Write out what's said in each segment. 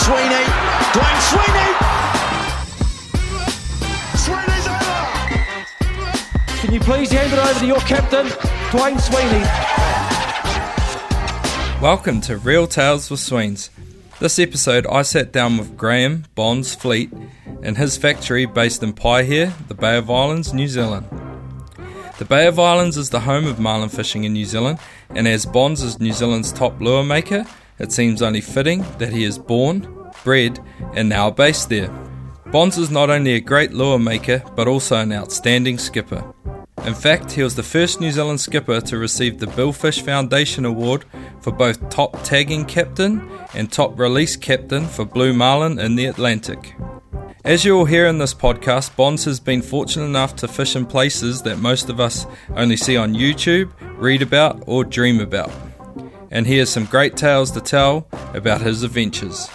Sweeney. Dwayne Sweeney. Sweeney's over. Can you please hand it over to your captain, Dwayne Sweeney? Welcome to Real Tales with Sweens. This episode I sat down with Graeme, Bonze Fleet, in his factory based in Paihia, the Bay of Islands, New Zealand. The Bay of Islands is the home of marlin fishing in New Zealand, and as Bonze is New Zealand's top lure maker, it seems only fitting that he is born, bred, and now based there. Bonze is not only a great lure maker, but also an outstanding skipper. In fact, he was the first New Zealand skipper to receive the Billfish Foundation Award for both top tagging captain and top release captain for blue marlin in the Atlantic. As you will hear in this podcast, Bonze has been fortunate enough to fish in places that most of us only see on YouTube, read about, or dream about. And he has some great tales to tell about his adventures.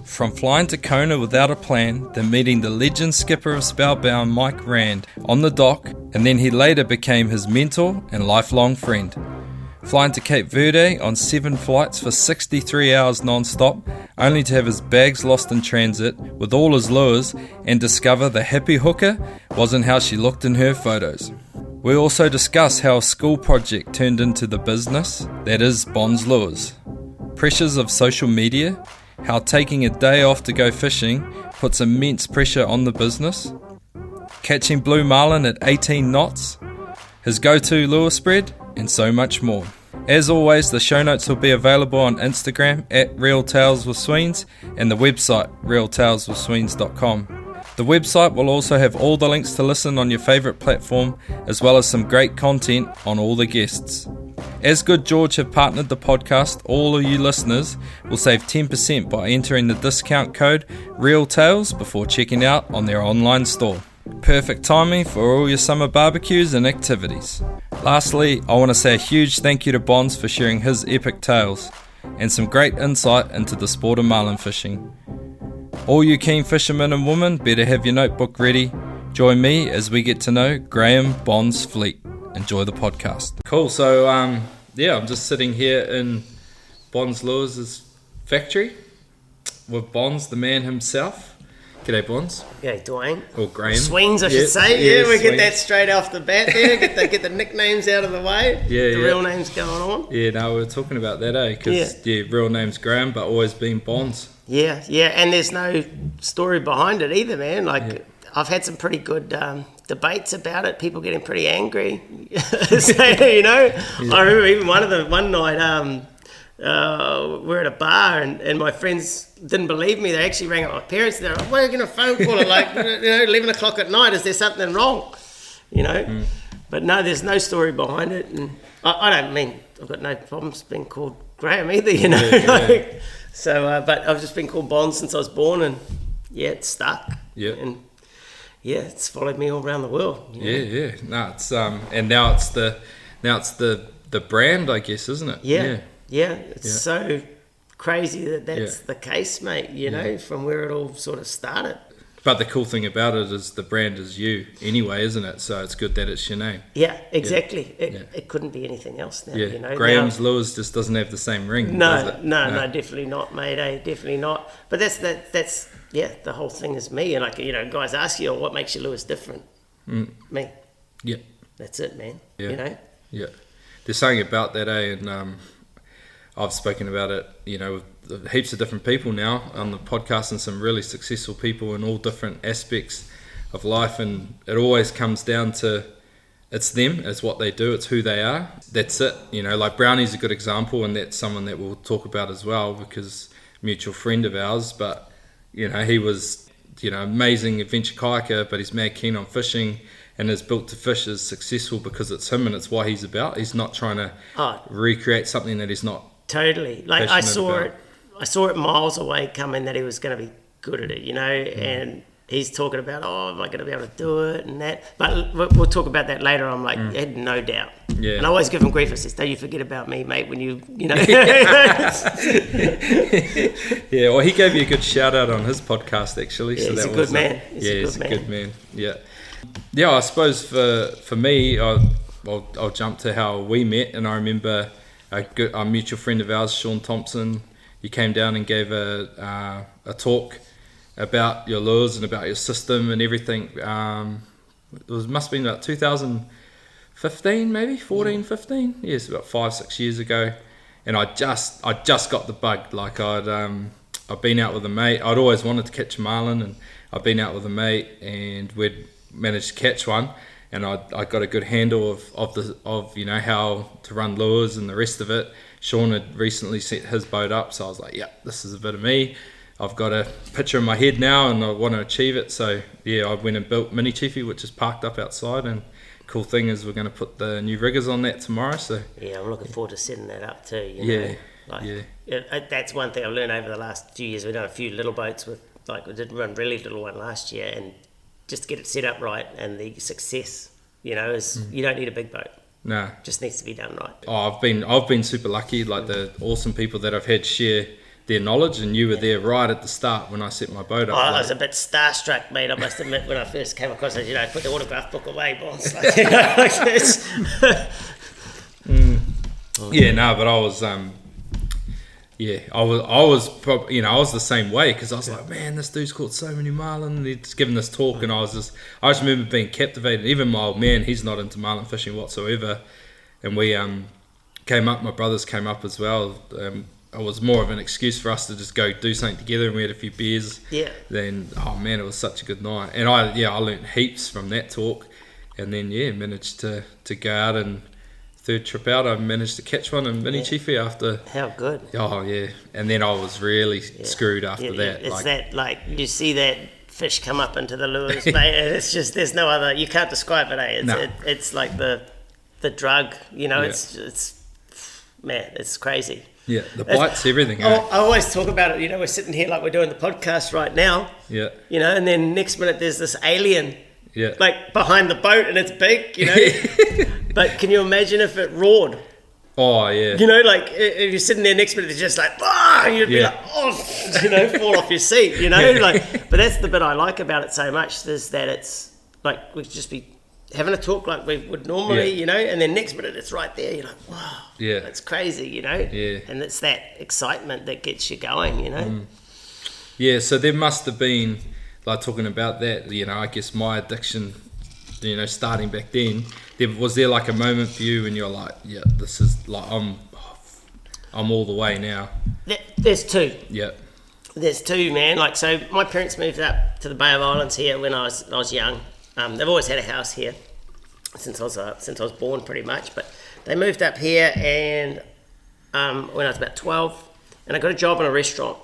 From flying to Kona without a plan, then meeting the legend skipper of Spellbound Mike Rand on the dock, and then he later became his mentor and lifelong friend. Flying to Cape Verde on 7 flights for 63 hours non-stop, only to have his bags lost in transit with all his lures and discover the happy hooker wasn't how she looked in her photos. We also discuss how a school project turned into the business that is Bonze Lures, pressures of social media, how taking a day off to go fishing puts immense pressure on the business, catching blue marlin at 18 knots, his go-to lure spread, and so much more. As always, the show notes will be available on Instagram at Real Tales with Sweens and the website realtaleswithsweens.com. The website will also have all the links to listen on your favourite platform, as well as some great content on all the guests. As Good George have partnered the podcast, all of you listeners will save 10% by entering the discount code REALTALES before checking out on their online store. Perfect timing for all your summer barbecues and activities. Lastly, I want to say a huge thank you to Bonze for sharing his epic tales and some great insight into the sport of marlin fishing. All you keen fishermen and women better have your notebook ready. Join me as we get to know Graeme Bonze Fleet. Enjoy the podcast. Cool, so I'm just sitting here in Bonze Lures' factory with Bonze, the man himself. G'day, Bonze. G'day, Dwayne. Or Graeme. Sweens, I should say. Yeah, we get that straight off the bat there. Get the nicknames out of the way. The real names going on. Yeah, no, we were talking about that, because real name's Graeme, but always been Bonze. Yeah, and there's no story behind it either, man. I've had some pretty good debates about it. People getting pretty angry. So, I remember even one night we're at a bar and my friends didn't believe me. They actually rang up my parents. They're like, "We're going to phone call at 11 o'clock at night. Is there something wrong?" But no, there's no story behind it. And I don't mean I've got no problems being called Graeme either. So, but I've just been called Bonze since I was born, and it's stuck. Yeah. And it's followed me all around the world. Yeah. No, it's and now it's the brand, I guess, isn't it? Yeah. It's so crazy that's the case, mate. From where it all sort of started. But the cool thing about it is the brand is you anyway, isn't it? So it's good that it's your name. Yeah, exactly. It couldn't be anything else now. Graham's Lures just doesn't have the same ring. No, definitely not, mate. Definitely not. But that's the whole thing is me. And guys ask you, what makes your lures different? Me. Yeah. That's it, man. Yeah. Yeah. There's something about that, and I've spoken about it, with heaps of different people now on the podcast, and some really successful people in all different aspects of life, and it always comes down to it's them, it's what they do, it's who they are. That's it. Like Brownie's a good example, and that's someone that we'll talk about as well, because mutual friend of ours, but he was amazing adventure kayaker, but he's mad keen on fishing, and is built to fish is successful because it's him and it's what he's about. He's not trying to recreate something that he's not totally. Like I saw it miles away coming that he was going to be good at it, and he's talking about, am I going to be able to do it and that. But we'll talk about that later. I'm like, I had no doubt. Yeah. And I always give him grief. I says, don't you forget about me, mate, when you know. Yeah, well, he gave you a good shout out on his podcast, actually. Yeah, so he's a good man. He's a good man. Yeah. Yeah, I suppose for me, I'll jump to how we met. And I remember a mutual friend of ours, Sean Thompson, you came down and gave a talk about your lures and about your system and everything. Must have been about 2015, maybe 14, 15. Yes, about 5-6 years ago. And I just got the bug. Like I've been out with a mate. I'd always wanted to catch a marlin, and I've been out with a mate, and we'd managed to catch one. And I got a good handle of you know how to run lures and the rest of it. Sean had recently set his boat up, so I was like, yeah, this is a bit of me. I've got a picture in my head now, and I want to achieve it. So yeah, I went and built Mini Chiefy, which is parked up outside. And cool thing is we're going to put the new riggers on that tomorrow. So yeah, I'm looking forward to setting that up too. You know? That's one thing I've learned over the last few years. We've done a few little boats with, like we did run really little one last year, and just to get it set up right and the success, you know, is you don't need a big boat. No, just needs to be done right. Oh, I've been super lucky. Like the awesome people that I've had share their knowledge, and you were there right at the start when I set my boat up. I was a bit starstruck, mate. I must admit, when I first came across it, you know, put the autograph book away, Bonze. Like, you know, like this. Yeah, no, but I was, I was probably, you know, I was the same way, because I was like, man, this dude's caught so many marlin, and he's giving this talk, and I just remember being captivated. Even my old man, he's not into marlin fishing whatsoever, and we came up. My brothers came up as well. It was more of an excuse for us to just go do something together, and we had a few beers. Yeah. Then, oh man, it was such a good night, and I learned heaps from that talk, and then managed to go out, and third trip out I managed to catch one in Mini Chiefy after. How good. Oh yeah, and then I was really screwed after that. It's like you see that fish come up into the lures, mate, and it's just, there's no other, you can't describe it, eh? It's like the drug, you know. It's man, it's crazy. Yeah, the bites, everything. I always talk about it, you know, we're sitting here like we're doing the podcast right now. Yeah. You know, and then next minute there's this alien, like behind the boat, and it's big, you know. But can you imagine if it roared? Oh, yeah. You know, like if you're sitting there next minute, it's just like, you'd be like, you know, fall off your seat, you know. Like, but that's the bit I like about it so much, is that it's like we'd just be having a talk like we would normally, you know, and then next minute it's right there. You're like, wow, that's crazy, you know. Yeah. And it's that excitement that gets you going, you know. Yeah, so there must have been, like talking about that, you know, I guess my addiction, you know, starting back then, was there like a moment for you when you're like, yeah, this is like, I'm all the way now? There's two. Yeah. There's two, man. Like, so my parents moved up to the Bay of Islands here when I was young. They've always had a house here since I was born, pretty much. But they moved up here, and when I was about 12, and I got a job in a restaurant,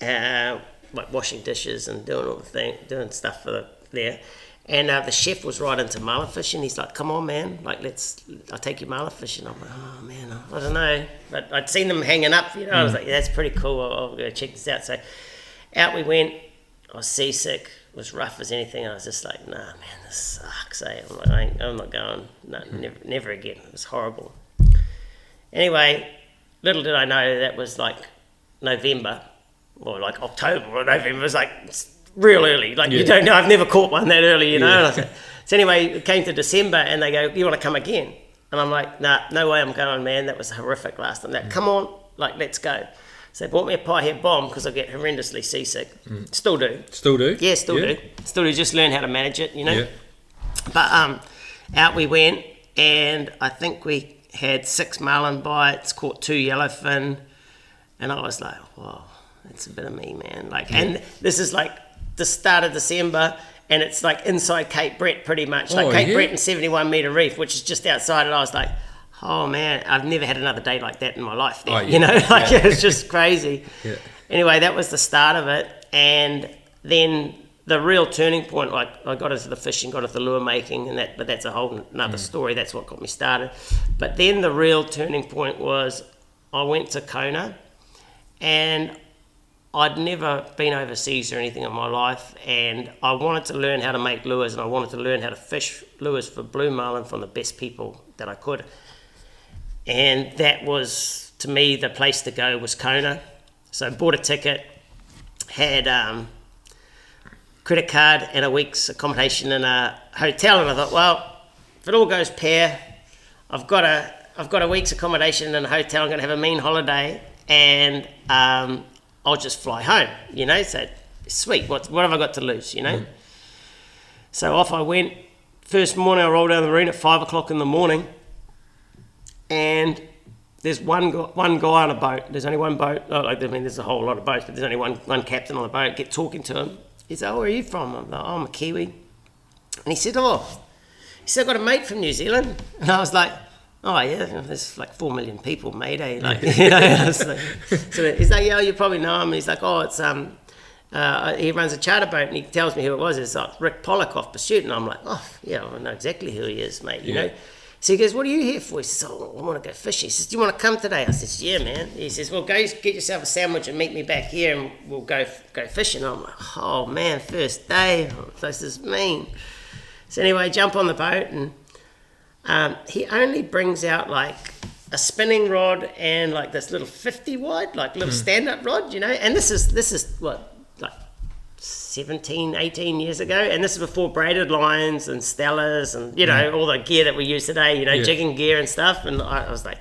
like washing dishes and doing stuff there. And the chef was right into marlin fishing. He's like, "Come on, man! Like, I'll take you marlin fishing." I'm like, "Oh man, I don't know." But I'd seen them hanging up, you know. I was like, "Yeah, that's pretty cool. I'll go check this out." So out we went. I was seasick. It was rough as anything. I was just like, "Nah, man, this sucks." Eh? I'm like, I'm not going. No, never again. It was horrible. Anyway, little did I know that was like November, or like October or November. It was like real early. Like, you don't know. I've never caught one that early, you know. And I was like, so anyway, it came to December, and they go, "You want to come again?" And I'm like, "Nah, no way I'm going, man. That was horrific last time." Like, come on, like, let's go. So they bought me a pie head bomb because I get horrendously seasick. Still do. Still do? Yeah, still do. Still do. Just learn how to manage it, you know. Yeah. But out we went, and I think we had 6 marlin bites, caught 2 yellowfin, and I was like, "Wow, that's a bit of me, man." Like, and this is like the start of December, and it's like inside Cape Brett, pretty much, like Cape Brett and 71 metre reef, which is just outside, and I was like, oh man, I've never had another day like that in my life there, you know, like it was just crazy. Anyway, that was the start of it, and then the real turning point, like I got into the fishing, got into the lure making, and but that's a whole another story. That's what got me started. But then the real turning point was I went to Kona, and I'd never been overseas or anything in my life, and I wanted to learn how to make lures, and I wanted to learn how to fish lures for blue marlin from the best people that I could. And that was, to me, the place to go was Kona. So I bought a ticket, had credit card and a week's accommodation in a hotel, and I thought, well, if it all goes pear, I've got a week's accommodation in a hotel. I'm going to have a mean holiday, and I'll just fly home, you know. So sweet, what have I got to lose, you know? So off I went. First morning I rolled down the marine at 5 o'clock in the morning, and there's one guy on a boat. There's only one boat. There's a whole lot of boats, but there's only one captain on the boat. Get talking to him. He said, "Oh, where are you from?" I'm like, "Oh, I'm a Kiwi." And he said, I've got a mate from New Zealand. And I was like, "Oh yeah, there's like 4 million people, mate, eh?" Like, you know. I was like, so he's like, "Yeah, you probably know him." He's like, "Oh, it's he runs a charter boat," and he tells me who it was. It's like Rick Pollock off Pursuit, and I'm like, "Oh yeah, I know exactly who he is, mate." You know. So he goes, "What are you here for?" He says, "Oh, I want to go fishing." He says, "Do you want to come today?" I says, "Yeah, man." He says, "Well, go get yourself a sandwich and meet me back here, and we'll go fishing." I'm like, "Oh man, first day, this is mean." So anyway, jump on the boat, and he only brings out like a spinning rod and like this little 50 wide, like little stand-up rod, you know. And this is what, like 17, 18 years ago, and this is before braided lines and Stellas and, you know, all the gear that we use today, you know, jigging gear and stuff. And I was like,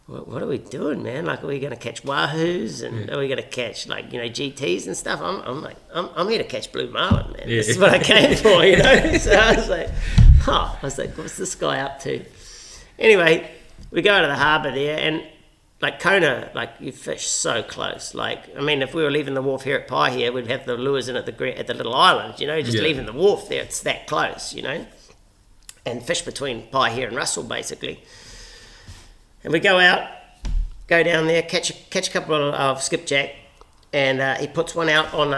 what are we doing, man? Like, are we going to catch wahoos, and are we going to catch, like, you know, GTs and stuff? I'm here to catch blue marlin, man. This is what I came for, you know. So I was like, what's this guy up to? Anyway, we go to the harbour there, and like Kona, like, you fish so close. Like, I mean, if we were leaving the wharf here at Pai here, we'd have the lures in at the little island, you know, just leaving the wharf there. It's that close, you know, and fish between Pai here and Russell, basically. And we go out, go down there, catch a couple of skipjack, and he puts one out on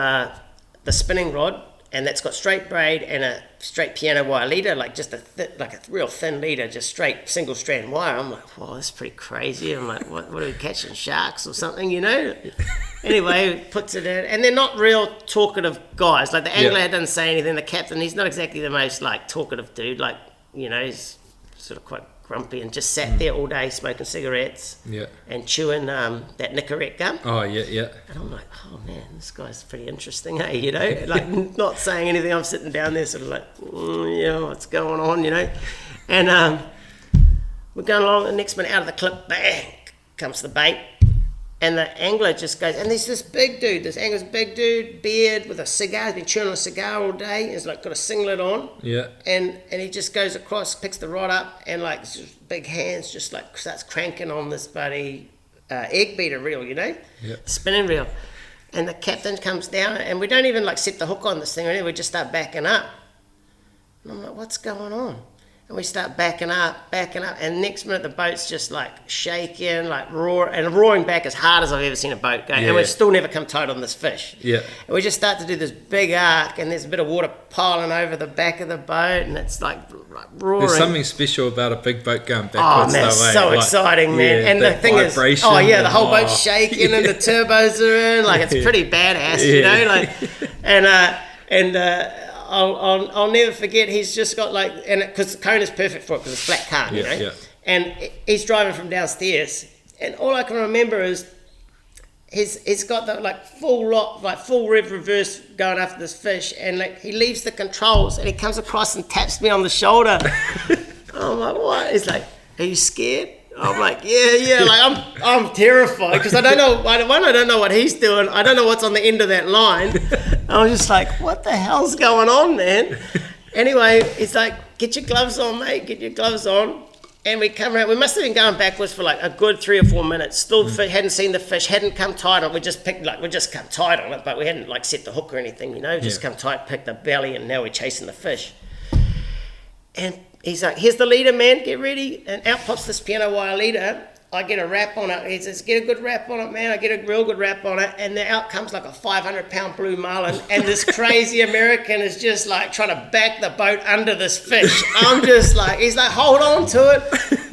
the spinning rod, and that's got straight braid and a straight piano wire leader, like just a real thin leader, just straight single strand wire. I'm like, "Wow, that's pretty crazy." I'm like, what are we catching, sharks or something, you know? Anyway, puts it in, and they're not real talkative guys. Like, the angler doesn't say anything. The captain, he's not exactly the most like talkative dude. Like, you know, he's sort of quite grumpy and just sat there all day smoking cigarettes and chewing that Nicorette gum. Oh, yeah. And I'm like, "Oh man, this guy's pretty interesting, hey?" You know, like, not saying anything. I'm sitting down there sort of like, yeah, what's going on, you know? And we're going along, the next minute out of the clip, bang, comes the bait. And the angler just goes, and there's this angler's big dude, beard, with a cigar. He's been chewing on a cigar all day. He's like got a singlet on. Yeah. And he just goes across, picks the rod up, and like just big hands, just like starts cranking on this bloody egg beater reel, you know, spinning reel. And the captain comes down, and we don't even like set the hook on this thing or anything. We just start backing up. And I'm like, what's going on? And we start backing up, and next minute the boat's just like shaking, like roaring back as hard as I've ever seen a boat go. And we've still never come tight on this fish. Yeah. And we just start to do this big arc, and there's a bit of water piling over the back of the boat, and it's like roaring. There's something special about a big boat going backwards. Oh man, it's so exciting, man. Yeah, and the thing is, the whole boat's shaking and the turbos are in. Like, it's pretty badass, you know. Like, I'll never forget. He's just got like, and because Kona's perfect for it because it's flat calm, you know. Yeah. And he's driving from downstairs, and all I can remember is he's got the like full rev reverse going after this fish, and like he leaves the controls and he comes across and taps me on the shoulder. I'm like, what? He's like, "Are you scared?" I'm like, yeah. Like, I'm terrified because I don't know what he's doing. I don't know what's on the end of that line. I was just like, what the hell's going on, man? Anyway, he's like, "Get your gloves on, mate. Get your gloves on." And we come around. We must have been going backwards for like a good 3 or 4 minutes. Still hadn't seen the fish, hadn't come tight on it. We just come tight on it, but we hadn't like set the hook or anything, you know. Just come tight, picked the belly, and now we're chasing the fish. And he's like, "Here's the leader, man. Get ready." And out pops this piano wire leader. I get a wrap on it. He says, "Get a good wrap on it, man." I get a real good wrap on it. And then out comes like a 500-pound blue marlin. And this crazy American is just like trying to back the boat under this fish. I'm just like, he's like, "Hold on to it."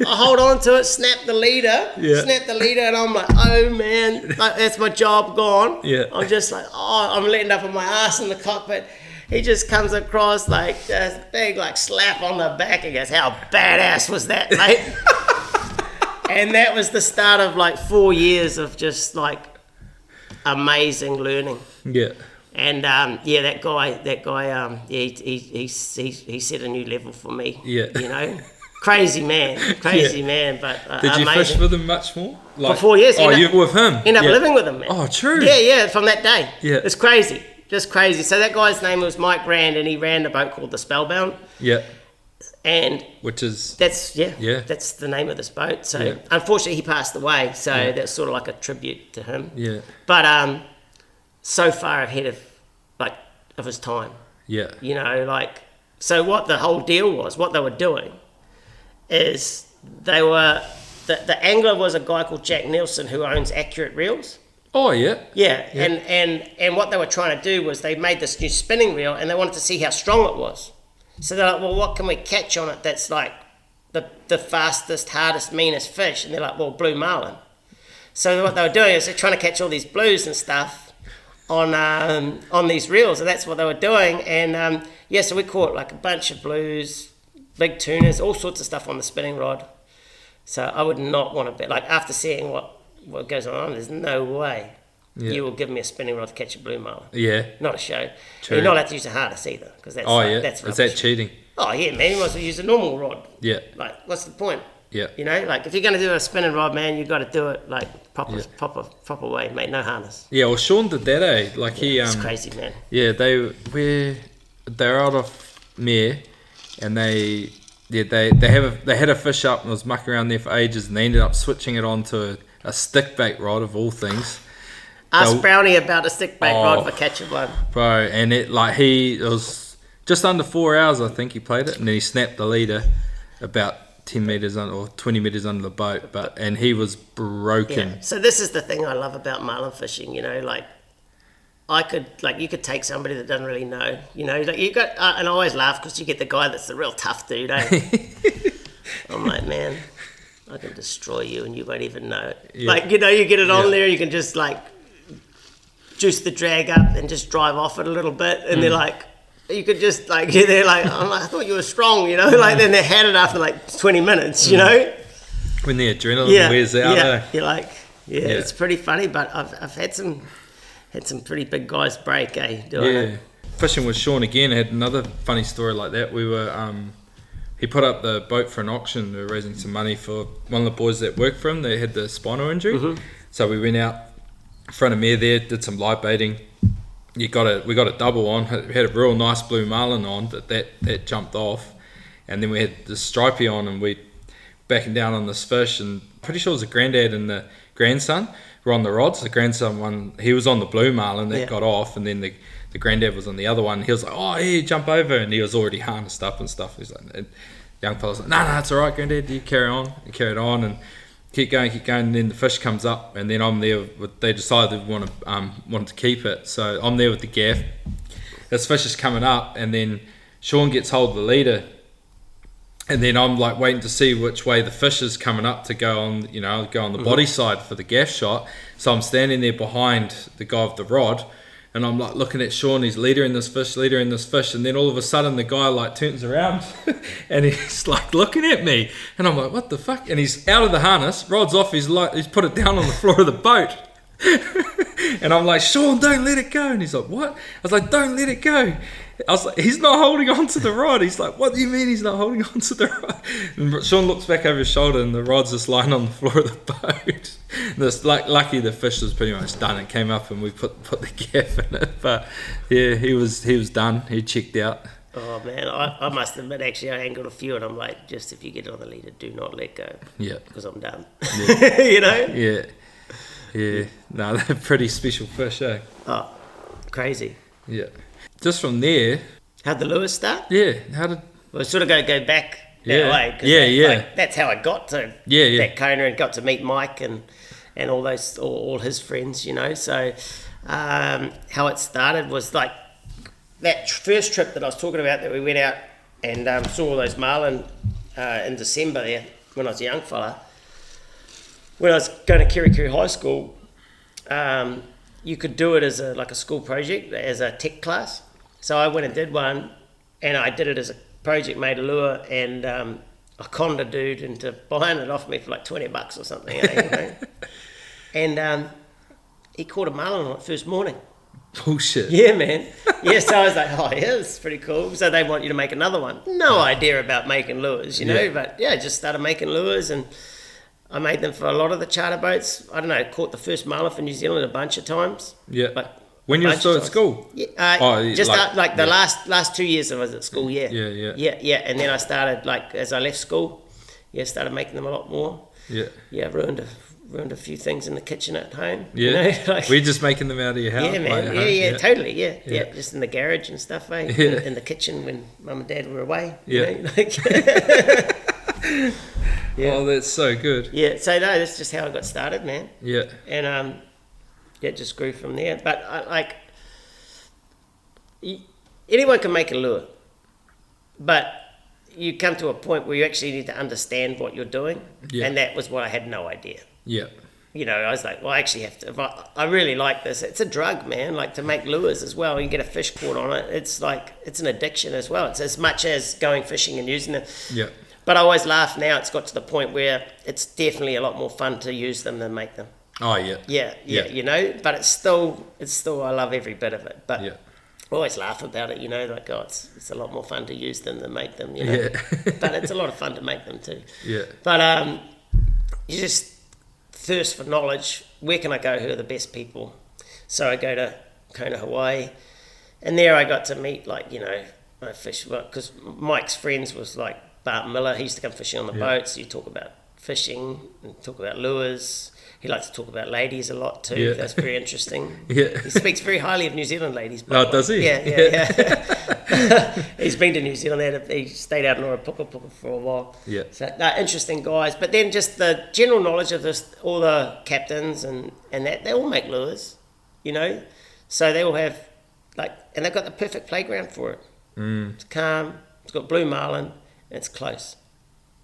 I hold on to it, snap the leader. And I'm like, oh man, like, that's my job gone. Yeah. I'm just like, I'm letting up on my ass in the cockpit. He just comes across like a big like slap on the back and goes, "How badass was that, mate?" And that was the start of like 4 years of just like amazing learning. Yeah. And that guy, he set a new level for me. Yeah. You know, Crazy man. But Did you amazing. fish with him much more? For 4 years. Oh, you were with him? End up living with him, man. Oh, true. Yeah, from that day. Yeah. It's crazy. Just crazy. So that guy's name was Mike Rand, and he ran a boat called the Spellbound. Yeah. And which is... That's the name of this boat. So unfortunately he passed away. So that's sort of like a tribute to him. Yeah. But so far ahead of his time. Yeah. You know, like, so what the whole deal was, what they were doing is they were, the angler was a guy called Jack Nielsen who owns Accurate Reels. Oh, yeah. Yeah. And what they were trying to do was they made this new spinning reel and they wanted to see how strong it was. So they're like, well, what can we catch on it that's like the fastest, hardest, meanest fish? And they're like, well, blue marlin. So what they were doing is they're trying to catch all these blues and stuff on these reels, and that's what they were doing. And so we caught like a bunch of blues, big tunas, all sorts of stuff on the spinning rod. So I would not want to bet, like, after seeing what goes on, there's no way you will give me a spinning rod to catch a blue marlin. Yeah. Not a show. True. You're not allowed to use a harness either, because that's that's is that cheating? Oh yeah, man, you might as well use a normal rod. Yeah. Like, what's the point? Yeah. You know, like, if you're going to do a spinning rod, man, you've got to do it like proper way, mate. No harness. Yeah, well, Sean did that, eh? Like, it's crazy, man. Yeah, they're out of Mere, and they had a fish up and was mucking around there for ages, and they ended up switching it onto a stick bait rod of all things. Ask Brownie about a stick bait rod for catching one. Bro, and it was just under 4 hours, I think he played it, and then he snapped the leader about 10 metres or 20 metres under the boat, and he was broken. Yeah. So this is the thing I love about marlin fishing, you know, like, you could take somebody that doesn't really know, you know, like, you got, and I always laugh because you get the guy that's the real tough dude, eh? I'm like, man, I can destroy you and you won't even know it. Yeah. Like, you know, you get it on there, you can just like juice the drag up and just drive off it a little bit, and they're like, you could just like, they're like, I thought you were strong, you know, like, then they had it after like 20 minutes, you know? When the adrenaline wears out. Yeah, you're like, it's pretty funny, but I've had some pretty big guys break, doing it. Fishing with Sean again, I had another funny story like that. We were, he put up the boat for an auction. We were raising some money for one of the boys that worked for him. They had the spinal injury. Mm-hmm. So we went out in front of Mere there, did some live baiting. We got a double on. We had a real nice blue marlin on, but that jumped off. And then we had the stripey on, and we backing down on this fish, and pretty sure it was the granddad and the grandson were on the rods. The grandson he was on the blue marlin that got off, and then the granddad was on the other one. He was like, oh, yeah, jump over, and he was already harnessed up and stuff. He's like, the young fella's like, no, it's all right, granddad, you carry on. He carried on and keep going, and then the fish comes up, and then I'm there they decided they wanted to keep it, so I'm there with the gaff. This fish is coming up, and then Sean gets hold of the leader, and then I'm like waiting to see which way the fish is coming up to go on the body side for the gaff shot. So I'm standing there behind the guy with the rod, and I'm like looking at Sean, he's leadering this fish, and then all of a sudden the guy like turns around and he's like looking at me, and I'm like, what the fuck? And he's out of the harness, rod's off, he's put it down on the floor of the boat. And I'm like, Sean, don't let it go. And he's like, what? I was like, don't let it go. I was like, he's not holding on to the rod. He's like, what do you mean he's not holding on to the rod? And Sean looks back over his shoulder, and the rod's just lying on the floor of the boat. Lucky the fish was pretty much done. It came up, and we put the gaff in it. But yeah, he was done. He checked out. Oh man, I must admit, actually, I angled a few, and I'm like, just if you get on the leader, do not let go. Yeah. Because I'm done. Yeah. You know? Yeah. Yeah. No, they're pretty special fish, eh? Oh, crazy. Yeah. Just from there. How'd the lures start? Yeah. Well, sort of go back that way. Like, that's how I got to that Kona and got to meet Mike and all his friends, you know. So how it started was like that first trip that I was talking about, that we went out and saw all those marlin in December there when I was a young fella. When I was going to Kirikiri High School, you could do it as a school project, as a tech class. So I went and did one, and I did it as a project, made a lure, and I conned a dude into buying it off me for like $20 or something. You know? And he caught a marlin on it first morning. Bullshit. Yeah, man. Yeah, so I was like, oh, yeah, that's pretty cool. So they want you to make another one. No idea about making lures, you know, Yeah. but yeah, just started making lures, and I made them for a lot of the charter boats. I don't know, caught the first marlin for New Zealand a bunch of times. Yeah. But When you were bunch still of at times. school? Yeah, just like the yeah. last 2 years I was at school, yeah. Yeah. And then I started, like, as I left school, started making them a lot more. Yeah. Yeah, ruined a few things in the kitchen at home. Yeah. You know? Like, We're just making them out of your house. yeah, man. like, Yeah, totally. Yeah. Yeah. Just in the garage and stuff, eh? Yeah. In the kitchen when mum and dad were away. Yeah. You know? Like, yeah. Oh, that's so good. Yeah. So no, that's just how I got started, man. Yeah. And it just grew from there. But anyone can make a lure, but you come to a point where you actually need to understand what you're doing, Yeah. and that was what I had no idea. Yeah. You know, I was like, well, I actually have to. If I really like this. It's a drug, man. Like, to make lures as well. You get a fish caught on it. It's like, it's an addiction as well. It's as much as going fishing and using it. Yeah. But I always laugh now. It's got to the point where it's definitely a lot more fun to use them than make them. Oh, yeah. Yeah. You know. But it's still. I love every bit of it. But Yeah. I always laugh about it. You know, like, oh, it's a lot more fun to use them than make them. You know. Yeah. But it's a lot of fun to make them too. Yeah. But you just thirst for knowledge. Where can I go? Who are the best people? So I go to Kona, Hawaii, and there I got to meet, like, you know, I fish, because Mike's friends was like Bart Miller. He used to come fishing on the boats. You talk about fishing and talk about lures. He likes to talk about ladies a lot too. Yeah. That's very interesting. Yeah. He speaks very highly of New Zealand ladies. by the way. Does he? Yeah. He's been to New Zealand. He stayed out in Puka for a while. Yeah. So interesting guys. But then just the general knowledge of this, all the captains and that, they all make lures, you know. So they all have, like, and they've got the perfect playground for it. Mm. It's calm. It's got blue marlin, and it's close.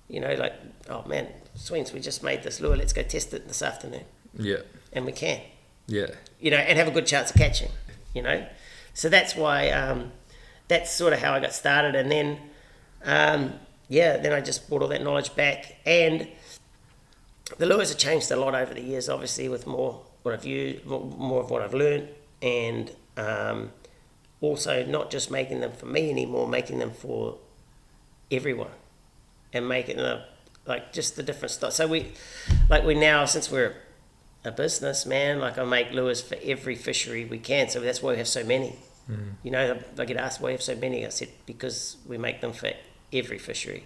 You know, like, oh man, Sweens, we just made this lure. Let's go test it this afternoon. Yeah. And we can. Yeah. You know, and have a good chance of catching, you know. So that's why, that's sort of how I got started. And then, then I just brought all that knowledge back. And the lures have changed a lot over the years, obviously, with more what I've used, more of what I've learned. And also not just making them for me anymore, making them for everyone. And making them, like, just the different stuff. So we now, since we're a business, man, like, I make lures for every fishery we can. So that's why we have so many. Mm. You know, I get asked why you have so many. I said, because we make them for every fishery.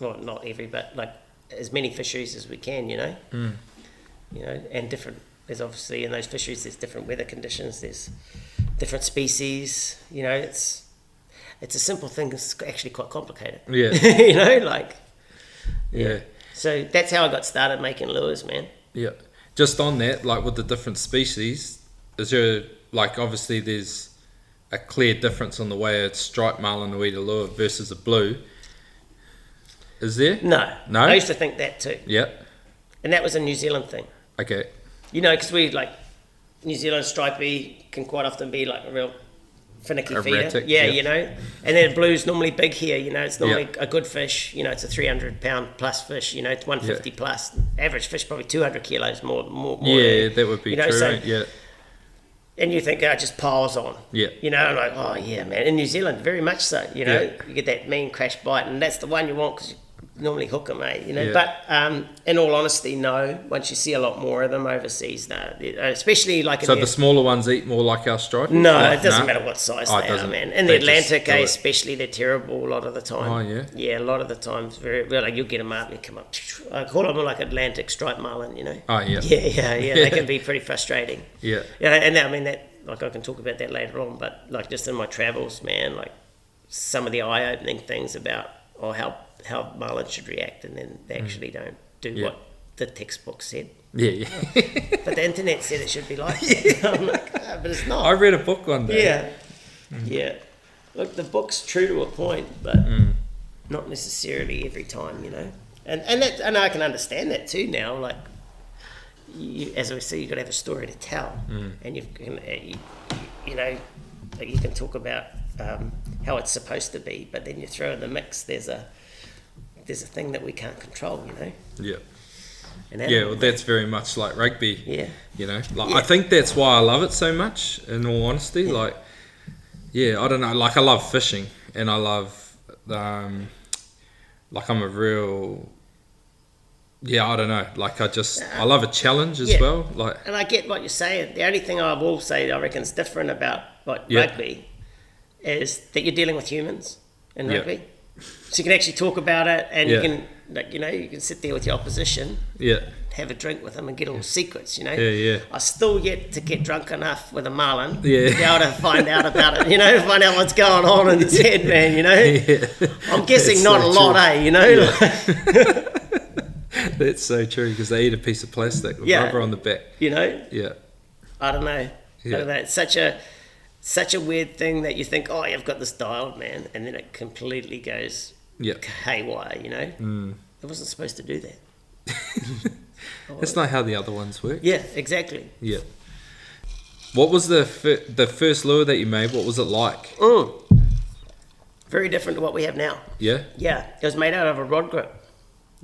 Well, not every, but like as many fisheries as we can, you know. Mm. You know, and different, there's obviously in those fisheries, there's different weather conditions, there's different species, you know, it's a simple thing, it's actually quite complicated. Yeah. You know, like, yeah. So that's how I got started making lures, man. Yeah. Just on that, like, with the different species, is there, like, obviously there's a clear difference on the way a striped marlin will eat a lure versus a blue. Is there? No. No? I used to think that too. Yeah. And that was a New Zealand thing. Okay. You know, because we, like, New Zealand stripey can quite often be like a real finicky Erratic, feeder. yeah. You know. And then blue's normally big here, you know, it's normally Yeah. a good fish, you know, it's a 300-pound plus fish, you know, it's 150 plus. Average fish probably 200 kilos more. Yeah, that would be you know, true, so, right? Yeah. And you think, it just piles on. Yeah. You know, I'm like, oh yeah, man. In New Zealand, very much so. You know, Yeah. you get that mean crash bite, and that's the one you want because you normally hook them, eh? You know. Yeah. But in all honesty, no. Once you see a lot more of them overseas, no. Especially like So the smaller ones eat more like our stripers? No, Or- it doesn't no? matter what size Oh, it they are, doesn't. man. In They the just Atlantic, do it. especially, they're terrible a lot of the time. Oh, yeah? Yeah, a lot of the times, very well, like, you'll get them up and come up. I call them like Atlantic striped marlin, you know. Oh, yeah. Yeah. They can be pretty frustrating. Yeah. Yeah, and I mean that. Like, I can talk about that later on, but like, just in my travels, man, like, some of the eye-opening things about how marlin should react, and then they actually don't do what the textbook said. Yeah. But the internet said it should be like that. I'm like, but it's not. I read a book one day. Yeah. Look, the book's true to a point, but not necessarily every time, you know. And I can understand that too now. Like, as we see, you've got to have a story to tell, and you know, like, you can talk about how it's supposed to be, but then you throw in the mix, there's a thing that we can't control, you know. Yeah. Yeah, well, that's very much like rugby. Yeah. You know, like Yeah. I think that's why I love it so much. In all honesty, like, yeah, I don't know. Like, I love fishing, and I love, like, I'm a real. Yeah, I don't know. Like, I love a challenge as well. Like, and I get what you're saying. The only thing I will say that I reckon is different about Yeah. rugby is that you're dealing with humans in Yeah. rugby. So you can actually talk about it, and Yeah. you can, like, you can sit there with your opposition, yeah, have a drink with them, and get all the secrets. yeah, yeah. I still yet to get drunk enough with a marlin Yeah. to be able to find out about it. Find out what's going on in his head, man. Yeah. I'm guessing It's not so a lot, true. Like, That's so true, because they eat a piece of plastic with Yeah. rubber on the back. Yeah, I don't know. Yeah. I don't know. It's such a weird thing that you think, oh, you've got this dialed, man, and then it completely goes yeah. haywire. It wasn't supposed to do that. That's not how the other ones work. Yeah, exactly. Yeah. What was the first lure that you made? What was it like? Very different to what we have now. Yeah. Yeah, it was made out of a rod grip.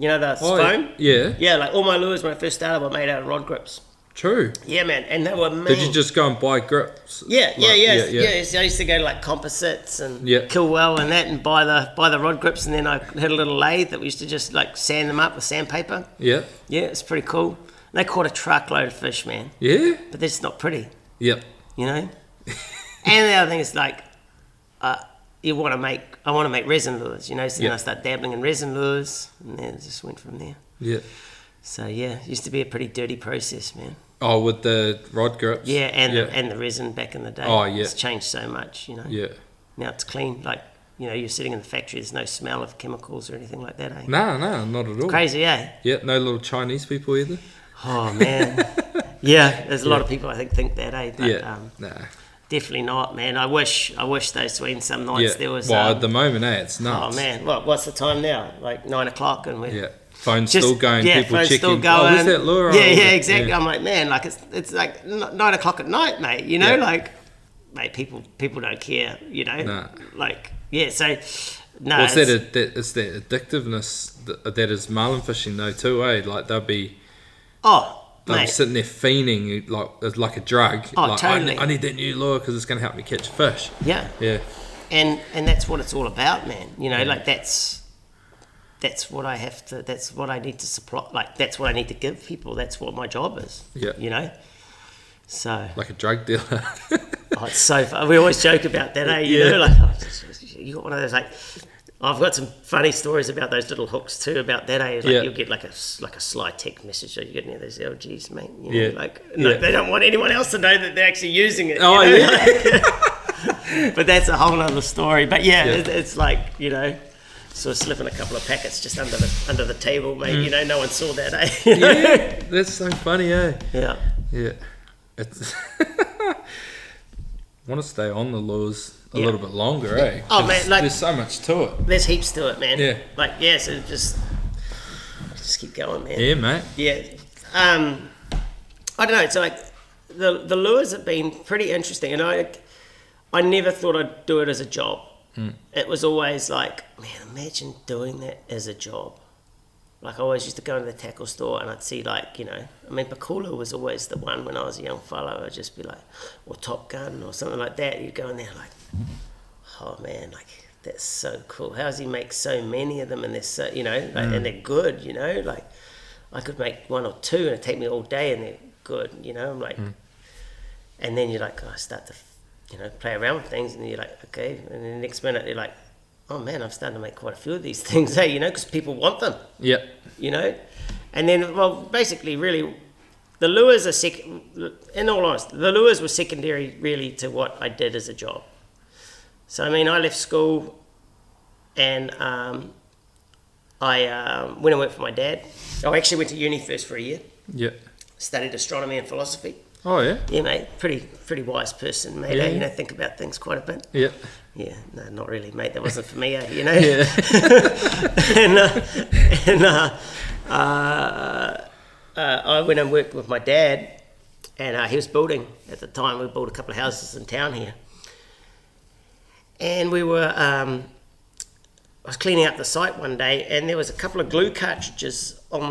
The Oh, foam? yeah. Yeah, like all my lures when I first started were made out of rod grips. True. Yeah, man, and they were mean. Did you just go and buy grips? Yeah. Yeah. So I used to go to like composites and Yeah. Kilwell and that, and buy the rod grips, and then I had a little lathe that we used to just like sand them up with sandpaper. Yeah. Yeah, it's pretty cool. And they caught a truckload of fish, man, Yeah. but they're just not pretty, Yep. And the other thing is like, I want to make resin lures, So then Yeah. I started dabbling in resin lures, and then it just went from there. Yeah. So yeah, it used to be a pretty dirty process, man. Oh, with the rod grips? Yeah, and the resin back in the day. Oh, yeah. It's changed so much, Yeah. Now it's clean. Like, you're sitting in the factory, there's no smell of chemicals or anything like that, eh? No, not at all. Crazy, eh? Yeah, no little Chinese people either. Oh, man. Yeah, there's a lot of people I think that, eh? But, Yeah. Nah. definitely not, man. I wish those Swedes some nights Yeah. there was... Well, at the moment, it's nuts. Oh, man. What's the time now? Like 9 o'clock, and we're... Yeah. Phone's still going. Yeah, people phone's checking. still going. Oh, where's that lure? Yeah, Oh, yeah, exactly. Yeah. I'm like, man, like it's like 9 o'clock at night, mate. Yeah. Like, mate, people don't care. Nah. Like, yeah. So, no. Well, it's that addictiveness that is marlin fishing though too, eh? Like they'll be mate. sitting there fiending like a drug. Oh, like, totally. I need that new lure because it's going to help me catch fish. Yeah. Yeah. And that's what it's all about, man. Like that's what I have to. That's what I need to supply. Like that's what I need to give people. That's what my job is. Yeah. So. Like a drug dealer. Oh, it's so fun. We always joke about that, eh? You got one of those like. I've got some funny stories about those little hooks too. About that, eh? Like you'll get like a sly text message. So you get any of those LGs, mate? They don't want anyone else to know that they're actually using it. Oh yeah. But that's a whole other story. But it's like sort of slipping a couple of packets just under the table, mate. No one saw that, eh? Yeah, that's so funny, eh? Yeah. Yeah. It's I want to stay on the lures a little bit longer, eh? Oh, man, like- there's so much to it. There's heaps to it, man. Yeah. So just keep going, man. Yeah, mate. Yeah. I don't know. It's like the lures have been pretty interesting, and I never thought I'd do it as a job. It was always like, man, imagine doing that as a job. Like I always used to go into the tackle store and I'd see Pakula was always the one when I was a young fellow. I'd just be like, or Top Gun or something like that. You'd go in there like, oh man, like that's so cool. How does he make so many of them? And they're so, and they're good, like I could make one or two and it'd take me all day and they're good, I'm like, and then you're like, I start to, play around with things and you're like, okay. And then the next minute you're like, oh man, I'm starting to make quite a few of these things, because people want them. Yeah. And then, basically, really, the lures are in all honesty, the lures were secondary, really, to what I did as a job. So, I left school and I went and worked for my dad. I actually went to uni first for a year. Yeah. Studied astronomy and philosophy. Oh, yeah? Yeah, mate, pretty wise person, mate. Yeah. Think about things quite a bit. Yeah. Yeah, no, not really, mate. That wasn't for me, Yeah. I went and worked with my dad, and he was building at the time. We built a couple of houses in town here, and we were. I was cleaning up the site one day, and there was a couple of glue cartridges on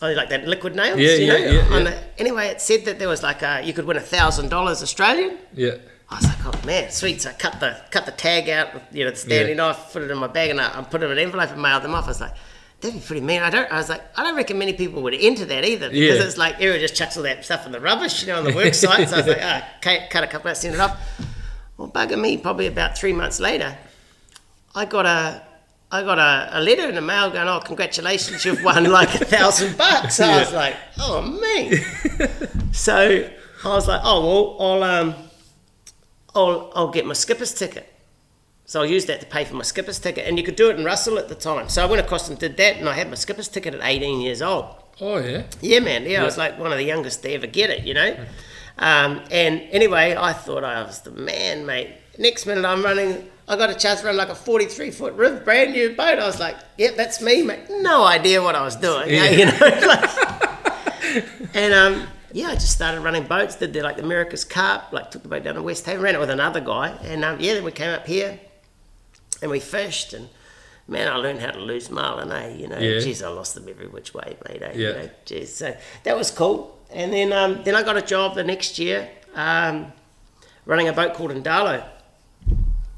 like that liquid nails, Yeah, you know? yeah. Anyway, it said that there was like you could win $1,000 Australian. Yeah. I was like, oh man, sweet. So I cut the tag out with, the Stanley knife, put it in my bag, and I put it in an envelope and mailed them off. I was like, that'd be pretty mean. I don't reckon many people would enter that either, because it's like everyone just chucks all that stuff in the rubbish, on the work site. So I was like, cut a couple out, send it off. Well, bugger me, probably about 3 months later, I got a letter in the mail going, oh, congratulations, you've won like $1,000. So I was like, oh man. So I was like, oh well, I'll get my skipper's ticket. So I'll use that to pay for my skipper's ticket, and you could do it in Russell at the time. So I went across and did that, and I had my skipper's ticket at 18 years old. Oh yeah. Yeah, man. Yeah, I was like one of the youngest to ever get it, And anyway, I thought I was the man, mate. Next minute I'm running. I got a chance to run like a 43-foot rib, brand new boat. I was like, yep, that's me, mate. No idea what I was doing, And I just started running boats. Did the America's Cup, took the boat down to West Haven, ran it with another guy, and then we came up here, and we fished, and man, I learned how to lose marlin, Geez, I lost them every which way, mate. Geez, so that was cool. And then I got a job the next year, running a boat called Indalo.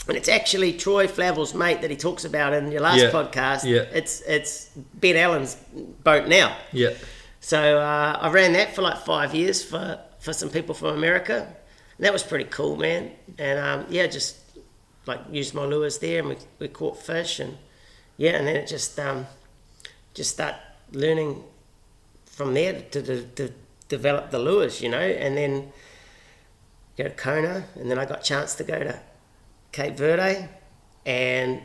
And it's actually Troy Flavel's mate that he talks about in your last podcast. Yeah. It's Ben Allen's boat now. Yeah. So I ran that for 5 years for some people from America. And that was pretty cool, man. And just used my lures there, and we caught fish, and and then it just start learning from there to develop the lures, and then go to Kona, and then I got a chance to go to Cape Verde, and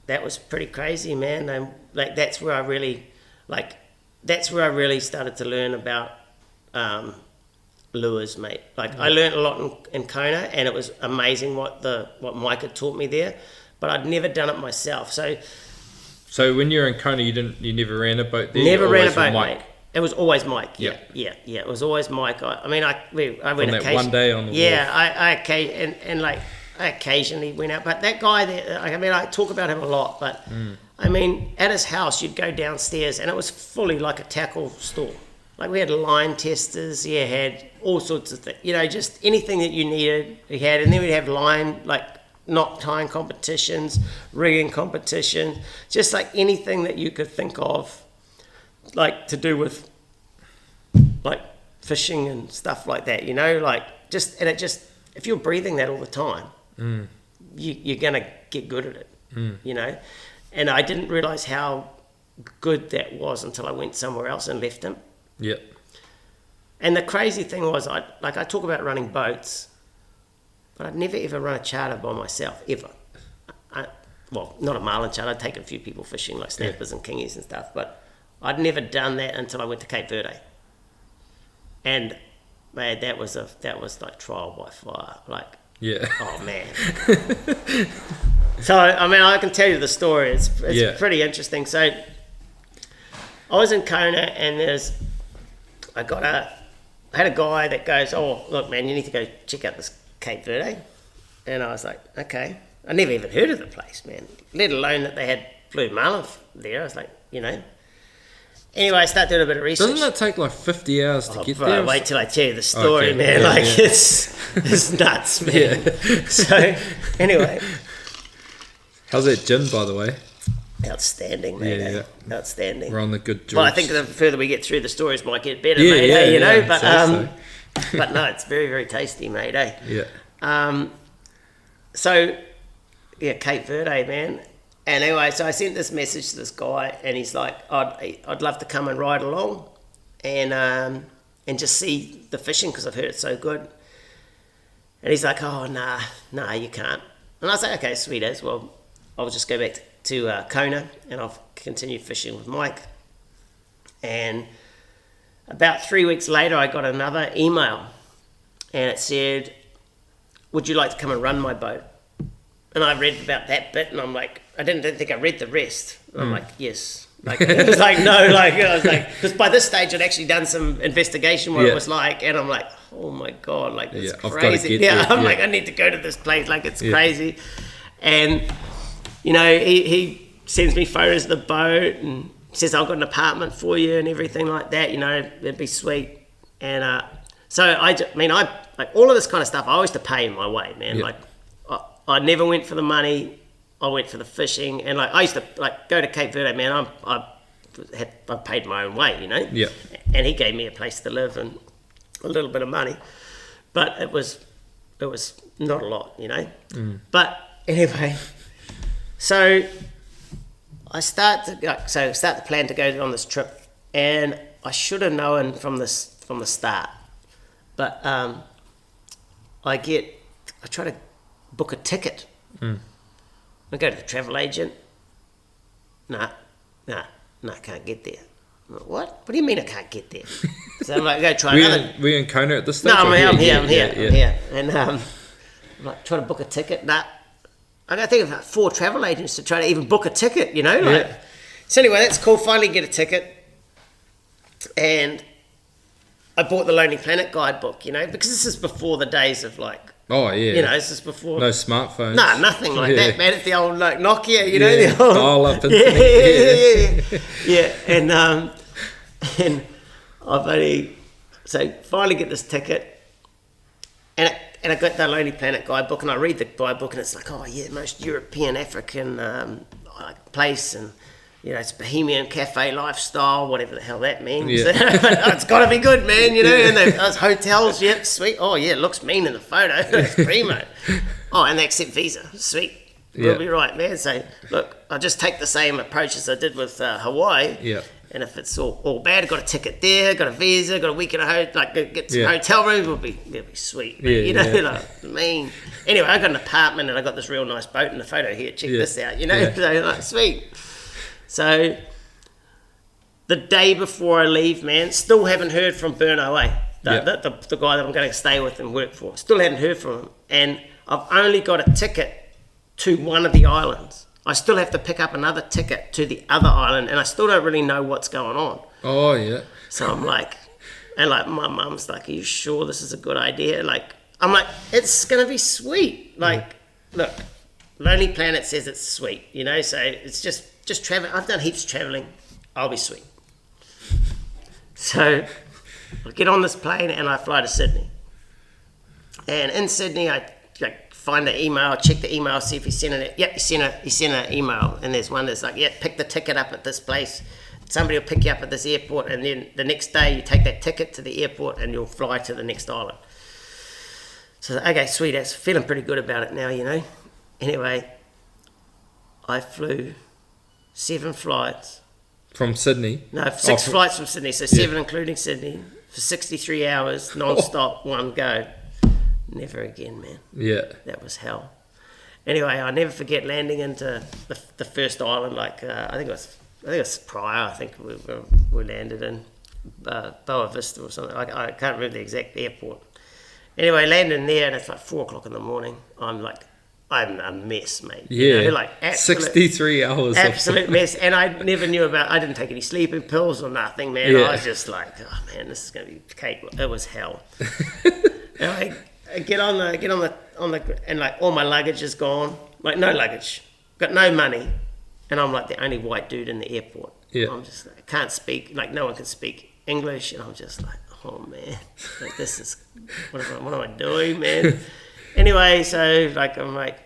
that was pretty crazy, man. And that's where I really started to learn about lures, mate. I learned a lot in Kona, and it was amazing what Mike had taught me there, but I'd never done it myself. So when you were in Kona, you never ran a boat there? Never ran a boat, mate. It was always Mike. Yeah. It was always Mike. I went that one day on the wharf. I occasionally went out, but that guy there, I talk about him a lot, but at his house, you'd go downstairs and it was fully like a tackle store. We had line testers, he had all sorts of things, just anything that you needed, he had. And then we'd have line, knot tying competitions, rigging competitions, just anything that you could think of, to do with, fishing and stuff like that, if you're breathing that all the time, you're going to get good at it, And I didn't realise how good that was until I went somewhere else and left him. Yep. And the crazy thing was, I talk about running boats, but I'd never ever run a charter by myself, ever. Not a marlin charter. I'd taken a few people fishing, snappers and kingies and stuff, but I'd never done that until I went to Cape Verde. And man, that was trial by fire. Oh man. So I can tell you the story. It's pretty interesting. So I was in Kona, and I had a guy that goes, oh look man, you need to go check out this Cape Verde. And I was like, okay. I never even heard of the place, man, let alone that they had blue marlin there. I was like, Anyway, I started doing a bit of research. Doesn't that take 50 hours to get there? Wait till I tell you the story, man. It's nuts, man. Yeah. So, anyway. How's that gin, by the way? Outstanding, man. Yeah. Outstanding. We're on the good job. Well, I think the further we get through, the stories might get better, mate. But no, it's very, very tasty, mate. Yeah. So, Cape Verde, man. And anyway, so I sent this message to this guy, and he's like, I'd love to come and ride along and just see the fishing, because I've heard it's so good. And he's like, oh, nah, you can't. And I was like, okay, sweet as. Well, I'll just go back to Kona, and I'll continue fishing with Mike. And about 3 weeks later, I got another email, and it said, would you like to come and run my boat? And I read about that bit, and I'm like, I didn't think I read the rest. And I'm like, yes. It was like, no, I was like, because by this stage I'd actually done some investigation what it was like, and I'm like, oh my God, it's crazy. I'm like, I need to go to this place, it's crazy. And, he sends me photos of the boat, and says, I've got an apartment for you and everything like that, it'd be sweet. And so I like all of this kind of stuff, I always to pay my way, man. Yeah. Like I never went for the money, I went for the fishing. And like I used to like go to Cape Verde, man. I paid my own way, Yeah. And he gave me a place to live and a little bit of money, but it was not a lot, But anyway, so I start the plan to go on this trip, and I should have known from the start, but I try to book a ticket. I go to the travel agent. Nah, can't get there. I'm like, what do you mean I can't get there? So I'm like, go try another. Were you in Kona at this stage? No, I'm here. Yeah. And I'm like, trying to book a ticket. Nah, I got to think of about 4 travel agents to try to even book a ticket, So anyway, that's cool. Finally get a ticket. And I bought the Lonely Planet guidebook, because this is before the days of like, Oh, yeah. This is before. No smartphones. Nah, nothing like that, man. It's the old like Nokia, the old dial-up internet. Yeah. And I've only finally get this ticket, and I got the Lonely Planet guidebook, and I read the guidebook, and it's like, oh yeah, most European African place, and it's Bohemian cafe lifestyle, whatever the hell that means. Yeah. It's got to be good, man, And those hotels, yep, sweet. Oh, yeah, it looks mean in the photo. It's primo. Oh, and they accept Visa. Sweet. We'll be right, man. So, look, I'll just take the same approach as I did with Hawaii. Yeah. And if it's all bad, got a ticket there, got a visa, got a week in a hotel, get some hotel rooms, it'll be sweet, man. Like mean. Anyway, I got an apartment and I got this real nice boat in the photo here. Check this out, So, like, sweet. So, the day before I leave, man, still haven't heard from Burno, the guy that I'm going to stay with and work for. Still hadn't heard from him. And I've only got a ticket to one of the islands. I still have to pick up another ticket to the other island, and I still don't really know what's going on. Oh, yeah. So I'm like, my mum's like, are you sure this is a good idea? Like, I'm like, it's going to be sweet. Like, look, Lonely Planet says it's sweet, so it's just travel. I've done heaps of traveling. I'll be sweet. So I get on this plane and I fly to Sydney. And in Sydney, I find the email, check the email, see if he sent it. Yep, he sent an email. And there's one that's like, pick the ticket up at this place. Somebody will pick you up at this airport, and then the next day you take that ticket to the airport and you'll fly to the next island. So okay, sweet. I'm feeling pretty good about it now, Anyway, I flew 7 flights. From Sydney? No, 6 flights from Sydney, so 7 including Sydney, for 63 hours, non-stop, one go. Never again, man. Yeah. That was hell. Anyway, I never forget landing into the first island, I think it was Praia, I think we landed in Boa Vista or something. I can't remember the exact airport. Anyway, landing there, and it's like 4 o'clock in the morning. I'm a mess, mate. Yeah. 63 hours. Absolute mess. And I never knew I didn't take any sleeping pills or nothing, man. Yeah. I was just like, oh man, this is going to be cake. It was hell. And I get on the, and like all my luggage is gone. Like no luggage. Got no money. And I'm like the only white dude in the airport. Yeah. I'm just like, I can't speak, like no one can speak English. And I'm just like, oh man, like this is, what am I doing, man? Anyway, so I'm like,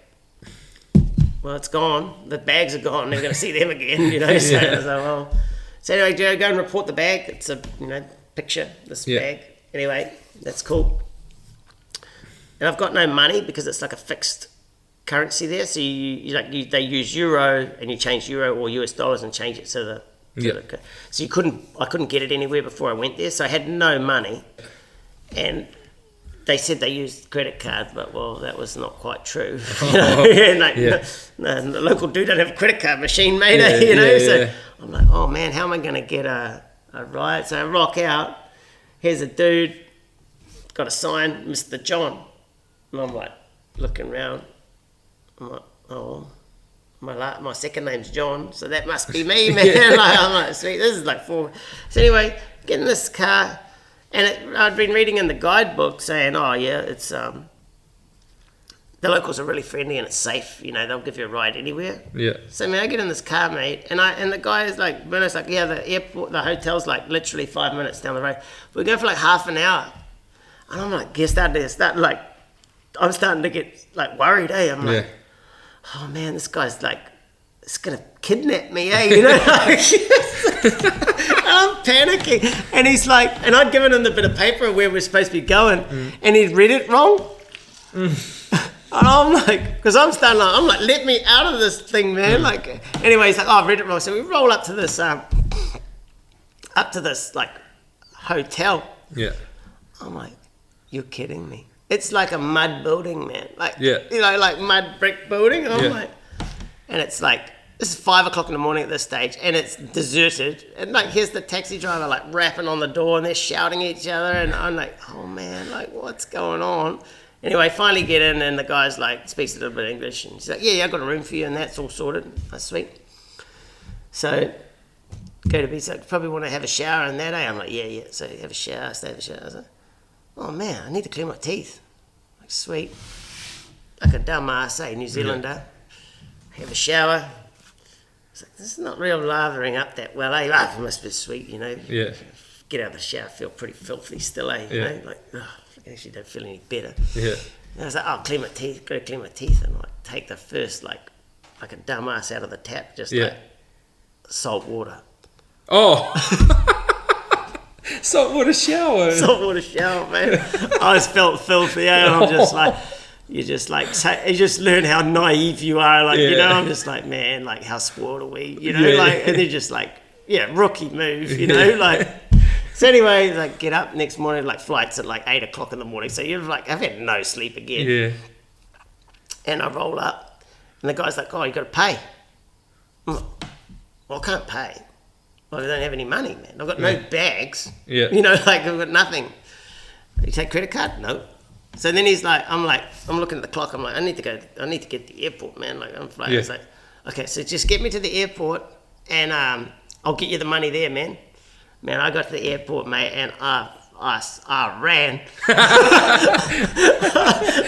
well, it's gone. The bags are gone. Never going to see them again, So anyway, go and report the bag. It's a picture this bag. Anyway, that's cool. And I've got no money because it's like a fixed currency there. So they use euro, and you change euro or US dollars and change it to the. So I couldn't get it anywhere before I went there. So I had no money, and they said they used credit card, but that was not quite true. No, the local dude don't have a credit card machine, mate. So I'm like, oh man, how am I going to get a ride? So I rock out. Here's a dude, got a sign, Mr. John, and I'm like looking around. I'm like, oh, my second name's John, so that must be me, man. I'm like, sweet, this is like 4. So anyway, get in this car. And I'd been reading in the guidebook saying, oh yeah, it's the locals are really friendly and it's safe. You know, they'll give you a ride anywhere. Yeah. So, man, I get in this car, mate, and the guy is like, Bruno's like, yeah, the airport, the hotel's like literally 5 minutes down the road. We go for like half an hour. And I'm like, I'm starting to get like worried, eh? I'm like, oh man, this guy's like, it's gonna kidnap me, eh? You know, like, and I'm panicking. And he's like, and I'd given him the bit of paper where we're supposed to be going, and he'd read it wrong. And I'm like, because I'm starting, I'm like, let me out of this thing, man. Like, anyway, he's like, oh, I read it wrong. So we roll up to this like hotel. Yeah. I'm like, you're kidding me. It's like a mud building, man. Like, Yeah. you know, like mud brick building. I'm Yeah. like, and it's like, this is 5 o'clock in the morning at this stage, and it's deserted. And like, here's the taxi driver like rapping on the door, and they're shouting at each other. And I'm like, oh man, like what's going on? Anyway, finally get in, and the guy's like, speaks a little bit of English, and he's like, yeah, I got a room for you, and that's all sorted. That's sweet. So, go to bed, so probably want to have a shower and that, eh? I'm like, yeah. So have a shower, stay have a shower. I was like, oh man, I need to clean my teeth. Like, sweet. Like a dumb ass, eh, New Zealander. Have a shower. It's like, this is not real lathering up that well, eh? Oh, it must be sweet, you know. Yeah. Get out of the shower, feel pretty filthy still, eh? You know, like, I actually don't feel any better. Yeah. And I was like, oh, clean my teeth, gotta clean my teeth, and like take the first like a dumb ass out of the tap, just like salt water. Oh. Saltwater shower. Saltwater shower, man. I just felt filthy, eh? And I'm just like, you just learn how naive you are, like, you know, I'm just like, man, like, how spoiled are we, you know, like, and they're just like, rookie move, you know, like, so anyway, like, get up next morning, like, flights at like 8 o'clock in the morning, so you're like, I've had no sleep again. Yeah. And I roll up, and the guy's like, oh, you got to pay. I'm like, well, I can't pay. Well, I don't have any money, man. I've got no bags. Yeah. You know, like, I've got nothing. You take credit card? No. So then he's like, I'm looking at the clock. I'm like, I need to get to the airport, man. Like, I'm flying. Yeah. He's like, okay, so just get me to the airport, and I'll get you the money there, man. Man, I got to the airport, mate, and I ran.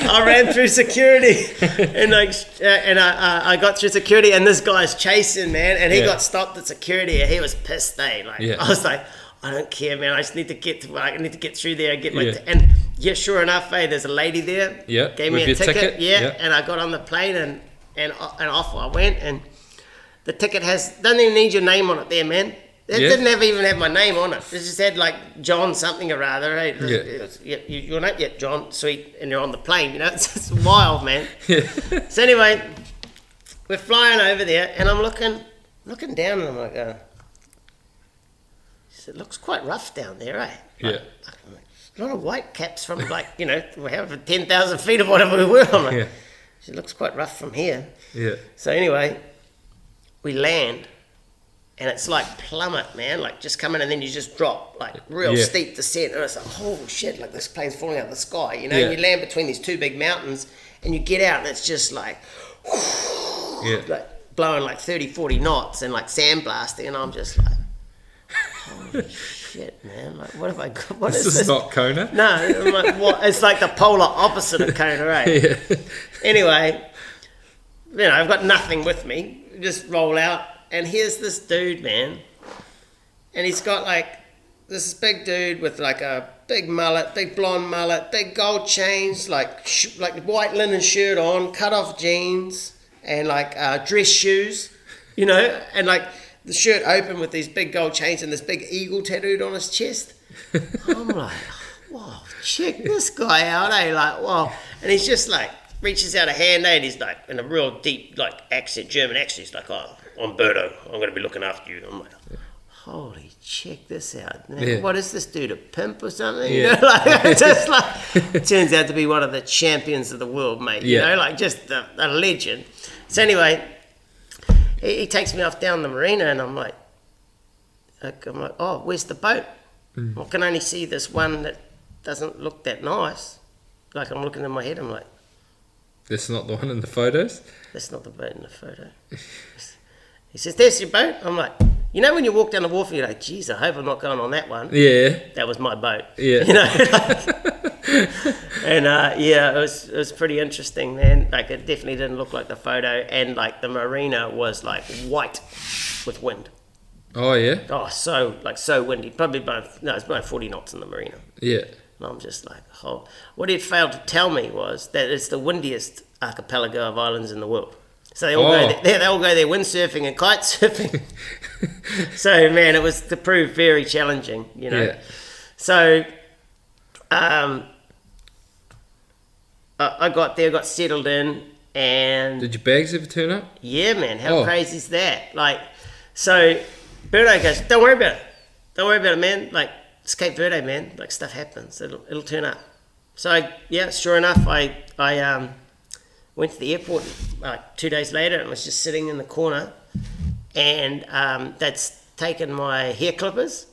I ran through security, and I got through security, and this guy's chasing, man, and he got stopped at security, and he was pissed, eh? Like, I was like, I don't care, man. I just need to get through there and get my and sure enough, there's a lady there. Yeah, gave me a ticket. And I got on the plane and off I went, and the ticket doesn't even need your name on it there, man. It didn't even have my name on it. It just had like John something or other. Right? Your name, John, sweet, and you're on the plane. You know, it's just wild, man. So anyway, we're flying over there, and I'm looking down, and I'm like, it looks quite rough down there, eh? Like, a lot of white caps from like, you know, however 10,000 feet or whatever we were. I'm like, it looks quite rough from here. Yeah. So anyway, we land. And it's like plummet, man, like just come in and then you just drop, like real steep descent. And it's like, oh shit, like this plane's falling out of the sky, you know? And you land between these two big mountains and you get out and it's just like, like blowing like 30, 40 knots and like sandblasting. And I'm just like, holy shit, man. Like, what have I got? What is this? This is not Kona? No, I'm like, what? It's like the polar opposite of Kona, right? Anyway, you know, I've got nothing with me. Just roll out. And here's this dude, man, and he's got like this big dude with like a big mullet, big blonde mullet, big gold chains, like white linen shirt on, cut off jeans, and like dress shoes, you know, and like the shirt open with these big gold chains and this big eagle tattooed on his chest. I'm like, whoa, check this guy out, eh? Like, wow, and he's just like reaches out a hand, and he's like in a real deep like accent, German accent. He's like, oh, I'm Berto. I'm going to be looking after you. I'm like, holy, check this out. Man, what is this dude, a pimp or something? You know, like, it's just like, turns out to be one of the champions of the world, mate. You know, like just a legend. So anyway, he takes me off down the marina, and I'm like, oh, where's the boat? I can only see this one that doesn't look that nice. Like, I'm looking in my head, I'm like, that's not the one in the photos? That's not the boat in the photo. He says, there's your boat. I'm like, you know when you walk down the wharf and you're like, geez, I hope I'm not going on that one. Yeah. That was my boat. Yeah. You know, like, And it was pretty interesting, man. Like it definitely didn't look like the photo, and like the marina was like white with wind. Oh yeah. Oh, so windy. Probably it's about 40 knots in the marina. Yeah. And I'm just like, oh. What he failed to tell me was that it's the windiest archipelago of islands in the world. So they all go there windsurfing and kite surfing. So man, it was to prove very challenging, you know. Yeah. So I got there, got settled in, and Did your bags ever turn up? yeah, man, how crazy is that? Like, so Birdo goes, don't worry about it, man. Like, it's Cape Verde, man. Like, stuff happens. It'll turn up. So, sure enough, I went to the airport like 2 days later and was just sitting in the corner, and that's taken my hair clippers,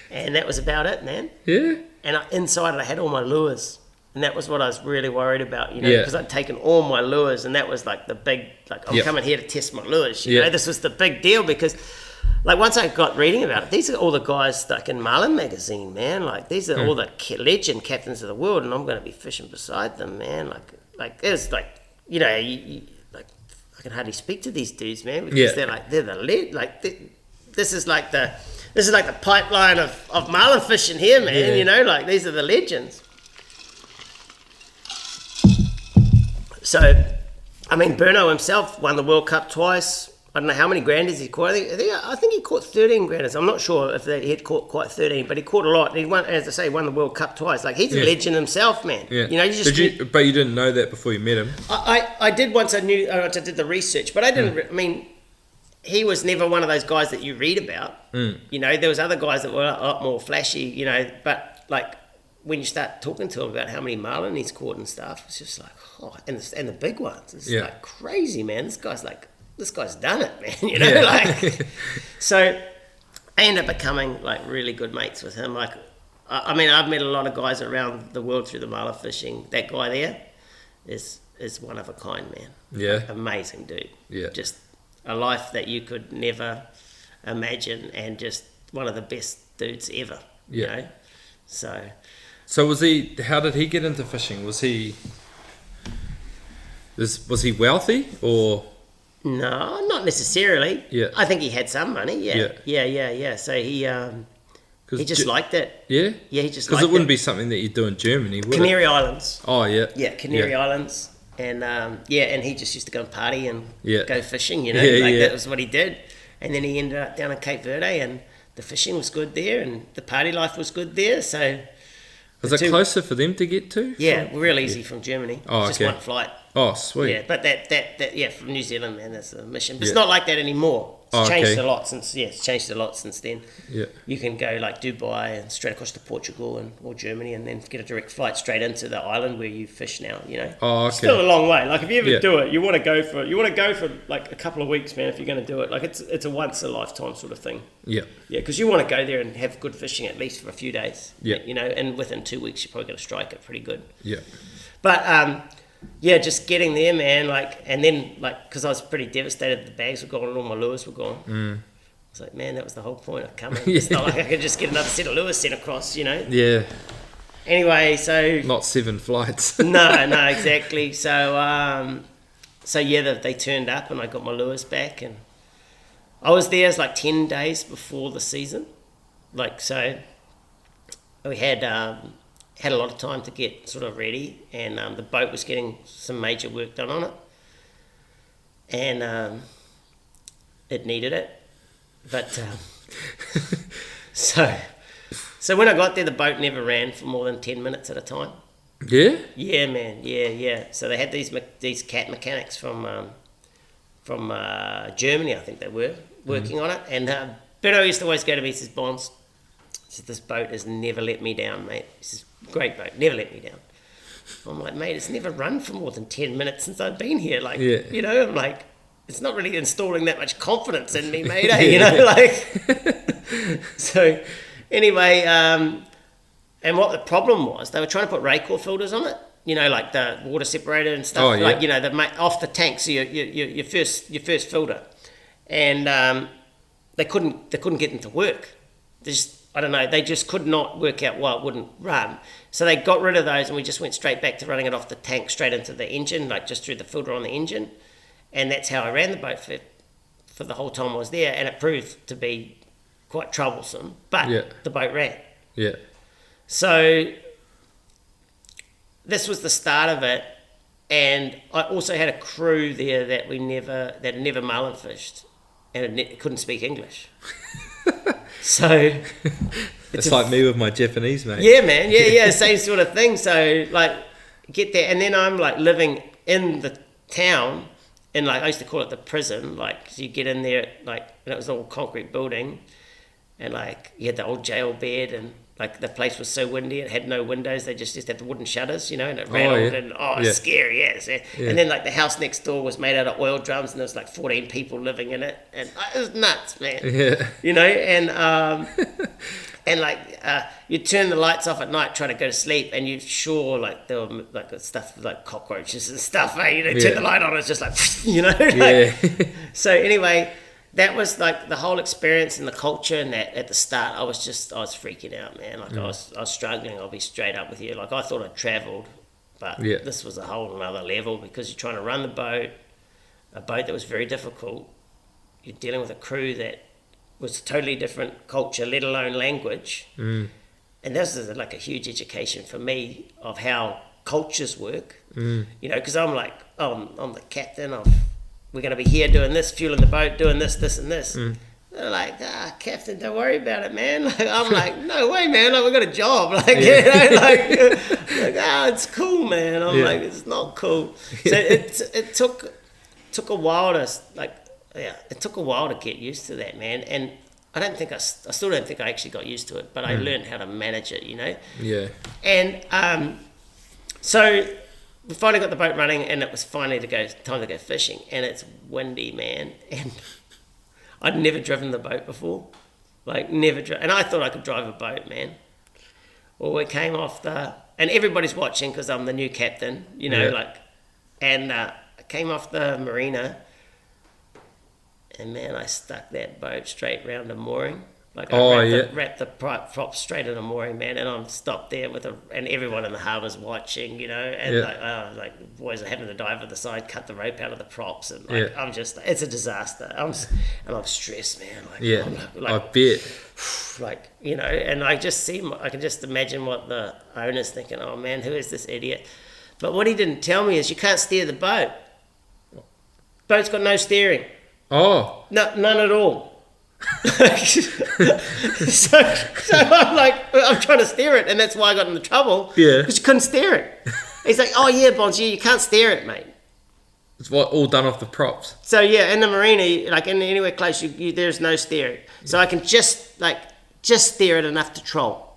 and that was about it, man. Yeah. And inside it, I had all my lures. And that was what I was really worried about, you know, Yeah. because I'd taken all my lures, and that was like the big, like, I'm coming here to test my lures, you know. This was the big deal because, like, once I got reading about it, these are all the guys, like, in Marlin magazine, man. Like, these are all the legend captains of the world, and I'm going to be fishing beside them, man. Like it was like, you know, like, I can hardly speak to these dudes, man, because they're the lead, like, this is like the pipeline of marlin fishing here, man. You know, like, these are the legends. So, I mean, Burno himself won the World Cup twice. I don't know how many granders he caught. I think he caught 13 granders. I'm not sure if he had caught quite 13, but he caught a lot. He won, as I say, won the World Cup twice. Like, he's a legend himself, man. Yeah. You know, But you didn't know that before you met him. I did once. I did the research, but I didn't. I mean, he was never one of those guys that you read about. You know, there was other guys that were a lot more flashy. You know, but like, when you start talking to him about how many marlin he's caught and stuff, it's just like, oh, and the big ones, it's like crazy, man. This guy's done it, man. You know, like. So I ended up becoming like really good mates with him. Like, I mean, I've met a lot of guys around the world through the marlin fishing. That guy there is one of a kind, man. Yeah. Like, amazing dude. Yeah. Just a life that you could never imagine, and just one of the best dudes ever. Yeah. You know, so was he? How did he get into fishing? Was he wealthy or? No, not necessarily. Yeah. I think he had some money. Yeah. So he just liked it. Yeah. Yeah, he just liked it. Because it wouldn't be something that you do in Germany, would Canary it? Islands. Oh yeah. Yeah, Canary Islands, and and he just used to go and party and go fishing. You know, that was what he did. And then he ended up down in Cape Verde, and the fishing was good there, and the party life was good there. So. Was it closer for them to get to? Yeah, real easy from Germany. Oh, just one flight. Oh, sweet. Yeah, but that from New Zealand, man, that's the mission. But it's not like that anymore. It's changed a lot since then. Yeah. You can go like Dubai and straight across to Portugal or Germany, and then get a direct flight straight into the island where you fish now, you know. Oh, okay. Still a long way. Like, if you ever do it, you want to go for like a couple of weeks, man, if you're going to do it. Like, it's a once a lifetime sort of thing. Yeah. Yeah, because you want to go there and have good fishing at least for a few days. Yeah. You know, and within 2 weeks you're probably going to strike it pretty good. Yeah. But just getting there, man, like, and then, like, because I was pretty devastated, the bags were gone and all my lures were gone. I was like, man, that was the whole point of coming. It's not like I could just get another set of lures sent across, you know? Yeah. Anyway, so... Not 7 flights. No, exactly. So, they turned up and I got my lures back, and I was there, it was like 10 days before the season. Like, so we had a lot of time to get sort of ready, and the boat was getting some major work done on it, and it needed it, but so when I got there, the boat never ran for more than 10 minutes at a time. Yeah? Yeah, man, yeah. So they had these cat mechanics from Germany, I think they were, working on it, and Beto used to always go to me, he says, Bonze, this boat has never let me down, mate. He says, great boat, never let me down. I'm like, mate, it's never run for more than 10 minutes since I've been here. Like, you know, I'm like, it's not really installing that much confidence in me, mate, you know, like. So, anyway, and what the problem was, they were trying to put Raycor filters on it, you know, like the water separator and stuff, like, you know, off the tank, so your first filter. And they couldn't get them to work. I don't know, they just could not work out why it wouldn't run. So they got rid of those, and we just went straight back to running it off the tank straight into the engine, like just through the filter on the engine. And that's how I ran the boat for the whole time I was there, and it proved to be quite troublesome, but the boat ran. Yeah. So this was the start of it, and I also had a crew there that had never marlin fished, and it couldn't speak English. So it's like me with my Japanese mate. Yeah, man. Yeah, same sort of thing. So like, get there, and then I'm like living in the town, and like I used to call it the prison. Like, 'cause you get in there, like, and it was an old concrete building, and like you had the old jail bed, and like the place was so windy, it had no windows. They just had the wooden shutters, and it rattled, and it's scary, And then like the house next door was made out of oil drums, and there was like 14 people living in it, and it was nuts, man. And like you turn the lights off at night, trying to go to sleep, and you're sure like there were like stuff like cockroaches and stuff. Turn the light on, it's just like So anyway. That was like the whole experience and the culture, and that at the start I was freaking out, man. Like I was struggling. I'll be straight up with you. Like I thought I'd travelled, but this was a whole another level, because you're trying to run a boat that was very difficult. You're dealing with a crew that was a totally different culture, let alone language. And this is like a huge education for me of how cultures work. Because I'm like, I'm the captain of. We're going to be here doing this, fueling the boat, doing this, and this. They're like, Captain, don't worry about it, man. Like, I'm like, no way, man. Like, we've got a job. Like, it's cool, man. I'm like, it's not cool. So it took a while it took a while to get used to that, man. And I still don't think I actually got used to it, but I learned how to manage it, Yeah. And so we finally got the boat running, and it was finally time to go fishing, and it's windy, man. And I'd never driven the boat before, and I thought I could drive a boat, man. Well, we came off and everybody's watching because I'm the new captain, and I came off the marina, and man, I stuck that boat straight round a mooring. Like I wrapped the prop straight in a mooring, man, and I'm stopped there and everyone in the harbour's watching, and like boys are having to dive at the side, cut the rope out of the props, and I'm just, it's a disaster. I'm stressed, man. I bet. And I can just imagine what the owner's thinking. Oh man, who is this idiot? But what he didn't tell me is you can't steer the boat. Boat's got no steering. Oh. No, none at all. so I'm like, I'm trying to steer it, and that's why I got into trouble. Yeah. Because you couldn't steer it. He's like, oh yeah, Bonze, you can't steer it, mate. It's all done off the props. So yeah, in the marina, like anywhere close, there's no steering. So I can just steer it enough to troll.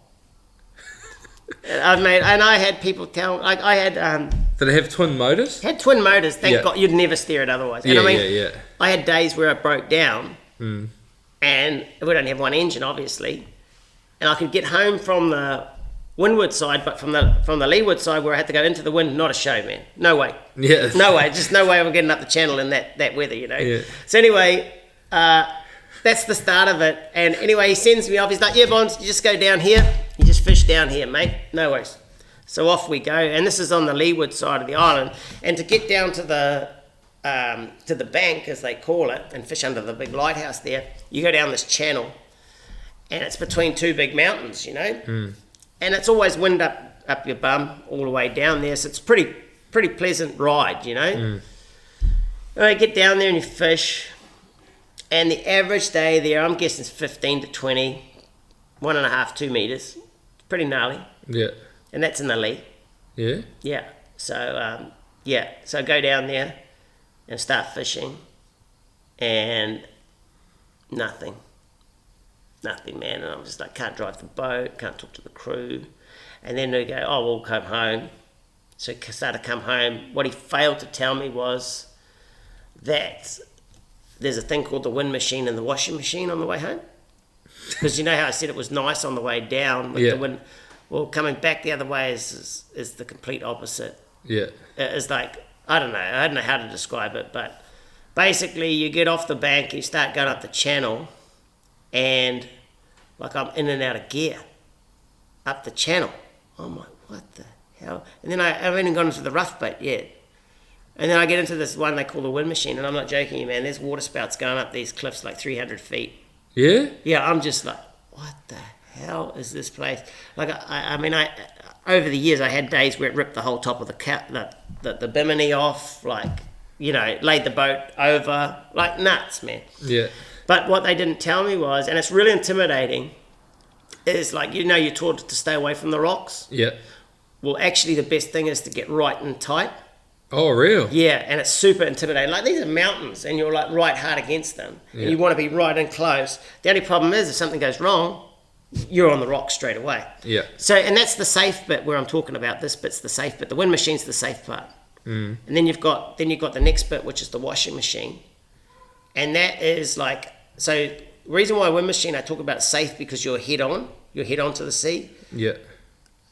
And I had people tell, like I had. Did it have twin motors? Had twin motors. Thank God, you'd never steer it otherwise. And I had days where it broke down. And we don't have one engine, obviously. And I could get home from the windward side, but from the leeward side where I had to go into the wind, not a show, man. No way. Yeah. No way. Just no way I'm getting up the channel in that weather, Yeah. So anyway, that's the start of it. And anyway, he sends me off. He's like, yeah, Bonze, you just go down here. You just fish down here, mate. No worries. So off we go. And this is on the leeward side of the island. And to get down to the bank, as they call it, and fish under the big lighthouse there, you go down this channel, and it's between two big mountains, and it's always wind up your bum all the way down there, so it's pretty pleasant ride, And you get down there and you fish, and the average day there, I'm guessing, is 15 to 20, 1.5, 2 meters. It's pretty gnarly. Yeah. And that's in the lee. Yeah. Yeah. So so I go down there and start fishing, and nothing, man. And I'm just like, can't drive the boat, can't talk to the crew. And then they go, oh, we'll come home. So I started to come home. What he failed to tell me was that there's a thing called the wind machine and the washing machine on the way home. Because you know how I said it was nice on the way down with the wind? Well, coming back the other way is the complete opposite. Yeah. It's like, I don't know how to describe it, but basically you get off the bank, you start going up the channel, and like I'm in and out of gear up the channel. I'm like, what the hell? And then I haven't even gone into the rough bit yet. And then I get into this one they call the wind machine, and I'm not joking you, man. There's water spouts going up these cliffs like 300 feet. Yeah? Yeah, I'm just like, what the hell is this place? Like, I mean, over the years, I had days where it ripped the whole top of the bimini off, like, you know, laid the boat over, like nuts, man. Yeah. But what they didn't tell me was, and it's really intimidating, is like, you know, you're taught to stay away from the rocks. Yeah. Well, actually, the best thing is to get right and tight. Oh, real? Yeah, and it's super intimidating. Like, these are mountains, and you're like right hard against them. Yeah. And you want to be right in close. The only problem is, if something goes wrong, you're on the rocks straight away. Yeah. So, and that's the safe bit where I'm talking about. This bit's the safe bit. The wind machine's the safe part. And then you've got the next bit, which is the washing machine. And that is like, so the reason why wind machine, I talk about safe because you're head on to the sea. Yeah.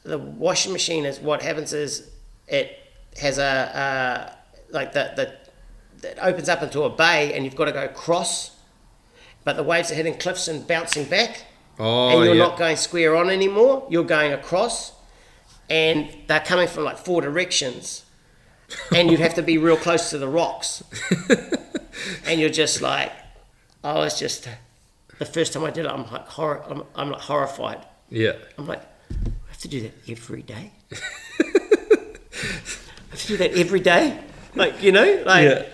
The washing machine is, what happens is it has it opens up into a bay, and you've got to go across, but the waves are hitting cliffs and bouncing back. Oh, and you're not going square on anymore, you're going across, and they're coming from like 4 directions, and you'd have to be real close to the rocks. And you're just like, oh, it's just, the first time I did it, I'm like horrified. Yeah. I'm like, I have to do that every day? I have to do that every day? Like, you know, like, yeah.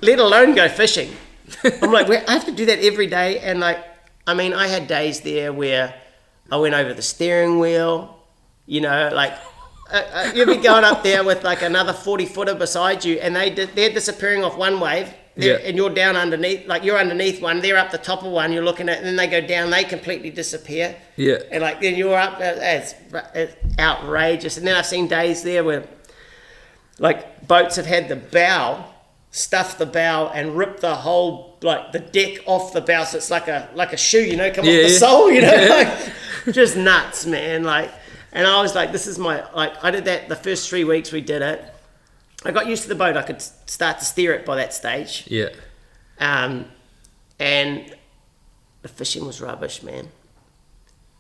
Let alone go fishing. I'm like, I have to do that every day. And like, I mean, I had days there where I went over the steering wheel, you know, like, you'd be going up there with like another 40-footer beside you, and they're disappearing off one wave, and you're down underneath, like you're underneath one, they're up the top of one, you're looking at, and then they go down, they completely disappear. Yeah. And like, then you're up, it's outrageous. And then I've seen days there where like boats have had the bow, stuff the bow and rip the whole, like the deck off the bow, so it's like a shoe, you know, come off the sole, you know, like just nuts, man. Like, and I was like, this is my, like, I did that the first 3 weeks we did it. I got used to the boat. I could start to steer it by that stage. Yeah. And the fishing was rubbish, man.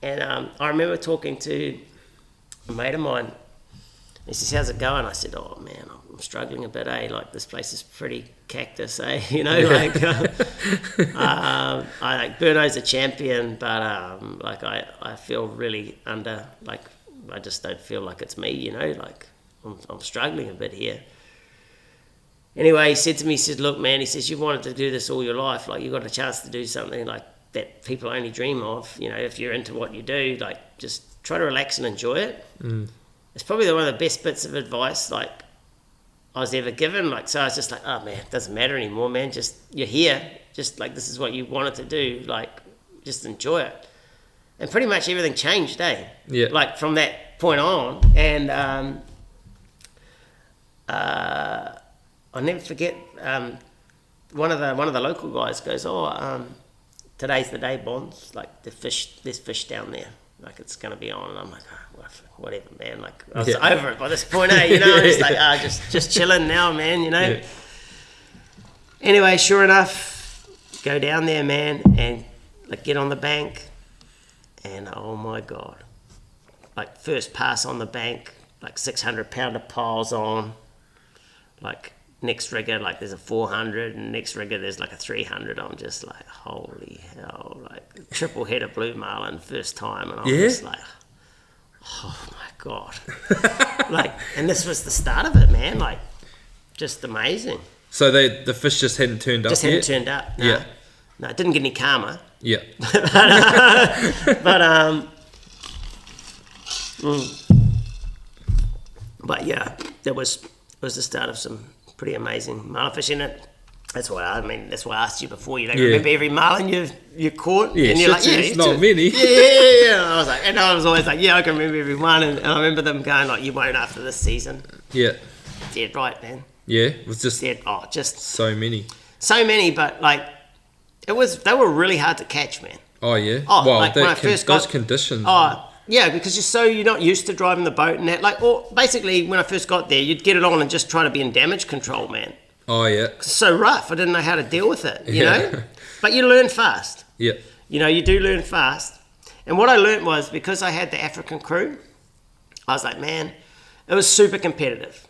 And I remember talking to a mate of mine. He says, how's it going? I said, oh man, I'm struggling a bit, eh? Like, this place is pretty cactus, eh? You know, like, I like, Burno's a champion, but like, I feel really under, like, I just don't feel like it's me, you know, like, I'm struggling a bit here. Anyway, he said to me, he said, look, man, he says, you've wanted to do this all your life, like, you got a chance to do something like that people only dream of, you know, if you're into what you do, like, just try to relax and enjoy it. It's probably one of the best bits of advice, like, I was ever given. Like, so I was just like, oh man, it doesn't matter anymore, man, just, you're here, just like, this is what you wanted to do, like, just enjoy it. And pretty much everything changed, eh? Yeah. Like, from that point on. And I'll never forget, one of the local guys goes, today's the day, Bonze, like, there's fish down there, like, it's going to be on. And I'm like, oh, whatever, man, like, I was over it by this point, eh, you know. I'm just like, just chilling now, man, you know. Yeah. Anyway, sure enough, go down there, man, and like, get on the bank, and oh my God, like, first pass on the bank, like 600-pounder piles on, like, next rigger, like, there's a 400, and next rigger there's like a 300. I'm just like, holy hell, like, triple header blue marlin first time, and I'm just like, oh my God. Like, and this was the start of it, man, like, just amazing. So the fish just hadn't turned up yet? Just hadn't turned up, no. Yeah. No, it didn't get any calmer. Yeah. But yeah, it was the start of some pretty amazing marlin fishing. That's why I asked you before. You don't remember every marlin you caught? Yeah, and you're like, it's not many. Yeah. I was always like, yeah, I can remember every one, and I remember them going like, you won't after this season. Yeah. Dead right, man. Yeah, it was just dead. Oh, just so many. So many, but like, they were really hard to catch, man. Oh yeah. Oh, well, like, when I first got those conditions. Oh. Yeah, because you're not used to driving the boat and that. Like, or basically, when I first got there, you'd get it on and just try to be in damage control, man. Oh, yeah. It's so rough. I didn't know how to deal with it, you know? But you learn fast. Yeah. You know, you do learn fast. And what I learnt was, because I had the African crew, I was like, man, it was super competitive.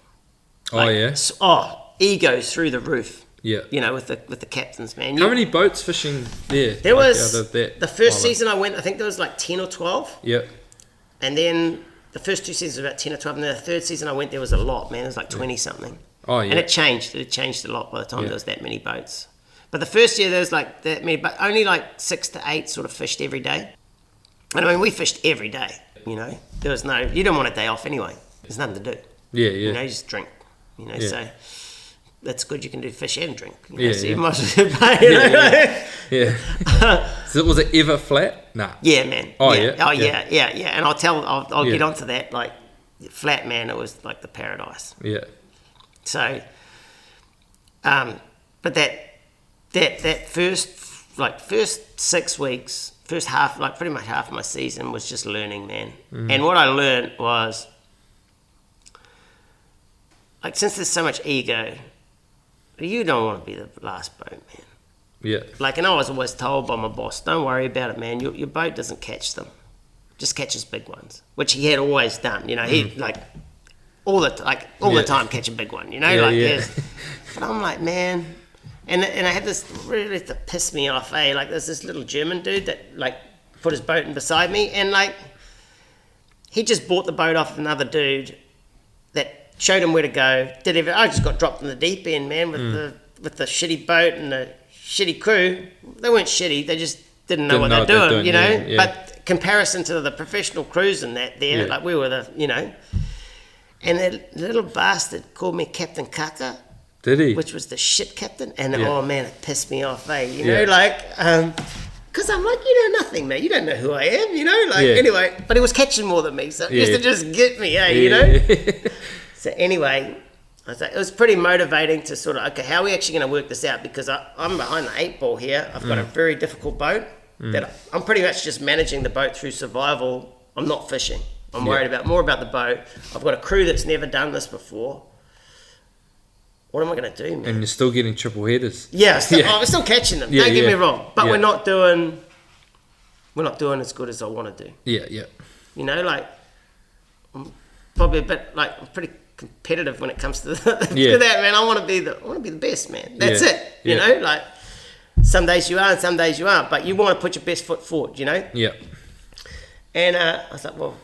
Egos through the roof. Yeah. You know, with the captains, man. How many boats fishing there? There was, the first season I went, I think there was like 10 or 12. Yeah. And then the first 2 seasons were about 10 or 12. And then the third season I went, there was a lot, man. There was like 20-something. Oh, yeah. And it changed. It changed a lot by the time there was that many boats. But the first year there was like that many, but only like 6 to 8 sort of fished every day. And I mean, we fished every day, you know. There was no, you don't want a day off anyway. There's nothing to do. Yeah. You know, you just drink, you know, so that's good. You can do fish and drink. You know, Yeah, so yeah. you might as well pay, you know. Yeah. So was it ever flat? Nah. Yeah, man. Oh, yeah. yeah. Oh, yeah. And I'll get onto that. Like, flat, man, it was like the paradise. Yeah. So, but that first 6 weeks, first half, like pretty much half of my season was just learning, man. And what I learned was, like, since there's so much ego, you don't want to be the last boat, man. Yeah. Like, and I was always told by my boss, don't worry about it, man. Your boat doesn't catch them. Just catches big ones, which he had always done. You know, he like all the time catch a big one. You know, But I'm like, man, and I had this really to piss me off. Like, there's this little German dude that like put his boat in beside me, and like he just bought the boat off another dude that showed him where to go. I just got dropped in the deep end, man, with the shitty boat and the shitty crew. They weren't shitty. They just didn't know what they're doing, you know. Yeah. But comparison to the professional crews and that there, like we were the, you know. And the little bastard called me Captain Kaka. Did he? Which was the shit captain. And oh man, it pissed me off, You know, because I'm like, you know nothing, man. You don't know who I am, you know. Anyway, but he was catching more than me, so it used to just get me, you know. So anyway, I was like, it was pretty motivating to sort of, okay, how are we actually going to work this out? Because I'm behind the 8 ball here. I've got a very difficult boat that I'm pretty much just managing the boat through survival. I'm not fishing. I'm worried more about the boat. I've got a crew that's never done this before. What am I going to do, man? And you're still getting triple headers. Yeah, I'm still catching them. Don't get me wrong, but we're not doing as good as I want to do. Yeah. You know, like I'm probably a bit like I'm pretty competitive when it comes to that, man. I want to be the best, man. That's it. You know, like some days you are and some days you aren't, but you want to put your best foot forward. You know. Yeah. And I was like, well,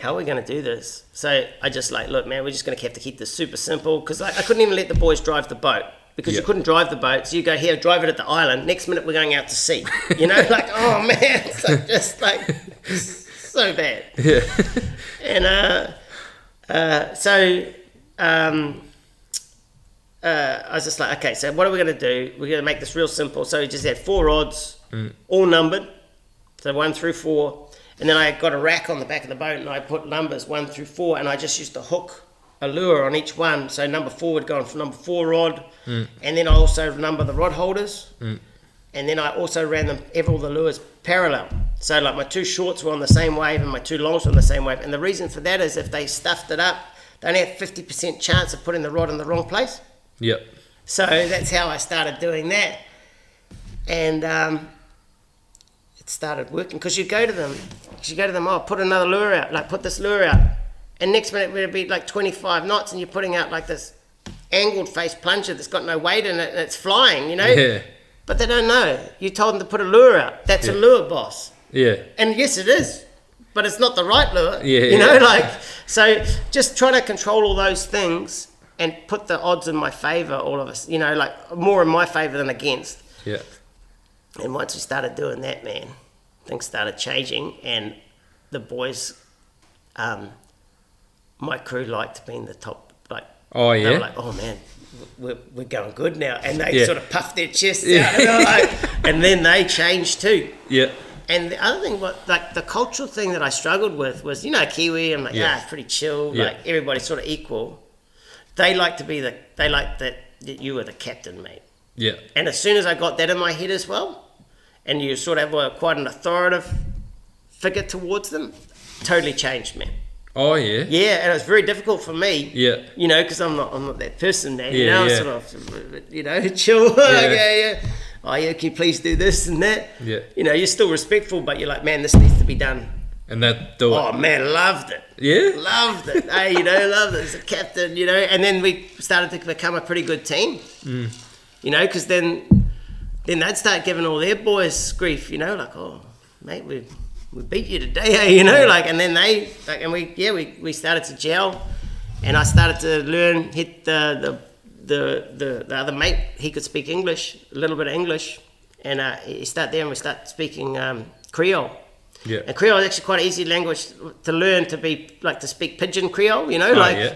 how are we going to do this? So I just like, look, man, we're just going to have to keep this super simple, because I couldn't even let the boys drive the boat, because you couldn't drive the boat. So you go here, drive it at the island. Next minute we're going out to sea. You know, like, oh man, it's like, just like so bad. Yeah. And I was just like, okay, so what are we going to do? We're going to make this real simple. So we just had 4 rods, all numbered. So 1 through 4. And then I got a rack on the back of the boat, and I put numbers 1 through 4, and I just used to hook a lure on each one. So number 4 would go on for number 4 rod, and then I also number the rod holders, and then I also ran all the lures parallel. So like my 2 shorts were on the same wave, and my 2 longs were on the same wave. And the reason for that is if they stuffed it up, they only have 50% chance of putting the rod in the wrong place. Yep. So that's how I started doing that, and it started working, because you go to them, oh, put another lure out, like put this lure out, and next minute it'd be like 25 knots, and you're putting out like this angled face plunger that's got no weight in it, and it's flying, you know. Yeah. But they don't know. You told them to put a lure out. That's a lure, boss. Yeah. And yes, it is, but it's not the right lure. Yeah. You know, like, so just trying to control all those things and put the odds in my favour, all of us, you know, like more in my favour than against. Yeah. And once we started doing that, man, things started changing, and the boys, my crew liked being the top. Like, oh yeah, they were like, oh man, we're going good now, and they sort of puffed their chests out, and, they're like, and then they changed too. Yeah. And the other thing, like the cultural thing that I struggled with was, you know, Kiwi. I'm like, it's pretty chill. Like everybody's sort of equal. They like that you were the captain, mate. Yeah. And as soon as I got that in my head as well, and you sort of have quite an authoritative figure towards them, totally changed, man. Oh yeah. Yeah, and it was very difficult for me. Yeah. You know, because I'm not that person, man. Yeah, you know, yeah. I'm sort of, you know, chill. oh yeah, can you please do this and that? Yeah. You know, you're still respectful, but you're like, man, this needs to be done. And that do it. Oh man, loved it. Yeah? Loved it. Hey, you know, loved it as a captain, you know. And then we started to become a pretty good team. You know, because then they'd start giving all their boys grief, you know, like, oh, mate, we beat you today, you know, like, and then we started to gel, and I started to learn, hit the other mate, he could speak English, a little bit of English, and he started there and we started speaking Creole. Yeah. And Creole is actually quite an easy language to learn, to speak Pidgin Creole, you know,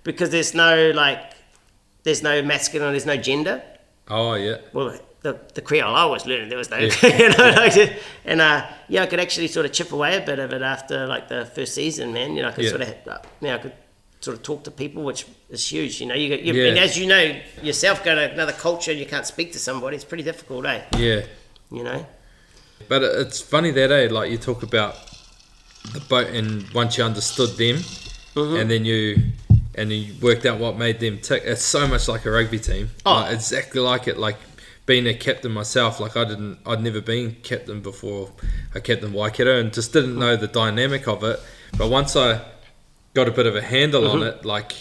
because there's no masculine, there's no gender. Oh, yeah. Well, the Creole I was learning, there was no, you know, and I could actually sort of chip away a bit of it after like the first season, man. You know, I could sort of talk to people, which is huge. You know, and as you know yourself, go to another culture and you can't speak to somebody, it's pretty difficult, eh? Yeah. You know. But it's funny that, like you talk about the boat, and once you understood them, and then you worked out what made them tick. It's so much like a rugby team. Like, exactly like it. Like being a captain myself, like I'd never been captain before. I captained Waikato and just didn't know the dynamic of it. But once I got a bit of a handle on it, like,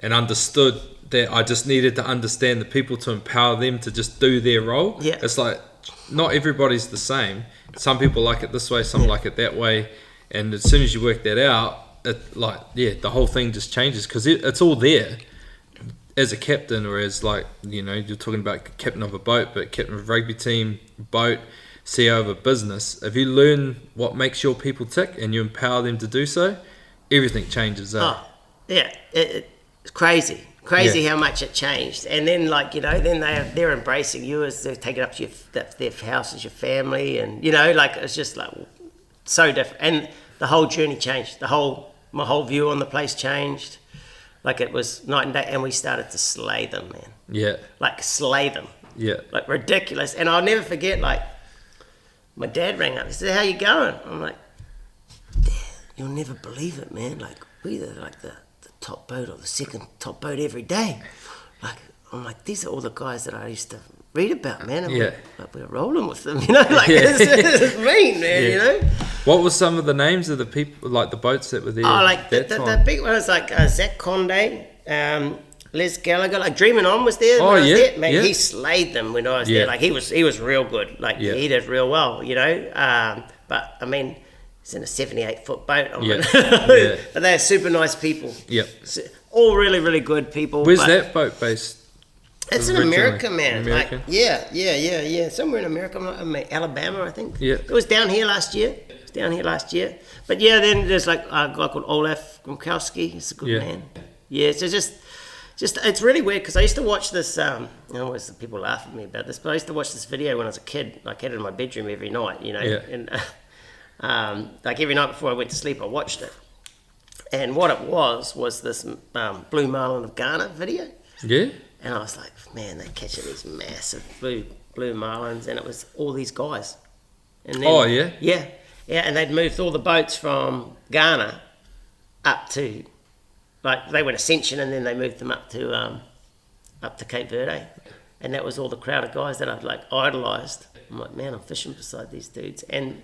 and understood that I just needed to understand the people to empower them to just do their role. Yeah. It's like, not everybody's the same. Some people like it this way, some like it that way, and as soon as you work that out, the whole thing just changes, because it's all there. As a captain, or as, like, you know, you're talking about captain of a boat, but captain of a rugby team, boat, CEO of a business, if you learn what makes your people tick and you empower them to do so, everything changes. It's crazy how much it changed. And then, like, you know, then they're embracing you as they're taking up to their house as your family, and, you know, like, it's just like so different. And the whole journey changed. My whole view on the place changed. Like, it was night and day, and we started to slay them, man. Yeah. Like, slay them. Yeah. Like, ridiculous. And I'll never forget, like, my dad rang up. He said, how you going? I'm like, Dad, you'll never believe it, man. Like, we're like the top boat or the second top boat every day. Like, I'm like, these are all the guys that I used to read about, man. And we're rolling with them, you know? Like, it's mean, man, you know? What were some of the names of the people, like the boats that were there? Oh, like the big ones, like Zach Conde, Les Gallagher, like Dreaming On was there. Oh, yeah. There. Man, he slayed them when I was there. Like, he was real good. Like, he did real well, you know? But, I mean, he's in a 78-foot boat. But they're super nice people. Yep. All really, really good people. Where's that boat based? It's in America, man. America? Like, yeah. Somewhere in America, Alabama, I think. Yeah. It was down here last year. But yeah, then there's like a guy called Olaf Gronkowski. He's a good man. Yeah, so just it's really weird, because I used to watch this. Always people laugh at me about this, but I used to watch this video when I was a kid. Like, I had it in my bedroom every night, you know. Yeah. And like every night before I went to sleep, I watched it. And what it was this Blue Marlin of Ghana video. Yeah. And I was like, man, they're catching these massive blue marlins, and it was all these guys. And then, Yeah, and they'd moved all the boats from Ghana up to, like, they went Ascension, and then they moved them up to Cape Verde. And that was all the crowd of guys that I'd, like, idolised. I'm like, man, I'm fishing beside these dudes. And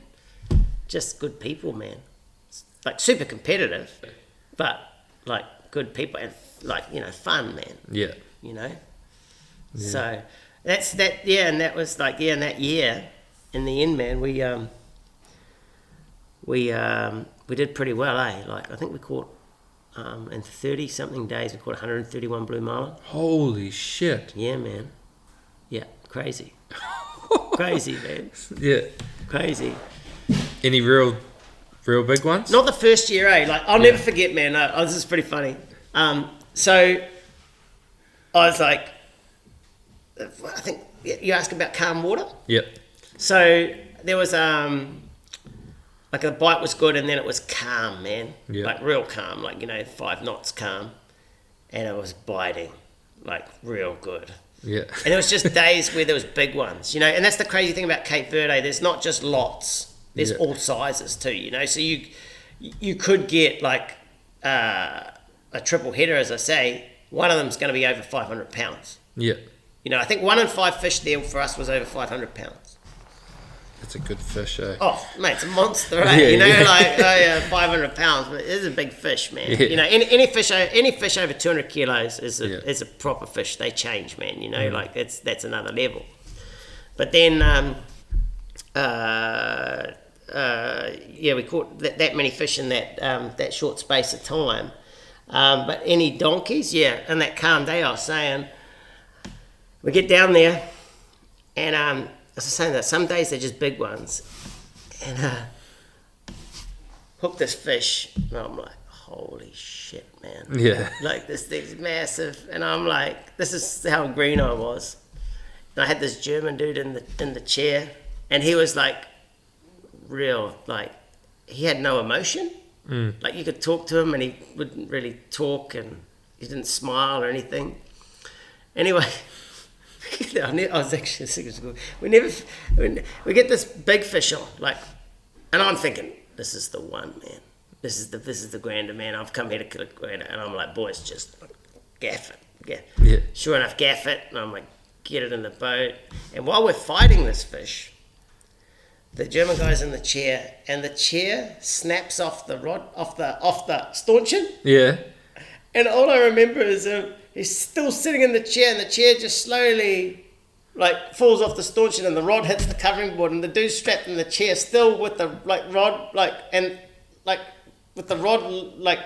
just good people, man. Like, super competitive, but, like, good people, and, like, you know, fun, man. Yeah. You know? Yeah. So, that's that, and that was, like, in that year, in the end, man, we did pretty well, eh? Like, I think we caught, in 30-something days, we caught 131 blue marlin. Holy shit. Yeah, man. Yeah, crazy. Crazy, man. Yeah. Crazy. Any real big ones? Not the first year, eh? Like, I'll never forget, man. This is pretty funny. So, I was like, I think you asked about calm water? Yep. So, there was, like, the bite was good, and then it was calm, man. Yep. Like, real calm, like, you know, 5 knots calm. And it was biting, like, real good. Yeah. And it was just days where there was big ones, you know. And that's the crazy thing about Cape Verde. There's not just lots. There's all sizes too, you know. So you could get, like, a triple header, as I say. One of them's going to be over 500 pounds. Yeah. You know, I think 1 in 5 fish there for us was over 500 pounds. It's a good fish, eh? Oh, mate, it's a monster, eh? Yeah, you know, yeah. like 500 pounds, but it is a big fish, man. Yeah. You know, any fish over 200 kilos is Yeah. a proper fish. They change, man. You know, like that's another level. But then, we caught that many fish in that short space of time. But any donkeys, in that calm day, I was saying, we get down there, and I was saying that some days they're just big ones, and hook this fish, and I'm like, holy shit, man. Yeah. Like, this thing's massive, and I'm like, this is how green I was. And I had this German dude in the chair, and he was like, real, like, he had no emotion. Like, you could talk to him, and he wouldn't really talk, and he didn't smile or anything. Anyway, I was actually thinking, we get this big fish on, like, and I'm thinking, this is the one, man. This is the grander, man. I've come here to kill a grander, and I'm like, boys, just gaff it. Yeah. Sure enough, gaff it, and I'm like, get it in the boat. And while we're fighting this fish, the German guy's in the chair, and the chair snaps off the rod, off the staunchion. Yeah. And all I remember is he's still sitting in the chair, and the chair just slowly, like, falls off the staunchion, and the rod hits the covering board, and the dude's strapped in the chair still with the rod, with the rod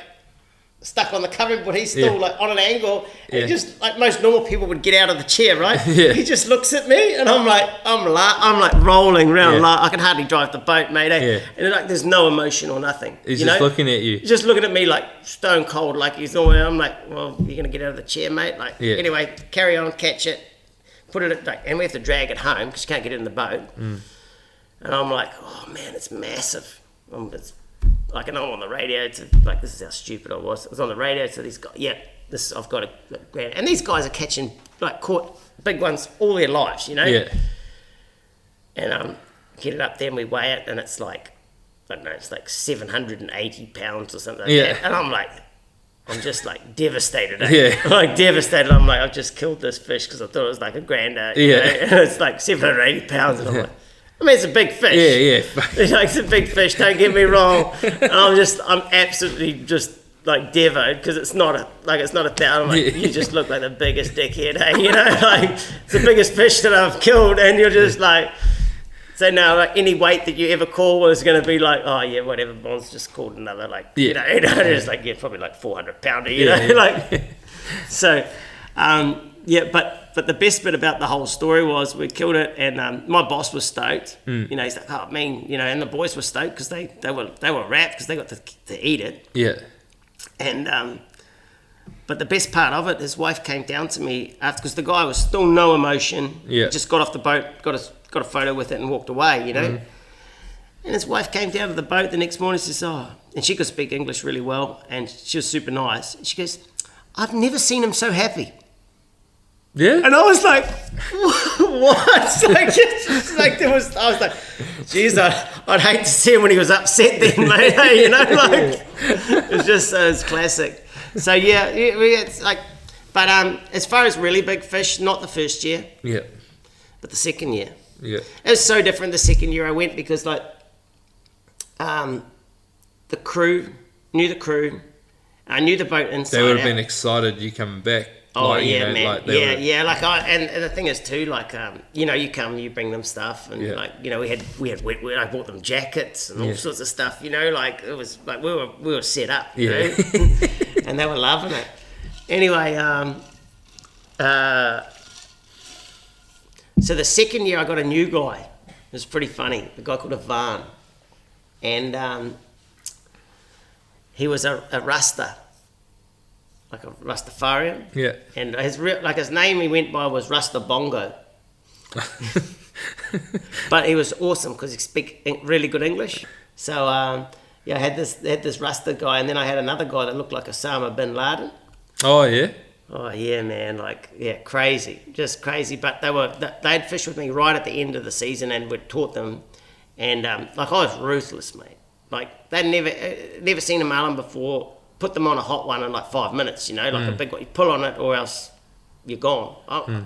stuck on the covering board. He's still like on an angle, and just like most normal people would get out of the chair, right? Yeah. He just looks at me, and I'm like rolling around. I can hardly drive the boat, mate. Yeah. And like, there's no emotion or nothing. He's just looking at you. He's just looking at me like stone cold, like he's all. I'm like, well, you're gonna get out of the chair, mate. Like, anyway, carry on, catch it, put it and we have to drag it home because you can't get it in the boat. And I'm like, oh man, it's massive. It's like, and I'm on the radio to, like, this is how stupid I was. I was on the radio to these guys. I've got a grand, and these guys are catching, like, caught big ones all their lives, you know. Yeah. And get it up there, and we weigh it, and it's like, I don't know, it's like 780 pounds or something like that. And I'm just like devastated. Like devastated. I'm like, I've just killed this fish because I thought it was like a grander. You know? And it's like 780 pounds, and I'm like, I mean, it's a big fish. It's like, it's a big fish, don't get me wrong. And I'm absolutely just like devoed because it's not a thousand. I'm like, you just look like the biggest dickhead, hey? You know, like, it's the biggest fish that I've killed, and you're just like, so now, like, any weight that you ever call is going to be like, oh yeah, whatever, Bonze just called another, like, you know, it's like, probably like 400 pounder, you know, like, so, but the best bit about the whole story was we killed it, and my boss was stoked. You know, he's like, oh, man, you know, and the boys were stoked because they were wrapped because they got to eat it. Yeah. And but the best part of it, his wife came down to me after, because the guy was still no emotion. Yeah. Just got off the boat, got a photo with it, and walked away. You know. And his wife came down to the boat the next morning and says, oh, and she could speak English really well, and she was super nice. And she goes, I've never seen him so happy. Yeah. And I was like, what? I was like, geez, I'd hate to see him when he was upset then, mate. Hey, you know, like, it's classic. So it's like, but as far as really big fish, not the first year. Yeah. But the second year. Yeah. It was so different the second year I went because, like, the crew, I knew the boat inside out. They would have been excited you coming back. Oh, like, yeah, man. Like and the thing is too, like, you know, you come, you bring them stuff, and like, you know, I bought them jackets and all sorts of stuff, you know, like, it was like we were set up, you know, and they were loving it. Anyway, so the second year I got a new guy. It was pretty funny. A guy called Ivan, and he was a Rasta. Like a Rastafarian. Yeah. And his name he went by was Rasta Bongo. But he was awesome because he speak really good English. So I had this Rasta guy, and then I had another guy that looked like Osama bin Laden. Oh yeah. Oh yeah, man! Like, crazy, just crazy. But they'd fished with me right at the end of the season, and we'd taught them. And like, I was ruthless, mate. Like, they'd never seen a marlin before. Put them on a hot one in like 5 minutes, you know, like a big one. You pull on it, or else you're gone.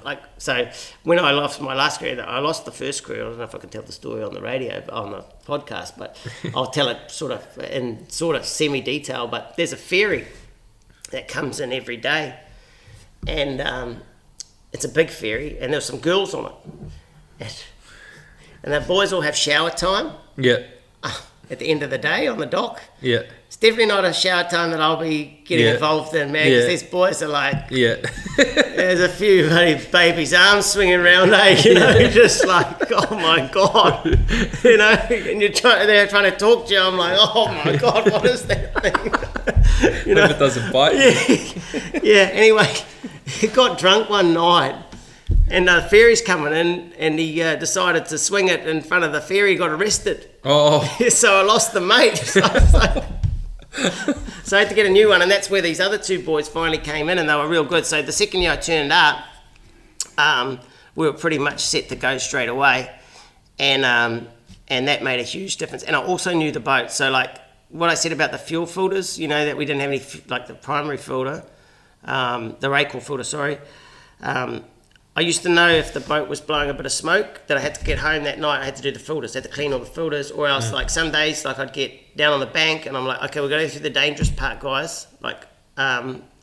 Like, so when I lost my last career, I lost the first career. I don't know if I can tell the story on the radio, on the podcast, but I'll tell it sort of semi-detail. But there's a ferry that comes in every day, and it's a big ferry, and there's some girls on it, and the boys all have shower time. Yeah. At the end of the day on the dock. Yeah. It's definitely not a shower time that I'll be getting involved in, man, because these boys are like, there's a few bloody babies' arms swinging around, you know, just like, oh my God, you know, and they're trying to talk to you, I'm like, oh my God, what is that thing? You know? Hope it doesn't bite. Yeah, anyway, he got drunk one night, and the ferry's coming in, and he decided to swing it in front of the ferry, got arrested. Oh. So I lost the mate. So I had to get a new one, and that's where these other two boys finally came in, and they were real good. So the second year I turned up, we were pretty much set to go straight away, and that made a huge difference. And I also knew the boat. So like what I said about the fuel filters, you know, that we didn't have any, like the primary filter, the Rayquil filter, sorry. I used to know if the boat was blowing a bit of smoke that I had to get home that night. I had to do the filters, I had to clean all the filters, or else like some days like I'd get down on the bank and I'm like, okay, we're going through the dangerous part, guys. Like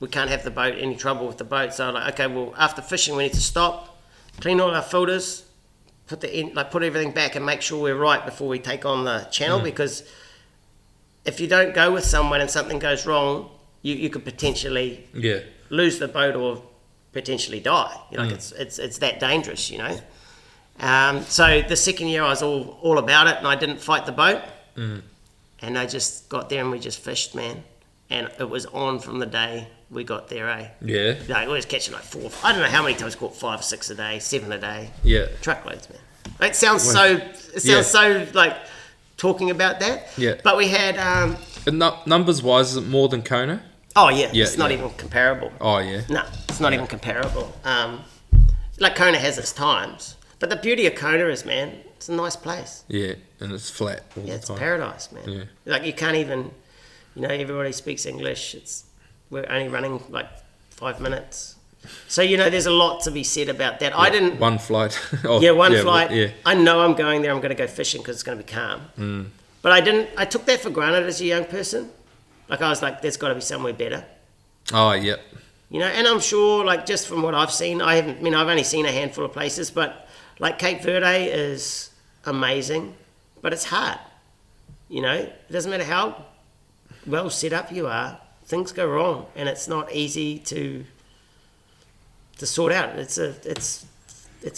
we can't have the boat, any trouble with the boat. So I'm like, okay, well after fishing we need to stop, clean all our filters, put everything back and make sure we're right before we take on the channel, because if you don't go with someone and something goes wrong, you could potentially lose the boat or potentially die. You know, like it's that dangerous, you know. So the second year I was all about it, and I didn't fight the boat, and I just got there and we just fished, man, and it was on from the day we got there. Yeah, like we was catching like 4, I don't know how many times, caught 5 or 6 a day, 7 a day. Yeah, truckloads, man. It sounds so like talking about that. Yeah, but we had numbers wise, is it more than Kona? Oh yeah, it's not even comparable. Oh yeah. No, it's not even comparable. Like Kona has its times, but the beauty of Kona is, man, it's a nice place. Yeah, and it's flat all the time. It's paradise, man. Yeah. Like you can't even, you know, everybody speaks English. We're only running like 5 minutes. So, you know, there's a lot to be said about that. Yeah, I didn't... One flight. Flight. Yeah. I know I'm going there, I'm going to go fishing because it's going to be calm. But I took that for granted as a young person. Like, I was like, there's got to be somewhere better. Oh, yeah. You know, and I'm sure, like, just from what I've seen, I've only seen a handful of places, but, like, Cape Verde is amazing, but it's hard. You know, it doesn't matter how well set up you are, things go wrong, and it's not easy to sort out. It's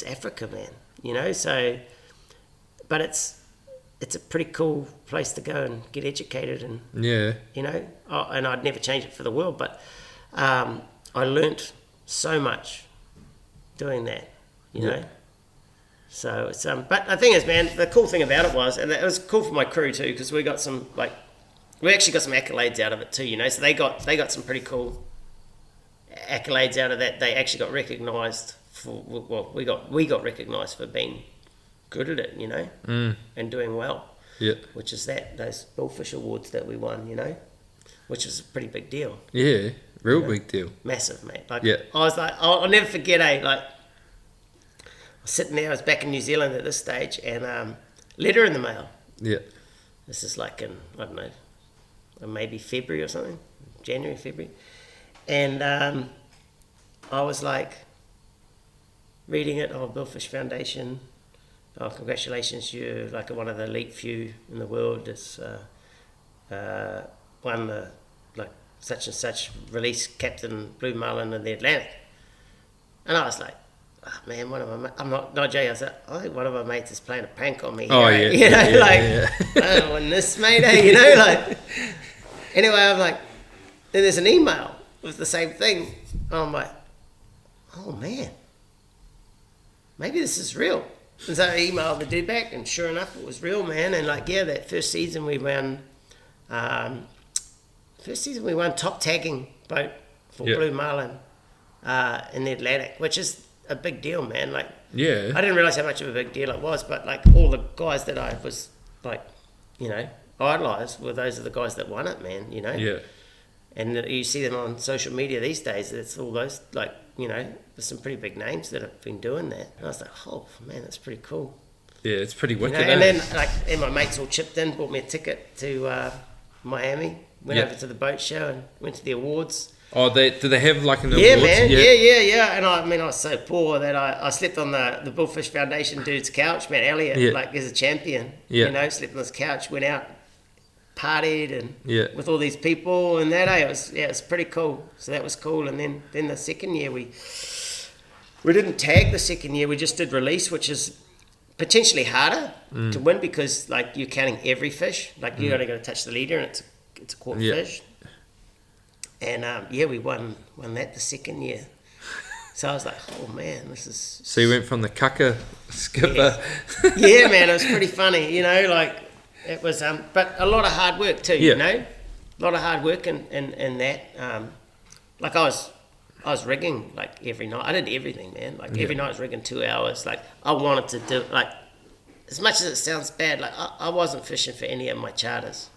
Africa, man, you know, so, but it's a pretty cool place to go and get educated, and you know, and I'd never change it for the world, but I learnt so much doing that, you know. So it's but the thing is, man, the cool thing about it was, and it was cool for my crew too, because we actually got some accolades out of it too, you know. So they got some pretty cool accolades out of that. They actually got recognised for, well, we got recognised for being good at it, you know, and doing well. Yeah. Which is those Billfish Awards that we won, you know, which is a pretty big deal. Yeah, big deal. Massive, mate. Like, I was like, I'll never forget, like, I was sitting there, I was back in New Zealand at this stage, and letter in the mail. Yeah. This is like in, I don't know, maybe February or something, January, February. And I was like, reading it, Billfish Foundation, congratulations, you're like one of the elite few in the world that's won the like such and such release Captain Blue Marlin in the Atlantic. And I was like, oh, man, I'm not joking, I think one of my mates is playing a prank on me here. Oh, yeah. You know, I don't win this, mate, you know, like. Anyway, I'm like, then there's an email with the same thing. I'm like, oh man, maybe this is real. And so I emailed the dude back, and sure enough, it was real, man. And like, yeah, that first season we won top tagging boat for Blue Marlin in the Atlantic, which is a big deal, man. Like, I didn't realize how much of a big deal it was, but like all the guys that I was like, you know, idolized were those are the guys that won it, man, you know. Yeah. And you see them on social media these days. It's all those, like, you know, there's some pretty big names that have been doing that. And I was like, oh, man, that's pretty cool. Yeah, it's pretty wicked. You know, and then, like, and my mates all chipped in, bought me a ticket to Miami. Went over to the boat show and went to the awards. Oh, do they have like an Yeah, awards? man. Yeah. And I mean, I was so poor that I slept on the Bullfish Foundation dude's couch. Man, Elliot, like, is a champion. Yeah. You know, slept on his couch, went out, partied, and with all these people and that. It was pretty cool. So that was cool. And then the second year we didn't tag the second year. We just did release, which is potentially harder to win because, like, you're counting every fish. Like, you only got to touch the leader, and it's a caught fish. And we won that the second year. So I was like, oh man, this is. So you went from the cucker skipper. Yeah, man, it was pretty funny. You know, like it was, but a lot of hard work too. You know, a lot of hard work in that. Like I was rigging like every night. I did everything, man. Like every night I was rigging 2 hours. Like I wanted to do, like, as much as it sounds bad, like I wasn't fishing for any of my charters.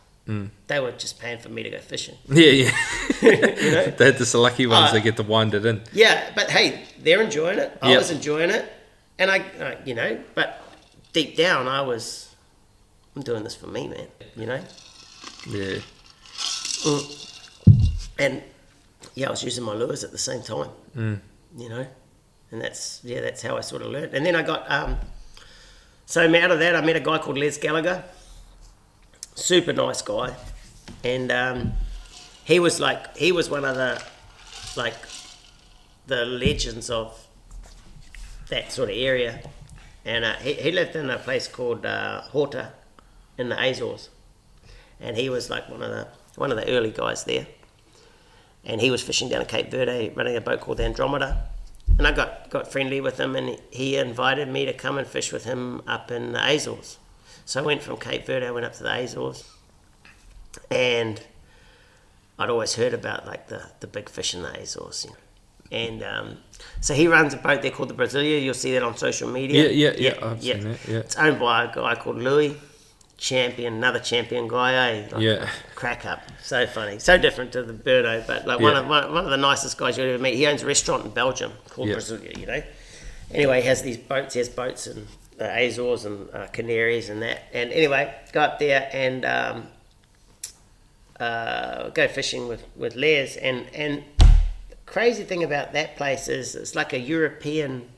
They were just paying for me to go fishing. Yeah. You know? They're just the lucky ones that get to wind it in. Yeah, but hey, they're enjoying it. I was enjoying it. And I you know, but deep down I'm doing this for me, man, you know? Yeah. And I was using my lures at the same time, you know? And that's how I sort of learned. And then I got, so out of that, I met a guy called Les Gallagher. Super nice guy, and he was one of the legends of that sort of area, and he lived in a place called Horta in the Azores, and he was like one of the early guys there, and he was fishing down at Cape Verde, running a boat called Andromeda, and I got friendly with him, and he invited me to come and fish with him up in the Azores. So I went from Cape Verde, I went up to the Azores, and I'd always heard about like the big fish in the Azores, you know. And so he runs a boat there called the Brasilia. You'll see that on social media. Yeah. I've seen it. Yeah. It's owned by a guy called Louis, another champion guy. Like, crack up, so funny, so different to the Birdo, but like one of the nicest guys you'll ever meet. He owns a restaurant in Belgium called Brasilia, you know. Anyway, he has these boats. He has boats in the Azores and Canaries and that. And anyway, go up there and go fishing with Les. And the crazy thing about that place is it's like a European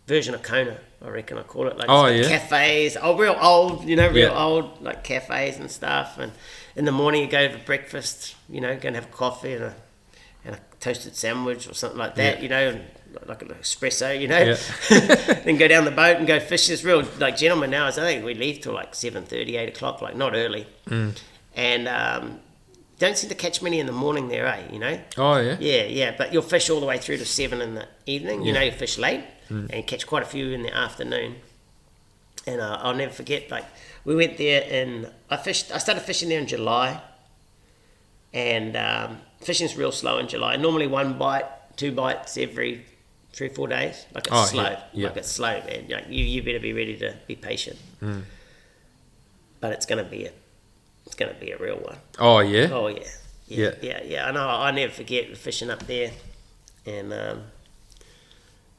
version of Kona, I reckon I call it. Like cafes, real old, you know, old like cafes and stuff. And in the morning you go for breakfast, you know, go and have a coffee and a toasted sandwich or something like that, you know, and like an espresso, you know, then go down the boat and go fish. This real like gentleman now. I think we leave till like 7:30, 8 o'clock, like not early, and don't seem to catch many in the morning there, you know. Yeah, but you'll fish all the way through to 7 in the evening. You know, you fish late and catch quite a few in the afternoon. And I'll never forget, like we went there and I started fishing there in July, and fishing's real slow in July. Normally 1 bite, 2 bites every 3 or 4 days. Like it's slow. Like it's slow, man. Like you better be ready to be patient. But it's gonna be a real one. Oh yeah. Yeah. I know. I never forget fishing up there, and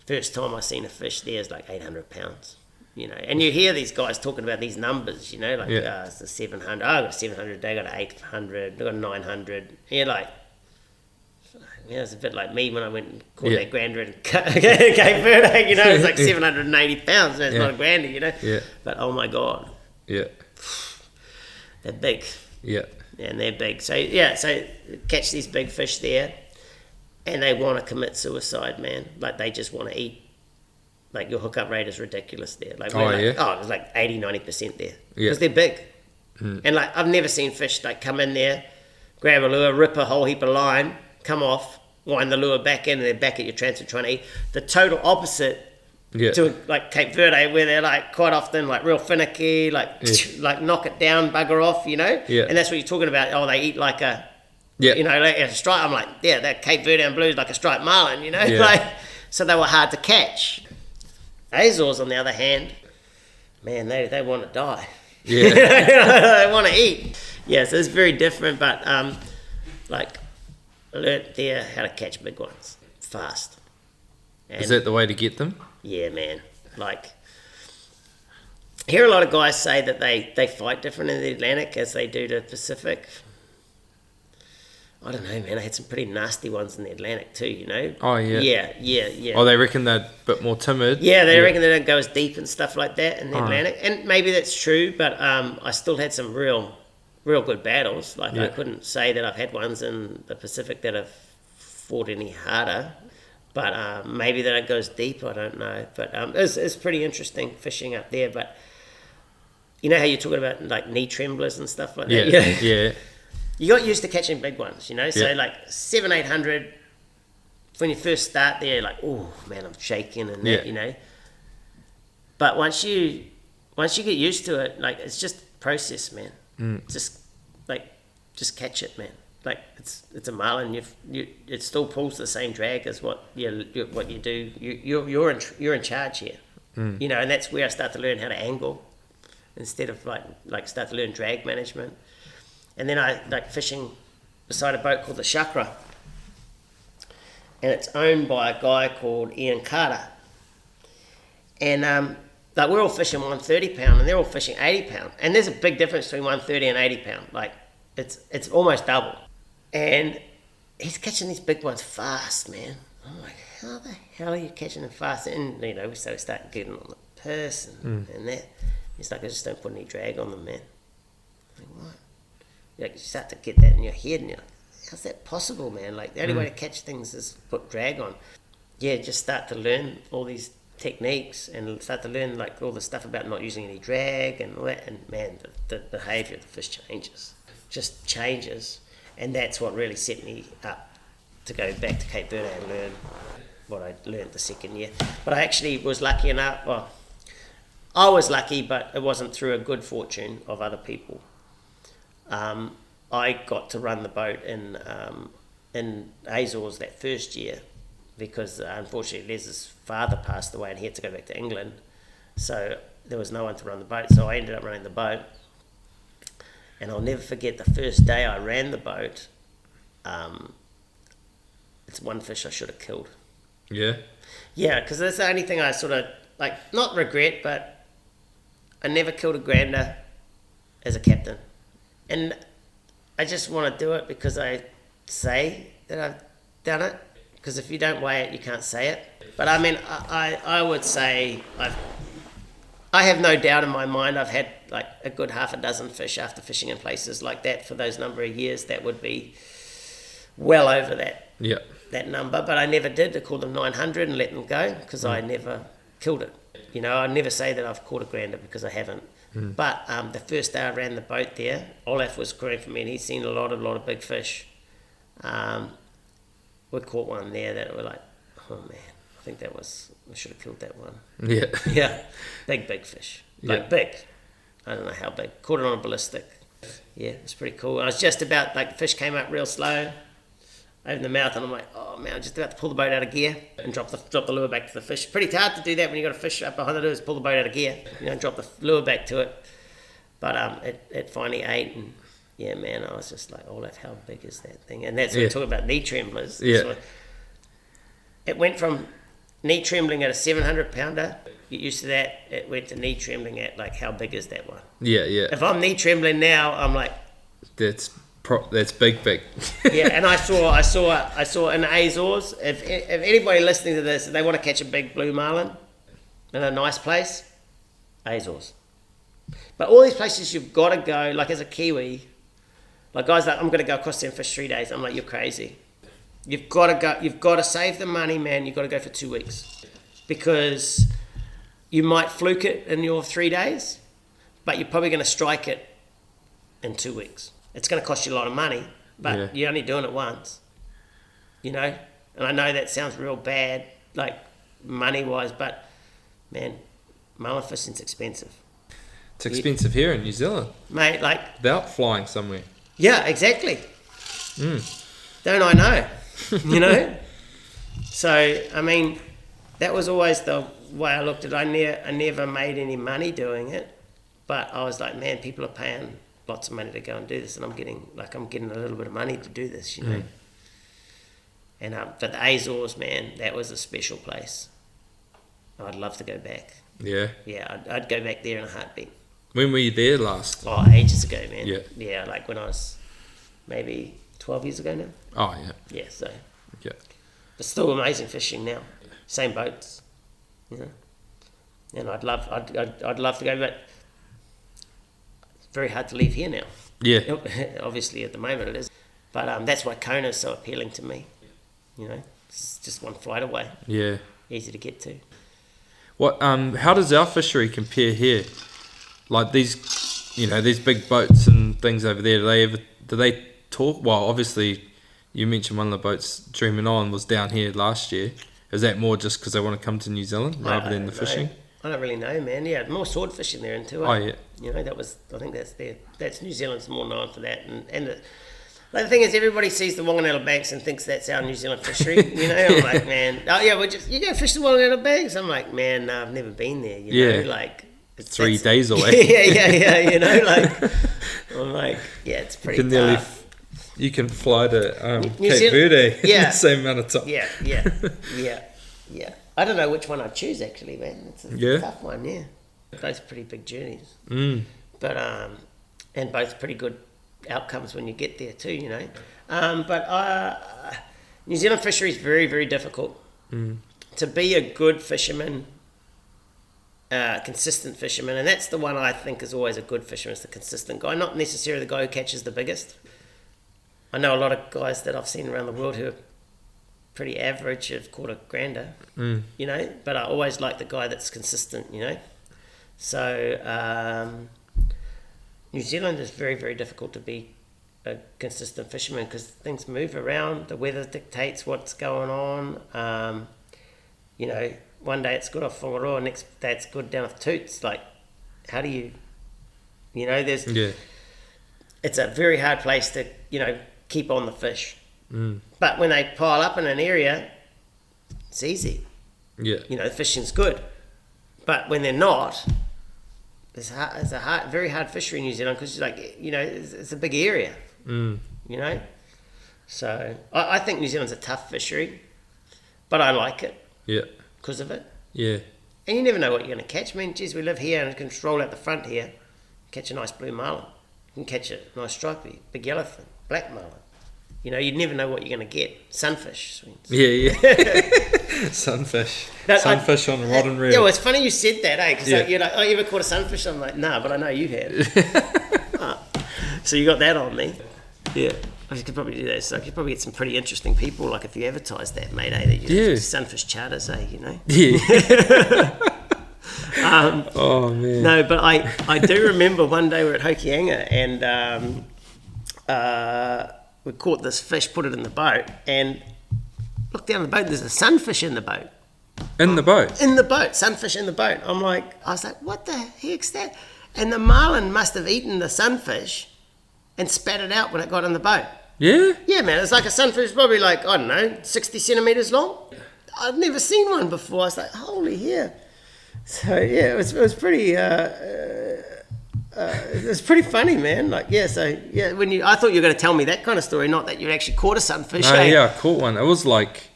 first time I seen a fish there is like 800 pounds. You know, and you hear these guys talking about these numbers. You know, like it's the 700. I got 700. They got 800. They got 900. And you're like. Yeah, it's a bit like me when I went and caught that grander in Cape Verde, you know, it's like 780 pounds, so it's not a grander, you know. Yeah. But oh my God. Yeah. They're big. Yeah. And they're big. So so catch these big fish there and they want to commit suicide, man. Like they just want to eat. Like your hookup rate is ridiculous there. Like it's like 80-90% there. Because they're big. And like I've never seen fish like come in there, grab a lure, rip a whole heap of line, come off, wind the lure back in, and they're back at your transfer trying to eat. The total opposite to like Cape Verde, where they're like quite often like real finicky, like knock it down, bugger off, you know. And that's what you're talking about. Oh, they eat like a, you know, like a stripe. I'm like, that Cape Verde blue is like a striped marlin, you know. Like, so they were hard to catch. Azores, on the other hand, man, they want to die. Yeah, they want to eat. Yeah, so it's very different, but like. learnt there how to catch big ones fast. And Is that the way to get them? yeah, man. Like, I hear a lot of guys say that they fight different in the Atlantic as they do the Pacific. I don't know, man. I had some pretty nasty ones in the Atlantic too, you know? Oh, yeah. Yeah. Oh, they reckon they're a bit more timid. Yeah, they reckon they don't go as deep and stuff like that in the Oh. Atlantic. And maybe that's true, but I still had some real good battles. Like, I couldn't say that I've had ones in the Pacific that have fought any harder. But maybe they don't go as deep, I don't know. But it's pretty interesting fishing up there. But you know how you're talking about, like, knee tremblers and stuff like that? Yeah. You got used to catching big ones, you know? So, like, 700-800, when you first start there, like, oh, man, I'm shaking and that, you know? But once you get used to it, like, it's just process, man. Just catch it, man. Like, it's a marlin. It still pulls the same drag as what you do. You're in charge here, you know. And that's where I start to learn how to angle instead of like start to learn drag management. And then I like fishing beside a boat called the Chakra, and it's owned by a guy called Ian Carter. And like, we're all fishing 130 pound, and they're all fishing 80 pound, and there's a big difference between 130 and 80 pound. Like, it's almost double. And he's catching these big ones fast, man. I'm like, how the hell are you catching them fast? And you know, so we start getting on the piss and that. He's like, I just don't put any drag on them, man. I'm like, what? Like, you start to get that in your head, and you're like, how's that possible, man? Like, the only way to catch things is put drag on. Yeah, just start to learn all these techniques and start to learn, like, all the stuff about not using any drag and all that. And man, the behaviour of the fish just changes. And that's what really set me up to go back to Cape Verde and learn what I learned the second year. But I actually was lucky enough, well, I was lucky, but it wasn't through a good fortune of other people. I got to run the boat in Azores that first year because unfortunately Les's father passed away and he had to go back to England. So there was no one to run the boat, so I ended up running the boat. And I'll never forget the first day I ran the boat. It's one fish I should have killed. Yeah? Yeah, because that's the only thing I sort of, like, not regret, but I never killed a grander as a captain. And I just want to do it because I say that I've done it. Because if you don't weigh it, you can't say it. But I mean, I would say I have no doubt in my mind I've had like a good half a dozen fish after fishing in places like that for those number of years. That would be well over that number. But I never did to call them 900 and let them go because I never killed it. You know, I never say that I've caught a grander because I haven't. But the first day I ran the boat there, Olaf was crewing for me and he'd seen a lot of big fish. We caught one there that were like, oh man, I think I should have killed that one. Yeah. Yeah, big fish. Like big. I don't know how big. Caught it on a ballistic. Yeah, it's pretty cool. I was just about, like, the fish came up real slow, opened the mouth, and I'm like, oh man, I'm just about to pull the boat out of gear and drop the lure back to the fish. Pretty hard to do that when you got a fish up behind the lure, is pull the boat out of gear, you know, drop the lure back to it. But it finally ate, and yeah, man, I was just like, Olaf, how big is that thing? And that's when we talk about knee tremblers. Yeah. So it went from knee trembling at a 700 pounder, get used to that, it went to knee trembling at, like, how big is that one? Yeah. If I'm knee trembling now, I'm like, That's big. yeah. And I saw in the Azores, if anybody listening to this, they want to catch a big blue marlin in a nice place, Azores. But all these places you've got to go, like, as a Kiwi, like, guys like, I'm going to go across there and fish 3 days. I'm like, you're crazy. You've got to go. You've got to save the money, man. You've got to go for 2 weeks because you might fluke it in your 3 days, but you're probably going to strike it in 2 weeks. It's going to cost you a lot of money, but you're only doing it once, you know? And I know that sounds real bad, like, money-wise, but, man, marlin fishing's expensive. It's expensive here in New Zealand. Mate, like... Without flying somewhere. Yeah, exactly. Don't I know? You know? So, I mean, that was always the way I looked at it. I never made any money doing it, but I was like, man, people are paying lots of money to go and do this, and I'm getting a little bit of money to do this, you know. And but the Azores, man, that was a special place. I'd love to go back. Yeah. Yeah, I'd go back there in a heartbeat. When were you there last? Oh, ages ago, man. Yeah. Yeah, like when I was maybe 12 years ago now. Oh, yeah. Yeah, so. Yeah. But still amazing fishing now. Same boats, you know. And I'd love to go, but it's very hard to leave here now. Yeah. Obviously, at the moment it is. But that's why Kona is so appealing to me. You know, it's just one flight away. Yeah. Easy to get to. What? How does our fishery compare here? Like these, you know, these big boats and things over there. Do they talk? Well, obviously, you mentioned one of the boats, Dreaming On, was down here last year. Is that more just because they want to come to New Zealand rather than the fishing? I don't really know, man. Yeah, more sword fishing there into it. Oh yeah. You know, I think that's New Zealand's more known for that. And the thing is, everybody sees the Wanganella Banks and thinks that's our New Zealand fishery. You know, I'm like, man, oh yeah, you go fish the Wanganella Banks. I'm like, man, no, I've never been there. You know, like it's 3 days away. yeah. You know, like I'm like, yeah, it's pretty tough. You can fly to New Cape Verde in the same amount of time. Yeah. I don't know which one I'd choose actually, man. It's a tough one, yeah. Both pretty big journeys. But and both pretty good outcomes when you get there too, you know. But New Zealand fishery is very, very difficult. To be a good fisherman, consistent fisherman, and that's the one I think is always a good fisherman, is the consistent guy, not necessarily the guy who catches the biggest. I know a lot of guys that I've seen around the world who are pretty average have caught a grander, you know, but I always like the guy that's consistent, you know. So New Zealand is very, very difficult to be a consistent fisherman because things move around, the weather dictates what's going on. You know, one day it's good off Whangaroa, next day it's good down off Toots. Like, how do you know, it's a very hard place to, you know, keep on the fish. But when they pile up in an area, it's easy. Yeah. You know, the fishing's good. But when they're not, it's a very hard fishery in New Zealand because, like, you know, it's a big area. You know? So I think New Zealand's a tough fishery, but I like it. Yeah. Because of it. Yeah. And you never know what you're going to catch. I mean, geez, we live here and you can just roll out the front here, catch a nice blue marlin. You can catch a nice stripey, big yellowfin, black marlin. You know, you'd never know what you're going to get. Sunfish swings. Yeah. Sunfish. No, sunfish on a rod and reel. Yeah, well, it's funny you said that, eh? Because you're like, oh, you ever caught a sunfish? I'm like, nah, but I know you have. So you got that on me. Yeah. I could probably do that. So I could probably get some pretty interesting people, like if you advertise that, mate, eh? That you sunfish charters, eh? You know? Yeah. Oh, man. No, but I do remember one day we were at Hokianga and we caught this fish, put it in the boat, and looked down the boat, there's a sunfish in the boat. In the boat? In the boat, sunfish in the boat. I was like, what the heck's that? And the marlin must have eaten the sunfish and spat it out when it got in the boat. Yeah? Yeah, man, it's like a sunfish, probably like, I don't know, 60 centimetres long. I've never seen one before. I was like, holy yeah. So, yeah, it was pretty... it's pretty funny, man. Like, yeah, so, yeah, I thought you were going to tell me that kind of story, not that you actually caught a sunfish. No, yeah, I caught one. It was like,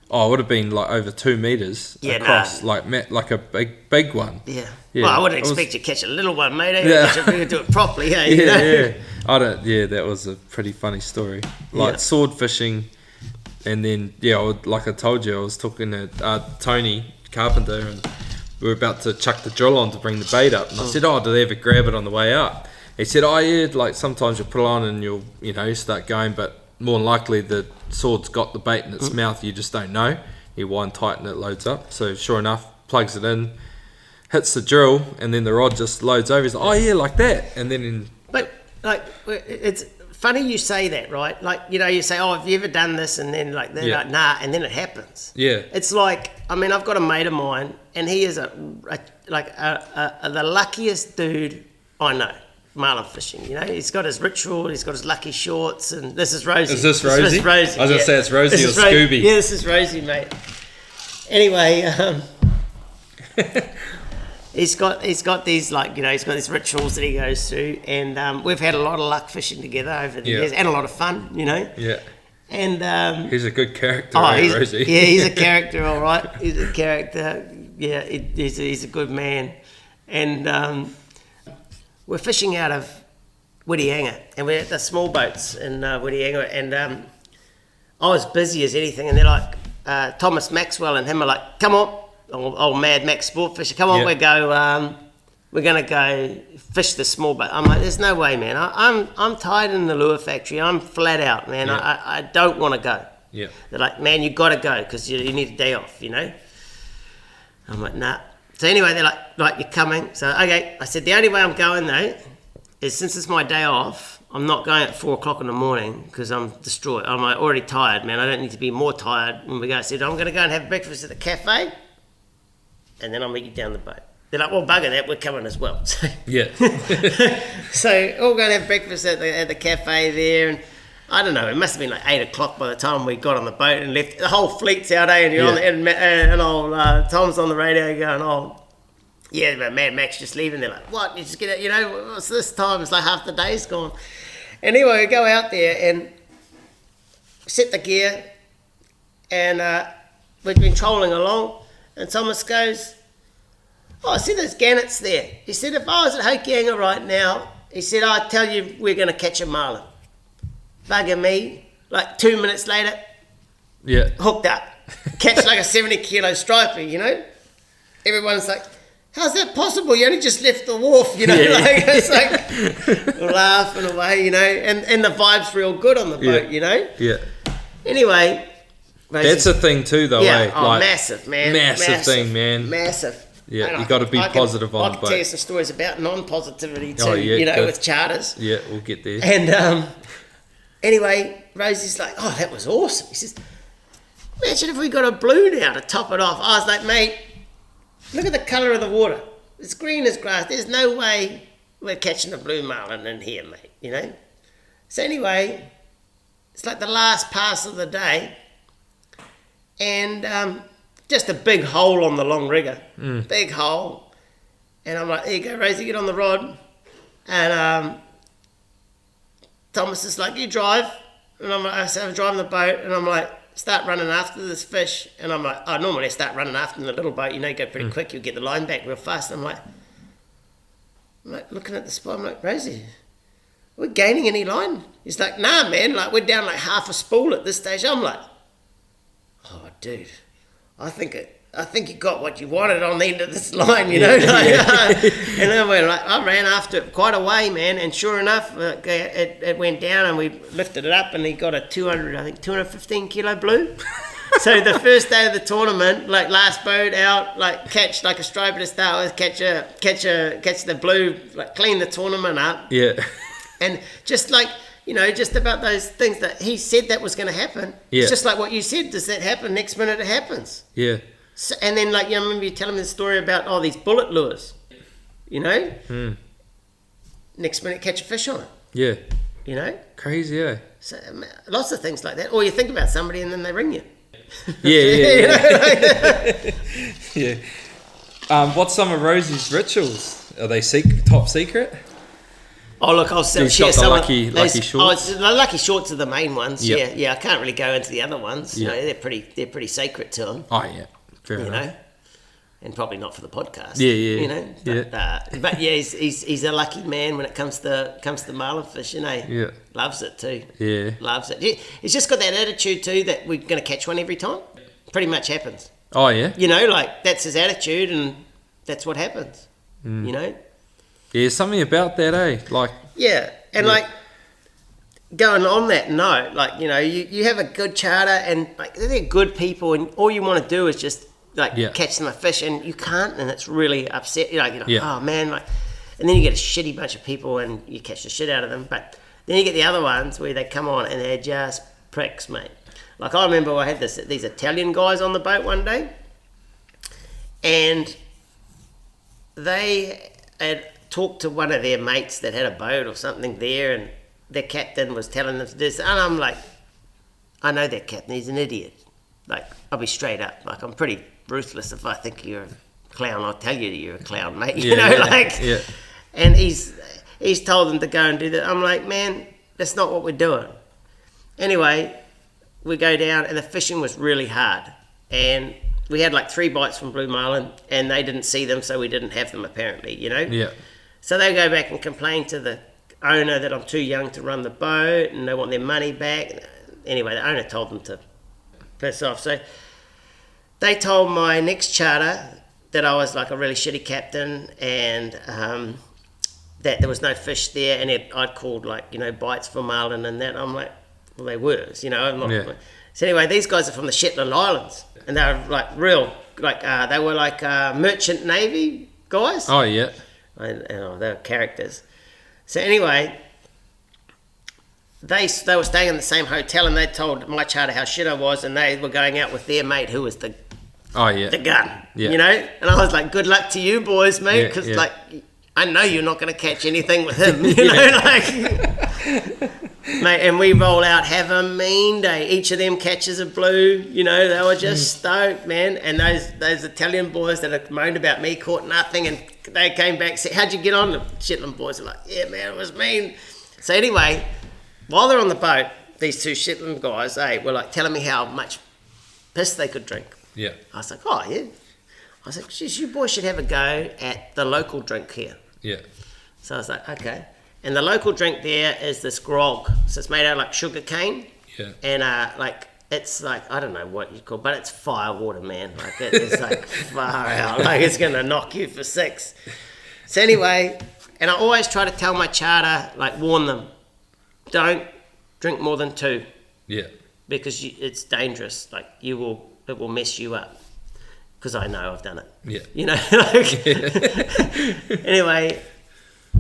it would have been like over 2 meters across, like a big one. Yeah. Well, I wouldn't expect you to catch a little one, mate. You do it properly, eh? Yeah. That was a pretty funny story. Like sword fishing, and then, like I told you, I was talking to Tony Carpenter, and we were about to chuck the drill on to bring the bait up, and I said, do they ever grab it on the way up? He said, like sometimes you put it on and you'll, start going, but more than likely the sword's got the bait in its mouth, you just don't know. You wind tight and it loads up. So sure enough, plugs it in, hits the drill, and then the rod just loads over. He's like, like that. And then But, like, it's funny you say that, right? Like, you say, have you ever done this? And then, like, they're like, nah, and then it happens. Yeah. It's like, I've got a mate of mine, and he is the luckiest dude I know, marlin fishing. He's got his ritual, he's got his lucky shorts, and this is Rosie. Is this Rosie? This is Rosie. I was going to say it's Rosie or Scooby. Yeah, this is Rosie, mate. Anyway, he's got these, like, he's got these rituals that he goes through, and we've had a lot of luck fishing together over the years, and a lot of fun, Yeah. And He's a good character, Rosie. yeah, he's a character, all right. He's a character. Yeah, he's a good man. And we're fishing out of Whittianga, and we're at the small boats in Whittianga, and I was busy as anything, and they're like, Thomas Maxwell and him are like, come on, old Mad Max sport fisher, come on, we're going to go fish the small boat. I'm like, there's no way, man. I'm tired in the lure factory. I'm flat out, man. Yeah. I don't want to go. Yeah. They're like, man, you got to go because you need a day off, you know? I'm like, nah. So anyway, they're like, you're coming. So, okay. I said, the only way I'm going, though, is since it's my day off, I'm not going at 4 o'clock in the morning because I'm destroyed. I'm like, already tired, man. I don't need to be more tired when we go. I said, I'm going to go and have breakfast at the cafe, and then I'll meet you down the boat. They're like, well, bugger that, we're coming as well. So, yeah. So all going to have breakfast at the cafe there, and I don't know, it must have been like 8 o'clock by the time we got on the boat and left. The whole fleet's out, and you're on the, and old Tom's on the radio going, oh, yeah, but Mad Max just leaving. They're like, what? You just get it, you know, what's this time? It's like half the day's gone. Anyway, we go out there and set the gear, and we've been trolling along, and Thomas goes, oh, I see those gannets there. He said, if I was at Hokianga right now, he said, I tell you, we're going to catch a marlin. Bugger me. Like 2 minutes later, hooked up. Catch like a 70-kilo striper, you know? Everyone's like, how's that possible? You only just left the wharf, you know? Like, it's like laughing away, you know? And the vibe's real good on the boat, you know? Yeah. Anyway. That's a thing too, though, yeah, like, massive, man. Massive thing, man. Massive. Yeah, you got to be positive on the boat. I can tell you some stories about non-positivity too, good. with charters. Yeah, we'll get there. And anyway, Rosie's like, oh, that was awesome. He says, imagine if we got a blue now to top it off. I was like, mate, look at the colour of the water. It's green as grass. There's no way we're catching a blue marlin in here, mate, you know? So anyway, it's like the last pass of the day, and just a big hole on the long rigger. Big hole. And I'm like, there you go, Rosie, get on the rod. And Thomas is like, you drive. And I'm like, so I'm driving the boat, and I'm like, start running after this fish. And I'm like, normally I start running after in the little boat, you know, you go pretty quick, you'll get the line back real fast. I'm like, looking at the spot, I'm like, Rosie, are we gaining any line? He's like, nah, man, like we're down like half a spool at this stage. I'm like, oh, dude, I think you got what you wanted on the end of this line, you know. And then I ran after it quite a way, man. And sure enough, it went down, and we lifted it up, and he got a 215 kilo blue. So the first day of the tournament, like last boat out, like catch like a striper to start with, catch the blue, like clean the tournament up. Yeah. And just like, you know, just about those things that he said that was going to happen. Yeah. It's just like what you said. Does that happen? Next minute it happens. Yeah. So, and then, like, you know, I remember you telling me the story about these bullet lures. You know? Next minute catch a fish on it. Yeah. You know? Crazy, eh? So lots of things like that. Or you think about somebody and then they ring you. Yeah. What's some of Rosie's rituals? Are they top secret? Oh, look, I'll share some lucky shorts. The lucky shorts are the main ones. Yep. Yeah. I can't really go into the other ones. Yep. You know, they're pretty sacred to him. Oh yeah, fair enough. Know, and probably not for the podcast. Yeah. You know, but yeah, he's a lucky man when it comes to marlin fishing. Yeah, loves it too. Yeah, loves it. Yeah. He's just got that attitude too that we're going to catch one every time. Pretty much happens. Oh yeah. You know, like that's his attitude, and that's what happens. You know. Yeah, something about that, eh? Like like going on that note, like, you know, you have a good charter, and like they're good people, and all you want to do is just like catch them a fish, and you can't, and it's really upset. You're like, oh man, like, and then you get a shitty bunch of people, and you catch the shit out of them. But then you get the other ones where they come on and they're just pricks, mate. Like I remember I had these Italian guys on the boat one day, and they had talked to one of their mates that had a boat or something there, and their captain was telling them this, and I'm like, I know that captain, he's an idiot. Like, I'll be straight up. Like, I'm pretty ruthless. If I think you're a clown, I'll tell you you're a clown, mate. You know. And he's told them to go and do that. I'm like, man, that's not what we're doing. Anyway, we go down, and the fishing was really hard. And we had like 3 bites from Blue Marlin, and they didn't see them, so we didn't have them apparently, you know? Yeah. So they go back and complain to the owner that I'm too young to run the boat, and they want their money back. Anyway, the owner told them to piss off. So they told my next charter that I was like a really shitty captain, and that there was no fish there, and I'd called like, you know, bites for marlin and that. I'm like, well, they were, you know. I'm not, Yeah. So anyway, these guys are from the Shetland Islands, and they were like real, like they were like merchant navy guys. Oh, yeah. They were characters. So anyway, they were staying in the same hotel, and they told my charter how shit I was, and they were going out with their mate who was the gun, Yeah. you know. And I was like, good luck to you boys, mate, Yeah, because yeah. like I know you're not going to catch anything with him, you know, like. Mate, and we roll out, have a mean day. Each of them catches a blue, you know. They were just stoked, man. And those Italian boys that had moaned about me caught nothing, and they came back, said, how'd you get on? The Shetland boys were like, yeah, man, it was mean. So anyway, while they're on the boat, these 2 Shetland guys, were like telling me how much piss they could drink. Yeah. I was like, oh, yeah. I was like, geez, you boys should have a go at the local drink here. Yeah. So I was like, okay. And the local drink there is this grog. So it's made out of like sugar cane. Yeah. And like, it's like, I don't know what you call it, but it's fire water, man. Like it's like far out. Like it's going to knock you for 6. So anyway, and I always try to tell my charter, like warn them, don't drink more than 2. Yeah. Because it's dangerous. Like it will mess you up. Because I know I've done it. Yeah. You know, like, anyway,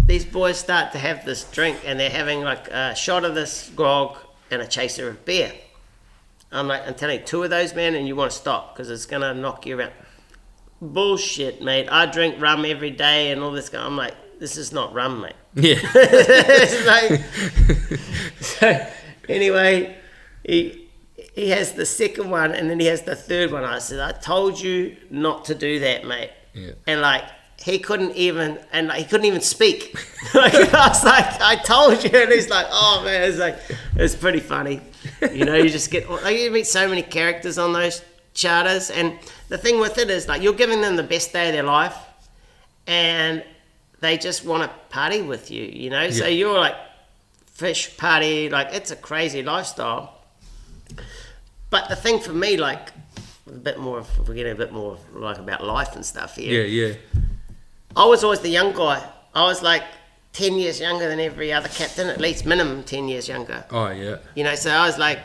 these boys start to have this drink, and they're having like a shot of this grog and a chaser of beer. I'm like, I'm telling you, 2 of those, man, and you want to stop because it's going to knock you around. Bullshit, mate. I drink rum every day and all this. I'm like, this is not rum, mate. Yeah. It's like, so anyway, he has the second one, and then he has the third one. I said, I told you not to do that, mate. Yeah. And like, he couldn't even speak. Like, I was like, I told you. And he's like, oh man, it's pretty funny. You know, you just get, like, you meet so many characters on those charters. And the thing with it is, like, you're giving them the best day of their life, and they just want to party with you, you know? So you're like, fish party, like, it's a crazy lifestyle. But the thing for me, like, we're getting a bit more like about life and stuff here. Yeah. I was always the young guy. I was like 10 years younger than every other captain, at least minimum 10 years younger. Oh, yeah. You know, so I was like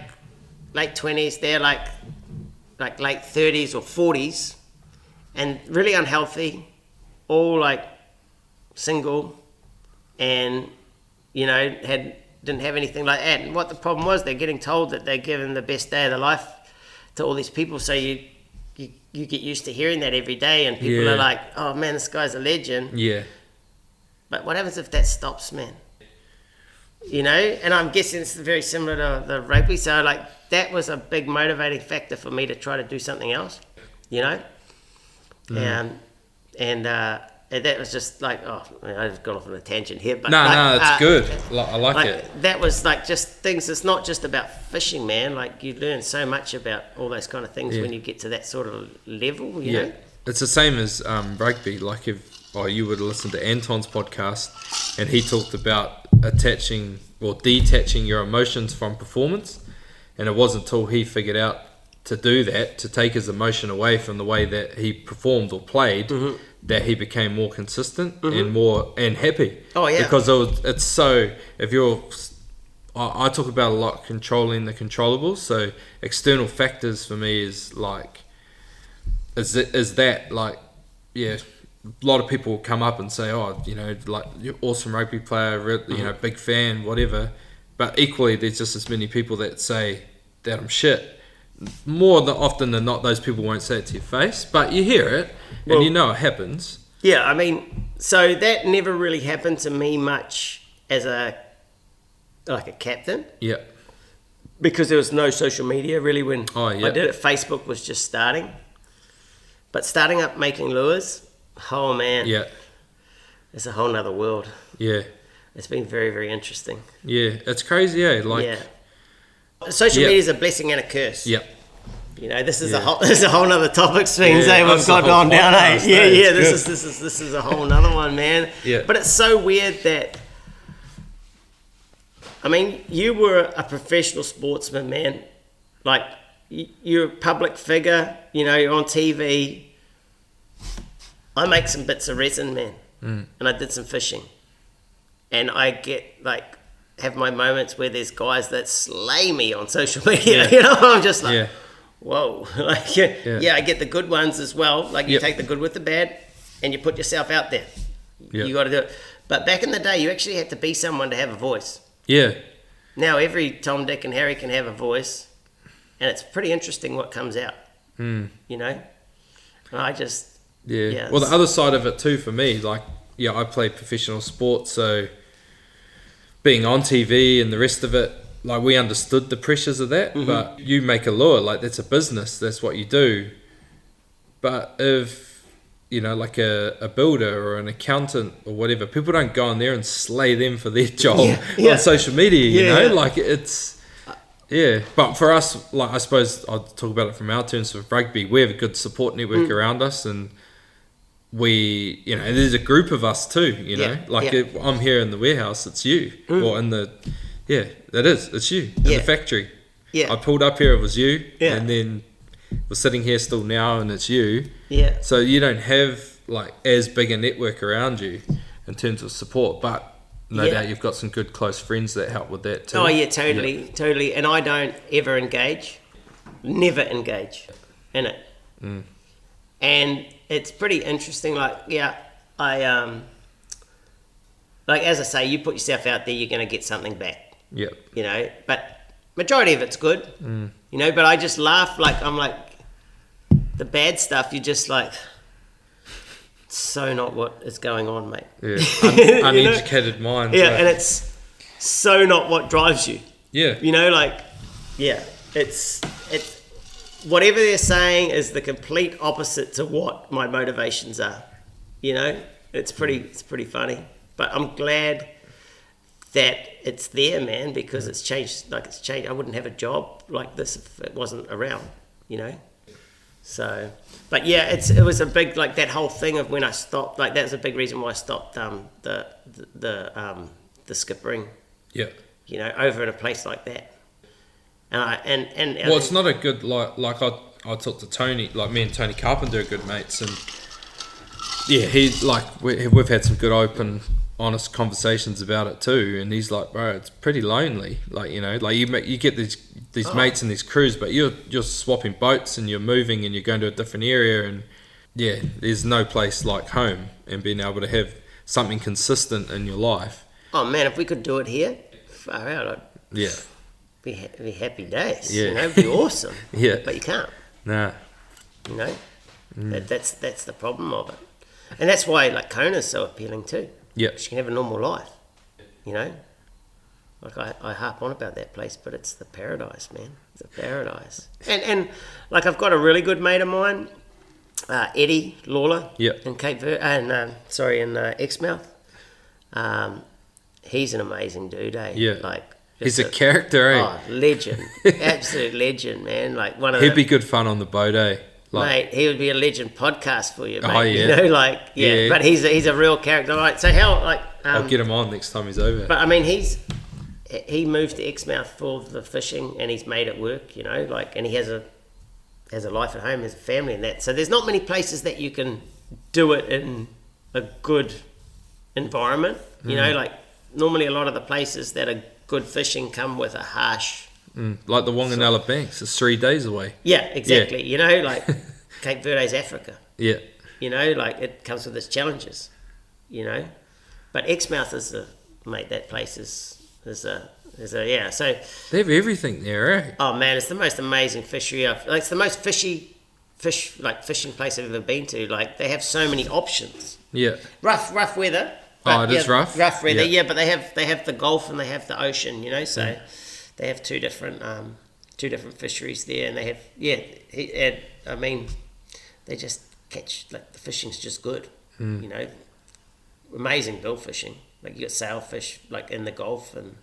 late 20s, they're like late 30s or 40s, and really unhealthy, all like single, and, you know, didn't have anything like that. And what the problem was, they're getting told that they're giving the best day of their life to all these people, so you get used to hearing that every day, and people are like, oh man, this guy's a legend. Yeah. But what happens if that stops, man? You know, and I'm guessing it's very similar to the rugby, so like that was a big motivating factor for me to try to do something else, you know? And that was just like, oh, I've gone off on a tangent here, but No, it's good. I like it. That was like just things. It's not just about fishing, man. Like you learn so much about all those kind of things when you get to that sort of level. You know? It's the same as rugby. Like if you would listen to Anton's podcast, and he talked about attaching or detaching your emotions from performance, and it wasn't until he figured out to do that, to take his emotion away from the way that he performed or played, that he became more consistent and happy. Oh yeah, because it's so, if you're, I talk about a lot controlling the controllables. So external factors for me is like, is that like, yeah, a lot of people will come up and say, oh, you know, like you're awesome rugby player, you know, big fan, whatever. But equally, there's just as many people that say that I'm shit. More often than not, those people won't say it to your face, but you hear it, and you know it happens. Yeah, I mean, so that never really happened to me much as a captain. Yeah. Because there was no social media really when I did it. Facebook was just starting. But starting up making lures, oh man. Yeah. It's a whole nother world. Yeah. It's been very, very interesting. Yeah, it's crazy, eh? Like, yeah. Social Yep. media is a blessing and a curse. Yep. You know, this is Yeah. this is a whole nother topic, Swings. Yeah, We've that's got the whole on down. podcast, Yeah, it's This is a whole nother one, man. Yeah. But it's so weird that. I mean, you were a professional sportsman, man. Like, you're a public figure. You know, you're on TV. I make some bits of resin, man, and I did some fishing, and I get like have my moments where there's guys that slay me on social media. Yeah. You know, I'm just like, Yeah. whoa, like yeah, I get the good ones as well. Like you Yep. take the good with the bad, and you put yourself out there. Yep. You got to do it. But back in the day, you actually had to be someone to have a voice. Yeah. Now every Tom, Dick, and Harry can have a voice, and it's pretty interesting what comes out. You know, and I just. Yeah. Well, the other side of it too for me, like, I play professional sports, so being on TV and the rest of it, like, we understood the pressures of that. But you make a lure, like, that's a business, that's what you do. But if, like a builder or an accountant or whatever, people don't go in there and slay them for their job on social media, you know? Like, it's... Yeah, but for us, like, I suppose I'll talk about it from our terms of rugby, we have a good support network around us, and we, there's a group of us too, if I'm here in the warehouse, it's you, or in the, it's you, in the factory. Yeah. I pulled up here, it was you, and then we're sitting here still now, and it's you. Yeah. So you don't have, like, as big a network around you in terms of support, but no doubt you've got some good close friends that help with that too. Oh yeah, totally. And I don't ever never engage in it. And it's pretty interesting. Like, I like, as I say, you put yourself out there, you're going to get something back. Yep. You know, but majority of it's good. You know, but I just laugh. Like, I'm like, the bad stuff. You're just like, so not what is going on, mate. Yeah. Uneducated minds. Yeah, and it's so not what drives you. Yeah. You know, like, it's whatever they're saying is the complete opposite to what my motivations are. You know, it's pretty funny. But I'm glad that it's there, man, because it's changed. Like, it's changed. I wouldn't have a job like this if it wasn't around. You know. So, but yeah, it was a big, like, that whole thing of when I stopped. Like, that was a big reason why I stopped the skippering. Yeah. You know, over in a place like that. And well, it's not a good, like I talked to Tony, like, me and Tony Carpenter are good mates, and we've had some good open, honest conversations about it too, and he's like, bro, it's pretty lonely, like, like you get these mates in these crews, but you're swapping boats and you're moving and you're going to a different area, and there's no place like home and being able to have something consistent in your life. Oh man, if we could do it here, far out, I'd be happy days. Yeah. You know, it'd be awesome. Yeah. But you can't. Nah. You know, that's the problem of it, and that's why, like, Kona's so appealing too. Yeah. She can have a normal life. You know, like, I harp on about that place, but it's the paradise, man. It's a paradise. And like, I've got a really good mate of mine, Eddie Lawler. Yeah. In Cape Verde, in Exmouth. He's an amazing dude, eh? Yeah. Like, he's a character, eh? Oh, legend. Absolute legend, man. Like, one of He'd be good fun on the boat, eh? Like, mate, he would be a legend podcast for you, mate. Oh, yeah. You know, like, yeah. But he's a real character. Right, so how, like... I'll get him on next time he's over. But, I mean, he moved to Exmouth for the fishing, and he's made it work, you know, like, and he has a life at home, has a family and that. So there's not many places that you can do it in a good environment, you know, like, normally a lot of the places that are good fishing come with a harsh... like the Wanganella Banks, it's 3 days away. Yeah, exactly. Yeah. You know, like, Cape Verde's Africa. Yeah. You know, like, it comes with its challenges, you know. But Exmouth that place is a so... They have everything there, eh? Oh, man, it's the most amazing fishery. It's the most fishing place I've ever been to. Like, they have so many options. Yeah. Rough weather. Oh, it is rough? Rough weather, but they have the Gulf and they have the ocean, you know, so they have two different fisheries there, and they have, I mean, they just catch, like, the fishing's just good, you know, amazing bill fishing. Like, you got sailfish, like, in the Gulf, and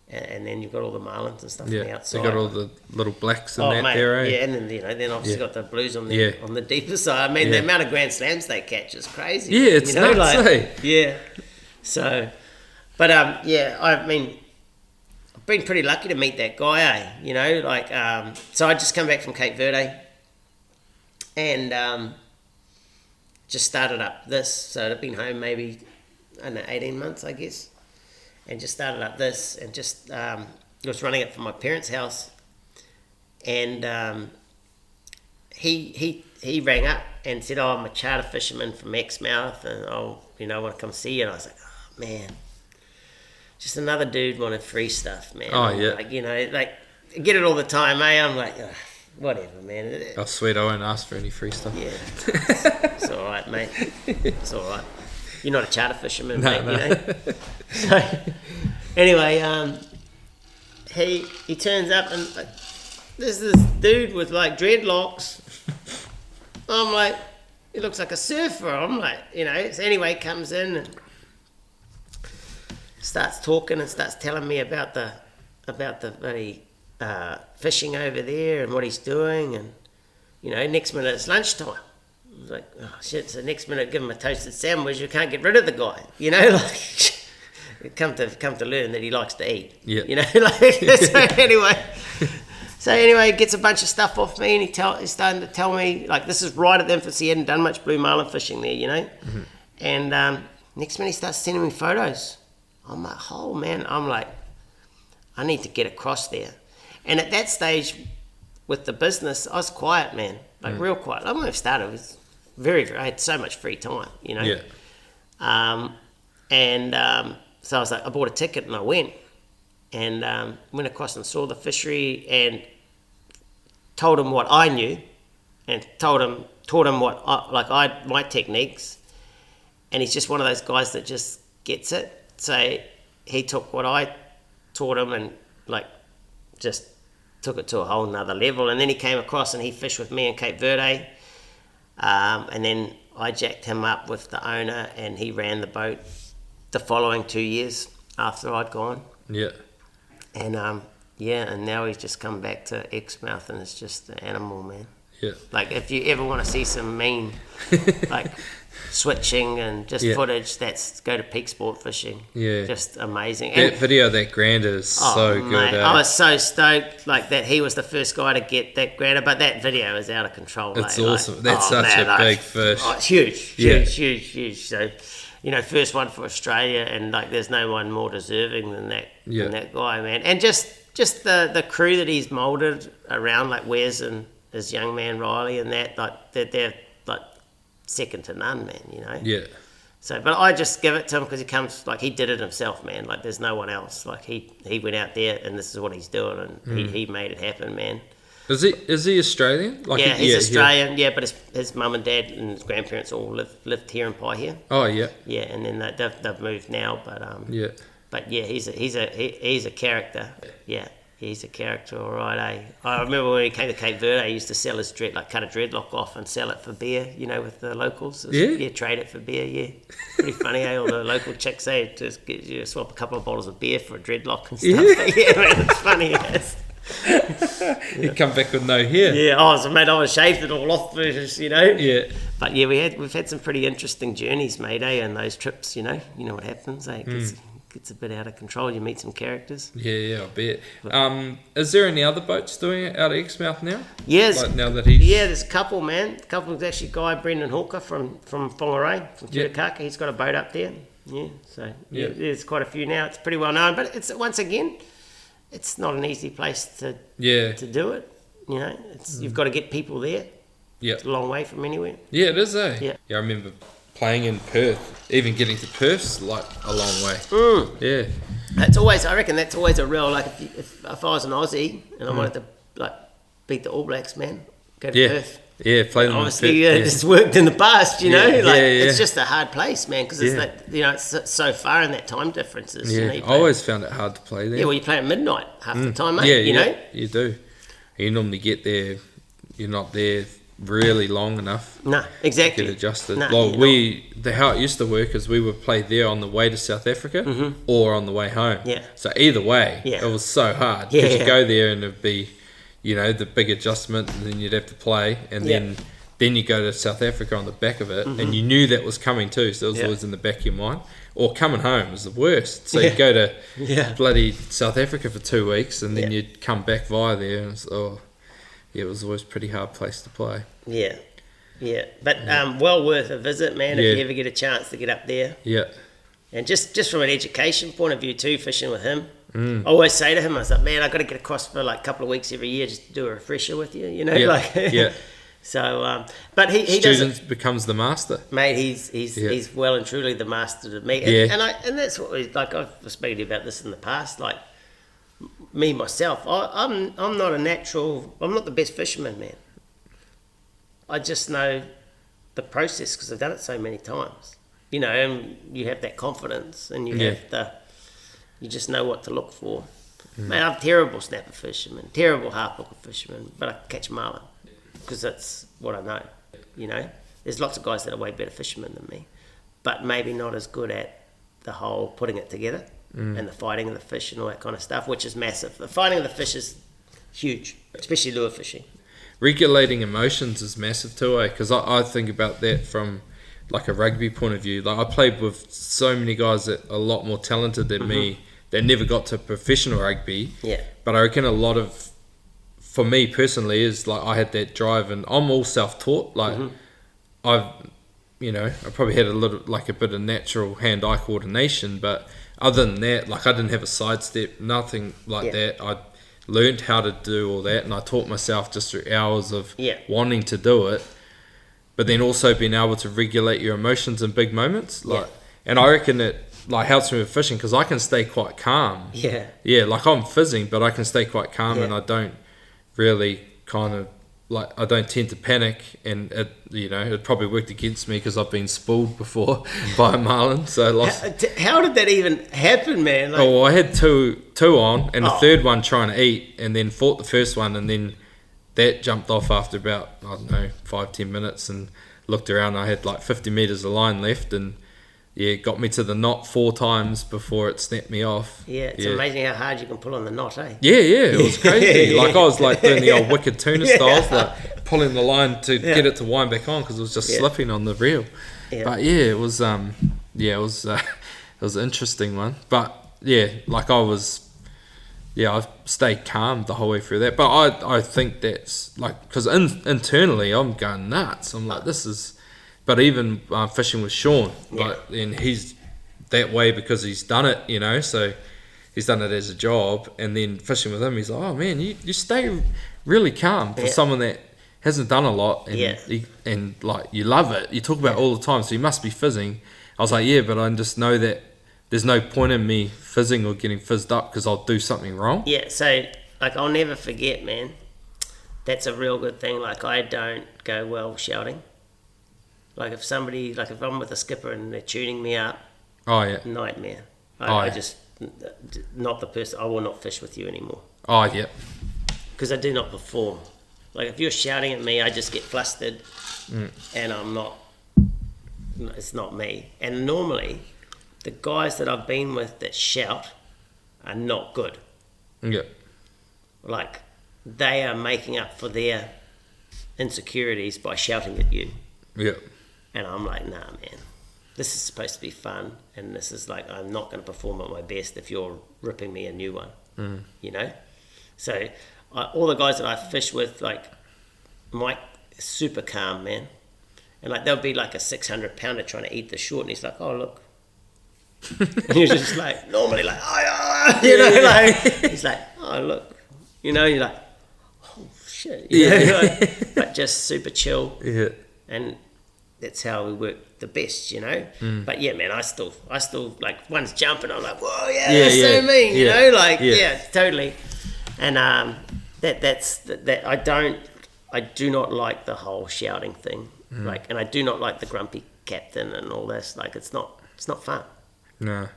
and then you've got all the marlins and stuff on the Yeah, outside. they got all the little blacks in Oh, that mate, there, eh? yeah, and then then obviously Yeah. got the blues on the Yeah. on the deeper side. I mean, the amount of grand slams they catch is crazy. Yeah, it's nuts, eh? Yeah. So, but I mean, I've been pretty lucky to meet that guy, eh? You know, like so I just come back from Cape Verde, and just started up this. So I've been home maybe, I don't know, 18 months, I guess, and just started up this, and just was running it from my parents' house, and he rang up and said, "Oh, I'm a charter fisherman from Exmouth, and I want to come see you." And I was like, "Oh man, just another dude wanted free stuff, man." Oh, yeah. Like, like I get it all the time, eh? I'm like, "Ugh, whatever, man." Oh, sweet, I won't ask for any free stuff. Yeah, it's all right, mate. It's all right. You're not a charter fisherman, No, mate. no. You know. So anyway, he turns up and like, there's this dude with like dreadlocks. I'm like, he looks like a surfer. I'm like, So anyway, comes in and starts talking and starts telling me about the bloody fishing over there and what he's doing, and next minute it's lunchtime. I was like, oh shit! So next minute, give him a toasted sandwich. You can't get rid of the guy. Like come to learn that he likes to eat. Yeah. So anyway, gets a bunch of stuff off me, and he's starting to tell me, like, this is right at the infancy. He hadn't done much blue marlin fishing there, Mm-hmm. And next minute he starts sending me photos. I'm like, oh man, I need to get across there. And at that stage, with the business, I was quiet, man, like real quiet. Like when I started, it was I had so much free time, Yeah. So I was like, I bought a ticket and I went. And went across and saw the fishery and told him what I knew, and taught him what my techniques. And he's just one of those guys that just gets it. So he took what I taught him and like just took it to a whole nother level. And then he came across and he fished with me in Cape Verde. And then I jacked him up with the owner, and he ran the boat the following 2 years after I'd gone. Yeah. And and now he's just come back to Exmouth, and it's just an animal, man. Yeah. Like if you ever want to see some mean, like switching and just footage, go to Peak Sport Fishing. Yeah. Just amazing. That And, video, that grander is so good. mate, Eh? I was so stoked like that he was the first guy to get that grander, but that video is out of control. It's mate. awesome. Like, That's such man, a big fish. Oh, it's huge, Yeah. huge. So, first one for Australia, and like there's no one more deserving than that guy, man. And just the crew that he's moulded around, like Wes and his young man Riley, and that they're like second to none, man. Yeah. So, but I just give it to him because he did it himself, man. Like there's no one else. Like he went out there, and this is what he's doing, and he made it happen, man. Is he Australian? Like Yeah, he's Australian. Yeah, but his mum and dad and his grandparents all lived here in Paihia. Oh yeah. Yeah, and then they've moved now, but Yeah. But yeah, he's a character. Yeah, he's a character, all right. Eh? I remember when he came to Cape Verde, he used to sell his cut a dreadlock off and sell it for beer. With the locals. Yeah, trade it for beer. Yeah, pretty funny. Eh? All the local chicks say just swap a couple of bottles of beer for a dreadlock and stuff. Yeah, man, it's funny. Yes. He'd come back with no hair. Yeah, I was shaved it all off, Yeah. But yeah, we've had some pretty interesting journeys, mate, eh? And those trips, you know what happens, eh? It gets a bit out of control. You meet some characters. Yeah, I bet. Is there any other boats doing it out of Exmouth now? Yes. Like now that he's... Yeah, there's a couple, man. A couple is actually Guy Brendan Hawker from Whangarei, from Turakaka. He's got a boat up there. Yeah, so there's quite a few now. It's pretty well known, but it's once again, it's not an easy place to do it. You've got to get people there. Yeah. It's a long way from anywhere. Yeah, it is, eh? Yeah. I remember playing in Perth. Even getting to Perth's like a long way. Yeah. I reckon that's always a real, like, if I was an Aussie and I wanted to, like, beat the All Blacks, man, go to Perth. Yeah, play them. Obviously, it's worked in the past, you know. Yeah, It's just a hard place, man, because it's so far in that time differences. Yeah, I always found it hard to play there. Yeah, well, you play at midnight half the time, mate. Yeah, you do. You normally get there. You're not there really long enough No, exactly. to get adjusted. No, Well, you're how it used to work is we would play there on the way to South Africa or on the way home. Yeah. So either way, Yeah. it was so hard. Yeah, Because yeah. you go there and it'd be, the big adjustment, and then you'd have to play, and Yeah. then you go to South Africa on the back of it, and you knew that was coming too, so it was Yeah. always in the back of your mind. Or coming home was the worst. So Yeah. you'd go to Yeah. bloody South Africa for 2 weeks, and then Yeah. you'd come back via there, and it was always a pretty hard place to play. Yeah. Yeah. But well worth a visit, man, Yeah. if you ever get a chance to get up there. Yeah. And just from an education point of view too, fishing with him, I always say to him, I was like, man, I got to get across for like a couple of weeks every year just to do a refresher with you, Yeah. like. Yeah. So, but he doesn't. Student becomes the master. Mate, he's well and truly the master to me, Yeah. and that's what like I've spoken to you about this in the past. Like me myself, I'm not a natural. I'm not the best fisherman, man. I just know the process because I've done it so many times, and you have that confidence, and you you just know what to look for. Man, I'm a terrible snapper fisherman, terrible half hooker fisherman, but I catch marlin because that's what I know. There's lots of guys that are way better fishermen than me, but maybe not as good at the whole putting it together and the fighting of the fish and all that kind of stuff, which is massive. The fighting of the fish is huge, especially lure fishing. Regulating emotions is massive too, because I think about that from like a rugby point of view. Like I played with so many guys that are a lot more talented than me that never got to professional rugby. Yeah. But I reckon a lot of, for me personally, is like I had that drive, and I'm all self-taught. Like I probably had a bit of natural hand-eye coordination, but other than that, like I didn't have a sidestep, nothing like that. I learned how to do all that, and I taught myself just through hours of wanting to do it, but then also being able to regulate your emotions in big moments. And I reckon it like helps me with fishing because I can stay quite calm. Yeah, like I'm fizzing, but I can stay quite calm, and I don't really I don't tend to panic, and it probably worked against me because I've been spooled before by a marlin. So I lost. How did that even happen, man? I had two on, and the third one trying to eat, and then fought the first one, and then that jumped off after about 5-10 minutes, and looked around. And I had like 50 meters of line left, and got me to the knot 4 times before it snapped me off. It's amazing how hard you can pull on the knot, eh? Yeah, it was crazy. Like I was like doing the old wicked tuna styles, like pulling the line to get it to wind back on because it was just slipping on the reel. But it was it was an interesting one. But like I stayed calm the whole way through that. But I think that's like because internally I'm going nuts. I'm like this is. But even fishing with Sean, and he's that way because he's done it, so he's done it as a job. And then fishing with him, he's like, oh man, you stay really calm for someone that hasn't done a lot, and and like you love it. You talk about it all the time, so you must be fizzing. I was like, but I just know that there's no point in me fizzing or getting fizzed up because I'll do something wrong. Yeah, so like I'll never forget, man. That's a real good thing. Like I don't go well shouting. Like if I'm with a skipper and they're tuning me up, nightmare. I just, not the person, I will not fish with you anymore. Because I do not perform. Like if you're shouting at me, I just get flustered and it's not me. And normally, the guys that I've been with that shout are not good. Yeah. Like they are making up for their insecurities by shouting at you. Yeah. And I'm like, nah, man, this is supposed to be fun, and this is like, I'm not going to perform at my best if you're ripping me a new one, So all the guys that I fish with, like, Mike is super calm, man. And like, there'll be like a 600-pounder trying to eat the short, and he's like, oh, look. And you're just like, normally like, like, he's like, oh, look. You're like, oh, shit. But just super chill. Yeah. And that's how we work the best, But yeah, man, I still like one's jumping, I'm like, whoa, that's so mean, totally. And I do not like the whole shouting thing, and I do not like the grumpy captain and all this. Like, it's not fun. No.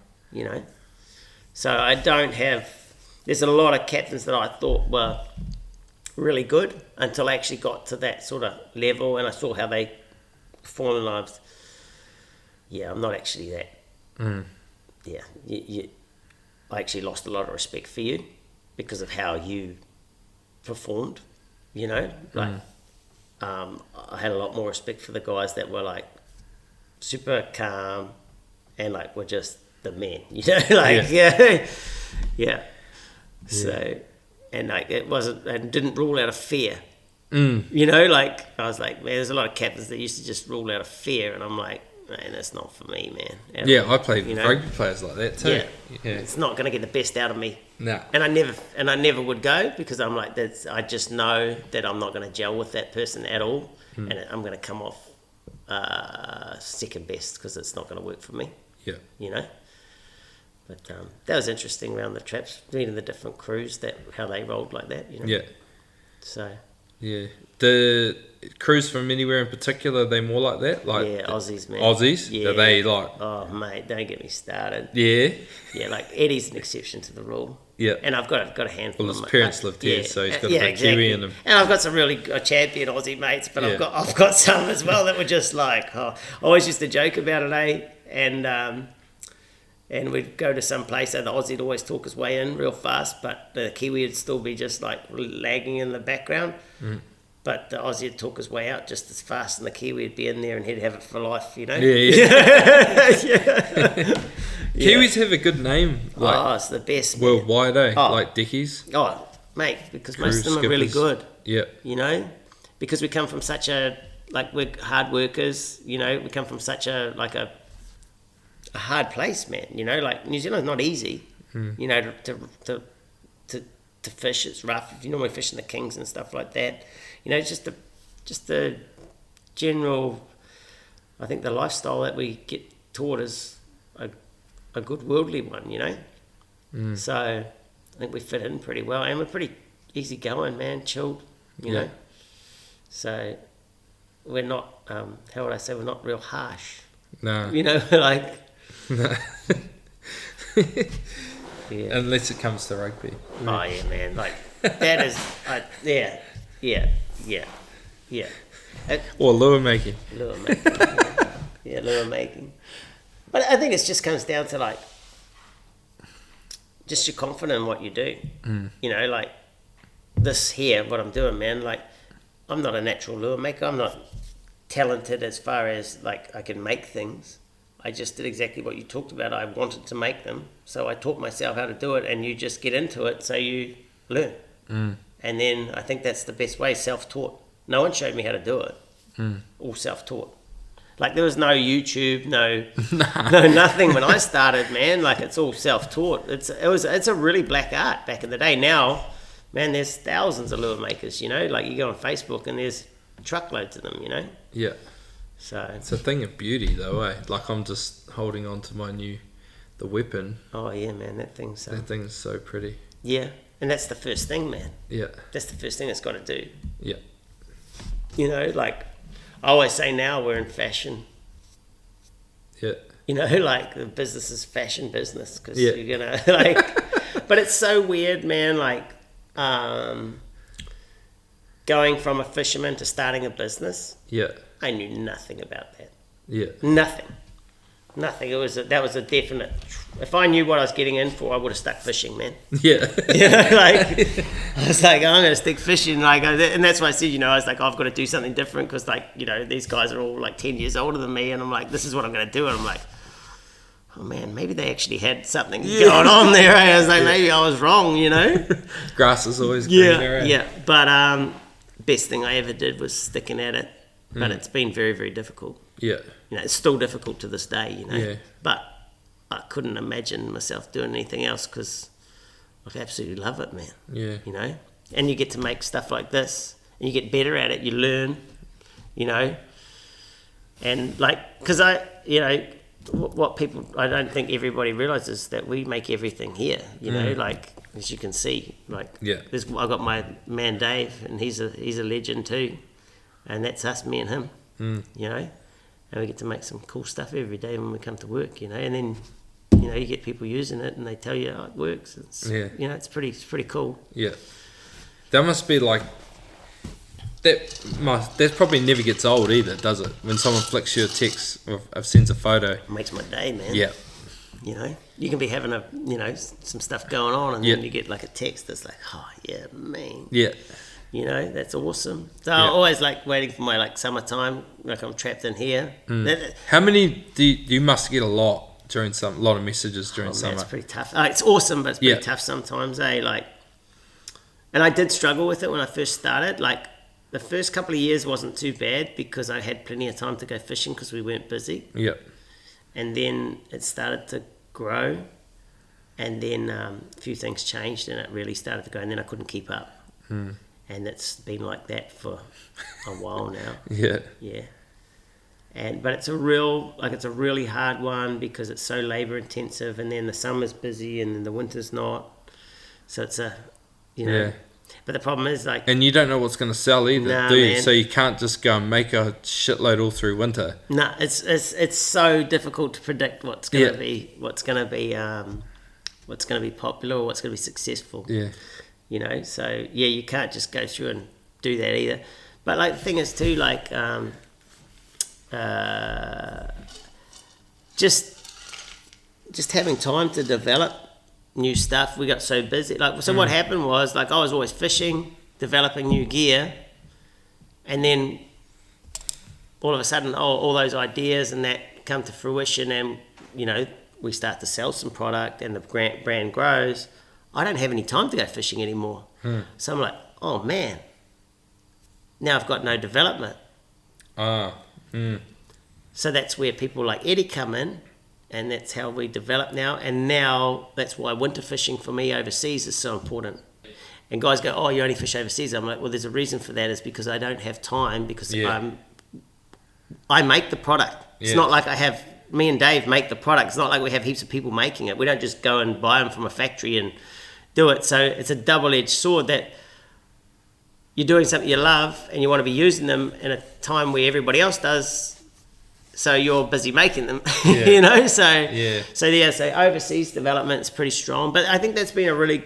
So I don't have. There's a lot of captains that I thought were really good until I actually got to that sort of level and I saw how they perform, and I was, I'm not actually that. Yeah, I actually lost a lot of respect for you because of how you performed, you know? Like, I had a lot more respect for the guys that were like super calm and like were just the men, you know? Like, yeah. So, and like it wasn't, and didn't rule out of fear. You know, like I was like, man, there's a lot of captains that used to just rule out of fear, and I'm like, man, that's not for me, man. I played with rugby players like that too. Yeah. It's not going to get the best out of me. No. And I never would go because I'm like, I just know that I'm not going to gel with that person at all, and I'm going to come off second best because it's not going to work for me. Yeah. You know. But that was interesting around the traps, reading the different crews how they rolled like that. You know. Yeah. So. Yeah. The crews from anywhere in particular, are they more like that? Like Aussies, man. Aussies? Yeah. Are they like... Oh, mate, don't get me started. Yeah? Yeah, like Eddie's an exception to the rule. Yeah. And I've got a handful well, of his parents lived here, so he's got a bit Kiwi in him. And I've got some really champion Aussie mates, but I've got some as well that were just like, I always used to joke about it, and we'd go to some place and the Aussie would always talk his way in real fast, but the Kiwi would still be just like lagging in the background. But the Aussie would talk his way out just as fast, and the Kiwi would be in there and he'd have it for life, you know? Kiwis have a good name. Like, it's the best. Worldwide, eh? Like Dickies. Oh, mate, because most of them are really good. Yeah. You know? Because we come from such we're hard workers, you know? We come from such a hard place, man, you know? Like, New Zealand's not easy, you know, to fish. It's rough. If you normally fish in the Kings and stuff like that, you know, just the general, I think the lifestyle that we get taught is a good worldly one, you know. So I think we fit in pretty well, and we're pretty easy going, man, chilled, you know. So we're not, how would I say, we're not real harsh. No. You know, like. No. Yeah. Unless it comes to rugby. Oh yeah, man! Like that is, yeah. Or lure making. Lure making. But I think it just comes down to like, just you're confident in what you do. You know, like this here, what I'm doing, man. Like, I'm not a natural lure maker. I'm not talented as far as like I can make things. I just did exactly what you talked about. I wanted to make them, so I taught myself how to do it, and you just get into it, so you learn. And then I think that's the best way, self-taught. No one showed me how to do it. All self-taught. Like, there was no YouTube, no nothing when I started, man. Like, it's all self-taught. It's a really black art back in the day. Now, man, there's thousands of lure makers, you know? Like, you go on Facebook and there's truckloads of them, you know? Yeah. So it's a thing of beauty, though, eh? Like, I'm just holding on to the weapon. Oh yeah, man, that thing's so pretty. Yeah, and that's the first thing, man. Yeah, that's the first thing it's got to do. Yeah, you know, like I always say, now we're in fashion. Yeah, you know, like the business is fashion business because you're gonna like, but it's so weird, man. Like, going from a fisherman to starting a business. Yeah. I knew nothing about that. Yeah. Nothing. That was a definite. If I knew what I was getting in for, I would have stuck fishing, man. Yeah. You know, like I was like, I'm going to stick fishing, like, and that's why I said, you know, I was like, I've got to do something different because, like, you know, these guys are all like 10 years older than me, and I'm like, this is what I'm going to do, and I'm like, oh man, maybe they actually had something going on there. I was like, maybe I was wrong, you know. Grass is always greener. Yeah. But best thing I ever did was sticking at it. But it's been very, very difficult. Yeah. You know, it's still difficult to this day, you know. Yeah. But I couldn't imagine myself doing anything else because I absolutely love it, man. Yeah. You know, and you get to make stuff like this and you get better at it, you learn, you know. And like, because I don't think everybody realises that we make everything here, you know, like, as you can see, like, I got my man Dave, and he's a legend too. And that's us, me and him, you know, and we get to make some cool stuff every day when we come to work, you know, and then, you know, you get people using it and they tell you how it works. It's, you know, it's pretty cool. Yeah. That must be like that probably never gets old either, does it? When someone flicks you a text or sends a photo. It makes my day, man. Yeah. You know, you can be having some stuff going on, and then you get like a text that's like, oh yeah, man. Yeah. You know, that's awesome. So I always like waiting for my like summertime, like I'm trapped in here. How many do you must get a lot during a lot of messages during summer? It's pretty tough. It's awesome, but it's pretty tough sometimes, Like, and I did struggle with it when I first started. Like, the first couple of years wasn't too bad because I had plenty of time to go fishing because we weren't busy. Yep. And then it started to grow, and then a few things changed, and it really started to go, and then I couldn't keep up. And it's been like that for a while now. Yeah. But it's a really hard one because it's so labor intensive, and then the summer's busy and then the winter's not. So it's But the problem is like, and you don't know what's going to sell either, do you? Man. So you can't just go and make a shitload all through winter. No, it's so difficult to predict what's going to be popular or what's going to be successful. Yeah. You know, so you can't just go through and do that either. But like the thing is too, like just having time to develop new stuff. We got so busy. What happened was, like, I was always fishing, developing new gear, and then all of a sudden all those ideas and that come to fruition, and you know, we start to sell some product and the brand grows. I don't have any time to go fishing anymore. So I'm like, oh man, now I've got no development. So that's where people like Eddie come in, and that's how we develop now. And now that's why winter fishing for me overseas is so important. And guys go, oh, you only fish overseas. I'm like, well, there's a reason for that. Is because I don't have time, because I make the product. It's not like me and Dave make the product. It's not like we have heaps of people making it. We don't just go and buy them from a factory and do it. So it's a double-edged sword that you're doing something you love and you want to be using them in a time where everybody else does. So you're busy making them, you know? So overseas development is pretty strong. But I think that's been a really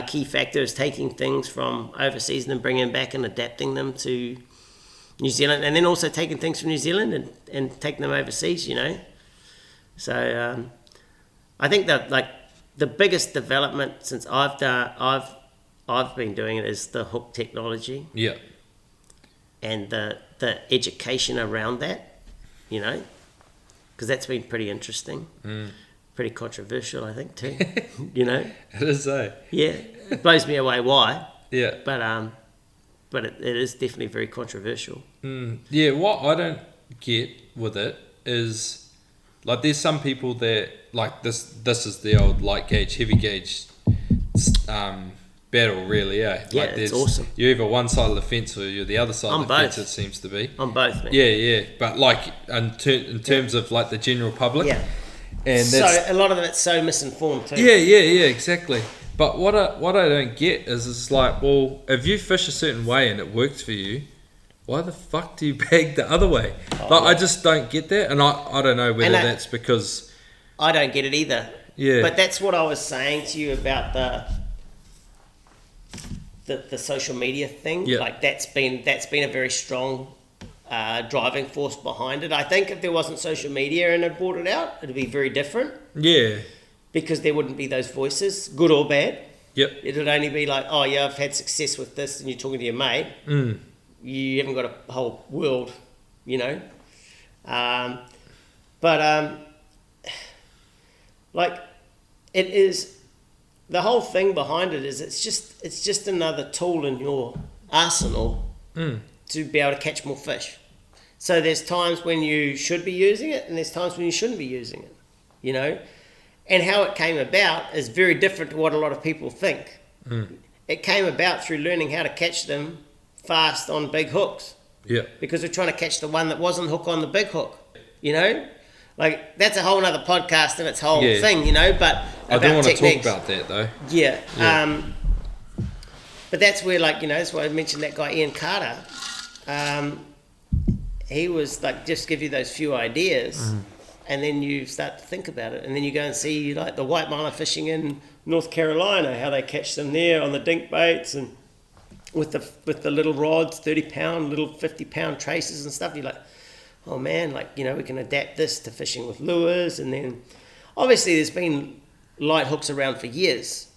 key factor, is taking things from overseas and then bringing them back and adapting them to New Zealand, and then also taking things from New Zealand and taking them overseas, you know? So I think that like the biggest development since I've been doing it is the hook technology. Yeah. And the education around that. You know, because that's been pretty interesting, pretty controversial, I think, too. You know, it is, eh? Yeah, it blows me away why. Yeah, but it is definitely very controversial. Yeah, what I don't get with it is, like, there's some people that like this is the old light gauge, heavy gauge battle, really, eh? Yeah, like, it's awesome. You're either one side of the fence or you're the other side of the fence, it seems to be. On both, man. Yeah. But, like, in terms of, like, the general public. Yeah. And so a lot of it's so misinformed, too. Yeah, exactly. But what I don't get is, it's like, well, if you fish a certain way and it works for you, why the fuck do you bag the other way? I just don't get that. And I don't know whether that's because... I don't get it either. Yeah. But that's what I was saying to you about the social media thing. Yeah. Like that's been a very strong driving force behind it. I think if there wasn't social media and it brought it out, it'd be very different. Yeah. Because there wouldn't be those voices, good or bad. Yep. It would only be like, oh yeah, I've had success with this, and you're talking to your mate. You haven't got a whole world, you know. Like it is. The whole thing behind it is it's just another tool in your arsenal to be able to catch more fish. So there's times when you should be using it, and there's times when you shouldn't be using it, you know. And how it came about is very different to what a lot of people think. It came about through learning how to catch them fast on big hooks. Yeah. Because we're trying to catch the one that wasn't hook on the big hook, you know. Like, that's a whole other podcast and its whole thing, you know, but I don't want to talk about that, though. Yeah. But that's where, like, you know, that's why I mentioned that guy, Ian Carter. He was, like, just give you those few ideas, and then you start to think about it, and then you go and see, like, the white marlin fishing in North Carolina, how they catch them there on the dink baits, and with the little rods, 30-pound, little 50-pound traces and stuff. You're like, oh man, like, you know, we can adapt this to fishing with lures. And then obviously there's been light hooks around for years,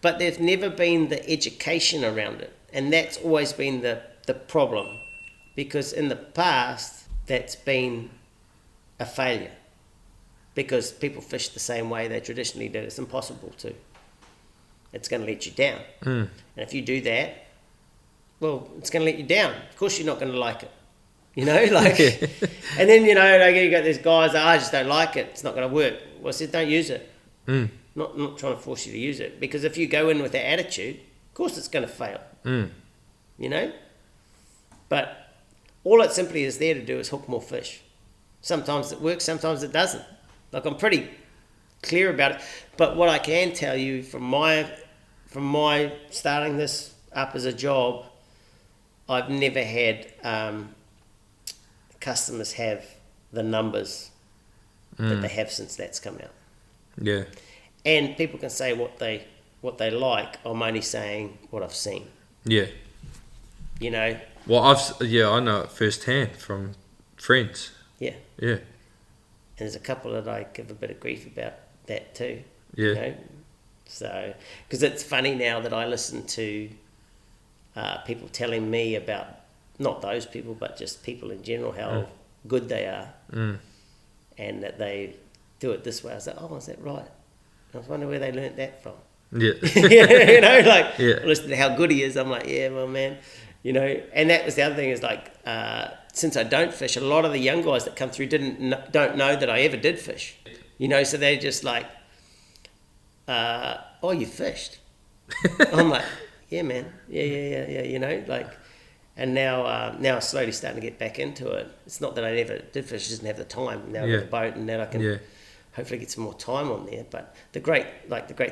but there's never been the education around it. And that's always been the problem, because in the past that's been a failure, because people fish the same way they traditionally did. It's impossible to. It's going to let you down. And if you do that, well, it's going to let you down. Of course you're not going to like it. You know, like, and then, you know, like, you got these guys that, I just don't like it, it's not going to work. Well, I said, don't use it. Not trying to force you to use it, because if you go in with that attitude, of course it's going to fail. You know? But all it simply is there to do is hook more fish. Sometimes it works, sometimes it doesn't. Like, I'm pretty clear about it. But what I can tell you from my starting this up as a job, I've never had customers have the numbers that they have since that's come out. Yeah. And people can say what they like. I'm only saying what I've seen. Yeah. You know. Well, I know it firsthand from friends. Yeah. Yeah. And there's a couple that I give a bit of grief about that too. Yeah. You know? So, because it's funny now that I listen to people telling me about, not those people, but just people in general, how good they are, and that they do it this way. I was like, oh, is that right? I was wondering where they learnt that from. Yeah. You know, like, Yeah. listen to how good he is. I'm like, yeah, well, man, you know. And that was the other thing, is like, since I don't fish, a lot of the young guys that come through don't know that I ever did fish. You know, so they're just like, oh, you fished? I'm like, yeah, man, yeah, you know, like. And now I'm slowly starting to get back into it. It's not that I never did fish, I just didn't have the time. Now I've got a boat, and now I can hopefully get some more time on there. But the great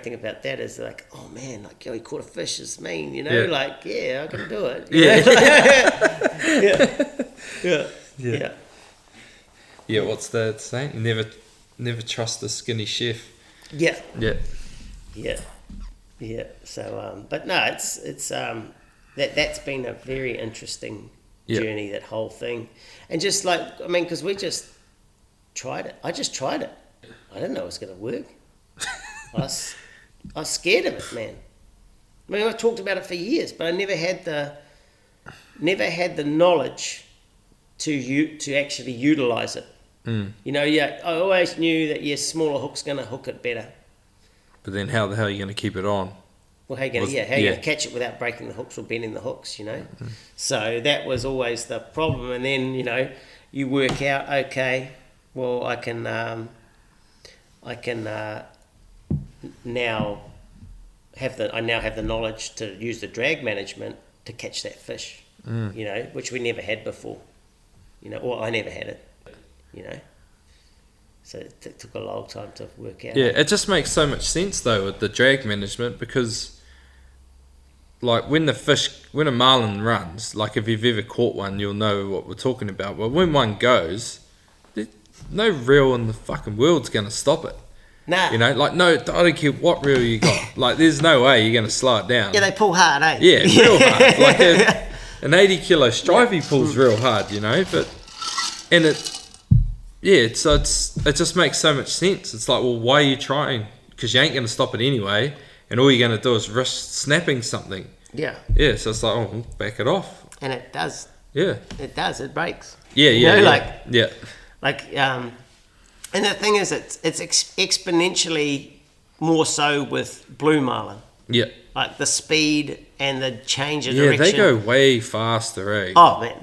thing about that is, like, oh man, like, yo, he caught a fish, it's mean, you know, like, yeah, I can do it. Yeah. Yeah, what's that saying? You never trust a skinny chef. Yeah. Yeah. So, but no, it's that's been a very interesting journey, that whole thing. And just like, I mean, because we just tried it. I just tried it. I didn't know it was going to work. I was scared of it, man. I mean, I talked about it for years, but I never had the knowledge to actually utilize it. You know, I always knew that smaller hook's going to hook it better. But then how the hell are you going to keep it on? Well, how you going to catch it without breaking the hooks or bending the hooks, you know? So that was always the problem. And then, you know, you work out, okay, well, I can now have the knowledge to use the drag management to catch that fish, you know, which we never had before, you know, or I never had it, you know. So it took a long time to work out. Yeah, it just makes so much sense though with the drag management, because like when a marlin runs, like if you've ever caught one, you'll know what we're talking about. But when one goes, no reel in the fucking world's gonna stop it. Nah. You know, like, no, I don't care what reel you got. Like, there's no way you're gonna slow it down. Yeah, they pull hard, eh? Yeah, real hard. Like an 80 kilo stripey pulls real hard, you know. So it just makes so much sense. It's like, well, why are you trying? Because you ain't gonna stop it anyway, and all you're gonna do is risk snapping something. Yeah. Yeah, so it's like, oh, back it off. And it does. Yeah. It does. It breaks. Yeah, you know, yeah. And the thing is, it's exponentially more so with blue marlin. Yeah. Like the speed and the change of direction. direction. Yeah, they go way faster, eh? Oh man,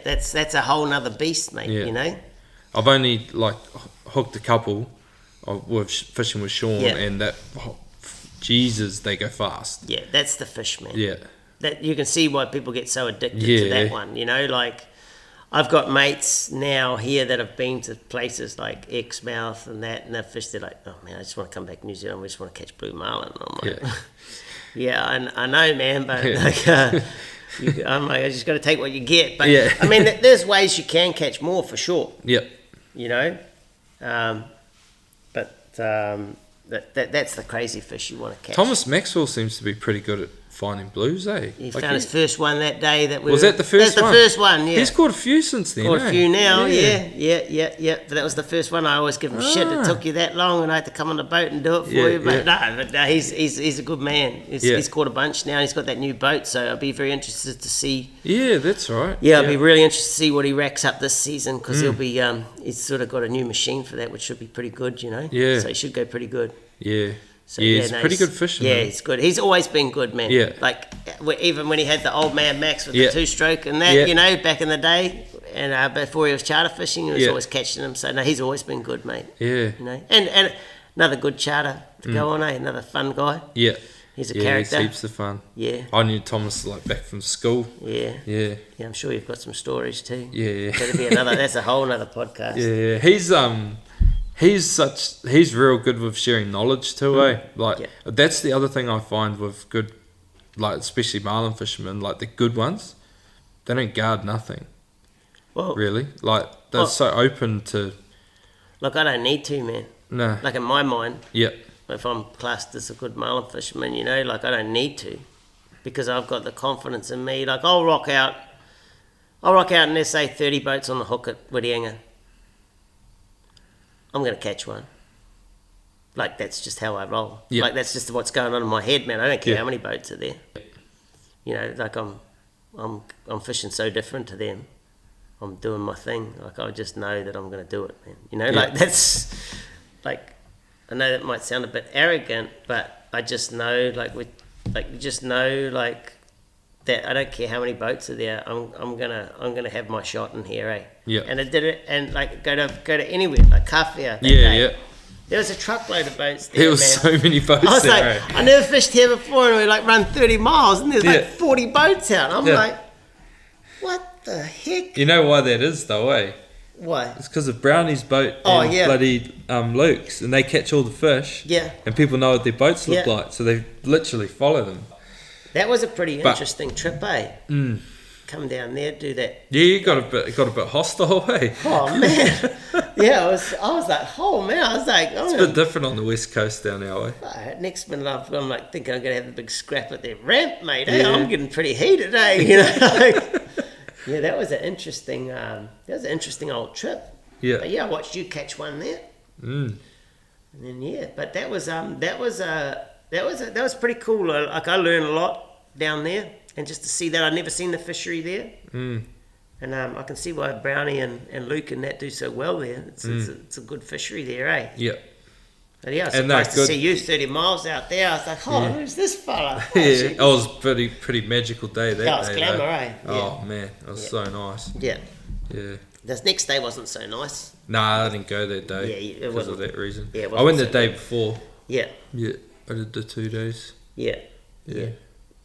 that's a whole nother beast, mate. Yeah. You know. I've only like hooked a couple with fishing with Sean, and that, Jesus, they go fast. Yeah, that's the fish, man. Yeah. That you can see why people get so addicted to that one. You know, like I've got mates now here that have been to places like Exmouth and that, and they've fished. They're like, oh man, I just want to come back to New Zealand. I just want to catch blue marlin. And I'm like, yeah, I know, man, but like, I'm like, I just got to take what you get. But I mean, there's ways you can catch more for sure. Yep. You know, that's the crazy fish you want to catch. Thomas Maxwell seems to be pretty good at finding blues, eh? He found his first one that day. Was that the first one? That's the first one, yeah. He's caught a few since then, Caught a few now, Yeah. yeah. But that was the first one. I always give him shit. It took you that long, and I had to come on the boat and do it for you. But no, he's a good man. He's caught a bunch now. He's got that new boat, so I'll be very interested to see. Yeah, that's right. Yeah, I'll be really interested to see what he racks up this season, because he'll be he's sort of got a new machine for that, which should be pretty good, you know. Yeah. So he should go pretty good. Yeah. So, he's a pretty good fisherman. Yeah, he's good. He's always been good, man. Yeah. Like, even when he had the old man Max with the two-stroke and that, you know, back in the day, and before he was charter fishing, he was always catching them. So, no, he's always been good, mate. Yeah. You know, and another good charter to go on, eh? Another fun guy. Yeah. He's a character. He's heaps of fun. Yeah. I knew Thomas like back from school. Yeah. Yeah. Yeah, I'm sure you've got some stories too. Yeah. That'll be that's a whole other podcast. Yeah. He's real good with sharing knowledge too, eh? Like that's the other thing I find with good, like especially marlin fishermen, like the good ones, they don't guard nothing. Well, really, like they're so open to. Look, I don't need to, man. No. Like in my mind. Yeah. If I'm classed as a good marlin fisherman, you know, like I don't need to, because I've got the confidence in me. Like I'll rock out and there's say 30 boats on the hook at Whitianga. I'm going to catch one. Like that's just how I roll. Yeah. Like that's just what's going on in my head, man. I don't care how many boats are there. You know, like I'm fishing so different to them. I'm doing my thing. Like I just know that I'm going to do it, man. You know, like that's like. I know that might sound a bit arrogant, but I just know, you just know, like that. I don't care how many boats are there. I'm gonna have my shot in here, eh? Yeah. And I did it, and like go to anywhere, like Kawhia. Yeah. There was a truckload of boats there. There was so many boats I was there. like, I never fished here before, and we like run 30 miles, and there's like 40 boats out. I'm like, what the heck? You know why that is, though, eh? Why? It's because of Brownie's boat and bloody Luke's, and they catch all the fish. Yeah. And people know what their boats look like, so they literally follow them. That was a pretty interesting trip, eh? Come down there, do that. Yeah, you got a bit hostile, eh? Oh man, yeah, I was like, oh man, I was like, it's a bit different on the west coast down our way. Next minute, I'm like thinking I'm gonna have a big scrap at their ramp, mate. Yeah. I'm getting pretty heated, eh? You know, like, yeah, that was an interesting old trip. Yeah, but yeah, I watched you catch one there. And then but that was pretty cool. Like I learned a lot down there, and just to see that, I'd never seen the fishery there. And I can see why Brownie and Luke and that do so well there. It's a good fishery there, eh? Yeah. But yeah, I was surprised to see you 30 miles out there. I was like, who's this fella? Oh, it was pretty magical day that day. That was glamour, eh? Yeah. Oh man, it was so nice. Yeah. Yeah. This next day wasn't so nice. Nah, I didn't go that day. Yeah, because of that reason. Yeah, I went the day before. Yeah. Yeah, I did the 2 days. Yeah.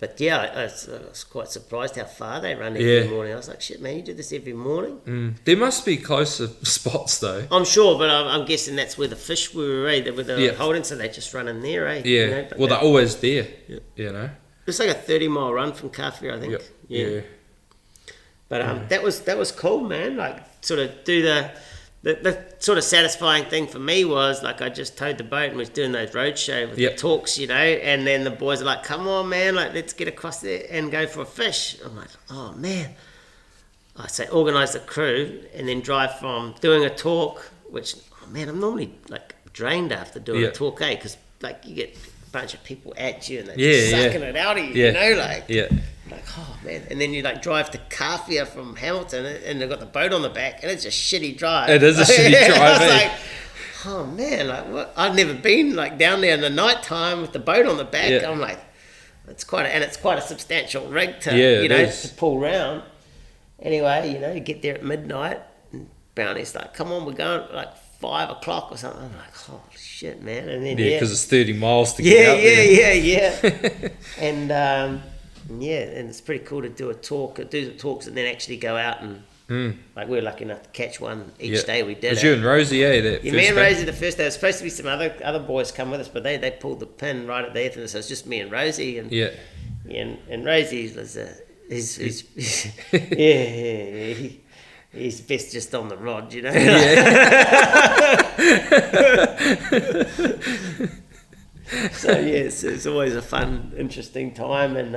But yeah, I was quite surprised how far they run every morning. I was like, shit, man, you do this every morning? There must be closer spots though. I'm sure, but I'm guessing that's where the fish were, eh? Where they were holding, so they just run in there, eh? Yeah, you know, well, they're always there, you know. It's like a 30-mile run from Kawhia, I think. Yep. Yeah. But that was cool, man. Like, sort of do the sort of satisfying thing for me was, like, I just towed the boat and was doing those roadshow with the talks, you know, and then the boys are like, come on, man, like, let's get across there and go for a fish. I'm like, oh, man. I say organise the crew and then drive from doing a talk, which, oh, man, I'm normally, like, drained after doing a talk, eh? Because, like, you get a bunch of people at you and they're just sucking it out of you, you know, like... Like, oh man, and then you like drive to Kawhia from Hamilton, and they've got the boat on the back, and it's a shitty drive. It is a shitty drive. I was like, oh man, like what? I've never been like down there in the night time with the boat on the back. Yeah. I'm like, it's quite a substantial rig to to pull round. Anyway, you know, you get there at midnight, and Brownie's like, come on, we're going at like 5 o'clock or something. I'm like, oh shit, man, and then because it's 30 miles to get out there. Yeah. And and it's pretty cool to do the talks and then actually go out and like we were lucky enough to catch one each day we did. It was you and Rosie, Me and Rosie the first day. There was supposed to be some other boys come with us, but they pulled the pin right at the end, so it's just me and Rosie and and Rosie was he's best just on the rod, you know. So yes, it's always a fun, interesting time, and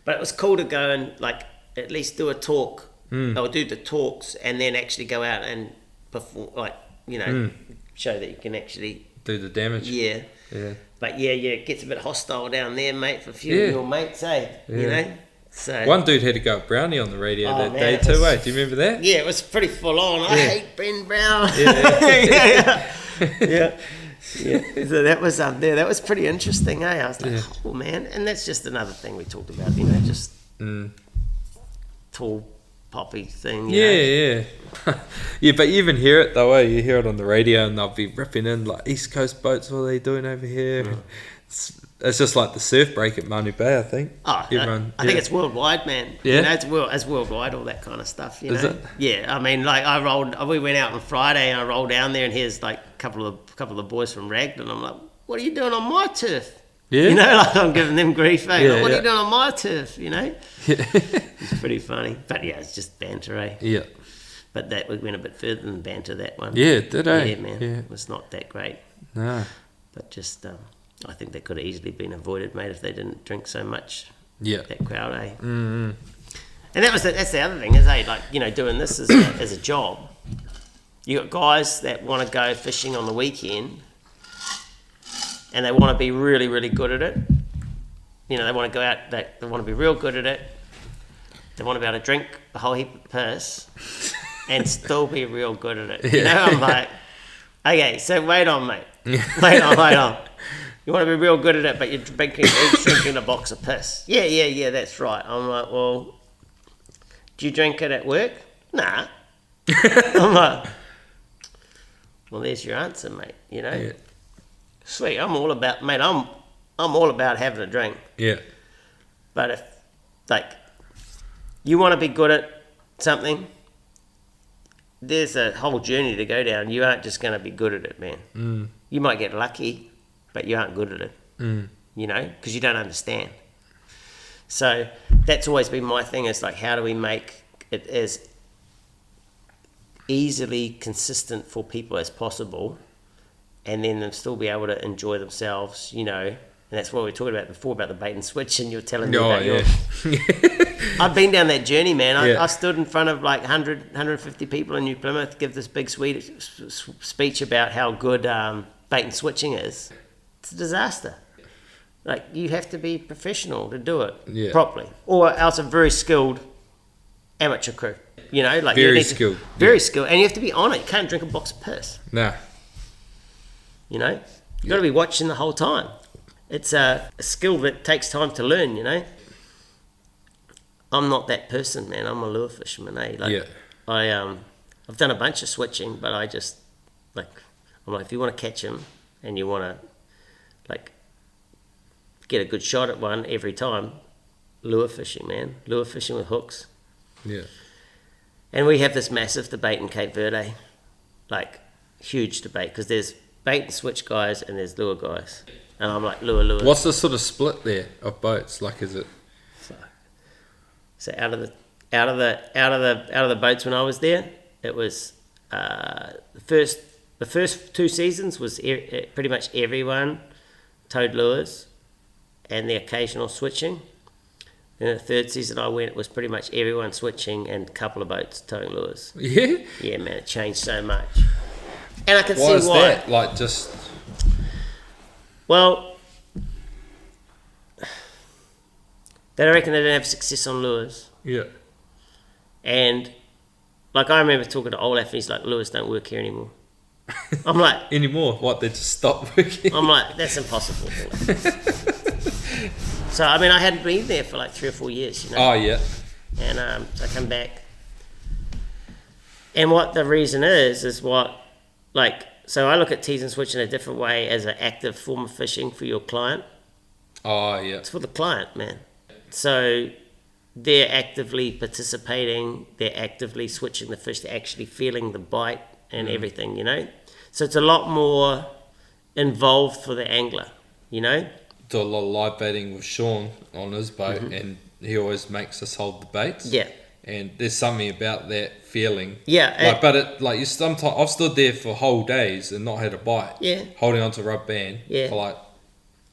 but it was cool to go and like at least do a talk, or do the talks, and then actually go out and perform, like show that you can actually do the damage. Yeah. But it gets a bit hostile down there, mate, for a few of your mates, eh? Yeah. You know? So one dude had to go Brownie on the radio that man, day too, eh? Do you remember that? yeah, it was pretty full on. I hate Ben Brown. Yeah. So that was there. That was pretty interesting, eh? I was like, oh man, and that's just another thing we talked about, just tall poppy thing. You know? Yeah, but you even hear it though, eh? You hear it on the radio, and they'll be ripping in like East Coast boats. What are they doing over here? It's just like the surf break at Manu Bay, I think. Oh, I think it's worldwide, man. Yeah, you know, it's worldwide, all that kind of stuff. You know? Is it? Yeah, I mean, like we went out on Friday, and I rolled down there, and here's like a couple of the boys from Raglan. I'm like, what are you doing on my turf? Yeah, you know, like I'm giving them grief. Eh? Yeah, like, what are you doing on my turf? You know, it's pretty funny. But yeah, it's just banter, eh? Yeah. But that we went a bit further than banter, that one. Yeah, did I? Yeah, man. Yeah. It was not that great. No. But just, I think that could have easily been avoided, mate, if they didn't drink so much. Yeah. That crowd, eh? Mm-hmm. And that's the other thing, is, like, doing this as a job. You got guys that want to go fishing on the weekend, and they want to be really, really good at it. They want to go out, they want to be real good at it. They want to be able to drink a whole heap of piss and still be real good at it. You know, I'm like, okay, so wait on, mate. Wait on. You want to be real good at it, but you're drinking a box of piss. Yeah, that's right. I'm like, well, do you drink it at work? Nah. I'm like, well, there's your answer, mate. You know, Yeah. Sweet. I'm all about, mate. I'm all about having a drink. Yeah. But if, like, you want to be good at something, there's a whole journey to go down. You aren't just going to be good at it, man. You might get lucky, but you aren't good at it. You know, because you don't understand. So that's always been my thing, is like, how do we make it as easily consistent for people as possible, and then them still be able to enjoy themselves, you know. And that's what we were talking about before, about the bait and switch, and you're telling me about your... I've been down that journey, man. I stood in front of like 100, 150 people in New Plymouth, give this big speech about how good bait and switching is. It's a disaster. Like, you have to be professional to do it properly, or else a very skilled amateur crew. You know, like, very skilled, and you have to be on it. You can't drink a box of piss. Nah. You know, you got to be watching the whole time. It's a skill that takes time to learn. You know, I'm not that person, man. I'm a lure fisherman. Like, I've done a bunch of switching, but I just I'm like, if you want to catch him and you want to like get a good shot at one every time, lure fishing, man. Lure fishing with hooks. Yeah. And we have this massive debate in Cape Verde, like huge debate, because there's bait and switch guys and there's lure guys, and I'm like, lure. What's the sort of split there of boats? Like, is it? So out of the boats when I was there, it was the first 2 seasons was pretty much everyone towed lures, and the occasional switching. Then the 3rd season I went, it was pretty much everyone switching and a couple of boats towing lures. Yeah. Yeah, man, it changed so much. And I can Why see is why. that? Like, just... Well, they reckon they don't have success on lures. Yeah. And, like, I remember talking to Olaf, and he's like, lures don't work here anymore. I'm like... Anymore? What, they just stopped working? I'm like, that's impossible. So, I mean, I hadn't been there for like 3 or 4 years, you know. Oh, yeah. And so I come back. And what the reason is what, like, so I look at tease and switch in a different way as an active form of fishing for your client. Oh, yeah. It's for the client, man. So they're actively participating, they're actively switching the fish, they're actually feeling the bite and everything, you know. So it's a lot more involved for the angler, you know. Do a lot of live baiting with Sean on his boat, and he always makes us hold the baits. Yeah. And there's something about that feeling. Yeah. But it like you sometimes I've stood there for whole days and not had a bite. Yeah. Holding onto a rubber band for like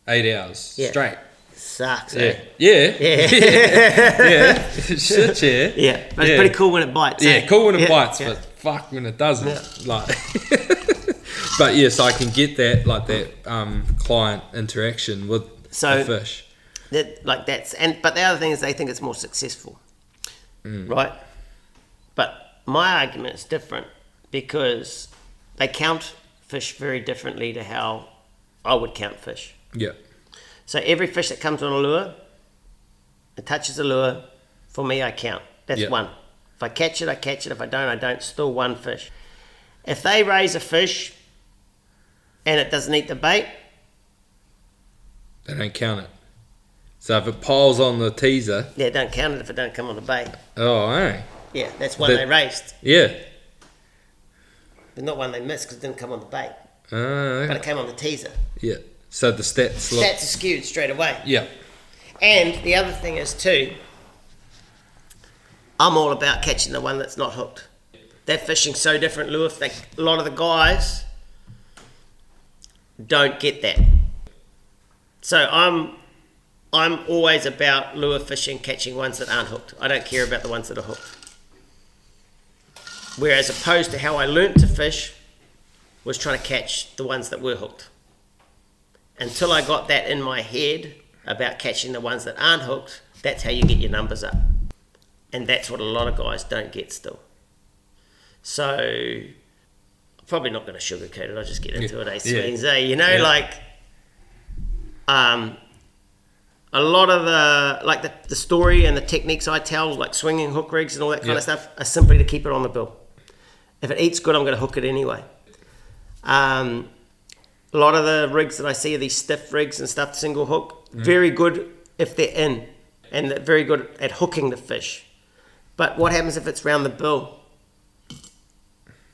8 hours straight. Sucks. Yeah. Eh? Yeah. Yeah. Shit, yeah. Yeah. But it's pretty cool when it bites. Yeah, eh? cool when it bites, yeah. but fuck when it doesn't. Yeah. Like but yeah, so I can get that like that client interaction with the fish. But the other thing is they think it's more successful. Right? But my argument is different because they count fish very differently to how I would count fish. Yeah. So every fish that comes on a lure, it touches the lure, for me I count. That's one. If I catch it, I catch it. If I don't, I don't. Still one fish. If they raise a fish and it doesn't eat the bait, they don't count it. So if it piles on the teaser... Yeah, don't count it if it don't come on the bait. Oh, eh? Yeah, that's one they raised. Yeah. But not one they missed because it didn't come on the bait. Okay. But it came on the teaser. Yeah. So the stats... Stats are skewed straight away. Yeah. And the other thing is too, I'm all about catching the one that's not hooked. They're fishing so different lure. A lot of the guys don't get that. So I'm always about lure fishing, catching ones that aren't hooked. I don't care about the ones that are hooked. Whereas opposed to how I learnt to fish was trying to catch the ones that were hooked. Until I got that in my head about catching the ones that aren't hooked, that's how you get your numbers up. And that's what a lot of guys don't get still. So, I'm probably not going to sugarcoat it, I'll just get into it, Sweens, You know, like, a lot of the story and the techniques I tell, like swinging hook rigs and all that kind of stuff, are simply to keep it on the bill. If it eats good, I'm going to hook it anyway. A lot of the rigs that I see are these stiff rigs and stuff, single hook, very good if they're in, and they're very good at hooking the fish. But what happens if it's round the bill?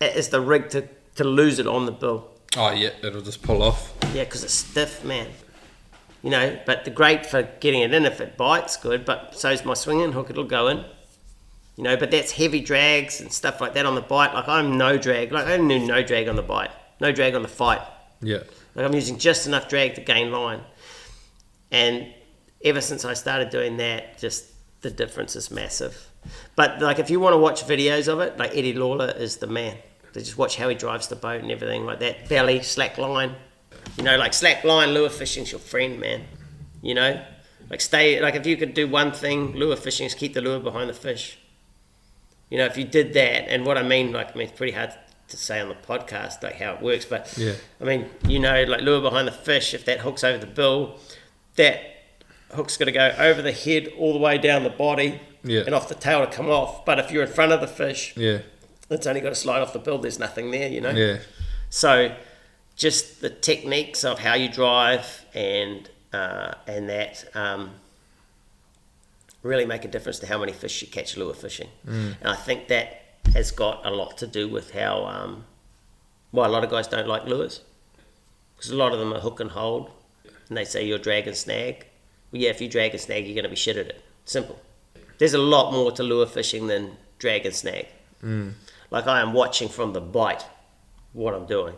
It's the rig to lose it on the bill. Oh, yeah, it'll just pull off. Yeah, because it's stiff, man. You know, but the great for getting it in, if it bites good, but so's my swinging hook, it'll go in. You know, but that's heavy drags and stuff like that on the bite. Like I'm no drag, like I do no drag on the bite, no drag on the fight. Yeah. Like I'm using just enough drag to gain line. And ever since I started doing that, just the difference is massive. But like if you want to watch videos of it, like Eddie Lawler is the man. To just watch how he drives the boat and everything like that. Belly, slack line. You know, like slack line, lure fishing's your friend, man. You know? Like if you could do one thing, lure fishing is keep the lure behind the fish. You know, if you did that, and what I mean, it's pretty hard to say on the podcast, like how it works, but I mean, you know, like lure behind the fish, if that hook's over the bill, that hook's got to go over the head all the way down the body and off the tail to come off. But if you're in front of the fish, it's only got to slide off the bill, there's nothing there, you know? Yeah. So just the techniques of how you drive and that really make a difference to how many fish you catch lure fishing. And I think that has got a lot to do with how a lot of guys don't like lures, because a lot of them are hook and hold and they say you're drag and snag. Well, yeah, if you drag and snag, you're going to be shit at it. Simple. There's a lot more to lure fishing than drag and snag. Like I am watching from the bite what I'm doing.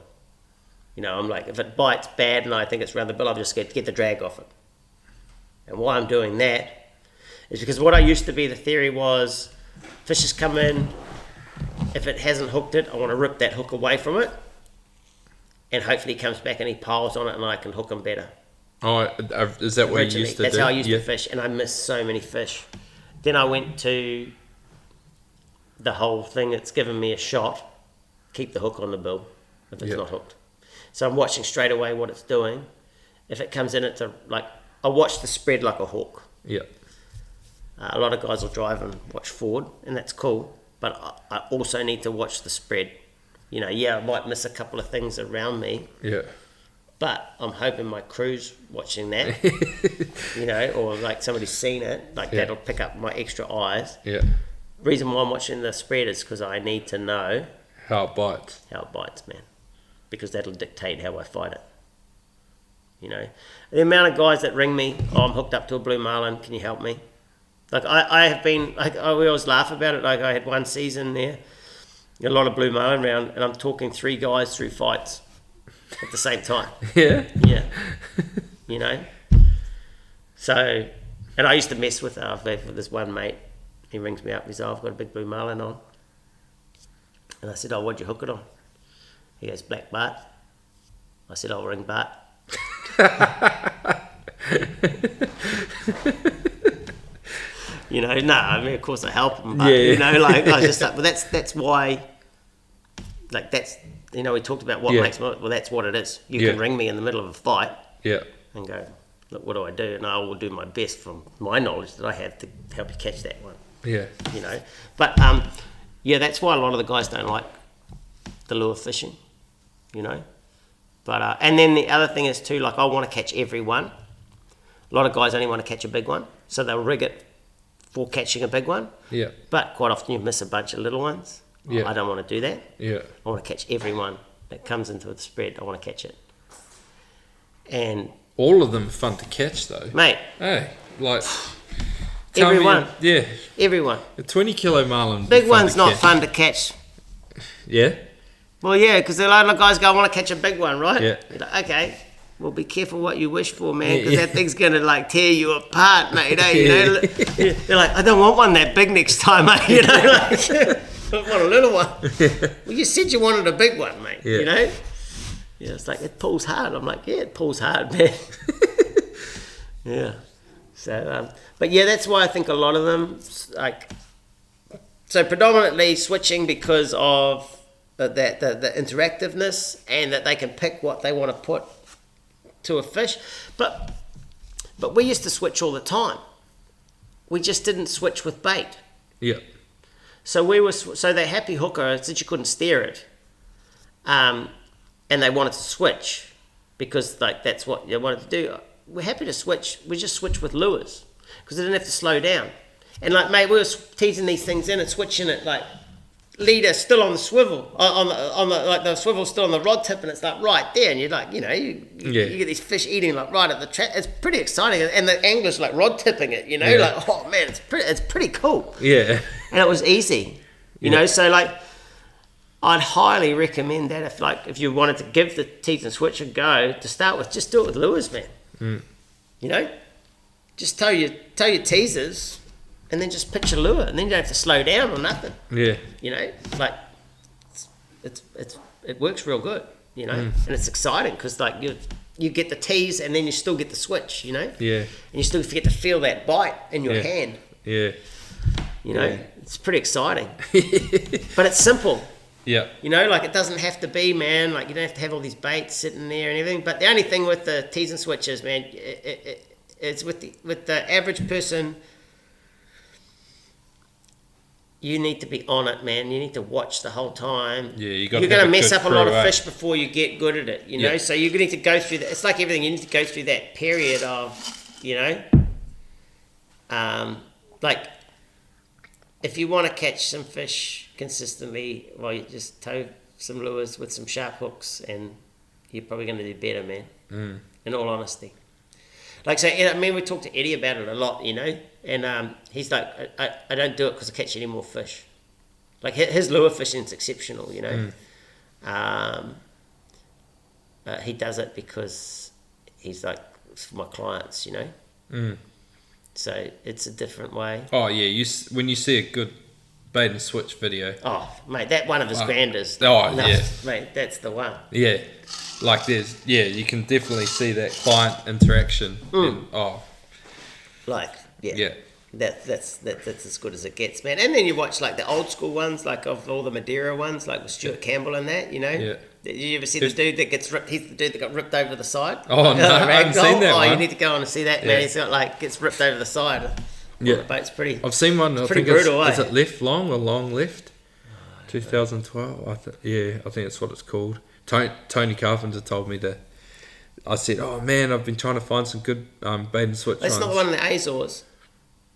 You know, I'm like, if it bites bad and I think it's around the bill, I'm just going to get the drag off it. And why I'm doing that is because what I used to be, the theory was, fishes come in, if it hasn't hooked it, I want to rip that hook away from it, and hopefully he comes back and he piles on it and I can hook him better. Oh, is that what you used to do? That's how I used to fish, and I missed so many fish. Then I went to the whole thing that's given me a shot, keep the hook on the bill if it's not hooked. So I'm watching straight away what it's doing. If it comes in, I watch the spread like a hawk. Yeah. A lot of guys will drive and watch forward, and that's cool. But I also need to watch the spread. You know, I might miss a couple of things around me. Yeah. But I'm hoping my crew's watching that, you know, or like somebody's seen it, that'll pick up my extra eyes. Yeah. Reason why I'm watching the spread is because I need to know how it bites. Man. Because that'll dictate how I fight it. You know, the amount of guys that ring me, I'm hooked up to a blue marlin, can you help me? Like I have been, we always laugh about it. Like I had one season there, a lot of blue marlin round, and I'm talking 3 guys through fights at the same time. Yeah. Yeah. You know? So, and I used to mess with this one mate. He rings me up, he says, I've got a big blue marlin on. And I said, what'd you hook it on? He goes, black Bart. I said, I'll ring Bart. You know, no, I mean, of course I help him, but, you know, like, I was just like, well, that's why, like, that's, you know, we talked about what makes, well, that's what it is. You can ring me in the middle of a fight and go, look, what do I do? And I will do my best from my knowledge that I have to help you catch that one. Yeah. You know, but, that's why a lot of the guys don't like the lure fishing, you know. But, and then the other thing is too, like, I want to catch every one. A lot of guys only want to catch a big one, so they'll rig it for catching a big one. Yeah. But quite often you miss a bunch of little ones. Yeah. I don't want to do that. Yeah. I want to catch every one that comes into the spread. I want to catch it. And all of them are fun to catch, though. Mate. Hey, like everyone. Yeah. Everyone. A 20-kilo marlin. Big one's not fun to catch. Yeah. Well, yeah, because a lot of guys go, I want to catch a big one, right? Yeah. You're like, okay. Well, be careful what you wish for, man, because that thing's going to, like, tear you apart, mate, eh? You know? You're like, I don't want one that big next time, mate, you know? Like, I want a little one. Well, you said you wanted a big one, mate, you know? Yeah, it's like, it pulls hard. I'm like, yeah, it pulls hard, man. Yeah. So, but, yeah, that's why I think a lot of them, like, so predominantly switching because of the interactiveness and that they can pick what they want to put to a fish, but we used to switch all the time. We just didn't switch with bait. Yeah. So the happy hooker, since you couldn't steer it, and they wanted to switch because like that's what they wanted to do. We're happy to switch. We just switch with lures because they didn't have to slow down. And like mate, we were teasing these things in and switching it like. Leader still on the swivel, on the like the swivel's still on the rod tip, and it's like right there, and you're like, you know, you get these fish eating like right at the trap. It's pretty exciting, and the angler's like rod tipping it, you know, like oh man, it's pretty cool. Yeah, and it was easy, you know. So like, I'd highly recommend that if you wanted to give the teeth and switch a go to start with, just do it with lures, man. You know, just tow your teasers. And then just pitch a lure, and then you don't have to slow down or nothing. Yeah, you know, like it works real good, you know, and it's exciting because like you get the tease, and then you still get the switch, you know. Yeah, and you still get to feel that bite in your hand. Yeah, you know, it's pretty exciting, but it's simple. Yeah, you know, like it doesn't have to be, man. Like you don't have to have all these baits sitting there and everything. But the only thing with the tease and switches, man, it's with the average person. You need to be on it, man. You need to watch the whole time. Yeah, you're going to mess up a lot of fish before you get good at it, you know? So you're going to need to go through that. It's like everything. You need to go through that period of, you know, like if you want to catch some fish consistently, well, you just tow some lures with some sharp hooks and you're probably going to do better, man, in all honesty. Like, so, I mean, we talked to Eddie about it a lot, you know, and he's like, I don't do it because I catch any more fish. Like, his lure fishing is exceptional, you know. He does it because he's like, it's for my clients, you know. So, it's a different way. Oh, yeah, when you see a good bait and switch video. Oh, mate, that one of his granders. Oh, no, yeah. Mate, that's the one. Yeah. Like you can definitely see that client interaction. And, that's as good as it gets, man. And then you watch like the old school ones, like of all the Madeira ones, like with Stuart Campbell and that, you know. Yeah. Did you ever see the dude that gets ripped? He's the dude that got ripped over the side. Oh no, I haven't seen that one. You need to go on and see that, man. He's got like gets ripped over the side. Yeah, the boat's pretty. I've seen one. I think brutal, is it left long or long left? 2012. I think that's what it's called. Tony Carpenter told me that. I said, "Oh man, I've been trying to find some good bait and switch." That's not the one in the Azores.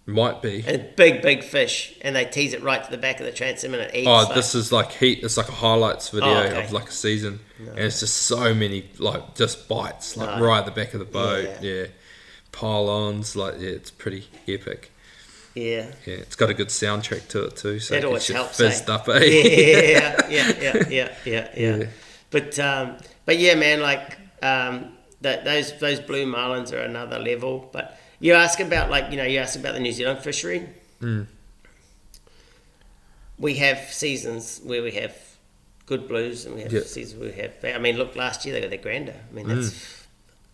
Might be. And big fish, and they tease it right to the back of the transom, and it eats. Oh, this is like heat. It's like a highlights video of like a season, and it's just so many like just bites, like right at the back of the boat. Yeah, pile-ons, like it's pretty epic. Yeah. Yeah, it's got a good soundtrack to it too, so That it always gets you helps, fizzed eh? up, eh? Yeah. But yeah, man, like those blue marlins are another level. But you ask about the New Zealand fishery. We have seasons where we have good blues, and we have seasons where we have. I mean, look, last year they got their grander. I mean, that's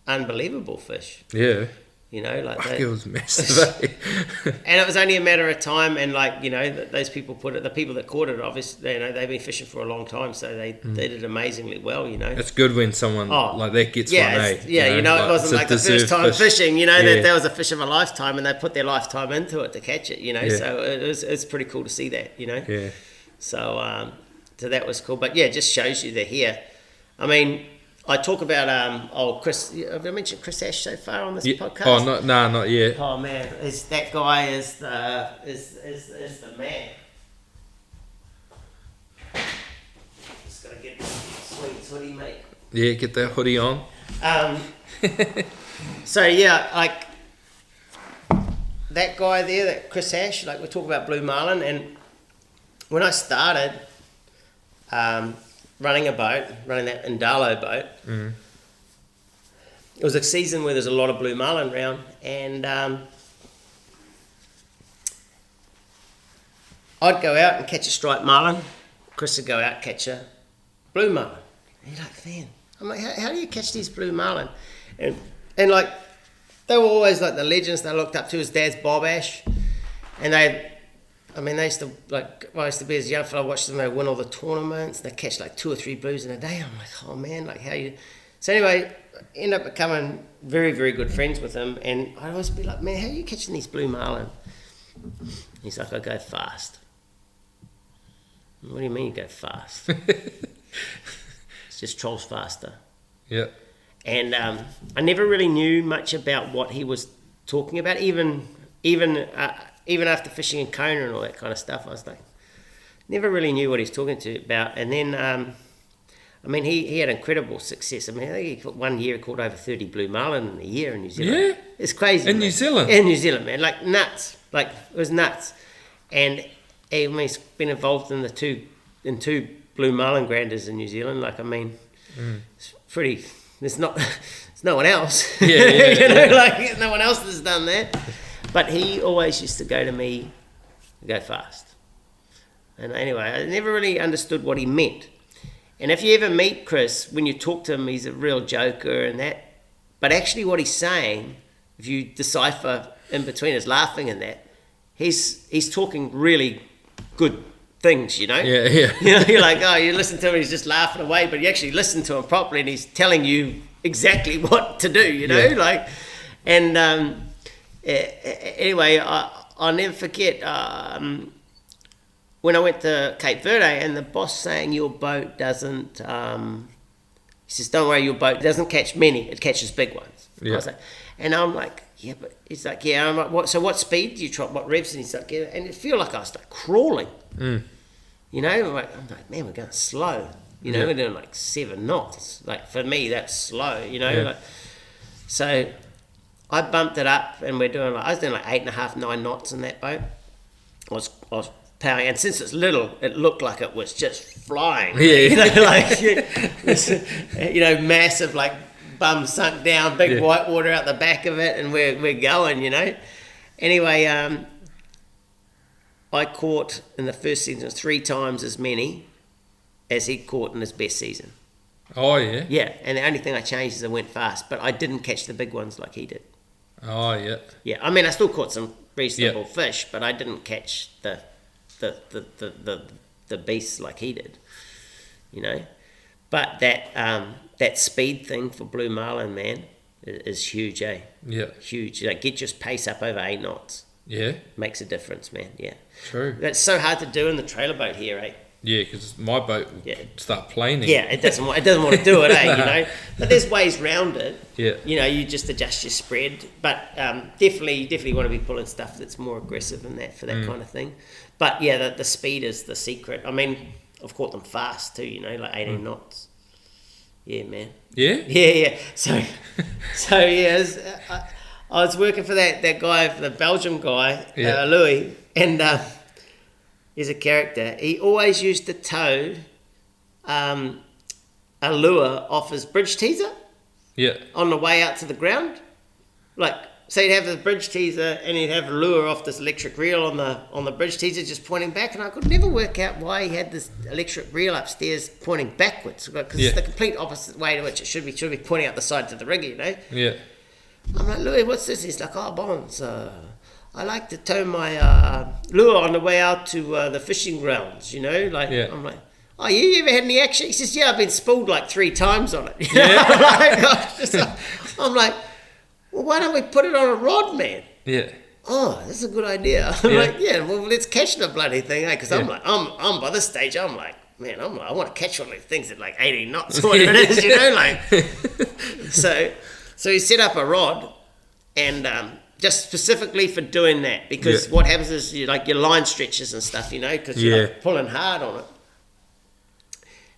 unbelievable fish. Yeah. You know, like Fuck, it was massive, eh? and it was only a matter of time. And like, you know, those people the people that caught it, obviously, you know, they've been fishing for a long time, so they did amazingly well. You know, It's good when someone like that gets one, eh? You know, it wasn't like the first time fishing. You know, Yeah. that was a fish of a lifetime, and they put their lifetime into it to catch it. You know, so it's pretty cool to see that. You know, so that was cool. But yeah, it just shows you they're here. I mean, I talk about Chris. Have I mentioned Chris Ash so far on this podcast? Oh, not yet. Oh man, that guy is the man. Just gotta get sweet hoodie, mate. Yeah, get that hoodie on. So yeah, like that guy there, that Chris Ash. Like we talk about blue marlin, and when I started running that Indalo boat. It was a season where there's a lot of blue marlin around, and I'd go out and catch a striped marlin. Chris would go out and catch a blue marlin. And you're like, man, I'm like, how do you catch these blue marlin? And like, they were always like the legends they looked up to. His dad's Bob Ash, and they used to, like, I used to be as a young fella, watch them, they win all the tournaments, they catch like 2 or 3 blues in a day. I'm like, oh man, like how you... So anyway, end up becoming very, very good friends with him, and I'd always be like, man, how are you catching these blue marlin? He's like, I go fast. What do you mean you go fast? It's just trolls faster. Yeah. And I never really knew much about what he was talking about, even after fishing in Kona and all that kind of stuff. I was like, never really knew what he was talking about. And then, he had incredible success. I mean, I think one year he caught over 30 blue marlin in a year in New Zealand. Yeah? It's crazy. In New Zealand? In New Zealand, man. Like, nuts. Like, it was nuts. And he's been involved in two blue marlin granders in New Zealand. Like, I mean, it's pretty... There's no one else. Yeah. Like, no one else has done that. But he always used to go to me, go fast. And anyway, I never really understood what he meant. And if you ever meet Chris, when you talk to him, he's a real joker and that. But actually what he's saying, if you decipher in between his laughing and that, he's talking really good things, you know? Yeah. You know, you're like, oh, you listen to him, he's just laughing away, but you actually listen to him properly and he's telling you exactly what to do, you know? Yeah. Like, and anyway, I'll never forget when I went to Cape Verde and the boss saying your boat doesn't, he says, don't worry, your boat doesn't catch many, it catches big ones. Yeah. I was like, and I'm like, yeah, but he's like, yeah. I'm like, what speed do you try? What revs? And he's like, yeah. And it feel like I was like crawling. You know, I'm like, man, we're going slow. You know, we're doing like 7 knots. Like for me, that's slow. You know, like, so I bumped it up, and I was doing like 8.5, 9 knots in that boat. I was powering, and since it's little, it looked like it was just flying. Yeah. You know, like you know, massive like bum sunk down, big white water out the back of it, and we're going. You know. Anyway, I caught in the first season 3 times as many as he caught in his best season. Oh, yeah? Yeah, and the only thing I changed is I went fast, but I didn't catch the big ones like he did. Oh, yeah. Yeah, I mean, I still caught some reasonable fish, but I didn't catch the beasts like he did, you know. But that speed thing for blue marlin, man, is huge, eh? Yeah. Huge. Like, get your pace up over 8 knots. Yeah. Makes a difference, man. Yeah. True. That's so hard to do in the trailer boat here, eh? Yeah, because my boat will start planing. Yeah, it doesn't want to do it, eh? You know, but there's ways round it. Yeah. You know, you just adjust your spread, but definitely want to be pulling stuff that's more aggressive than that for that kind of thing. But yeah, the speed is the secret. I mean, I've caught them fast too. You know, like 18 knots. Yeah, man. Yeah. Yeah. So yeah. I was working for that guy, the Belgium guy, Yeah. Louis, and he's a character. He always used to tow a lure off his bridge teaser Yeah. on the way out to the ground. Like, so he'd have the bridge teaser and he'd have a lure off this electric reel on the bridge teaser just pointing back, and I could never work out why he had this electric reel upstairs pointing backwards, because it's the complete opposite way to which it should be pointing out the side to the rig, you know. Yeah. I'm like, Louis, what's this? He's like, oh, Bonze, I like to tow my lure on the way out to the fishing grounds, you know. Like, Yeah. I'm like, oh, you ever had any action? He says, yeah, I've been spooled like 3 times on it. Yeah. I'm like, well, why don't we put it on a rod, man? Yeah. Oh, that's a good idea. I'm Yeah. like, yeah, well, let's catch the bloody thing, eh? Because Yeah. I'm like, I'm by this stage, I'm like, man, I want to catch one of these things at like 18 knots or whatever it is, you know, like. So he set up a rod, and just specifically for doing that, because what happens is your line stretches and stuff, you know, because you're like pulling hard on it.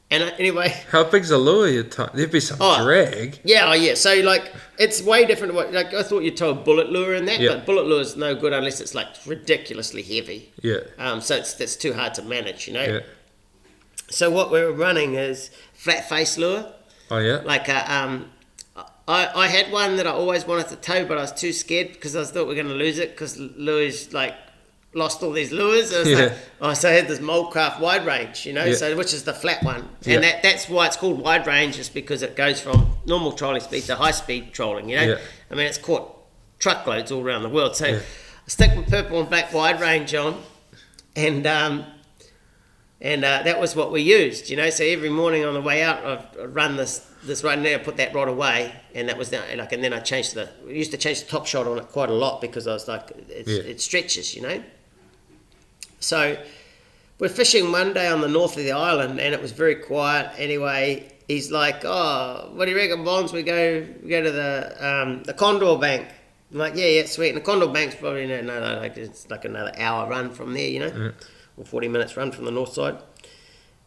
And anyway, How big's a lure you tie? There'd be some drag. yeah. So like, it's way different. Like, I thought you'd tow a bullet lure in that, but bullet lure is no good unless it's like ridiculously heavy. Yeah. So that's too hard to manage, you know. Yeah. So what we're running is flat face lure. Oh yeah. Like I had one that I always wanted to tow, but I was too scared because I thought we were going to lose it because Louis like lost all these lures. So I had this Moldcraft wide range, you know, so which is the flat one, and that's why it's called wide range, is because it goes from normal trolling speed to high speed trolling. You know, I mean, it's caught truckloads all around the world. So I stick my purple and black wide range on, and that was what we used. You know, so every morning on the way out, I'd run this right in there, put that rod away, and that was like, and then I changed we used to change the top shot on it quite a lot because I was like, it stretches, you know. So we're fishing one day on the north of the island, and it was very quiet. Anyway, he's like, oh, what do you reckon, Bonze? We go to the Condor Bank. I'm like, yeah, sweet. And the Condor Bank's probably like it's like another hour run from there, you know, or 40 minutes run from the north side.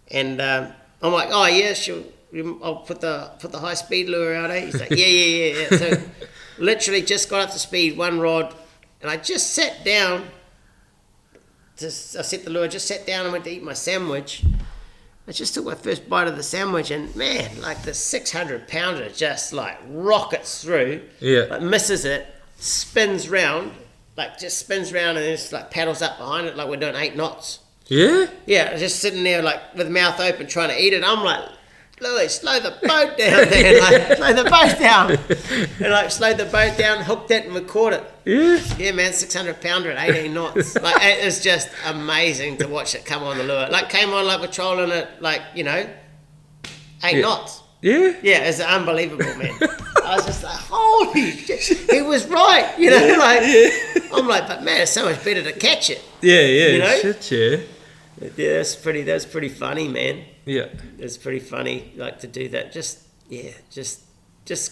And I'm like, oh yeah, sure. I'll put the high speed lure out, eh? He's like, yeah. So literally just got up to speed, one rod, and I just sat down. I set the lure, just sat down and went to eat my sandwich. I just took my first bite of the sandwich, and man, like the 600 pounder just like rockets through, like misses it, spins round, and then just like paddles up behind it like we're doing 8 knots. Yeah, just sitting there like with mouth open trying to eat it. I'm like, Louis, slow the boat down, man. Like, slow the boat down. And like slowed the boat down, hooked it, and we caught it. Yeah, man, 600 pounder at 18 knots. Like, it was just amazing to watch it come on the lure. Like, came on like we're trolling it, like, you know, 8 knots. Yeah, it's unbelievable, man. I was just like, holy shit, he was right, you know. I'm like, but man, it's so much better to catch it. You know? Shit, Yeah, that's pretty funny, man. Yeah. It's pretty funny, like, to do that. Just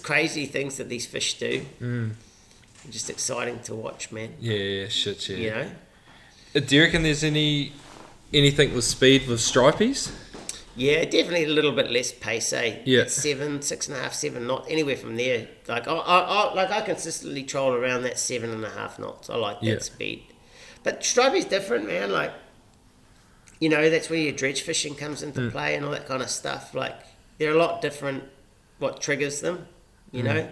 crazy things that these fish do. Just exciting to watch, man. Yeah, shit. You know? Do you reckon there's anything with speed with stripies? Yeah, definitely a little bit less pace, eh? Yeah. 6.5, 7 knots, anywhere from there. Like, I consistently troll around that 7.5 knots. I like that speed. But stripey's different, man. Like, you know, that's where your dredge fishing comes into play and all that kind of stuff. Like, they're a lot different what triggers them, you know.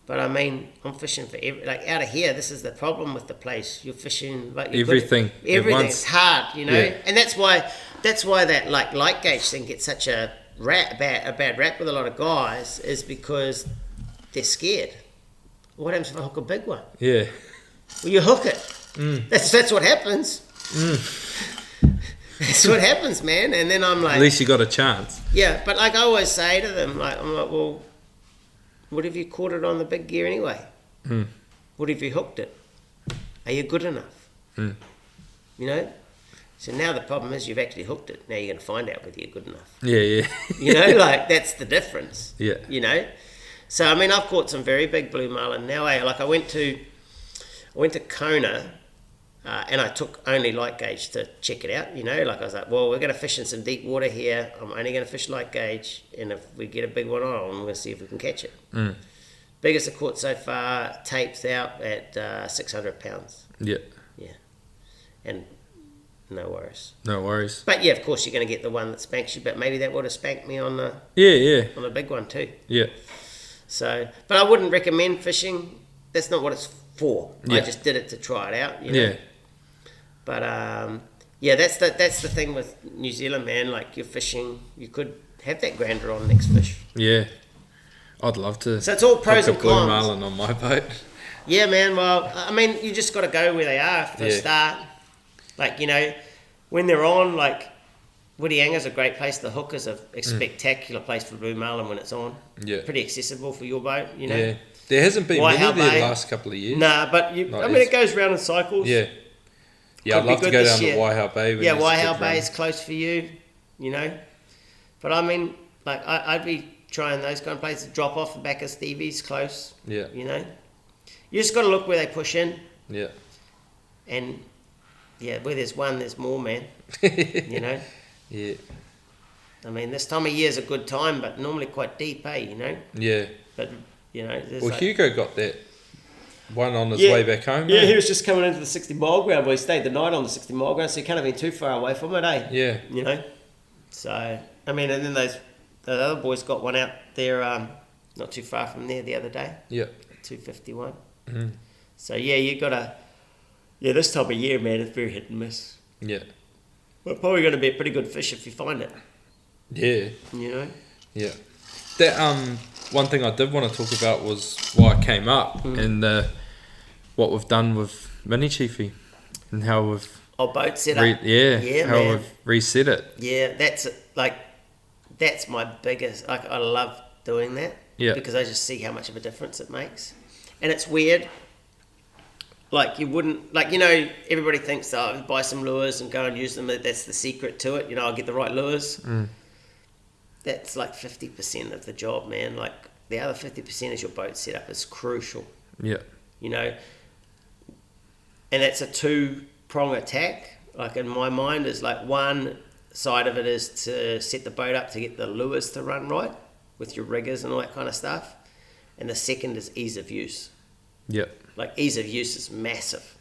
But I mean, I'm fishing for like out of here. This is the problem with the place. You're fishing like everything. Everything's hard, you know. And that's why that like light gauge thing gets such a bad rap with a lot of guys, is because they're scared. What happens if I hook a big one? Yeah. Well, you hook it. That's what happens. That's what happens, man. And then I'm like, at least you got a chance. Yeah, but like I always say to them, like, I'm like, well, what if you caught it on the big gear anyway? What if you hooked it? Are you good enough? You know? So now the problem is you've actually hooked it. Now you're going to find out whether you're good enough. Yeah. You know, like, that's the difference. Yeah. You know? So, I mean, I've caught some very big blue marlin now. Like, I went to Kona, and I took only light gauge to check it out, you know. Like, I was like, well, we're going to fish in some deep water here. I'm only going to fish light gauge, and if we get a big one on, we're going to see if we can catch it. Biggest I caught so far, taped out at 600 pounds. Yeah. Yeah. And no worries. No worries. But yeah, of course you're going to get the one that spanks you, but maybe that would have spanked me on the on the big one too. Yeah. So, but I wouldn't recommend fishing. That's not what it's for. Yeah. I just did it to try it out, you know. Yeah. But yeah, that's the thing with New Zealand, man. Like you're fishing, you could have that grander on next fish. Yeah. I'd love to. So it's all pros hook and a blue cons. marlin on my boat. Yeah, man. Well, I mean, you just got to go where they are for a start. Like, you know, when they're on, like, Whitianga's a great place. The Hook is a spectacular place for blue marlin when it's on. Yeah. Pretty accessible for your boat, you know. Yeah. There hasn't been Whitehouse many there Bay. the last couple of years. Nah, but it goes round in cycles. Yeah. Yeah, Could I'd be love to good go this down to year. Waihau Bay. when Yeah, there's a Waihau good Bay run. is close for you, you know. But I mean, like, I'd be trying those kind of places. Drop off the back of Stevie's close. Yeah. You know. You just got to look where they push in. Yeah. And, yeah, where there's one, there's more, man. You know. Yeah. I mean, this time of year is a good time, but normally quite deep, you know. Yeah. But, you know, there's Well, like, Hugo got that one on his Yeah. way back home. Yeah, eh? he was just coming into the 60 mile ground. Well, he stayed the night on the 60 mile ground, so he can't have been too far away from it, eh? Yeah. You know? So, I mean, and then the other boys got one out there not too far from there the other day, Yeah. 251. Mm. So, yeah, you got to... Yeah, this time of year, man, it's very hit and miss. Yeah. But probably going to be a pretty good fish if you find it, Yeah. you know? Yeah. That one thing I did want to talk about was why I came up and what we've done with Mini Chiefy and how we've Oh, boat setup. how man. we've reset it. Yeah, that's my biggest. Like, I love doing that. Yeah. Because I just see how much of a difference it makes, and it's weird. Like you wouldn't, like, you know, everybody thinks, oh, buy some lures and go and use them. That's the secret to it. You know, I'll get the right lures. That's like 50% of the job, man. Like the other 50% is your boat setup is crucial. Yeah. You know, and that's a two-prong attack. Like in my mind, is like one side of it is to set the boat up to get the lures to run right with your riggers and all that kind of stuff, and the second is ease of use. Yeah. Like ease of use is massive,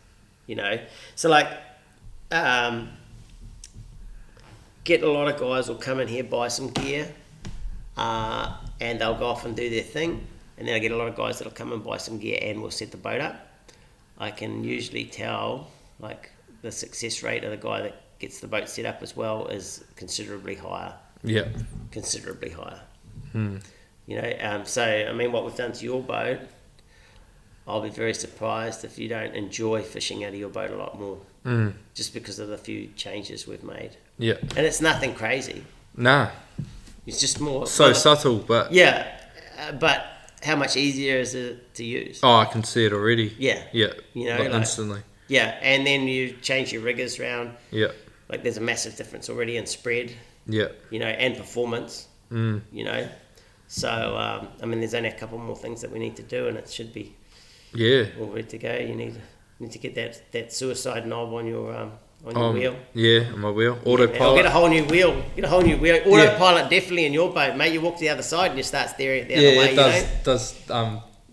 you know. So like, get a lot of guys will come in here, buy some gear, and they'll go off and do their thing, and then I get a lot of guys that'll come and buy some gear and we'll set the boat up. I can usually tell like the success rate of the guy that gets the boat set up as well is considerably higher. Yeah. Considerably higher. You know, so I mean, what we've done to your boat, I'll be very surprised if you don't enjoy fishing out of your boat a lot more, just because of the few changes we've made. Yeah. And it's nothing crazy. Nah. It's just more Subtle, but yeah. But how much easier is it to use? oh, I can see it already. Yeah. Yeah. You know, like like- instantly. Yeah, and then you change your riggers around. Yeah. Like there's a massive difference already in spread, Yeah. you know, and performance. You know, so I mean, there's only a couple more things that we need to do, and it should be Yeah. all ready to go. You need to get that suicide knob on your wheel. Yeah, on my wheel. Or Autopilot. get a whole new wheel. Get a whole new wheel. Autopilot definitely in your boat, mate. You walk to the other side and you start steering it the other way. it does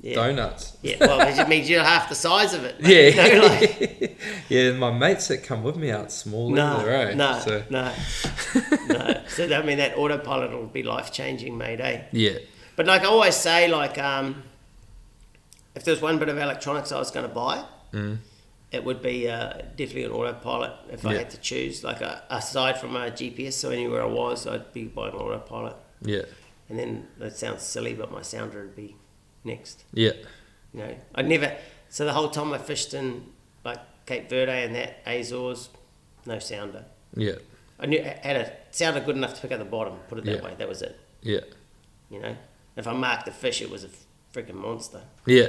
Yeah. donuts. Yeah, well, it means you're half the size of it. Mate. Yeah. You know, like, Yeah, my mates that come with me out small either, eh? no. So, So I mean, that autopilot will be life changing, mate. Eh? yeah. But like I always say, like if there's one bit of electronics I was going to buy, it would be definitely an autopilot if I Yeah. had to choose. Like aside from a GPS, so anywhere I was, I'd be buying an autopilot. Yeah. And then that sounds silly, but my sounder would be next. Yeah. You know, I'd never. So the whole time I fished in like Cape Verde and that Azores, no sounder. Yeah. I had a sounder good enough to pick up the bottom. Put it that Yeah. way. That was it. Yeah. You know, if I marked the fish, it was a freaking monster. Yeah.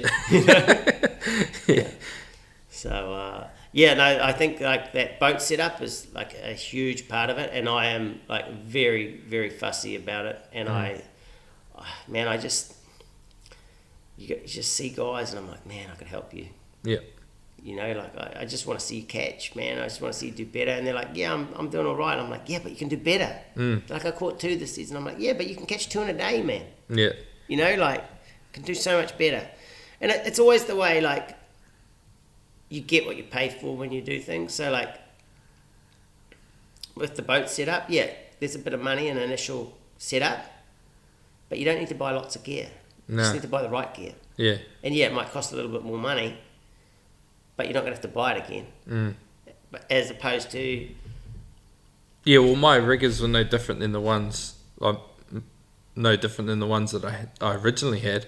So yeah, no, I think like that boat setup is like a huge part of it, and I am like very, very fussy about it. And I just you just see guys, and I'm like, man, I could help you. Yeah. You know, like I just want to see you catch, man. I just want to see you do better. And they're like, yeah, I'm doing all right. I'm like, yeah, but you can do better. Like I caught 2 this season. I'm like, yeah, but you can catch 2 in a day, man. Yeah. You know, like can do so much better. And it's always the way, like, you get what you pay for when you do things. So, like, with the boat setup, yeah, there's a bit of money in initial setup, but you don't need to buy lots of gear. You just need to buy the right gear. Yeah. And yeah, it might cost a little bit more money, but you're not going to have to buy it again. But as opposed to... Yeah, well, my riggers were no different than the ones... no different than the ones that I originally had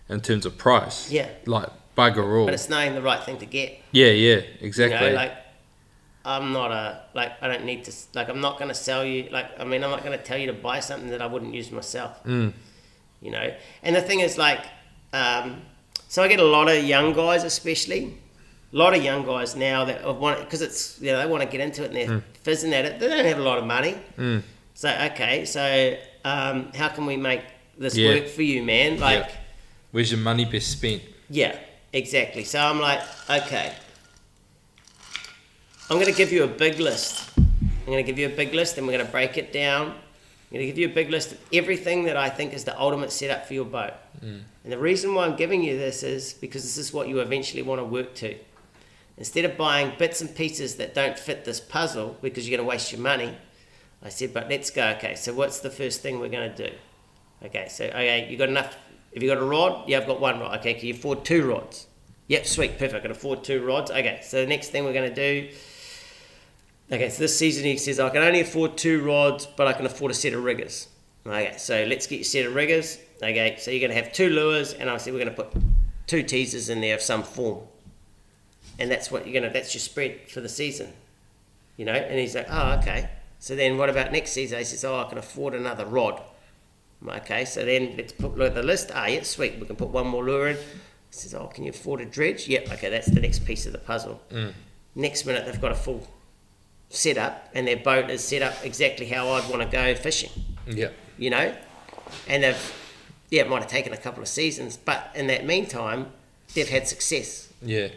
in terms of price. Yeah. Like, bugger all. But it's knowing the right thing to get. Yeah, exactly. You know, like, I'm not I don't need to... Like, I'm not going to sell you... I'm not going to tell you to buy something that I wouldn't use myself. You know? And the thing is, like... so I get a lot of young guys, especially... A lot of young guys now that want, because it's, you know, they want to get into it and they're fizzing at it. They don't have a lot of money. So, okay, so how can we make this work for you, man? Like, where's your money best spent? Yeah, exactly. So I'm like, okay, I'm going to give you a big list. I'm going to give you a big list and we're going to break it down. I'm going to give you a big list of everything that I think is the ultimate setup for your boat. And the reason why I'm giving you this is because this is what you eventually want to work to. Instead of buying bits and pieces that don't fit this puzzle because you're going to waste your money, I said, but let's go. Okay, so what's the first thing we're going to do? Okay, so you got enough. Have you got a rod? Yeah, I've got one rod. Okay, can you afford 2 rods? Yep, sweet, perfect. I can afford 2 rods. Okay, so the next thing we're going to do. Okay, so this season he says I can only afford 2 rods, but I can afford a set of riggers. Okay, so let's get your set of riggers. Okay, so you're going to have 2 lures, and I said we're going to put 2 teasers in there of some form. And that's what that's your spread for the season, you know. And he's like, oh, okay. So then what about next season? He says, oh, I can afford another rod. Okay, so then let's look at the list. Yeah, sweet. We can put 1 more lure in. He says, oh, can you afford a dredge? Yep. Okay, that's the next piece of the puzzle. Next minute, they've got a full setup, and their boat is set up exactly how I'd want to go fishing. Yeah. You know, and it might have taken a couple of seasons, but in that meantime, they've had success. Yeah.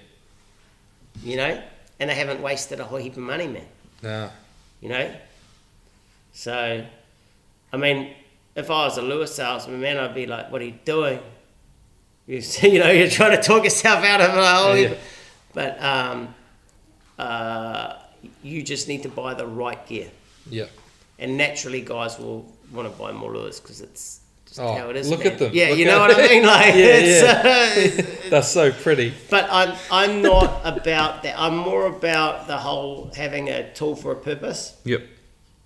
You know, and they haven't wasted a whole heap of money, man. No. You know, so I mean, if I was a lure salesman, man, I'd be like, "What are you doing? You know, you're trying to talk yourself out of a whole heap." But you just need to buy the right gear. Yeah. And naturally, guys will want to buy more lures because it's just how it is. Look man. at them. Yeah, look you know what I mean. Like, that's so pretty. But I'm not about that. I'm more about the whole having a tool for a purpose. Yep.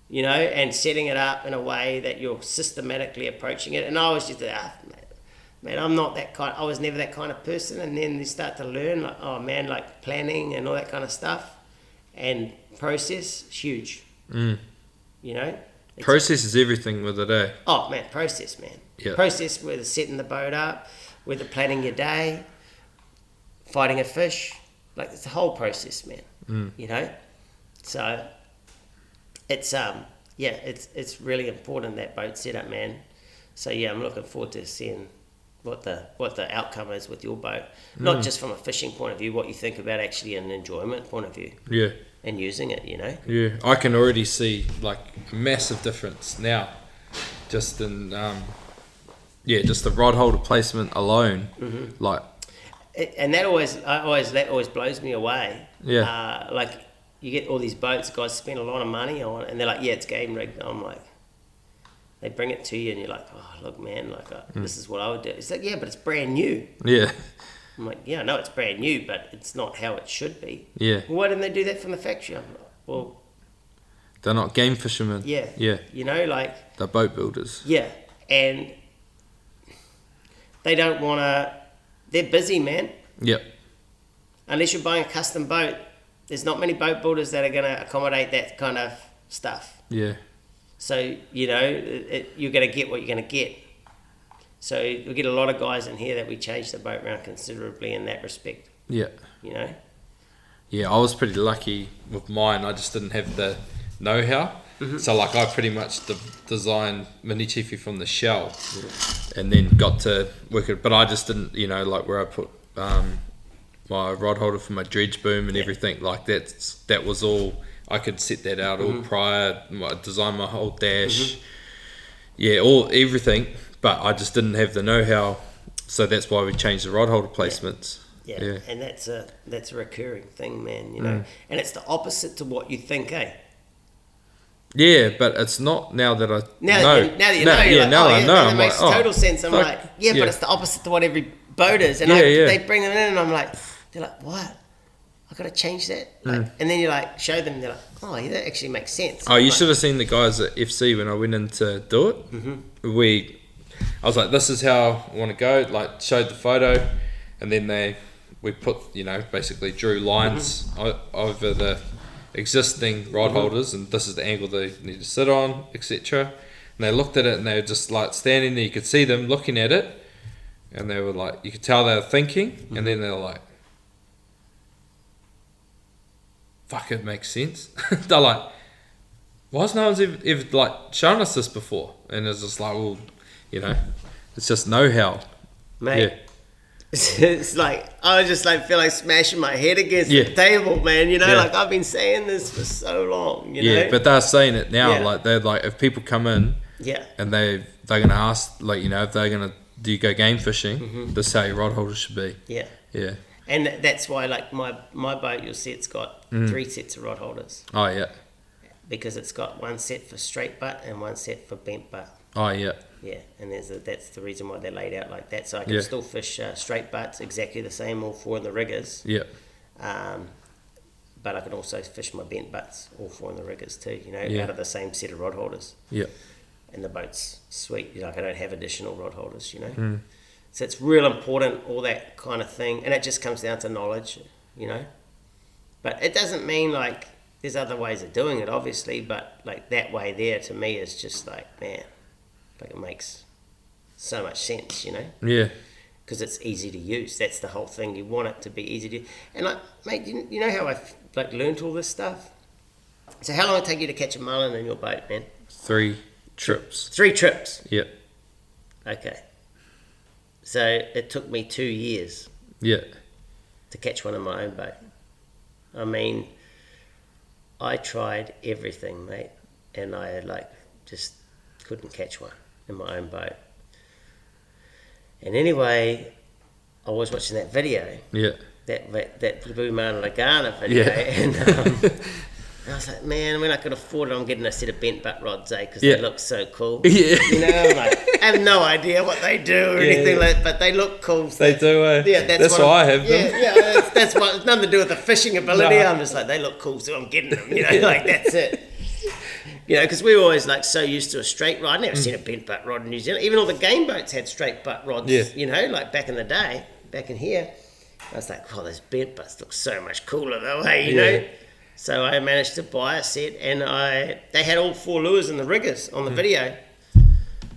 You know, and setting it up in a way that you're systematically approaching it. And I was just man, I'm not that kind. I was never that kind of person. And then you start to learn, like, oh man, like planning and all that kind of stuff, and process, huge. You know. Process is everything with it, eh? Oh man, process, man. Yeah. Process, whether setting the boat up, whether planning your day, fighting a fish, like it's the whole process, man. You know, so it's it's really important, that boat setup, man. So yeah, I'm looking forward to seeing what the outcome is with your boat, not just from a fishing point of view, what you think about actually an enjoyment point of view. Yeah. And using it, you know. Yeah, I can already see like a massive difference now, just in just the rod holder placement alone, like. And that always blows me away. Yeah. Like you get all these boats, guys spend a lot of money on, and they're like, yeah, it's game rigged. I'm like, they bring it to you, and you're like, oh look, man, like this is what I would do. It's like, yeah, but it's brand new. Yeah. I'm like, yeah, I know it's brand new, but it's not how it should be. Yeah. Well, why didn't they do that from the factory? I'm like, well, they're not game fishermen. Yeah. Yeah. You know, like... They're boat builders. Yeah. And they don't want to... They're busy, man. Yep. Unless you're buying a custom boat, there's not many boat builders that are going to accommodate that kind of stuff. Yeah. So, you know, you're going to get what you're going to get. So we get a lot of guys in here that we change the boat around considerably in that respect. Yeah. You know? Yeah, I was pretty lucky with mine. I just didn't have the know-how. So like I pretty much designed Mini Chiefy from the shell and then got to work it. But I just didn't, you know, like where I put my rod holder for my dredge boom and everything, like that was all, I could set that out all prior, design my whole dash. Yeah, everything. But I just didn't have the know-how So that's why we changed the rod holder placements. Yeah. And that's a recurring thing, man, you know. And it's the opposite to what you think, eh? Yeah, but it's not now that I know. Now that you know, you're now I know. That makes total sense. I'm fuck, like, but it's the opposite to what every boat is. And they bring them in and I'm like, they're like, what? I've got to change that? Like, and then you like, show them, they're like, oh, yeah, that actually makes sense. Oh, you should have seen the guys at FC when I went in to do it. Mm-hmm. I was like, this is how I want to go, like showed the photo, and then we put, basically drew lines over the existing rod holders, and this is the angle they need to sit on, etc. And they looked at it and they were just like standing there, you could see them looking at it, and they were like, you could tell they were thinking, and then they were like, fuck, it makes sense. They're like, why has no one's ever like shown us this before? And it's just like, well, it's just know-how. Mate, it's like, I just like feel like smashing my head against the table, man, like I've been saying this for so long, Yeah, but they're saying it now, like they're like, if people come in and they're going to ask, like, if they're going to, do you go game fishing, this is how your rod holder should be. Yeah. And that's why, like, my boat, you'll see it's got 3 sets of rod holders. Oh, yeah. Because it's got one set for straight butt and one set for bent butt. Oh, yeah. Yeah, and that's the reason why they're laid out like that. So I can still fish straight butts, exactly the same, all 4 in the riggers. Yeah. But I can also fish my bent butts, all 4 in the riggers too, out of the same set of rod holders. Yeah. And the boat's sweet. Like, I don't have additional rod holders, So it's real important, all that kind of thing. And it just comes down to knowledge, But it doesn't mean, like, there's other ways of doing it, obviously. But, like, that way there, to me, is just like, man, like, it makes so much sense, Yeah. Because it's easy to use. That's the whole thing. You want it to be easy to use. And, like, mate, you know how I've, like, learned all this stuff? So how long did it take you to catch a mullen in your boat, man? 3 trips. 3 trips? Yeah. Okay. So it took me 2 years to catch one in my own boat. I mean, I tried everything, mate, and I just couldn't catch one in my own boat. And anyway, I was watching that video, that Blue Man Lagana video, and I was like, man, when I could afford it, I'm getting a set of bent butt rods, because they look so cool. Yeah. I'm like, I have no idea what they do or anything like that, but they look cool. So they do, Yeah, that's why I have them. Yeah, that's what, it's nothing to do with the fishing ability. No. I'm just like, they look cool, so I'm getting them, like, that's it. Because we were always, like, so used to a straight rod. I'd never seen a bent butt rod in New Zealand. Even all the game boats had straight butt rods, like back in the day, back in here. I was like, oh, those bent butts look so much cooler though, you know? So I managed to buy a set, and they had all 4 lures in the riggers on the video.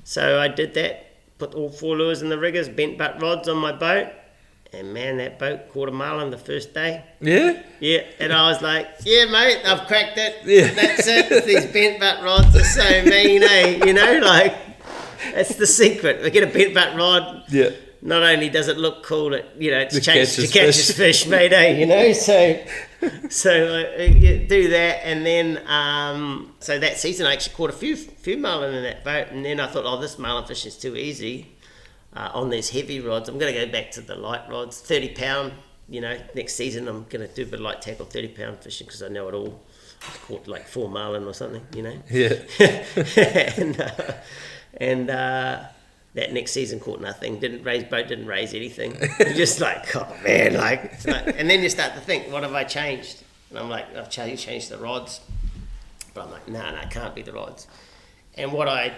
So I did that, put all 4 lures in the riggers, bent butt rods on my boat, and man, that boat caught a marlin the first day. Yeah? Yeah, and I was like, yeah, mate, I've cracked it. Yeah. That's it. These bent butt rods are so mean, like, that's the secret. We get a bent butt rod. Yeah. Not only does it look cool, it catches fish, mate, So you do that, and then so that season I actually caught a few marlin in that boat, and then I thought, oh, this marlin fishing is too easy on these heavy rods. I'm going to go back to the light rods, 30 pound. Next season I'm going to do a bit of light tackle, 30 pound fishing, because I know it all. I caught like 4 marlin or something, Yeah. and that next season caught nothing. Didn't raise anything. Just like, oh man, like, and then you start to think, what have I changed? And I'm like, I've changed the rods. But I'm like, no, it can't be the rods. And what I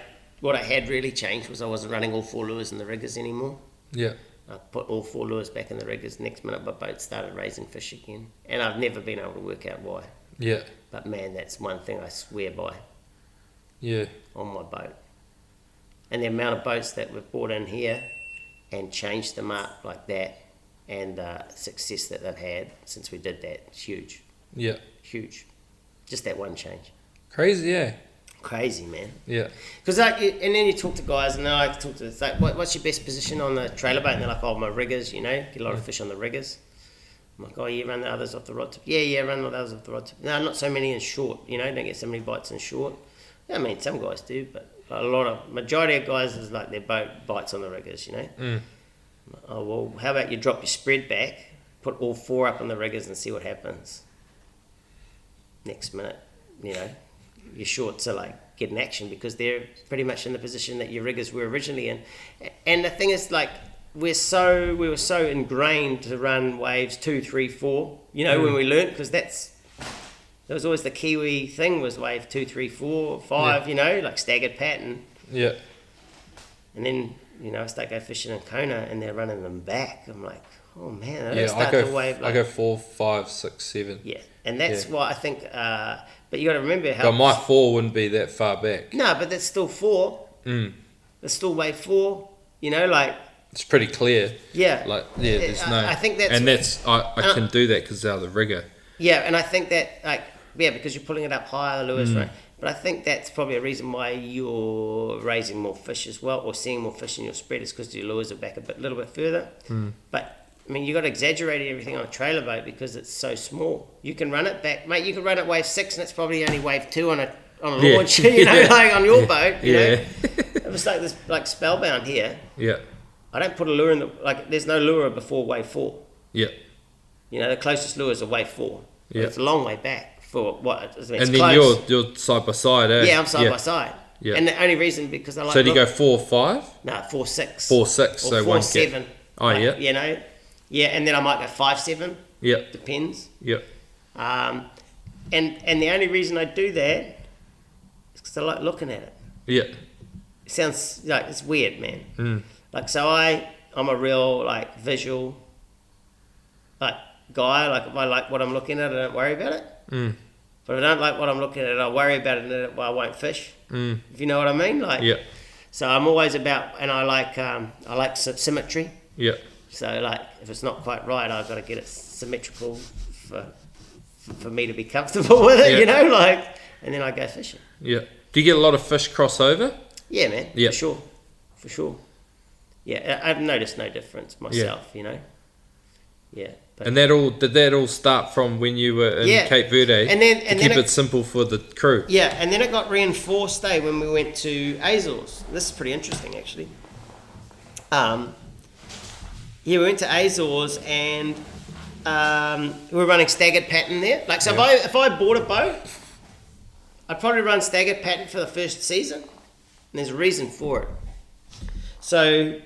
had really changed was I wasn't running all 4 lures in the riggers anymore. Yeah. I put all 4 lures back in the riggers. Next minute, my boat started raising fish again. And I've never been able to work out why. Yeah. But man, that's one thing I swear by. Yeah. On my boat. And the amount of boats that we've brought in here and changed them up like that, and the success that they've had since we did that, is huge. Yeah. Huge. Just that one change. Crazy, yeah. Crazy, man. Yeah. Because and then you talk to guys, and I talk to it's like, what's your best position on the trailer boat? And they're like, oh, my riggers, get a lot of fish on the riggers. I'm like, oh, you run the others off the rod tip? Yeah, run the others off the rod tip. No, not so many in short, don't get so many bites in short. I mean, some guys do, but majority of guys is like their boat bites on the riggers, Oh, well, how about you drop your spread back, put all 4 up on the riggers and see what happens. Next minute, your shorts are like getting action because they're pretty much in the position that your riggers were originally in. And the thing is, like, we were so ingrained to run waves 2, 3, 4, when we learnt, because that was always the Kiwi thing, was wave 2, 3, 4, 5, like staggered pattern. Yeah. And then, I start go fishing in Kona and they're running them back. I'm like, oh man, I go 4, 5, 6, 7. Yeah, and that's why I think, but you got to remember how... But my 4 wouldn't be that far back. No, but that's still 4. That's still wave 4, like... It's pretty clear. Yeah. There's no... I think that's... And I can do that because they're the rigger. Yeah, and I think that, because you're pulling it up higher, the lures, right? But I think that's probably a reason why you're raising more fish as well, or seeing more fish in your spread, is because your lures are back a little bit further. But, I mean, you got to exaggerate everything on a trailer boat because it's so small. You can run it back, mate. You can run it wave 6 and it's probably only wave 2 on a launch, like on your boat. You know, it was like this, like Spellbound here. Yeah. I don't put a lure in there's no lure before wave 4. Yeah. The closest lures are wave 4. Yeah. It's a long way back for what. I mean, and then you're side by side, eh? Yeah, I'm side by side. Yeah. And the only reason, because I like... So do you go 4, 5? No, 4, 6. 4, 6, or so 4, one 7. Oh, yeah. Yeah, and then I might go 5, 7. Yeah. Depends. Yeah. And the only reason I do that is because I like looking at it. Yeah. It sounds like it's weird, man. Like, so I'm a real, like, visual, like, guy. Like, if I like what I'm looking at, I don't worry about it. But if I don't like what I'm looking at, I'll worry about it, and then I won't fish. If you know what I mean? Like, yeah. So I'm always about, and I like symmetry. Yeah. So, like, if it's not quite right, I've got to get it symmetrical for me to be comfortable with it, and then I go fishing. Yeah. Do you get a lot of fish crossover? Yeah, man. Yeah. For sure. Yeah, I've noticed no difference myself, Yeah. But And did that all start from when you were in Cape Verde? And then keep it simple for the crew. Yeah, and then it got reinforced when we went to Azores. This is pretty interesting, actually. We went to Azores and we were running staggered pattern there. Like, so if I bought a boat, I'd probably run staggered pattern for the first season. And there's a reason for it. So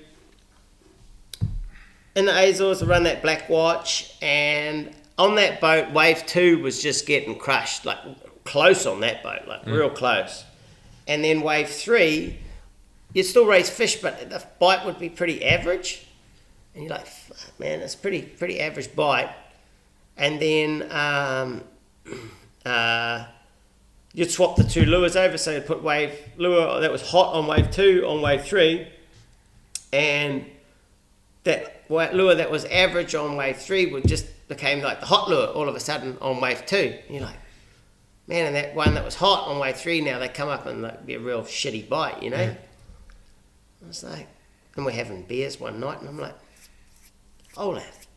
in the Azores, I run that Black Watch, and on that boat, wave 2 was just getting crushed, like close on that boat, like real close. And then wave 3, you'd still raise fish, but the bite would be pretty average. And you're like, man, that's pretty average bite. And then you'd swap the 2 lures over, so you'd put lure that was hot on wave 2 on wave 3, and that lure that was average on wave 3 became like the hot lure all of a sudden on wave 2. And you're like, man, and that one that was hot on wave 3, now they come up and like be a real shitty bite, I was like, and we're having beers one night, and I'm like, Olaf,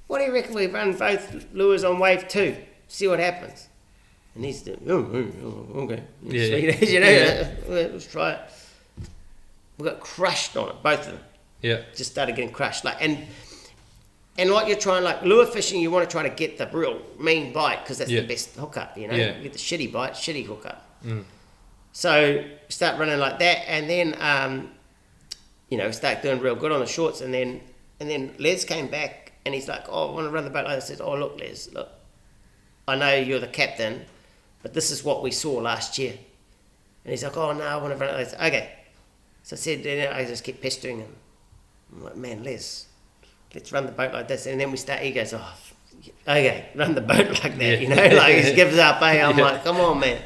what do you reckon we run both lures on wave 2? See what happens. And he's doing, okay. Yeah. Let's try it. We got crushed on it, both of them. Yeah. Just started getting crushed. Like, and like you're trying, like lure fishing, you want to try to get the real mean bite because that's the best hookup, You get the shitty bite, shitty hookup. So start running like that, and then start doing real good on the shorts, and then Les came back and he's like, oh, I want to run the boat like this. I said, oh, look, Les, look, I know you're the captain, but this is what we saw last year. And he's like, oh, no, I want to run it like this. Okay. So I said, I just kept pestering him. I'm like, man, let's run the boat like this. And then he goes, oh, okay, run the boat like that, like he gives up, I'm like, come on, man.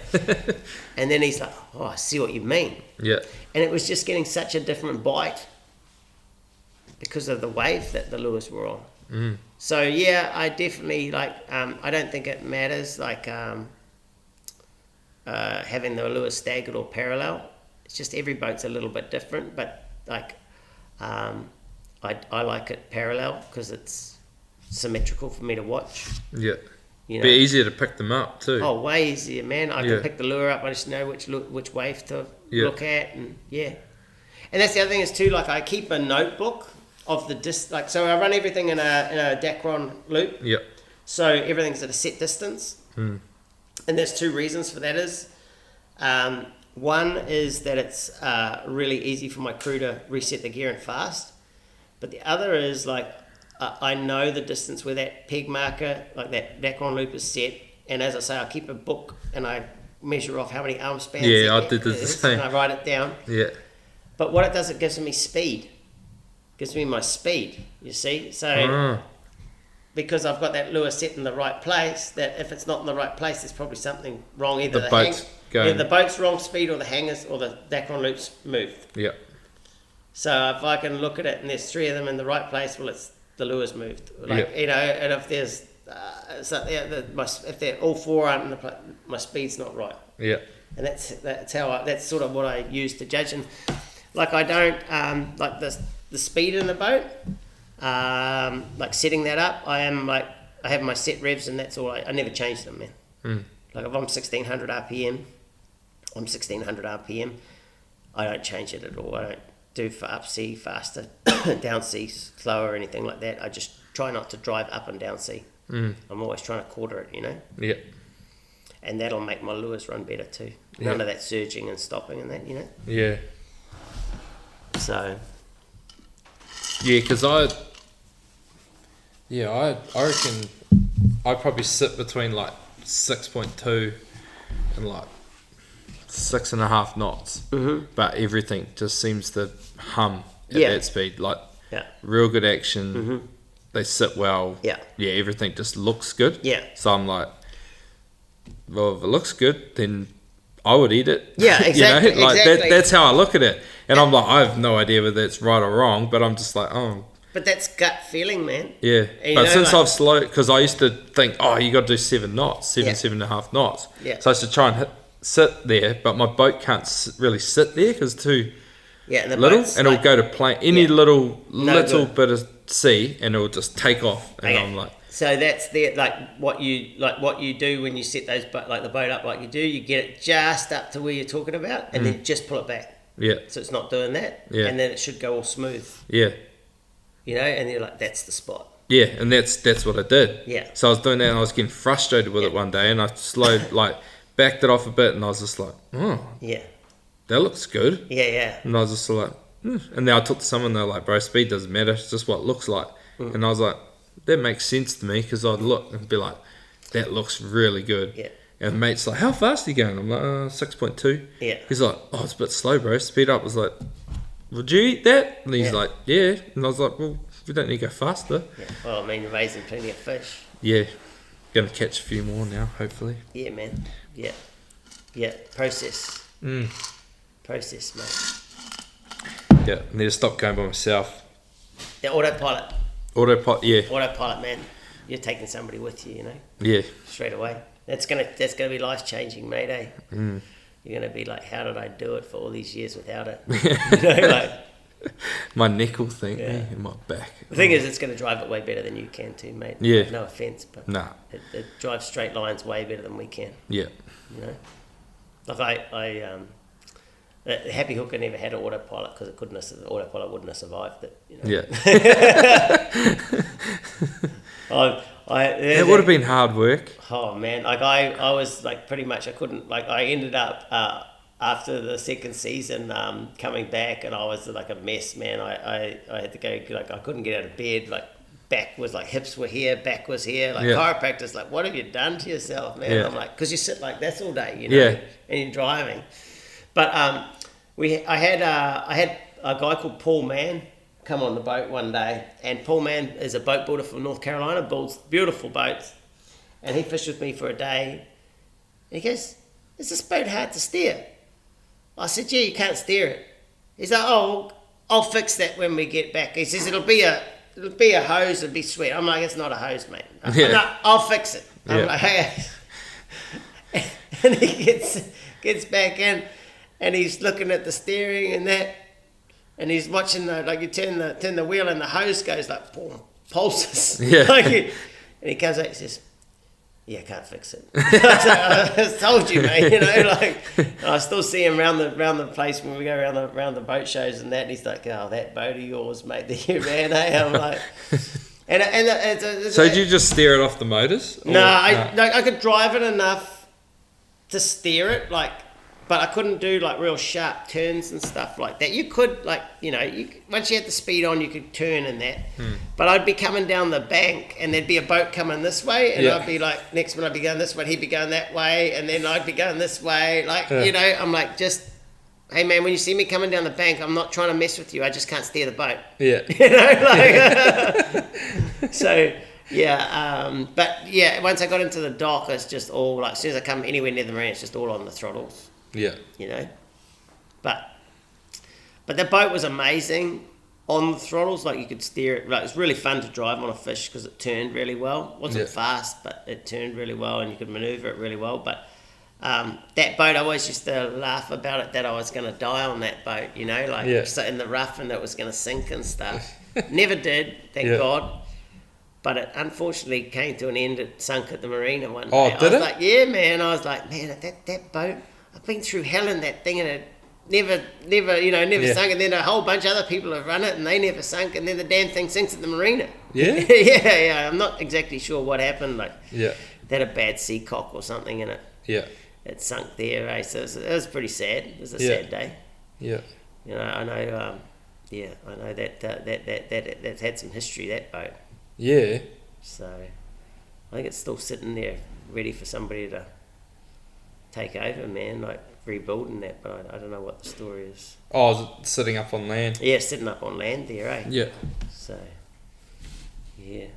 And then he's like, oh, I see what you mean. Yeah. And it was just getting such a different bite because of the wave that the lures were on. So, yeah, I definitely, I don't think it matters, having the lures staggered or parallel. It's just every boat's a little bit different, but, I like it parallel because it's symmetrical for me to watch. Yeah. Be easier to pick them up too. Oh, way easier, man. I can pick the lure up. I just know which wave to look at, and And that's the other thing is too, like I keep a notebook of the so I run everything in a Dacron loop. Yep. So everything's at a set distance. And there's two reasons for that is, one is that it's really easy for my crew to reset the gear and fast. But the other is like, I know the distance where that peg marker, like that Dacron loop is set. And as I say, I keep a book and I measure off how many arm spans. Yeah, I did the same. And I write it down. Yeah. But what it does, it gives me speed. It gives me my speed, you see? So because I've got that lure set in the right place, that if it's not in the right place, there's probably something wrong. Either the boat's wrong speed or the hangers or the Dacron loop's moved. Yeah. So if I can look at it and there's three of them in the right place, well, it's the lure's moved. Like, you know, and if there's if they're all four aren't in the place, my speed's not right. Yeah. And that's sort of what I use to judge. And like I don't like the speed in the boat, like setting that up. I have my set revs and that's all. I never change them, man. Like if I'm 1600 RPM, I'm 1600 RPM. I don't change it at all. I don't do for up sea faster, down sea slower or anything like that. I just try not to drive up and down sea. I'm always trying to quarter it, you know. Yeah. And that'll make my lures run better too. None of that surging and stopping and that, you know. Yeah. So. Yeah, because I reckon I probably sit between like 6.2 and like 6.5 knots. But everything just seems to hum at that speed. Like real good action. They sit well. Yeah, everything just looks good. Yeah. So I'm like, well, if it looks good, then I would eat it. Yeah, exactly. You know? Like exactly. That's how I look at it. And I'm like, I have no idea whether it's right or wrong, but I'm just like, oh. But that's gut feeling, man. Yeah. But since I've slowed, because I used to think, oh, you got to do 7 knots, 7.5 knots. Yeah. So I used to try and sit there, but my boat can't really sit there because it's too and the little, like, and it'll go to plane any little good. bit of sea, and it'll just take off. And I'm like, so that's what you do when you set those the boat up like you do. You get it just up to where you're talking about, and then just pull it back. Yeah. So it's not doing that. Yeah. And then it should go all smooth. Yeah. You know, and you're like, that's the spot. Yeah, and that's what I did. Yeah. So I was doing that, and I was getting frustrated with it one day, and I slowed backed it off a bit, and I was just like, oh. Yeah. That looks good. Yeah, yeah. And I was just like, and then I talked to someone, they're like, bro, speed doesn't matter, it's just what it looks like. And I was like, that makes sense to me, because I'd look and be like, that looks really good. Yeah. And the mate's like, how fast are you going? I'm like, 6.2. Yeah. He's like, oh, it's a bit slow, bro, speed up. I was like, would you eat that? And he's like, yeah. And I was like, well, we don't need to go faster. Yeah. Well, I mean, you're raising plenty of fish. Yeah. Going to catch a few more now, hopefully. Yeah, man. Yeah. Yeah. Process. Process, mate. Yeah. I need to stop going by myself. Yeah, autopilot. Yeah. Autopilot, man. You're taking somebody with you, you know? Yeah. Straight away. That's gonna be life changing, mate, eh? You're gonna be like, how did I do it for all these years without it? You know, like my neck will thank me and my back. The thing is, it's gonna drive it way better than you can too, mate. Yeah. No offense, but it drives straight lines way better than we can. Yeah. You know, like Happy Hooker never had an autopilot because the autopilot wouldn't have survived it. You know? Yeah. It would have been hard work. Oh man, like I was like pretty much I couldn't I ended up after the second season coming back, and I was like a mess, man. I had to go I couldn't get out of bed, back was hips were here, back was here, chiropractors what have you done to yourself, man? Yeah. I'm like, because you sit like this all day, you know, and you're driving. But I had a guy called Paul Mann come on the boat one day, and Paul Mann is a boat builder from North Carolina, builds beautiful boats, and he fished with me for a day, and he goes, is this boat hard to steer? I said, yeah, you can't steer it. He's like, oh, I'll fix that when we get back. He says, it'll be a hose, it'll be sweet. I'm like, it's not a hose, mate. No, I'll fix it. I'm like, hey. And he gets back in, and he's looking at the steering and that, and he's watching you turn the wheel and the hose goes boom, pulses. Yeah. And he comes out and says, yeah, I can't fix it. I told you, mate. You know, like I still see him round the place when we go around the boat shows and that. And he's like, "Oh, that boat of yours, mate, that you ran." I'm like, So did you just steer it off the motors? Or, no, I could drive it enough to steer it, like, but I couldn't do like real sharp turns and stuff like that. You could, like, you know, once you had the speed on, you could turn and that. But I'd be coming down the bank and there'd be a boat coming this way, and I'd be like, next minute I'd be going this way, he'd be going that way, and then I'd be going this way. Like, you know, I'm like, just, hey man, when you see me coming down the bank, I'm not trying to mess with you. I just can't steer the boat. Yeah. You know, like, so. Yeah, but yeah, once I got into the dock, it's just all like, as soon as I come anywhere near the marine, it's just all on the throttles. Yeah. You know, but the boat was amazing on the throttles. Like, you could steer it. Like, it was really fun to drive on a fish because it turned really well. It wasn't fast, but it turned really well, and you could maneuver it really well. But that boat, I always used to laugh about it, that I was going to die on that boat. You know, like sit in the rough and it was going to sink and stuff. Never did, thank God. But it unfortunately came to an end. It sunk at the marina one day. Oh, did it? I was like, yeah, man. I was like, man, that boat, I've been through hell in that thing, and it never sunk. And then a whole bunch of other people have run it, and they never sunk. And then the damn thing sinks at the marina. Yeah? yeah. I'm not exactly sure what happened. Like, Yeah. they had a bad seacock or something in it. Yeah. It sunk there, eh? So it was pretty sad. It was a sad day. Yeah. You know, I know. I know that had some history, that boat. Yeah. So I think it's still sitting there ready for somebody to take over, man, like rebuilding that, but I don't know what the story is. Oh, is it sitting up on land? Yeah, sitting up on land there, eh? Yeah. So, yeah.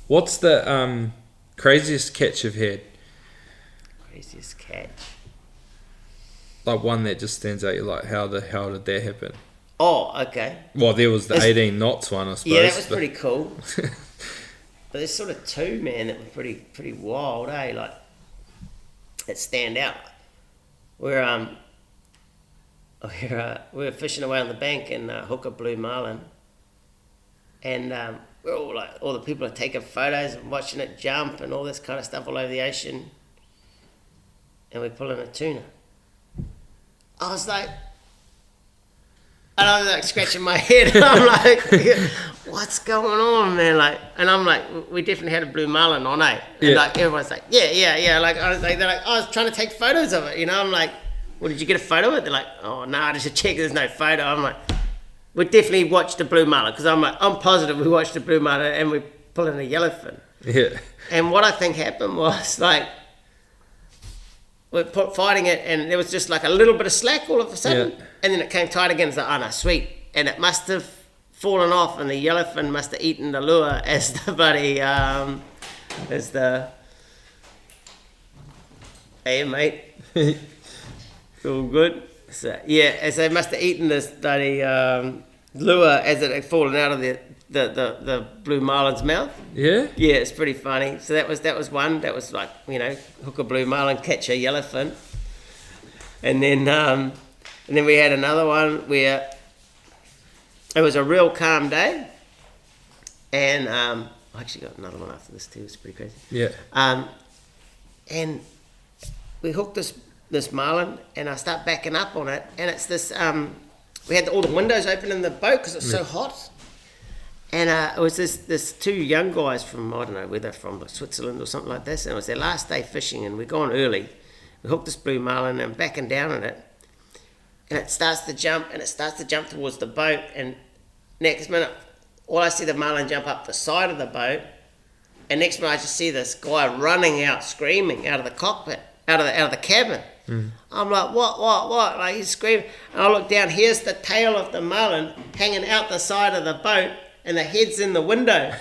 What's the craziest catch you've had? Craziest catch? Like one that just stands out, you're like, how the hell did that happen? Oh, okay. Well, there was the 18 knots one, I suppose. Yeah, that was pretty cool. But there's sort of two, man, that were pretty wild, eh? Like, that stand out. We were fishing away on the bank and hook a blue marlin, and we're all like, all the people are taking photos and watching it jump and all this kind of stuff all over the ocean, and we're pulling a tuna. I was like, and I'm like scratching my head. I'm like, what's going on, man? Like, and I'm like, we definitely had a blue marlin on, eh? And like, everyone's like, yeah. Like, I was like, they're like, I was trying to take photos of it, you know? I'm like, well, did you get a photo of it? They're like, oh, no, I just checked, there's no photo. I'm like, we definitely watched a blue marlin, because I'm positive we watched a blue marlin and we pulling a yellowfin. Yeah. And what I think happened was, like, we're fighting it, and there was just like a little bit of slack all of a sudden, and then it came tight again. It's like, oh no, sweet. And it must have fallen off, and the yellowfin must have eaten the lure as the buddy, hey mate, all good. So yeah, as they must have eaten this bloody lure as it had fallen out of the blue marlin's mouth. Yeah, it's pretty funny. So that was one. That was like, you know, hook a blue marlin, catch a yellowfin, and then we had another one where it was a real calm day, and I actually got another one after this too. It's pretty crazy. Yeah. And we hooked this marlin, and I start backing up on it, and it's this. We had all the windows open in the boat because it's so hot. And it was this two young guys from, I don't know where they're from, like Switzerland or something like this, and it was their last day fishing, and we're gone early. We hooked this blue marlin, and I'm backing down on it, and it starts to jump towards the boat, and next minute, all I see the marlin jump up the side of the boat, and next minute I just see this guy running out, screaming out of the cockpit, out of the cabin. I'm like, what? Like, he's screaming, and I look down, here's the tail of the marlin hanging out the side of the boat, and the head's in the window.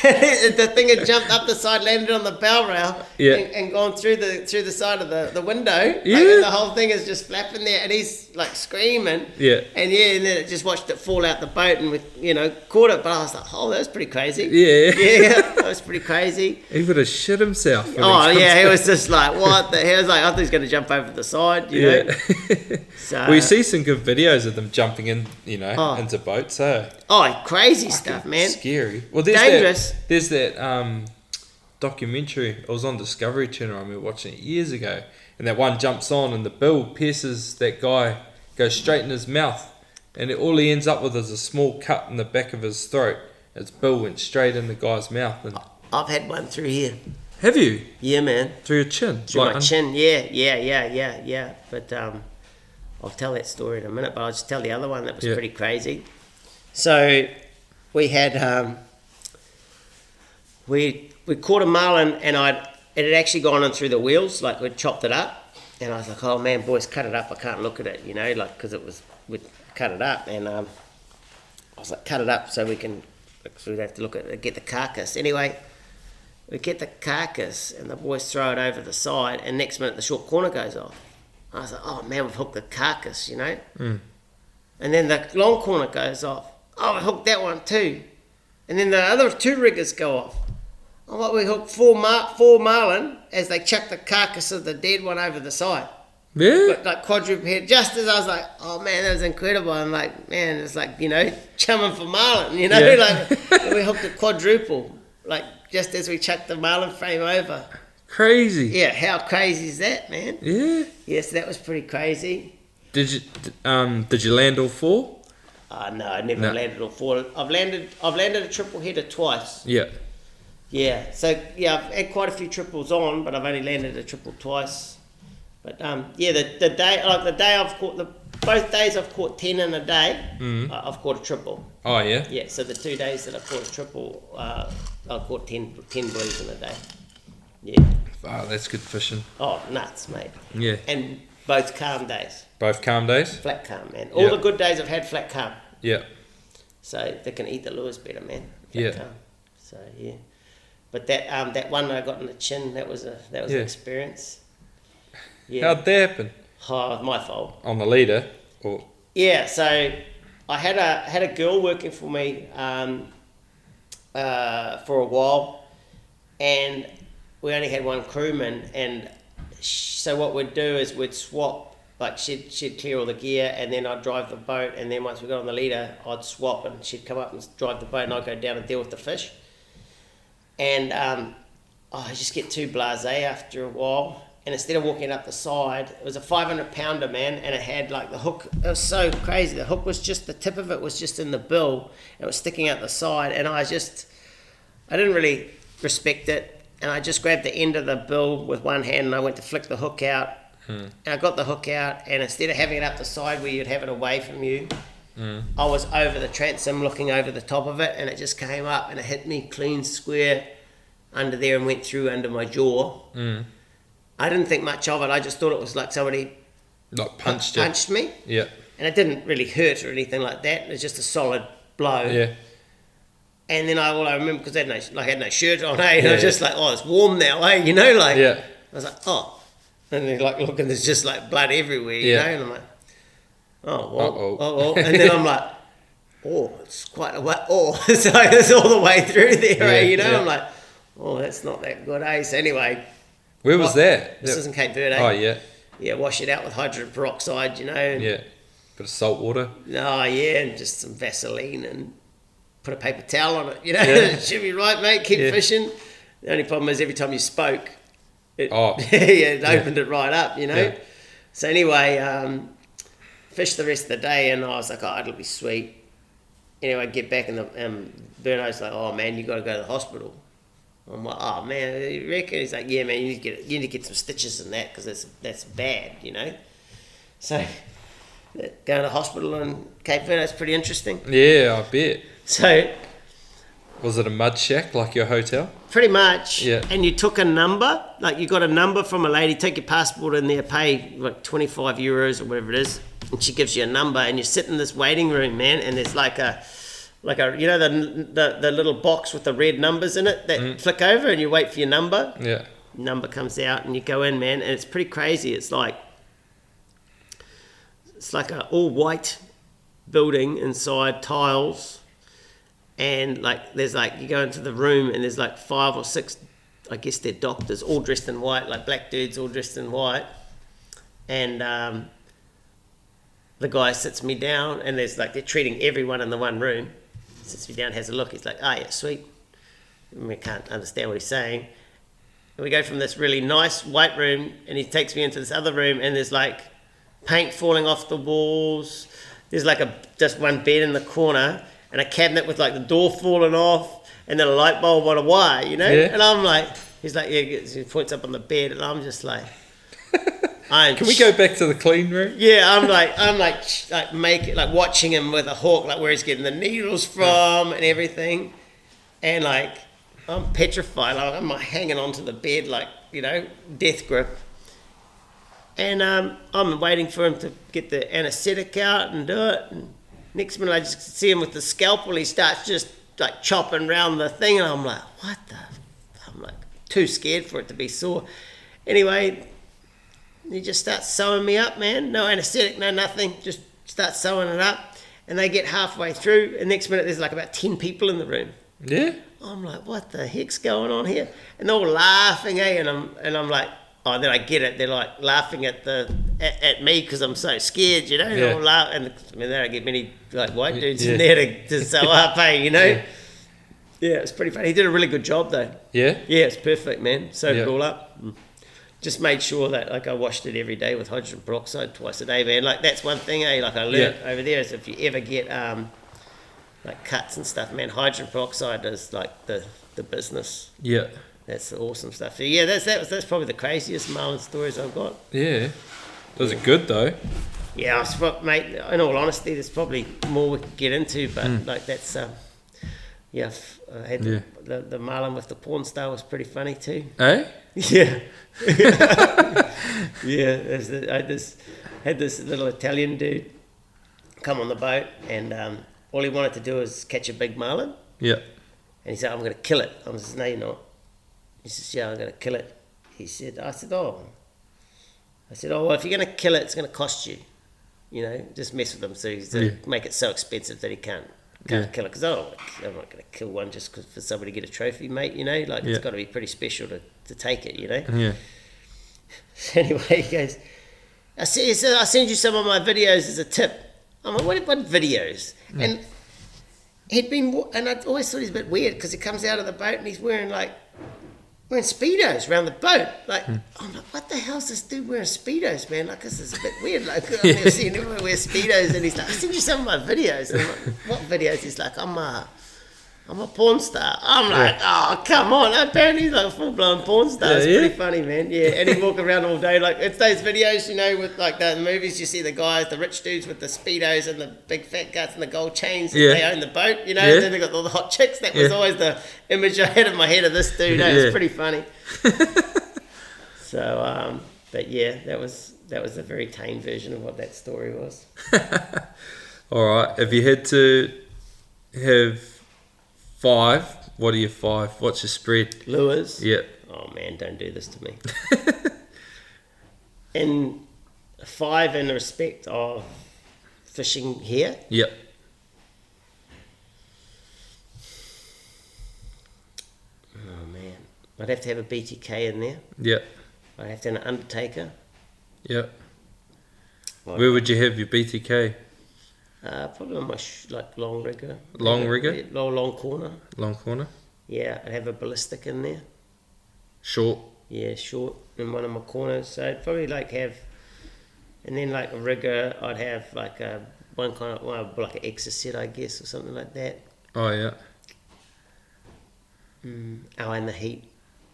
The thing had jumped up the side, landed on the bow rail, and gone through the side of the window. Yeah. Like, and the whole thing is just flapping there, and he's like screaming. Yeah. And then it just watched it fall out the boat, and we, caught it. But I was like, oh, that was pretty crazy. Yeah. Yeah, that was pretty crazy. He would have shit himself. Oh yeah, he was just like, what the hell? I was like, I thought he was going to jump over the side. You know. So, well, you see some good videos of them jumping in, into boats. So. Oh, crazy stuff, man. Scary. Well, there's dangerous. There's that documentary. It was on Discovery Channel. I remember watching it years ago. And that one jumps on and the bill pierces that guy, goes straight in his mouth. And all he ends up with is a small cut in the back of his throat. His bill went straight in the guy's mouth. And I've had one through here. have you? Yeah, man. Through your chin? Through my chin, yeah. But I'll tell that story in a minute, but I'll just tell the other one that was pretty crazy. So we had... We caught a marlin and it had actually gone in through the wheels, like we'd chopped it up. And I was like, oh man, boys, cut it up. I can't look at it, you know, like, because we'd cut it up. And I was like, cut it up so we'd have to look at it, get the carcass. Anyway, we get the carcass and the boys throw it over the side and next minute the short corner goes off. I was like, oh man, we've hooked the carcass, you know. And then the long corner goes off. Oh, we hooked that one too. And then the other 2 riggers go off. I'm like, we hooked four marlin as they chucked the carcass of the dead one over the side. Yeah? But like quadruple head. Just as I was like, oh man, that was incredible. I'm like, man, it's like, you know, chumming for marlin, you know, like we hooked a quadruple, like just as we chucked the marlin frame over. Crazy. Yeah, how crazy is that, man? Yeah. Yes, that was pretty crazy. Did you land all 4? No, I never landed all 4. I've landed a triple header twice. Yeah. Yeah, so yeah, I've had quite a few triples on, but I've only landed a triple twice. But yeah, the day I've caught both days I've caught 10 in a day. I've caught a triple. Oh yeah. Yeah, so the 2 days that I caught a triple, I caught 10 blues in a day. Yeah. Wow, that's good fishing. Oh, nuts, mate. Yeah. And both calm days. Both calm days. Flat calm, man. All the good days I've had flat calm. Yeah. So they can eat the lures better, man. Flat calm. So yeah. But that one I got in the chin, that was an experience. Yeah. How'd that happen? Oh, my fault. On the leader, or? Yeah, so I had a girl working for me for a while, and we only had one crewman, and so what we'd do is we'd swap. Like she'd clear all the gear, and then I'd drive the boat, and then once we got on the leader, I'd swap, and she'd come up and drive the boat, and I'd go down and deal with the fish. And I just get too blasé after a while. And instead of walking up the side, it was a 500-pounder, man, and it had like the hook. It was so crazy. The hook was just, the tip of it was just in the bill. It was sticking out the side, and I didn't really respect it. And I just grabbed the end of the bill with one hand, and I went to flick the hook out. And I got the hook out, and instead of having it up the side where you'd have it away from you, I was over the transom looking over the top of it, and it just came up and it hit me clean square under there and went through under my jaw. I didn't think much of it. I just thought it was like somebody punched me. Yeah. And it didn't really hurt or anything like that. It was just a solid blow. Yeah. And then I remember, because I had no shirt on, and I was just like, oh, it's warm now, you know, like. Yeah. I was like, oh. And then like looking, there's just like blood everywhere, you know, and I'm like, oh, well, and then I'm like, oh, it's quite a way, so it's all the way through there, you know, I'm like, oh, that's not that good, So anyway. Where was that? This is in Cape Verde. Oh, yeah. Yeah, wash it out with hydrogen peroxide, you know. Yeah, bit of salt water. Oh, yeah, and just some Vaseline and put a paper towel on it, you know. It should be right, mate, keep fishing. The only problem is every time you spoke, it opened it right up, you know. Yeah. So anyway, fished the rest of the day, and I was like, oh, it'll be sweet. Anyway, get back, and Berno's like, oh man, you got to go to the hospital. I'm like, oh man, you reckon? He's like, yeah man, you need to get some stitches in that, because that's bad, you know. So going to the hospital in Cape Verde is pretty interesting. Yeah, I bet. So was it a mud shack like your hotel? Pretty much. Yeah. And you took a number, like you got a number from a lady, take your passport in there, pay like 25 euros or whatever it is, and she gives you a number, and you sit in this waiting room, man, and there's like a you know the little box with the red numbers in it that flick over, and you wait for your number. Yeah. Number comes out, and you go in, man, and it's pretty crazy. It's like a all white building inside, tiles. And like there's like, you go into the room and there's like 5 or 6, I guess they're doctors, all dressed in white, like black dudes all dressed in white. And the guy sits me down, and there's like, they're treating everyone in the one room. Sits me down, has a look. He's like, oh yeah, sweet. I can't understand what he's saying. And we go from this really nice white room, and he takes me into this other room, and there's like paint falling off the walls. There's like just one bed in the corner, and a cabinet with like the door falling off, and then a light bulb on a wire, you know? Yeah. And I'm like, he's like, yeah, he points up on the bed, and I'm just like, Can we go back to the clean room? Yeah, I'm like watching him with a hawk, like where he's getting the needles from and everything, and like I'm petrified. Like, I'm like hanging onto the bed, like, you know, death grip. And I'm waiting for him to get the anaesthetic out and do it. And next minute, I just see him with the scalpel. He starts just like chopping around the thing, and I'm like, what the? I'm like too scared for it to be sore. Anyway. He just starts sewing me up, man. No anaesthetic, no nothing. Just starts sewing it up. And they get halfway through, and next minute there's like about 10 people in the room. Yeah. I'm like, what the heck's going on here? And they're all laughing, eh? And I'm like, oh, then I get it. They're like laughing at me because I'm so scared, you know. Yeah. They're all laughing. And I mean, they don't get many like white dudes in there to sew up, eh? You know. Yeah, it's pretty funny. He did a really good job though. Yeah. Yeah, it's perfect, man. Sewed it all up. Just made sure that like I washed it every day with hydrogen peroxide twice a day, man. Like that's one thing, like I learned over there is if you ever get like cuts and stuff, man, hydrogen peroxide is like the business. Yeah. That's the awesome stuff. So yeah, that's probably the craziest Marlin stories I've got. Yeah. Those are good though. Yeah, mate. In all honesty, there's probably more we could get into, but like that's yeah. I had the Marlin with the porn star was pretty funny too. Eh? Yeah. Yeah, I just had this little Italian dude come on the boat, and all he wanted to do was catch a big marlin. Yeah. And he said, I'm going to kill it. I said, no, you're not. He says, yeah, I'm going to kill it. I said, oh, well, if you're going to kill it, it's going to cost you. You know, just mess with him so he's make it so expensive that he can't kill it. Because I'm not going to kill one just for somebody to get a trophy, mate. You know, like it's got to be pretty special to take it, you know? Yeah. Anyway, he goes, I said, I'll send you some of my videos as a tip. I'm like, what videos? And I always thought he's a bit weird because he comes out of the boat and he's wearing Speedos around the boat. Like, I'm like, what the hell's this dude wearing Speedos, man? Like, this is a bit weird. Like, I've never seen anyone wear Speedos. And he's like, I'll send you some of my videos. And I'm like, what videos? He's like, I'm a porn star. I'm like, oh, come on. Apparently he's like a full-blown porn star. It's pretty funny, man. Yeah, and he walk around all day. Like, it's those videos, you know, with like the movies, you see the guys, the rich dudes with the Speedos and the big fat guts and the gold chains. And they own the boat, you know. And then they got all the hot chicks. That was always the image I had in my head of this dude. It's pretty funny. So, but yeah, that was a very tame version of what that story was. All right. If you had to have 5, what are your 5? What's your spread? Lures? Yep. Oh man, don't do this to me. And 5 in respect of fishing here? Yep. Oh man. I'd have to have a BTK in there. Yep. I'd have to have an Undertaker. Yep. Where would you have your BTK? Probably on my long rigger. Long rigger? Long corner. Long corner? Yeah, I'd have a ballistic in there. Short? Yeah, short in one of my corners. So I'd probably have, and then like a rigger, I'd have like like an Exocet, I guess, or something like that. Oh yeah. And the heat.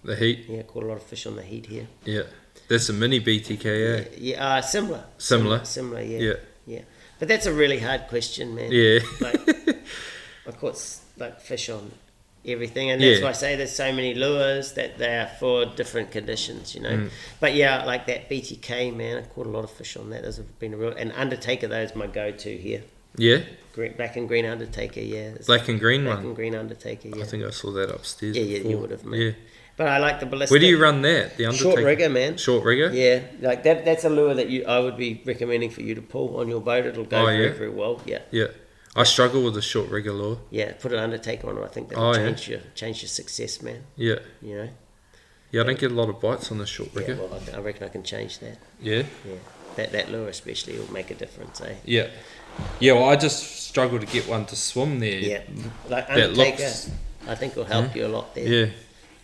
The heat? Yeah, caught a lot of fish on the heat here. Yeah. That's a mini BTK, eh? Yeah, similar. Similar, yeah. Yeah. But that's a really hard question, man. Yeah. I caught fish on everything, and that's why I say there's so many lures that they are for different conditions, you know. But yeah, like that BTK, man, I caught a lot of fish on that. Those have been an Undertaker. Those my go-to here. Yeah. Black and green Undertaker, yeah. Black and green one. Black and green Undertaker, yeah. I think I saw that upstairs. Yeah, before. you would have, man. Yeah. But I like the ballistic. Where do you run that? The Undertaker? Short rigger, man. Short rigger? Yeah, like that's a lure that I would be recommending for you to pull on your boat. It'll go very, very well. Yeah. Yeah. I struggle with the short rigger lure. Yeah, put an Undertaker on it. I think that'll change your success, man. Yeah. You know. Yeah, I don't get a lot of bites on the short rigger. Yeah, well, I reckon I can change that. Yeah. Yeah. That lure especially will make a difference, eh? Yeah. Yeah, well, I just struggle to get one to swim there. Yeah. Like Undertaker, I think will help you a lot there. Yeah.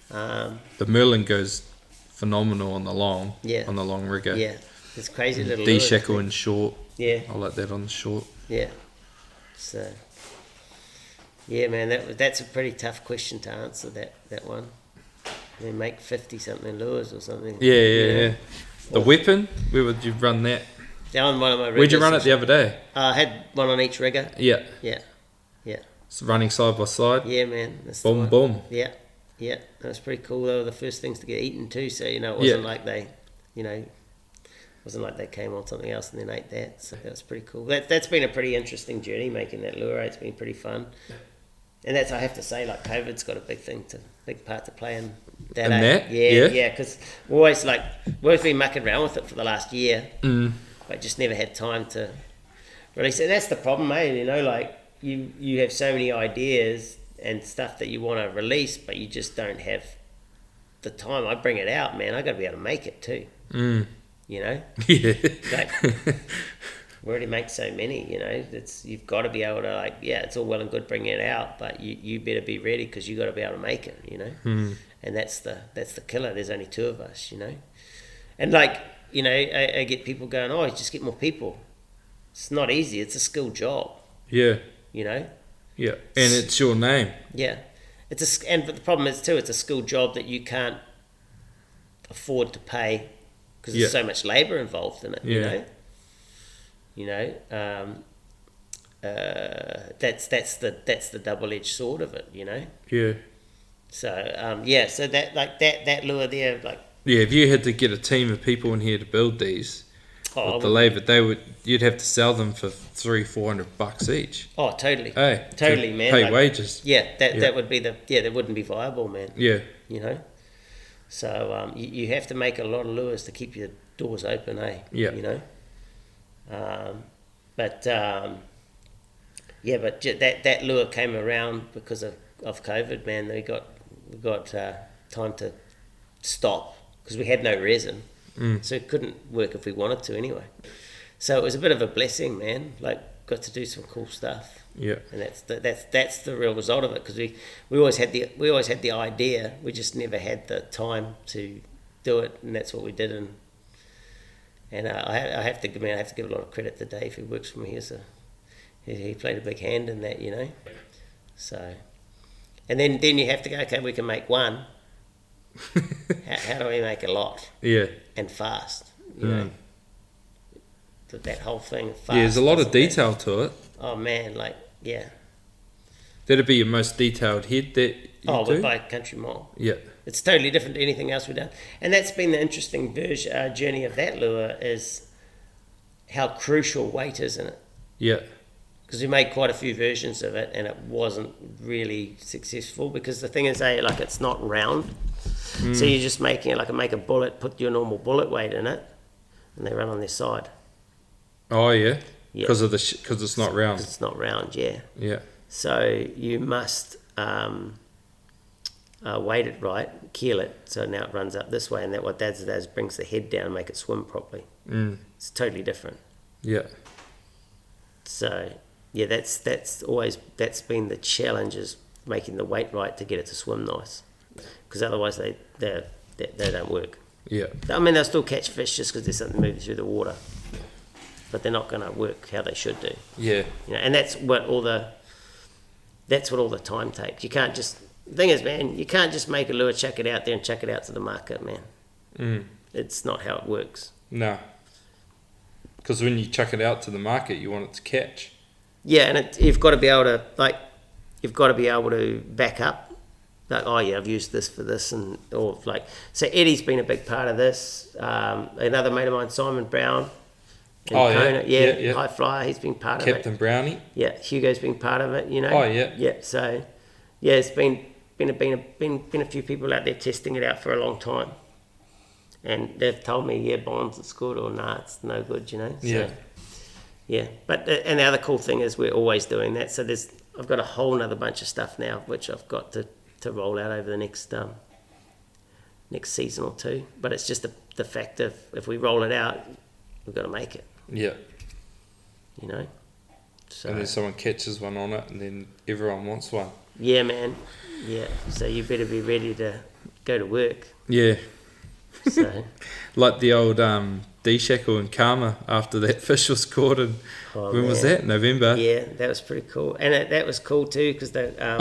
The Merlin goes phenomenal on the long. Yeah. On the long rigger. Yeah, it's crazy little D-shackle lures. and short. Yeah. I like that on the short. Yeah. So, yeah, man, that's a pretty tough question to answer, that one. They make 50-something lures or something. Yeah. The weapon, where would you run that? Down one of my riggers. Where'd you run it the other day? I had one on each rigger. Yeah. Yeah. It's running side by side. Yeah, man. That's the Boom, one. boom. Yeah. That was pretty cool. They were the first things to get eaten too, so, it wasn't like they, wasn't like they came on something else and then ate that. So that was pretty cool. That's been a pretty interesting journey, making that lure. It's been pretty fun. And that's, I have to say, like, COVID's got a big part to play in that. That? Yeah, because we've always been mucking around with it for the last year, but just never had time to release it. And that's the problem, mate. Like, you have so many ideas and stuff that you want to release, but you just don't have the time. I bring it out, man. I got to be able to make it too. Yeah. Like, we already make so many. You've got to be able to, like, it's all well and good bringing it out, but you better be ready, because you got to be able to make it. And that's the killer. There's only two of us. And like, I get people going, oh, just get more people. It's not easy. It's a skilled job. Yeah. Yeah, and it's your name. Yeah, but the problem is too, it's a skilled job that you can't afford to pay, because there's so much labour involved in it. That's the double-edged sword of it. Yeah. So so that lure there, like, if you had to get a team of people in here to build these, with the labour, you'd have to sell them for $300-400 each. Oh, totally. Hey, totally, man. Pay wages. Yeah, that would be that wouldn't be viable, man. Yeah. So you have to make a lot of lures to keep your doors open, Yeah. But that lure came around because of COVID, man. We got time to stop because we had no resin. So it couldn't work if we wanted to anyway. So it was a bit of a blessing, man. Like, got to do some cool stuff. Yeah. And that's the real result of it, because we always had the idea, we just never had the time to do it, and that's what we did. And I have to give a lot of credit to Dave, who works for me. He played a big hand in that, So, and then you have to go, okay, we can make one. How do we make a lot? Yeah. And fast, that whole thing. Fast, there's a lot of detail to it. Oh man, That'd be your most detailed head that you do? We're by Country Mile. Yeah. It's totally different to anything else we've done. And that's been the interesting journey of that lure, is how crucial weight is in it. Yeah. Because we made quite a few versions of it, and it wasn't really successful, because the thing is, it's not round. So you're just making it make a bullet, put your normal bullet weight in it, and they run on their side. Oh, yeah? Because because it's not round. It's not round, yeah. Yeah. So you must weight it right, keel it, so now it runs up this way, and what that does brings the head down and make it swim properly. It's totally different. Yeah. So yeah, that's been the challenge, is making the weight right to get it to swim nice, because otherwise they don't work. Yeah. I mean, they'll still catch fish just because there's something moving through the water, but they're not going to work how they should do. Yeah. And that's what all the time takes. You can't just, the thing is, man, you can't just make a lure, chuck it out there and chuck it out to the market, man. It's not how it works. No. Because when you chuck it out to the market, you want it to catch. Yeah, and you've got to be able to back up. Like, oh yeah, I've used this for this, so Eddie's been a big part of this. Another mate of mine, Simon Brown. Kona, yeah, high flyer. He's been part of it. Captain Brownie. Yeah, Hugo's been part of it. Oh yeah. Yeah, so yeah, it's been a few people out there testing it out for a long time, and they've told me, yeah, Bonze, it's good, or nah, it's no good. So, yeah. But and the other cool thing is we're always doing that. So I've got a whole nother bunch of stuff now which I've got to roll out over the next season or two. But it's just the fact of, if we roll it out, we've got to make it. Yeah. So, and then someone catches one on it, and then everyone wants one. Yeah, man. Yeah. So you better be ready to go to work. Yeah. So Like the old D-Shackle and Karma after that fish was caught in, when was that? November? yeah, that was pretty cool, and that was cool too because they. I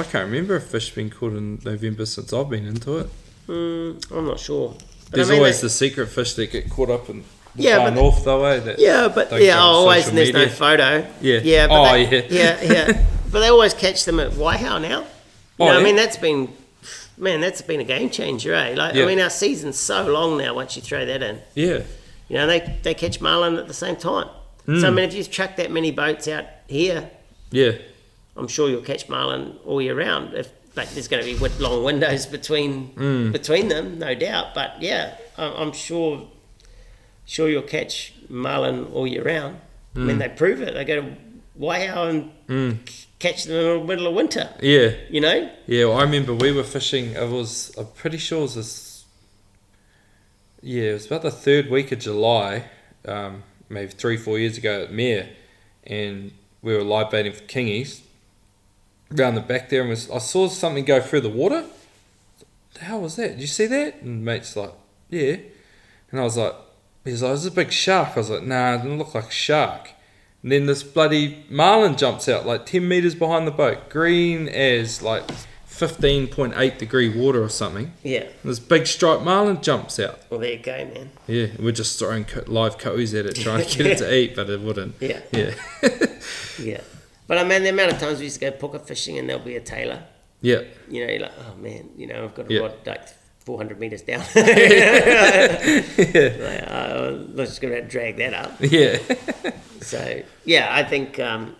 can't remember a fish being caught in November since I've been into it. I'm not sure. But There's always the secret fish that get caught up in the Yeah, far but- north though, eh? That Yeah, but don't go on always, social and there's no media. photo. Yeah. Yeah, but Oh, they, yeah. But they always catch them at Waiho now. You Oh, know, I yeah? mean, that's been a game changer, eh? Like, Yeah. I mean, our season's so long now once you throw that in. Yeah. You know, they catch marlin at the same time. Mm. So, I mean, if you chuck that many boats out here, Yeah. I'm sure you'll catch marlin all year round. Like, there's going to be long windows between them, no doubt. But, yeah, I'm sure you'll catch marlin all year round. I mean, they prove it. They go to Waiho and catch them in the middle of winter, Yeah. you know? Yeah, well, I remember we were fishing. I'm pretty sure it was this. Yeah, it was about the third week of July, maybe 3-4 years ago at Mere, and we were live baiting for kingies around the back there, and I saw something go through the water. What the hell was that? Did you see that? And mate's like, yeah, and I was like, he's like, it's a big shark. I was like, nah, it didn't look like a shark. And then this bloody marlin jumps out like 10 metres behind the boat, green as like 15.8 degree water or something. Yeah. And this big striped marlin jumps out. Well, there you go, man. Yeah, we're just throwing live coes at it, trying to get it to eat, but it wouldn't. Yeah. Yeah. Yeah. But I mean, the amount of times we used to go puka fishing and there'll be a tailor. Yeah. You know, you're like, oh man, you know, I've got a Yeah. rod like 400 metres down. Yeah. Like, let's just go ahead and drag that up. Yeah. So yeah, I think that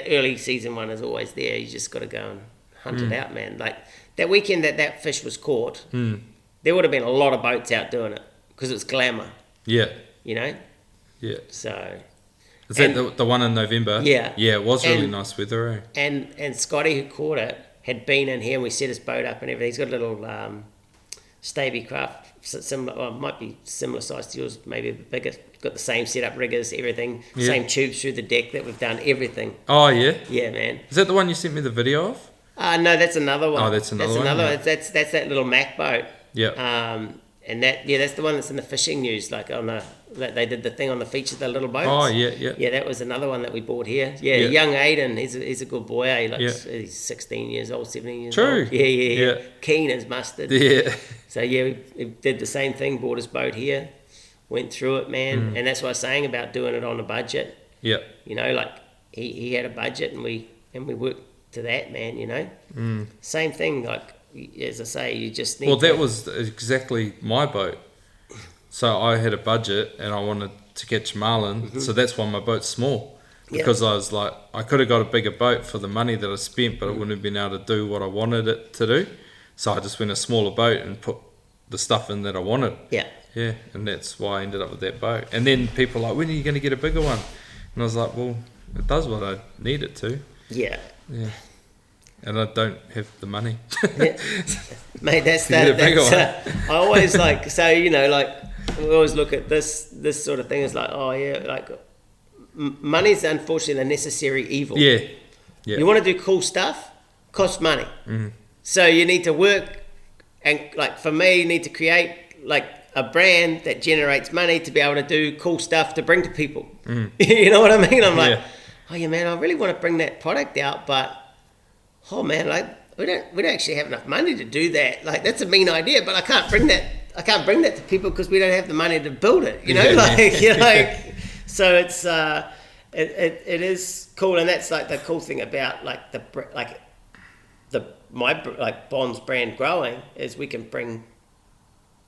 early season one is always there. You just got to go and hunt it out, man. Like that weekend that fish was caught, there would have been a lot of boats out doing it because it was glamour, Yeah. you know. Yeah. So Is that the one in November? Yeah. Yeah, it was really And- nice weather, eh? and Scotty who caught it had been in here and we set his boat up and everything. He's got a little Stavy craft, similar, or might be similar size to yours, maybe a bit bigger. Got the same setup, riggers, everything, Yeah. same tubes through the deck that we've done, everything. Oh, yeah? Yeah, man. Is that the one you sent me the video of? No, that's another one. Oh, that's another one, yeah. That's that little Mac boat. Yeah. And that's the one that's in the fishing news. Like that they did the thing on the feature, the little boats. Oh, yeah. Yeah, that was another one that we bought here. Yeah, Yeah. young Aiden, he's a good boy. Eh? Like Yeah. he's 16 years old, 17 years True. old. Yeah. Yeah. Keen as mustard. Yeah. So yeah, we did the same thing. Bought his boat here, went through it, man. And that's what I was saying about doing it on a budget. Yeah. You know, like he had a budget and we worked to that, man. You know, same thing. Like as I say, you just need. Well, that was exactly my boat. So I had a budget and I wanted to catch marlin, so that's why my boat's small. Because I was like, I could have got a bigger boat for the money that I spent, but it wouldn't have been able to do what I wanted it to do. So I just went a smaller boat and put the stuff in that I wanted. Yeah. Yeah, and that's why I ended up with that boat. And then people are like, when are you going to get a bigger one? And I was like, well, it does what I need it to. Yeah. Yeah. And I don't have the money. Yeah. Mate, that's You get a bigger I always like, so, you know, like, we always look at this sort of thing as like, oh, yeah, like, money's unfortunately a necessary evil. Yeah. Yeah. You want to do cool stuff, costs money. So you need to work, and, like, for me, you need to create, like, a brand that generates money to be able to do cool stuff to bring to people. You know what I mean? I'm like, oh, yeah, man, I really want to bring that product out, but, oh, man, like, we don't actually have enough money to do that. Like, that's a mean idea, but I can't bring that to people because we don't have the money to build it. You know, so it's it is cool, and that's like the cool thing about my Bonze brand growing is we can bring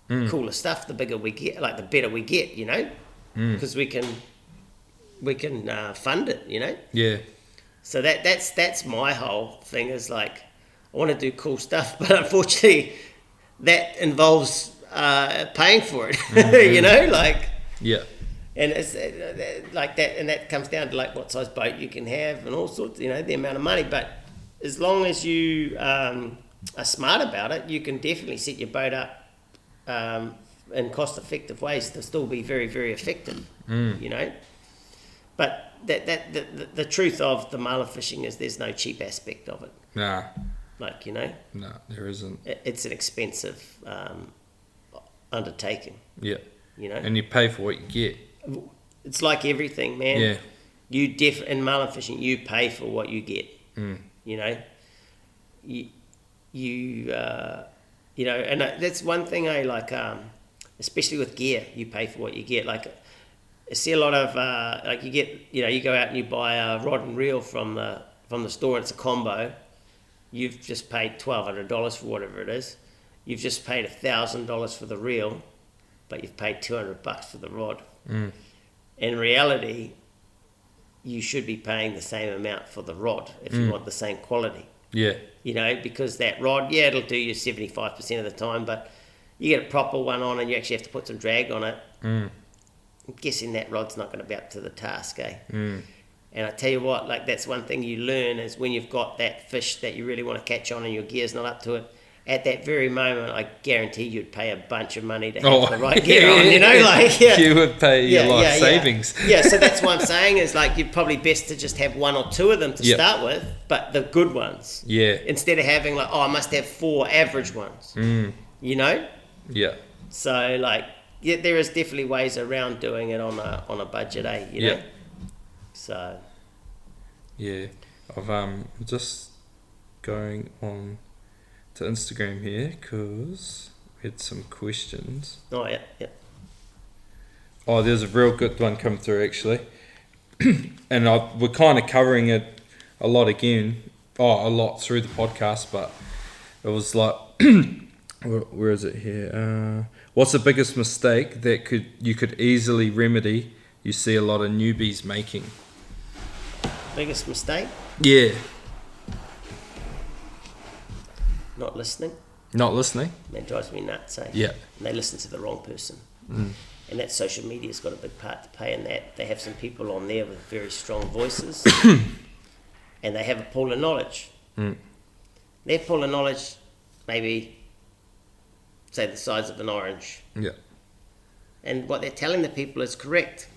cooler stuff. The bigger we get, like the better we get. You know, because we can fund it. You know. Yeah. So that's my whole thing is like I want to do cool stuff, but unfortunately that involves paying for it. You know, like Yeah. and it's like that, and that comes down to like what size boat you can have and all sorts. You know, the amount of money, but as long as you are smart about it, you can definitely set your boat up in cost-effective ways to still be very, very effective. You know, but the truth of the marlin fishing is there's no cheap aspect of it. Nah. Like, you know, No, there isn't. it's an expensive undertaking. Yeah. You know, And you pay for what you get. it's like everything, man. Yeah. You in marlin fishing, you pay for what you get. You know, you know, and that's one thing I like. Especially with gear, you pay for what you get. Like, I see a lot of like you get, you know, you go out and you buy a rod and reel from the store. It's a combo. You've just paid $1,200 for whatever it is. You've just paid $1,000 for the reel, but you've paid $200 for the rod. In reality, you should be paying the same amount for the rod if you want the same quality. Yeah. You know, because that rod, yeah, it'll do you 75% of the time, but you get a proper one on and you actually have to put some drag on it. I'm guessing that rod's not going to be up to the task, eh? And I tell you what, like, that's one thing you learn is when you've got that fish that you really want to catch on and your gear's not up to it, at that very moment, I guarantee you'd pay a bunch of money to have the right gear on, you know? Like, You would pay a lot of savings. Yeah, so that's what I'm saying is, like, you're probably best to just have one or two of them to start with, but the good ones. Yeah. Instead of having, like, I must have 4 average ones, you know? Yeah. So, like, yeah, there is definitely ways around doing it on a budget, eh? You know? So. Yeah. I'm just going on to Instagram here because we had some questions. Oh, yeah. Oh, there's a real good one come through actually. And we're kind of covering it a lot again. A lot through the podcast, but it was like, where is it here? What's the biggest mistake that you could easily remedy you see a lot of newbies making? Biggest mistake? Yeah. Not listening. Not listening? That drives me nuts, eh? Yeah. And they listen to the wrong person. And that social media's got a big part to play in that. They have some people on there with very strong voices. And they have a pool of knowledge. Their pool of knowledge, maybe, say, the size of an orange. Yeah. And what they're telling the people is correct.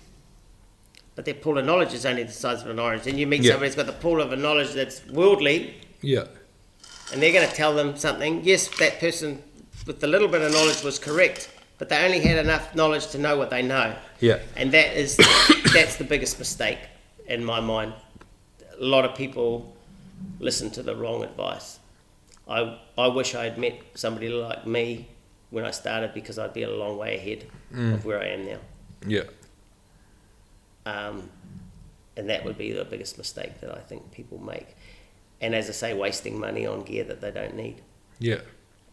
But their pool of knowledge is only the size of an orange. And you meet somebody who's got the pool of a knowledge that's worldly. Yeah. And they're going to tell them something. Yes, that person with the little bit of knowledge was correct, but they only had enough knowledge to know what they know. Yeah. And that's the biggest mistake in my mind. A lot of people listen to the wrong advice. I wish I had met somebody like me when I started, because I'd be a long way ahead of where I am now. Yeah. And that would be the biggest mistake that I think people make. And as I say, wasting money on gear that they don't need. Yeah.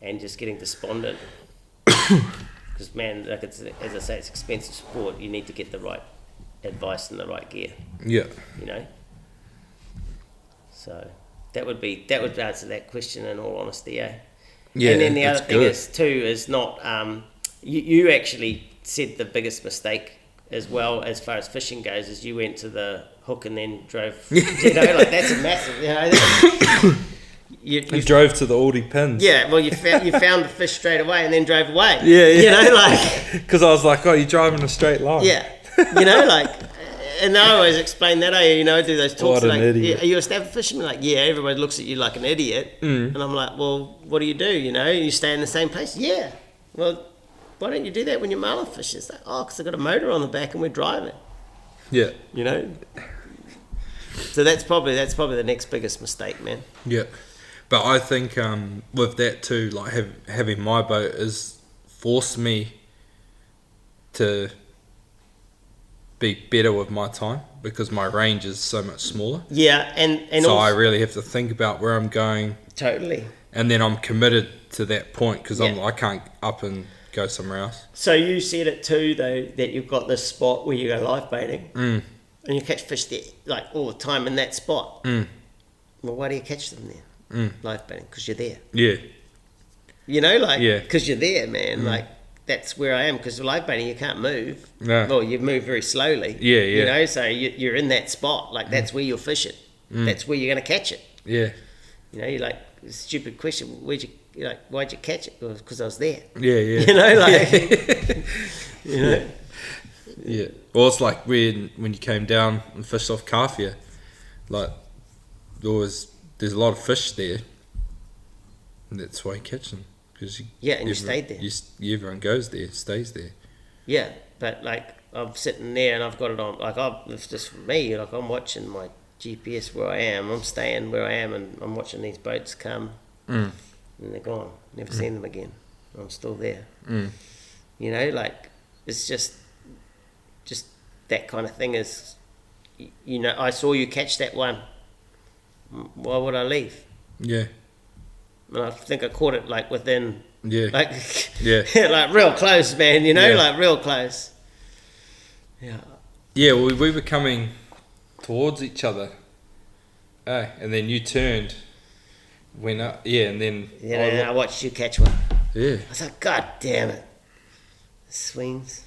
And just getting despondent. Because, man, like, as I say, it's expensive sport. You need to get the right advice and the right gear. Yeah. You know? So that would answer that question in all honesty, eh? Yeah. And then the other thing is not, you actually said the biggest mistake as well, as far as fishing goes, is you went to the hook and then drove. You know, like, that's a massive. You know, you drove to the Aldi pins. Yeah, well, you found the fish straight away and then drove away. Yeah. You know, like, because I was like, oh, you're driving a straight line. Yeah, you know, like, and I always explain that. You know, do those talks. What an like, idiot. Are you a staff fisherman? Like, yeah, everybody looks at you like an idiot, and I'm like, well, what do? You know, you stay in the same place. Yeah, well, why don't you do that when you're marlin fishing? It's like, oh, because I've got a motor on the back and we're driving. Yeah. You know? So that's probably the next biggest mistake, man. Yeah. But I think with that too, like having my boat has forced me to be better with my time, because my range is so much smaller. Yeah, and so also, I really have to think about where I'm going. Totally. And then I'm committed to that point, because I can't up and go somewhere else. So you said it too, though, that you've got this spot where you go live baiting, and you catch fish there like all the time in that spot. Well, why do you catch them there? Live baiting, because you're there. Yeah. You know, like, because you're there, man. Like, that's where I am, because live baiting you can't move. No. Well, you move very slowly. Yeah. You know, so you're in that spot. Like, that's where you're fishing. That's where you're going to catch it. Yeah. You know, you're like, stupid question. Why'd you catch it? Because I was there. Yeah. You know, like, you know. Yeah. Well, it's like when you came down and fished off Kafia, like there's a lot of fish there, And that's why you catch them. Cause you stayed there. Everyone goes there, stays there. Yeah, but like I'm sitting there and I've got it on. Like it's just for me. Like I'm watching my GPS where I am. I'm staying where I am, and I'm watching these boats come, and they're gone. Never seen them again. I'm still there. You know, like it's just that kind of thing. Is, you know, I saw you catch that one. Why would I leave? Yeah. And I think I caught it like within, like, like real close, man. You know, like real close. Yeah. Yeah. Well, we were coming towards each other, and then you turned, went up, and then I watched you catch one. Yeah. I was like, God damn it, swings.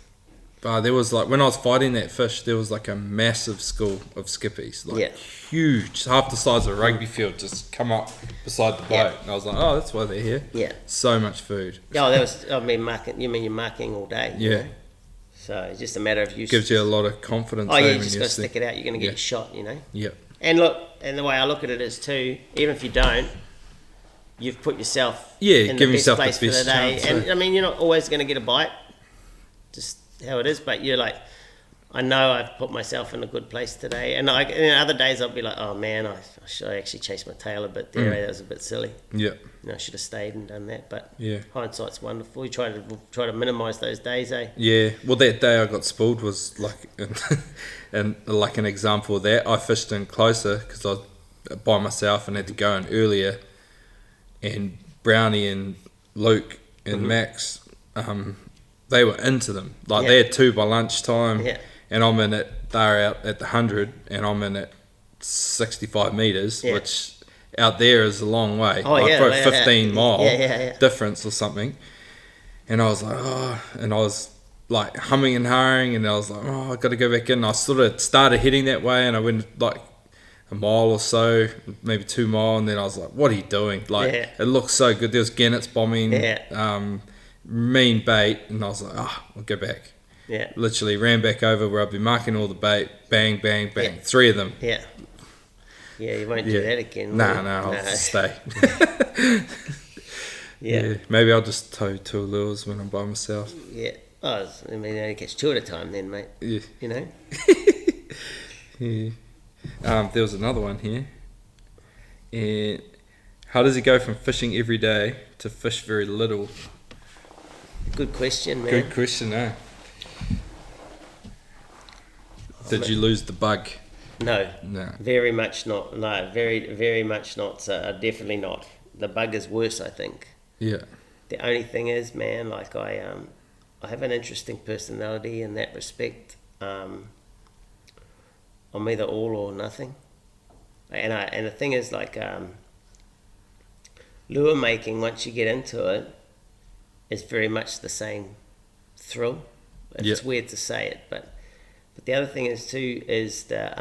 There was like, when I was fighting that fish, there was like a massive school of skippies, like huge, half the size of a rugby field, just come up beside the boat, and I was like, oh, that's why they're here. Yeah. So much food. Oh, that was, I mean, marking. You mean you're marking all day? Yeah. You know? So it's just a matter of you. Gives you a lot of confidence. Oh yeah, you just got to stick it out. You're going to get shot, you know. Yep. And look, and the way I look at it is too, even if you don't, you've put yourself in the give best yourself place the best for the day. chance, and I mean, you're not always going to get a bite, just how it is. But you're like, I know I've put myself in a good place today. And other days I'll be like, oh man, I should actually chase my tail a bit there. That was a bit silly. Yeah. You know, I should have stayed and done that. But hindsight's wonderful. You try to minimise those days, eh? Yeah. Well, that day I got spooled was like, and like an example of that. I fished in closer because I was by myself and had to go in earlier. And Brownie and Luke and Max, they were into them. Like they had 2 by lunchtime. Yeah. And I'm in it. They're out at the 100, and I'm in at 65 meters, which out there is a long way. Oh, like 15 mile difference or something. And I was like, and I was like humming and hurrying, and I was like, I got to go back in. And I sort of started heading that way, and I went like a mile or so, maybe 2 miles, and then I was like, what are you doing? Like, it looks so good. There was gannets bombing, mean bait, and I was like, I'll go back. Yeah. Literally ran back over where I'd been marking all the bait. Bang, bang, bang. 3 of them. Yeah. Yeah, you won't do that again. No, I'll just stay. Yeah. Maybe I'll just tow 2 lures when I'm by myself. Yeah. Oh, I mean, you only catch 2 at a time then, mate. Yeah. You know? There was another one here. And how does he go from fishing every day to fish very little? Good question, man. Good question, eh? Did you lose the bug? No. Very much not. No, very, very much not. Definitely not. The bug is worse, I think. Yeah. The only thing is, man, like I have an interesting personality in that respect. I'm either all or nothing. And the thing is, like, lure making, once you get into it, is very much the same thrill. It's weird to say it, but the other thing is too is that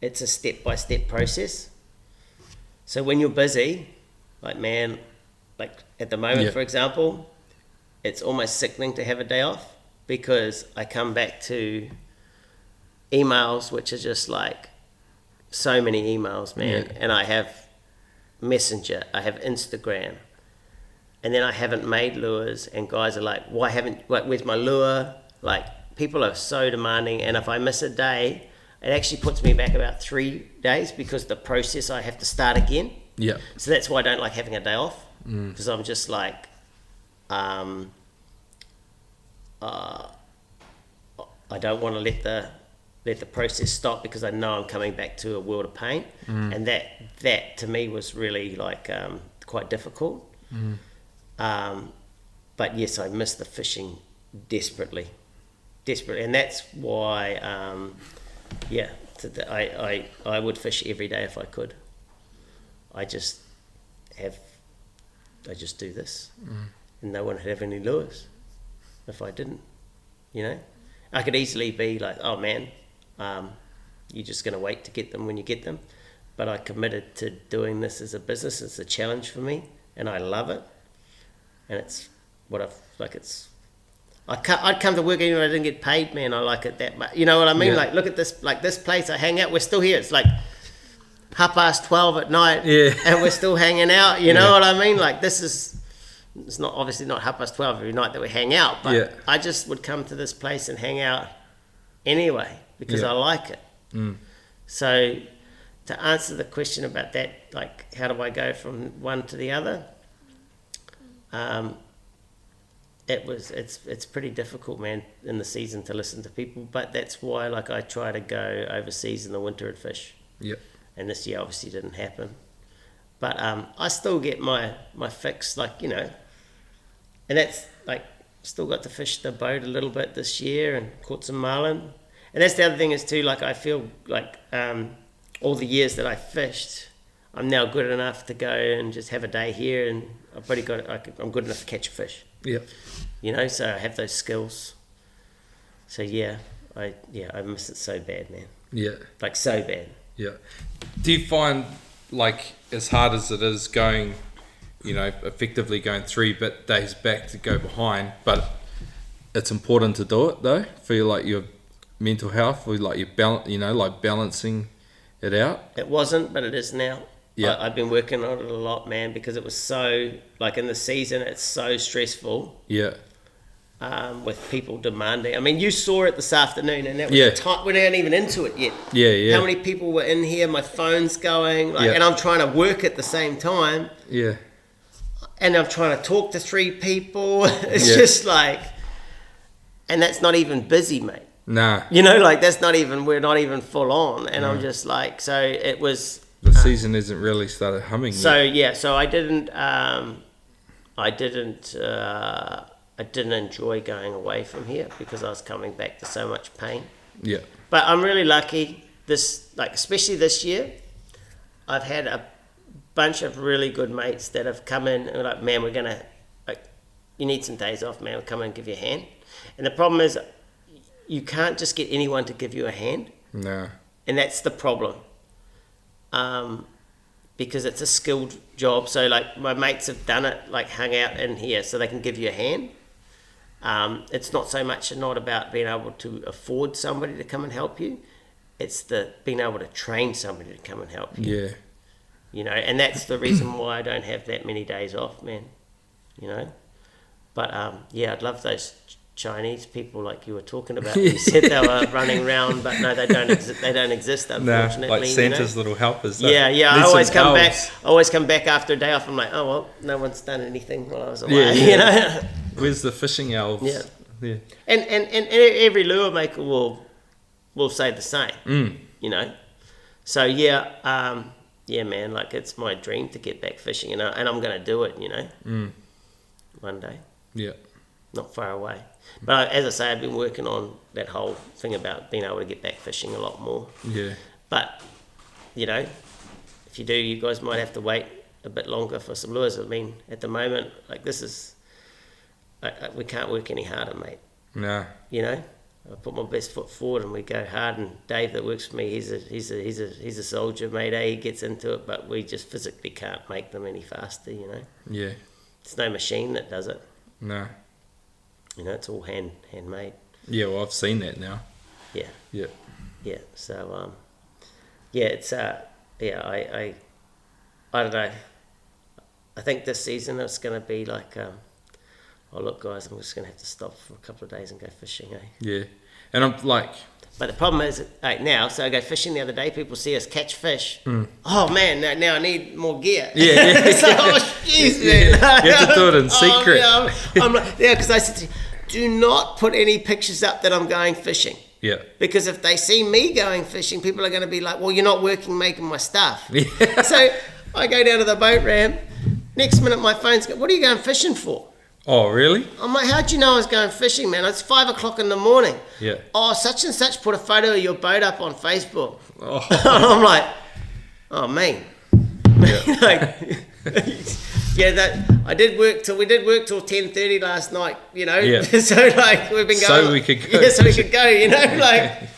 it's a step-by-step process. So when you're busy, like at the moment, for example, it's almost sickening to have a day off, because I come back to emails, which are just like so many emails, man. And I have Messenger, I have Instagram, and then I haven't made lures, and guys are like, where's my lure? Like, people are so demanding, and if I miss a day, it actually puts me back about 3 days, because the process, I have to start again. Yeah. So that's why I don't like having a day off, because I'm just like, I don't want to let the process stop, because I know I'm coming back to a world of pain, and that to me was really like quite difficult. But yes, I miss the fishing desperately, and that's why I would fish every day if I could. I just do this, and no one would have any lures if I didn't. You know, I could easily be like, oh man, you're just going to wait to get them when you get them. But I committed to doing this as a business. It's a challenge for me, and I love it. And it's what I'd come to work even if I didn't get paid, man. I like it that much. You know what I mean? Yeah. Like, look at this, like this place I hang out. We're still here. It's like 12:30 at night, and we're still hanging out. You know what I mean? Like it's not obviously not 12:30 every night that we hang out, but I just would come to this place and hang out anyway because I like it. So to answer the question about that, like how do I go from one to the other? It's pretty difficult, man, in the season to listen to people, but that's why like I try to go overseas in the winter and fish. And this year obviously didn't happen, but I still get my fix, like, you know, and that's like still got to fish the boat a little bit this year and caught some marlin. And that's the other thing is too, like I feel like all the years that I fished, I'm now good enough to go and just have a day here, and I've pretty got I'm good enough to catch a fish. You know, so I have those skills. So I miss it so bad, man. Like so bad. Do you find, like, as hard as it is going, you know, effectively going 3 days back to go behind, but it's important to do it though for like your mental health, or like your balance, you know, like balancing it out? It wasn't, but it is now. I've been working on it a lot, man, because it was so, like in the season, it's so stressful. With people demanding. I mean, you saw it this afternoon, and that was we're not even into it yet. How many people were in here? My phone's going, like, and I'm trying to work at the same time. And I'm trying to talk to 3 people. It's just like, and that's not even busy, mate. Nah. You know, like we're not even full on, and I'm just like, so it was. The season isn't really started humming yet. So I didn't enjoy going away from here because I was coming back to so much pain. But I'm really lucky this, like, especially this year, I've had a bunch of really good mates that have come in and were like, man, we're gonna, like, you need some days off, man, we'll come in and give you a hand. And the problem is you can't just get anyone to give you a hand. No. And that's the problem. Because it's a skilled job. So like my mates have done it, like hung out in here so they can give you a hand. It's not so much not about being able to afford somebody to come and help you. It's the being able to train somebody to come and help you. You know, and that's the reason why I don't have that many days off, man. You know? But I'd love those Chinese people like you were talking about. You said they were running around, but no, they don't exist, unfortunately. No, like Santa's little helpers. I always come back after a day off. I'm like, oh well, no one's done anything while I was away. You know, where's the fishing elves? And every lure maker will say the same. You know, so man, like it's my dream to get back fishing, and I'm gonna do it. You know, one day. Not far away. But as I say, I've been working on that whole thing about being able to get back fishing a lot more. But, you know, if you do, you guys might have to wait a bit longer for some lures. I mean, at the moment, like this is, we can't work any harder, mate. No. You know, I put my best foot forward and we go hard. And Dave, that works for me, he's a soldier, mate. He gets into it, but we just physically can't make them any faster. You know. It's no machine that does it. No. You know, it's all handmade. Well, I've seen that now. So, it's I don't know. I think this season it's going to be like, oh look, guys, I'm just going to have to stop for a couple of days and go fishing, And I'm like... But the problem is, like now, so I go fishing the other day, people see us catch fish. Oh man, now I need more gear. It's like, oh jeez, man. You have to do it in secret. I'm like, because I said to you, do not put any pictures up that I'm going fishing. Because if they see me going fishing, people are going to be like, well, you're not working making my stuff. So I go down to the boat ramp. Next minute, my phone's going, what are you going fishing for? Oh, really? I'm like, how'd you know I was going fishing, man? It's 5 o'clock in the morning. Oh, such and such put a photo of your boat up on Facebook. I'm like, oh, man. We did work till 10:30 last night, you know. So like we've been going. So we could go. So we could go, you know, like.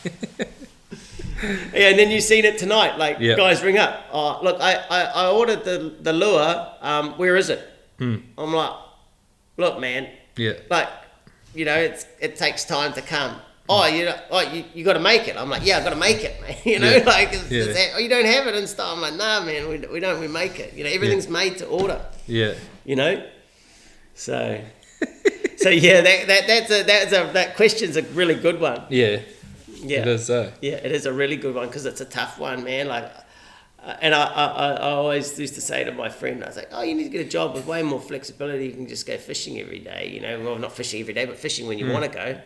And then you've seen it tonight, like guys ring up. Oh, look, I ordered the lure. Where is it? I'm like, look, man. Like, you know, it takes time to come. oh, you got to make it. I'm like, yeah, I got to make it, man. You know, Yeah. like, Yeah. oh, you don't have it and stuff. I'm like, nah, man, we don't, we make it. You know, everything's made to order. Yeah. You know, so yeah, that question's a really good one. Yeah. Yeah, It is, eh? Yeah, it is a really good one because it's a tough one, man. Like, and I always used to say to my friend, I was like, oh, you need to get a job with way more flexibility. You can just go fishing every day, you know. Well, not fishing every day, but fishing when you want to go.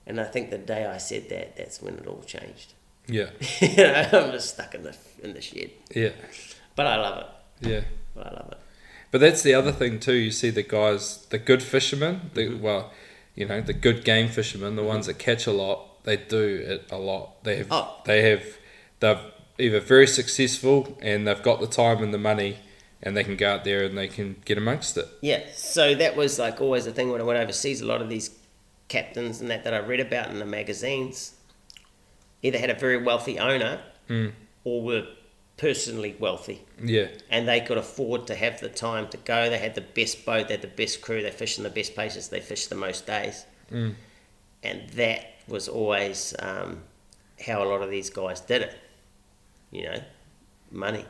And I think the day I said that, that's when it all changed. Yeah. You know, I'm just stuck in the shed. Yeah. But I love it. Yeah. But I love it. But that's the other thing too. You see the guys, the good fishermen, the good game fishermen, the ones that catch a lot, they do it a lot. They're either very successful and they've got the time and the money, and they can go out there and they can get amongst it. Yeah. So that was like always the thing when I went overseas. A lot of these captains and that I read about in the magazines either had a very wealthy owner or were personally wealthy. Yeah. And they could afford to have the time to go. They had the best boat, they had the best crew, they fished in the best places, they fished the most days. And that was always how a lot of these guys did it. You know, money.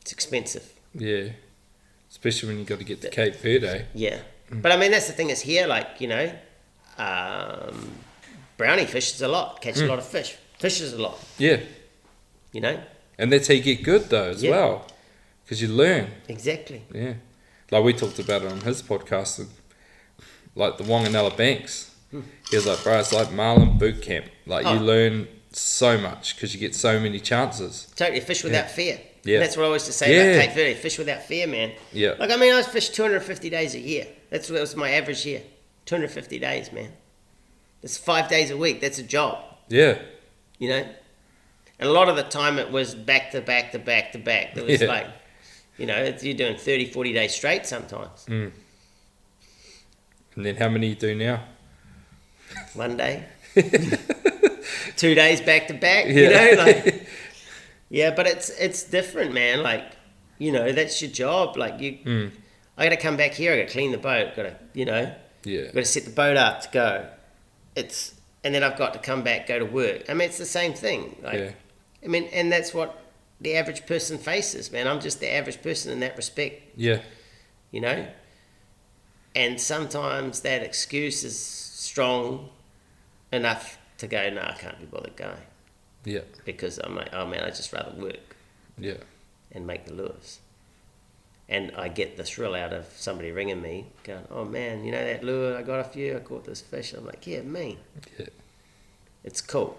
It's expensive. Yeah. Especially when you got to get to Cape Verde. Yeah. But I mean, that's the thing is here, like, you know, brownie fishes a lot, catches a lot of fish, fishes a lot. Yeah. You know? And that's how you get good though as well. Because you learn. Exactly. Yeah. Like we talked about it on his podcast, like the Wanganella Banks. He was like, bro, it's like Marlin boot camp. Like you learn so much because you get so many chances. Totally, fish without fear. Yeah. And that's what I always used to say about Cape Verde, fish without fear, man. Yeah. Like, I mean, I fished 250 days a year. That was my average year. 250 days, man. That's 5 days a week. That's a job. Yeah. You know? And a lot of the time it was back to back to back to back. It was like, you know, you're doing 30, 40 days straight sometimes. And then how many you do now? 1 day. 2 days back to back, you know? Like, yeah, but it's different, man. Like, you know, that's your job. Like, I got to come back here. I got to clean the boat. Got to, you know, got to set the boat up to go. And then I've got to come back, go to work. I mean, it's the same thing. Like, I mean, and that's what the average person faces, man. I'm just the average person in that respect. Yeah. You know? And sometimes that excuse is strong enough to go, no, I can't be bothered going. Yeah. Because I'm like, oh man, I'd just rather work. Yeah. And make the lures. And I get the thrill out of somebody ringing me, going, oh man, you know that lure I got off you? I caught this fish. I'm like, yeah, me. Yeah. It's cool.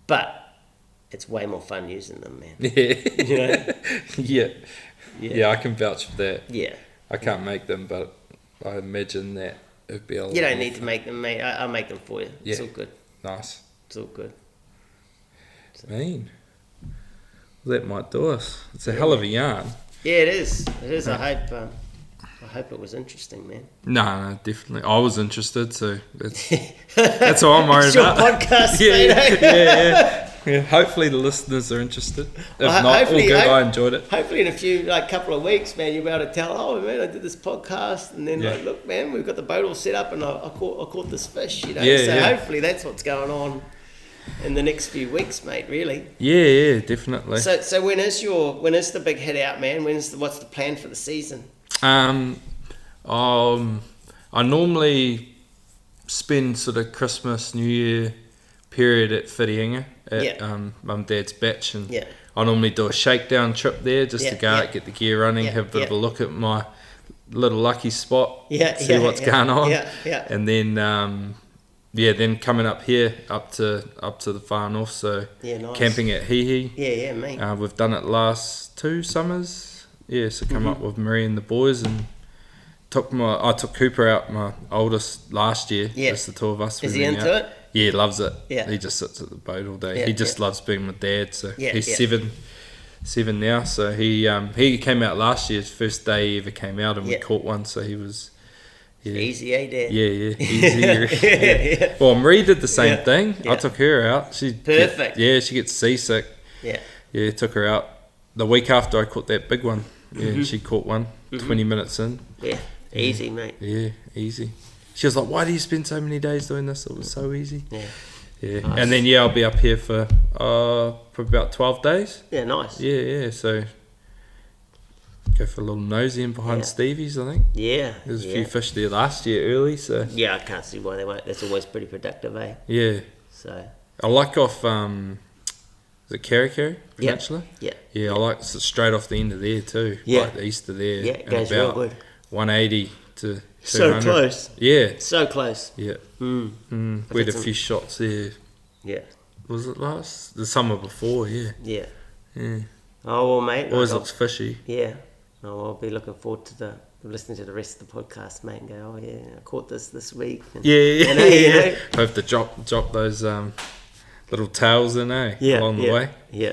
But it's way more fun using them, man. Yeah. You know? Yeah, I can vouch for that. Yeah. I can't make them, but I imagine that it would be a lot. You don't need to make them, mate. I'll make them for you. Yeah. It's all good. Nice. It's all good. So. Mean. Well, that might do us. It's a hell of a yarn. Yeah, it is. It is. I hope it was interesting, man. No, definitely. I was interested, so that's all I'm worried about. It's your podcast, yeah. Hopefully the listeners are interested. If not, all good. I enjoyed it. Hopefully in a few, couple of weeks, man, you'll be able to tell, oh, man, I did this podcast, and then, look, man, we've got the boat all set up, and I caught this fish, you know. Hopefully that's what's going on in the next few weeks, mate, really. Yeah, definitely. So when is the big hit out, man? What's the plan for the season? I normally spend sort of Christmas, New Year period at Whirianga at Mum Dad's batch, and I normally do a shakedown trip there just to go out, get the gear running, have a bit of a look at my little lucky spot, see what's going on, and then then coming up here up to the far north, so nice. Camping at Hihi. Mate. We've done it last 2 summers. So come up with Marie and the boys, and I took Cooper out, my oldest, last year. Just the 2 of us. Is he into it? Yeah, loves it. Yeah. He just sits at the boat all day. He just loves being with Dad. So he's 7 now. So he came out last year, his first day he ever came out, and we caught one. So he was easy, Dad? Yeah, easy. Well, Marie did the same thing. I took her out. Perfect. She gets seasick. Yeah, took her out the week after I caught that big one. Yeah, she caught one 20 minutes in. Yeah, easy, mate. Yeah, easy. she was like, "Why do you spend so many days doing this? It was so easy." Yeah. Nice. And then I'll be up here for about 12 days. Yeah, nice. Yeah. So go for a little nosy in behind Stevie's, I think. Yeah. There's a few fish there last year early, so. Yeah, I can't see why they won't. That's always pretty productive, eh? Yeah. So. I like off. Is it Kerikeri Peninsula? Yeah. Yeah, I like straight off the end of there too. Yeah. Like the east of there. Yeah, it goes real good. 180 to 200. So close. Yeah. So close. Yeah. We had a few shots there. Yeah. Was it the summer before? Yeah. Yeah. Yeah. Oh well, mate. Always looks fishy. Yeah. Oh, I'll be looking forward to listening to the rest of the podcast, mate, and go, oh yeah, I caught this week. And, Yeah. Hope to drop those little tails in, along the way. Yeah.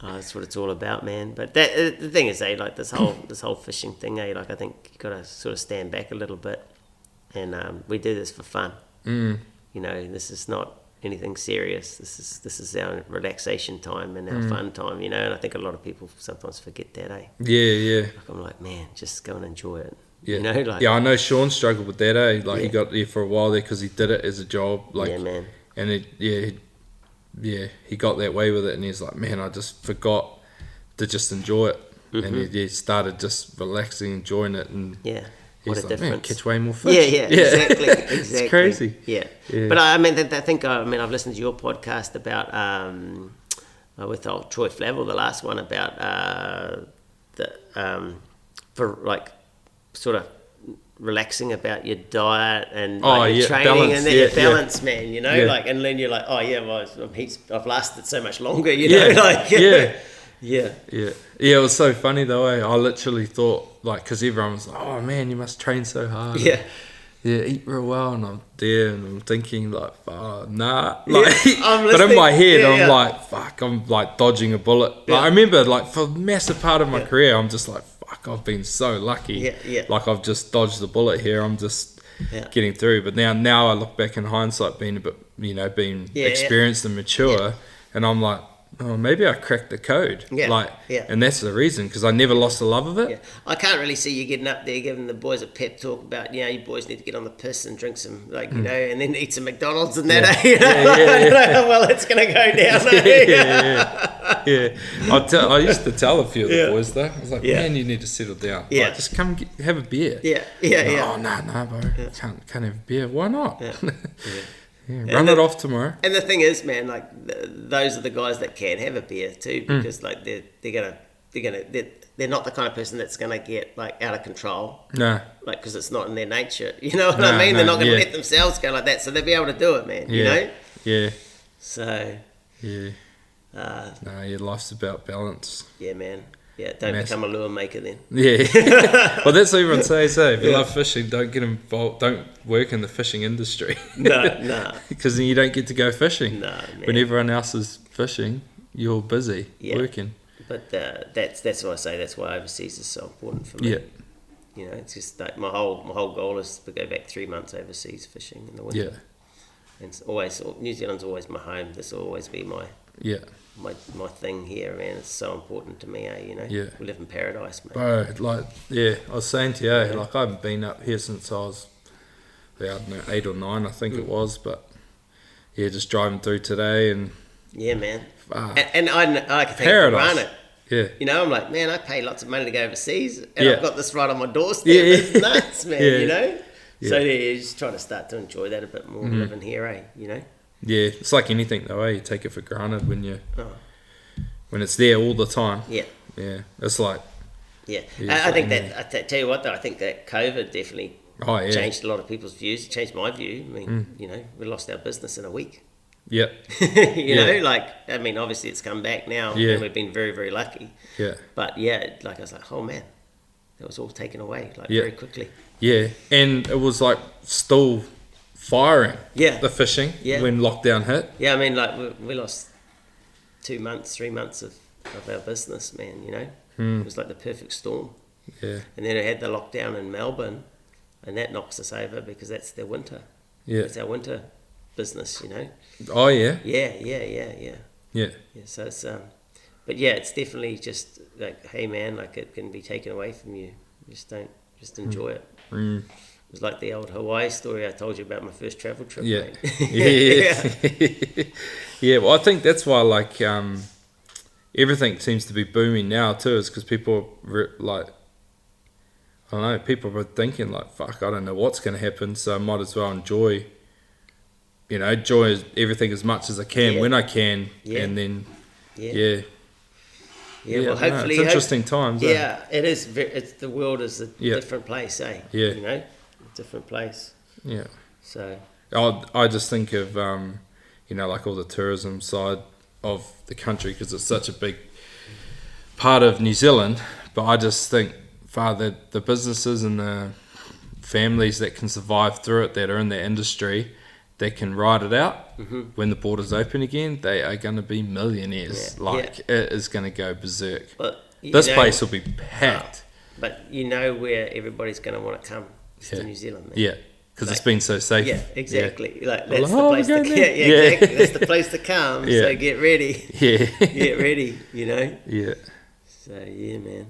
That's what it's all about, man. But that, the thing is, like this whole fishing thing, like I think you got to sort of stand back a little bit, and we do this for fun. You know, this is not anything serious. This is our relaxation time and our fun time, you know. And I think a lot of people sometimes forget that, eh? Yeah. Like I'm like, man, just go and enjoy it. Yeah. You know, like I know Sean struggled with that, eh? Like he got there for a while there because he did it as a job, like. Yeah, man. And he got that way with it, and he's like, man, I just forgot to just enjoy it, and he started just relaxing, enjoying it, and what he's a like, man, difference. catch way more fish. Yeah, exactly. It's crazy. Yeah. But I mean, I've listened to your podcast about with old Troy Flavel, the last one about for like sort of relaxing about your diet and your training balance, and then your balance, man, you know, like, and then you're like, oh yeah, well, I've lasted so much longer, you know, like, yeah. It was so funny though, I literally thought, like, because everyone was like, oh man, you must train so hard. Eat real well, and I'm there and I'm thinking like, nah, like, but in my head I'm like, fuck, I'm like dodging a bullet. Like, I remember, like, for a massive part of my career, I'm just like, fuck, I've been so lucky. Like, I've just dodged the bullet here. I'm just getting through. But now I look back in hindsight, being a bit, you know, being experienced and mature, and I'm like, oh, maybe I cracked the code. And that's the reason, because I never lost the love of it. I can't really see you getting up there giving the boys a pep talk about, you know, you boys need to get on the piss and drink some, like, you know, and then eat some McDonald's and that, you know? Well, it's going to go down. I used to tell a few of the boys though. I was like, man, you need to settle down. Like, just come have a beer. Oh, no, bro. Can't have a beer. Why not? Run it off tomorrow. And the thing is, man, like those are the guys that can have a beer too, because like they're not the kind of person that's gonna get like out of control. No, like, because it's not in their nature. You know what I mean? They're not gonna let themselves go like that, so they'll be able to do it, man. You know? Yeah. So. Yeah. No, your life's about balance. Yeah, man. Yeah, don't become a lure maker then. Yeah. Well, that's what everyone says, if you love fishing, don't get involved, don't work in the fishing industry. No. Because then you don't get to go fishing. No, man. When everyone else is fishing, you're busy working. But that's why I say that's why overseas is so important for me. Yeah. You know, it's just like my whole goal is to go back 3 months overseas fishing in the winter. Yeah. And it's always, New Zealand's always my home. This will always be my thing here, man. It's so important to me, you know. We live in paradise, mate. Bro, like, I was saying to you, like, I haven't been up here since I was, I don't know, 8 or 9, I think it was, but just driving through today and man. And I can take it for granted. You know, I'm like, man, I pay lots of money to go overseas, and I've got this right on my doorstep. It's nuts, man. You know. So you just try to start to enjoy that a bit more, living here, you know. Yeah, it's like anything though, you take it for granted when when it's there all the time. Yeah, it's like I think that I tell you what though, I think that COVID definitely changed a lot of people's views. It changed my view. I mean, you know, we lost our business in a week. Yep. You know, like, I mean, obviously it's come back now, and we've been very, very lucky. But like I was like, oh man, that was all taken away very quickly. And it was like still firing. The fishing when lockdown hit. I mean, like we lost 2 months, 3 months of our business, man. You know, it was like the perfect storm. And then I had the lockdown in Melbourne, and that knocks us over because that's their winter. It's our winter business, you know. Oh yeah. Yeah. So it's but it's definitely just like, hey man, like it can be taken away from you. Just enjoy it. was like the old Hawaii story I told you about my first travel trip. Yeah. Mate. Yeah. Well, I think that's why like everything seems to be booming now too, is because people like, I don't know, people are thinking like, fuck, I don't know what's going to happen, so I might as well enjoy everything as much as I can when I can, and then Well, hopefully, it's interesting times. Yeah, it is. It's the world is a different place, eh? Yeah, a different place. Yeah. So I just think of like all the tourism side of the country, because it's such a big part of New Zealand. But I just think, the businesses and the families that can survive through it, that are in the industry, that can ride it out when the borders open again, they are going to be millionaires. It is going to go berserk. But this place will be packed. But where everybody's going to want to come to New Zealand. Man. Yeah, because it's been so safe. Yeah, exactly. Yeah. Like that's the place to exactly. That's the place to come. So get ready. Yeah, get ready. Yeah. So man.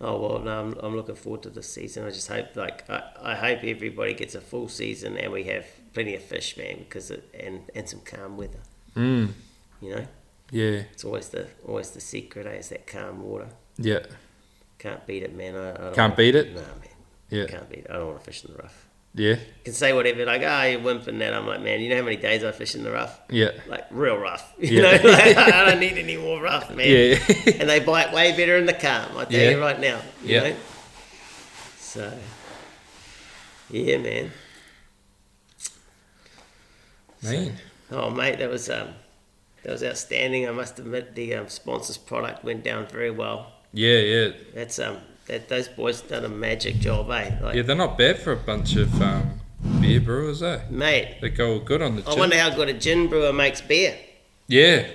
Oh well, no, I'm looking forward to this season. I just hope, I hope everybody gets a full season and we have plenty of fish, man, because and some calm weather. Yeah. It's always the secret, is that calm water. Yeah. Can't beat it, man. I don't Can't beat it. No, man. Yeah. Can't beat it. I don't want to fish in the rough. Yeah. You can say whatever, like, you're wimping that. I'm like, man, you know how many days I fish in the rough? Yeah. Like, real rough. You know, like, I don't need any more rough, man. Yeah. And they bite way better in the calm, I tell you right now. You know? So, yeah, man. Man. Oh, mate, that was outstanding. I must admit, the sponsor's product went down very well. Yeah. That's those boys done a magic job, eh? Like, they're not bad for a bunch of beer brewers, eh? Mate, they go good on the gin. I wonder how good a gin brewer makes beer. Yeah.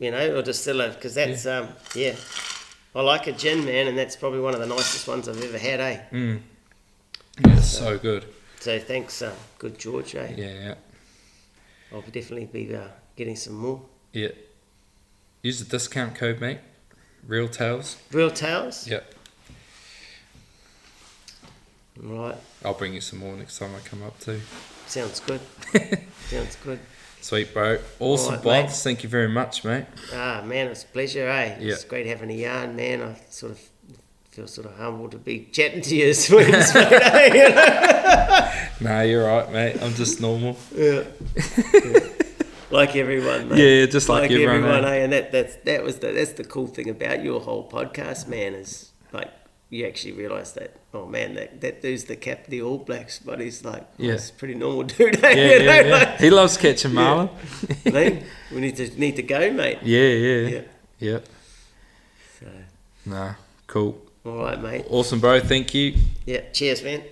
Or distiller, because that's I like a gin, man, and that's probably one of the nicest ones I've ever had, eh? Yeah, so good. So thanks, good George, eh? Yeah. I'll definitely be getting some more. Yeah. Use the discount code, mate. Real Tales. Real Tales? Yep. Right. I'll bring you some more next time I come up too. Sounds good. Sounds good. Sweet, bro. Awesome, right, Bonze. mate. Thank you very much, mate. Man, it's a pleasure, eh? Yeah. It's great having a yarn, man. I sort of feel sort of humbled to be chatting to you as Swings, mate, eh? Nah, you're right, mate. I'm just normal. Yeah. Like everyone, mate. Yeah, just like everyone, eh? And that's the cool thing about your whole podcast, man, is like you actually realise that, oh man, that dude's the captain of the All Blacks, but he's like, he's a pretty normal dude, eh? Yeah. Like, he loves catching marlin. Man, we need to go, mate. Yeah. So, nah, cool. all right, mate. Awesome, bro. Thank you. Yeah, cheers, man.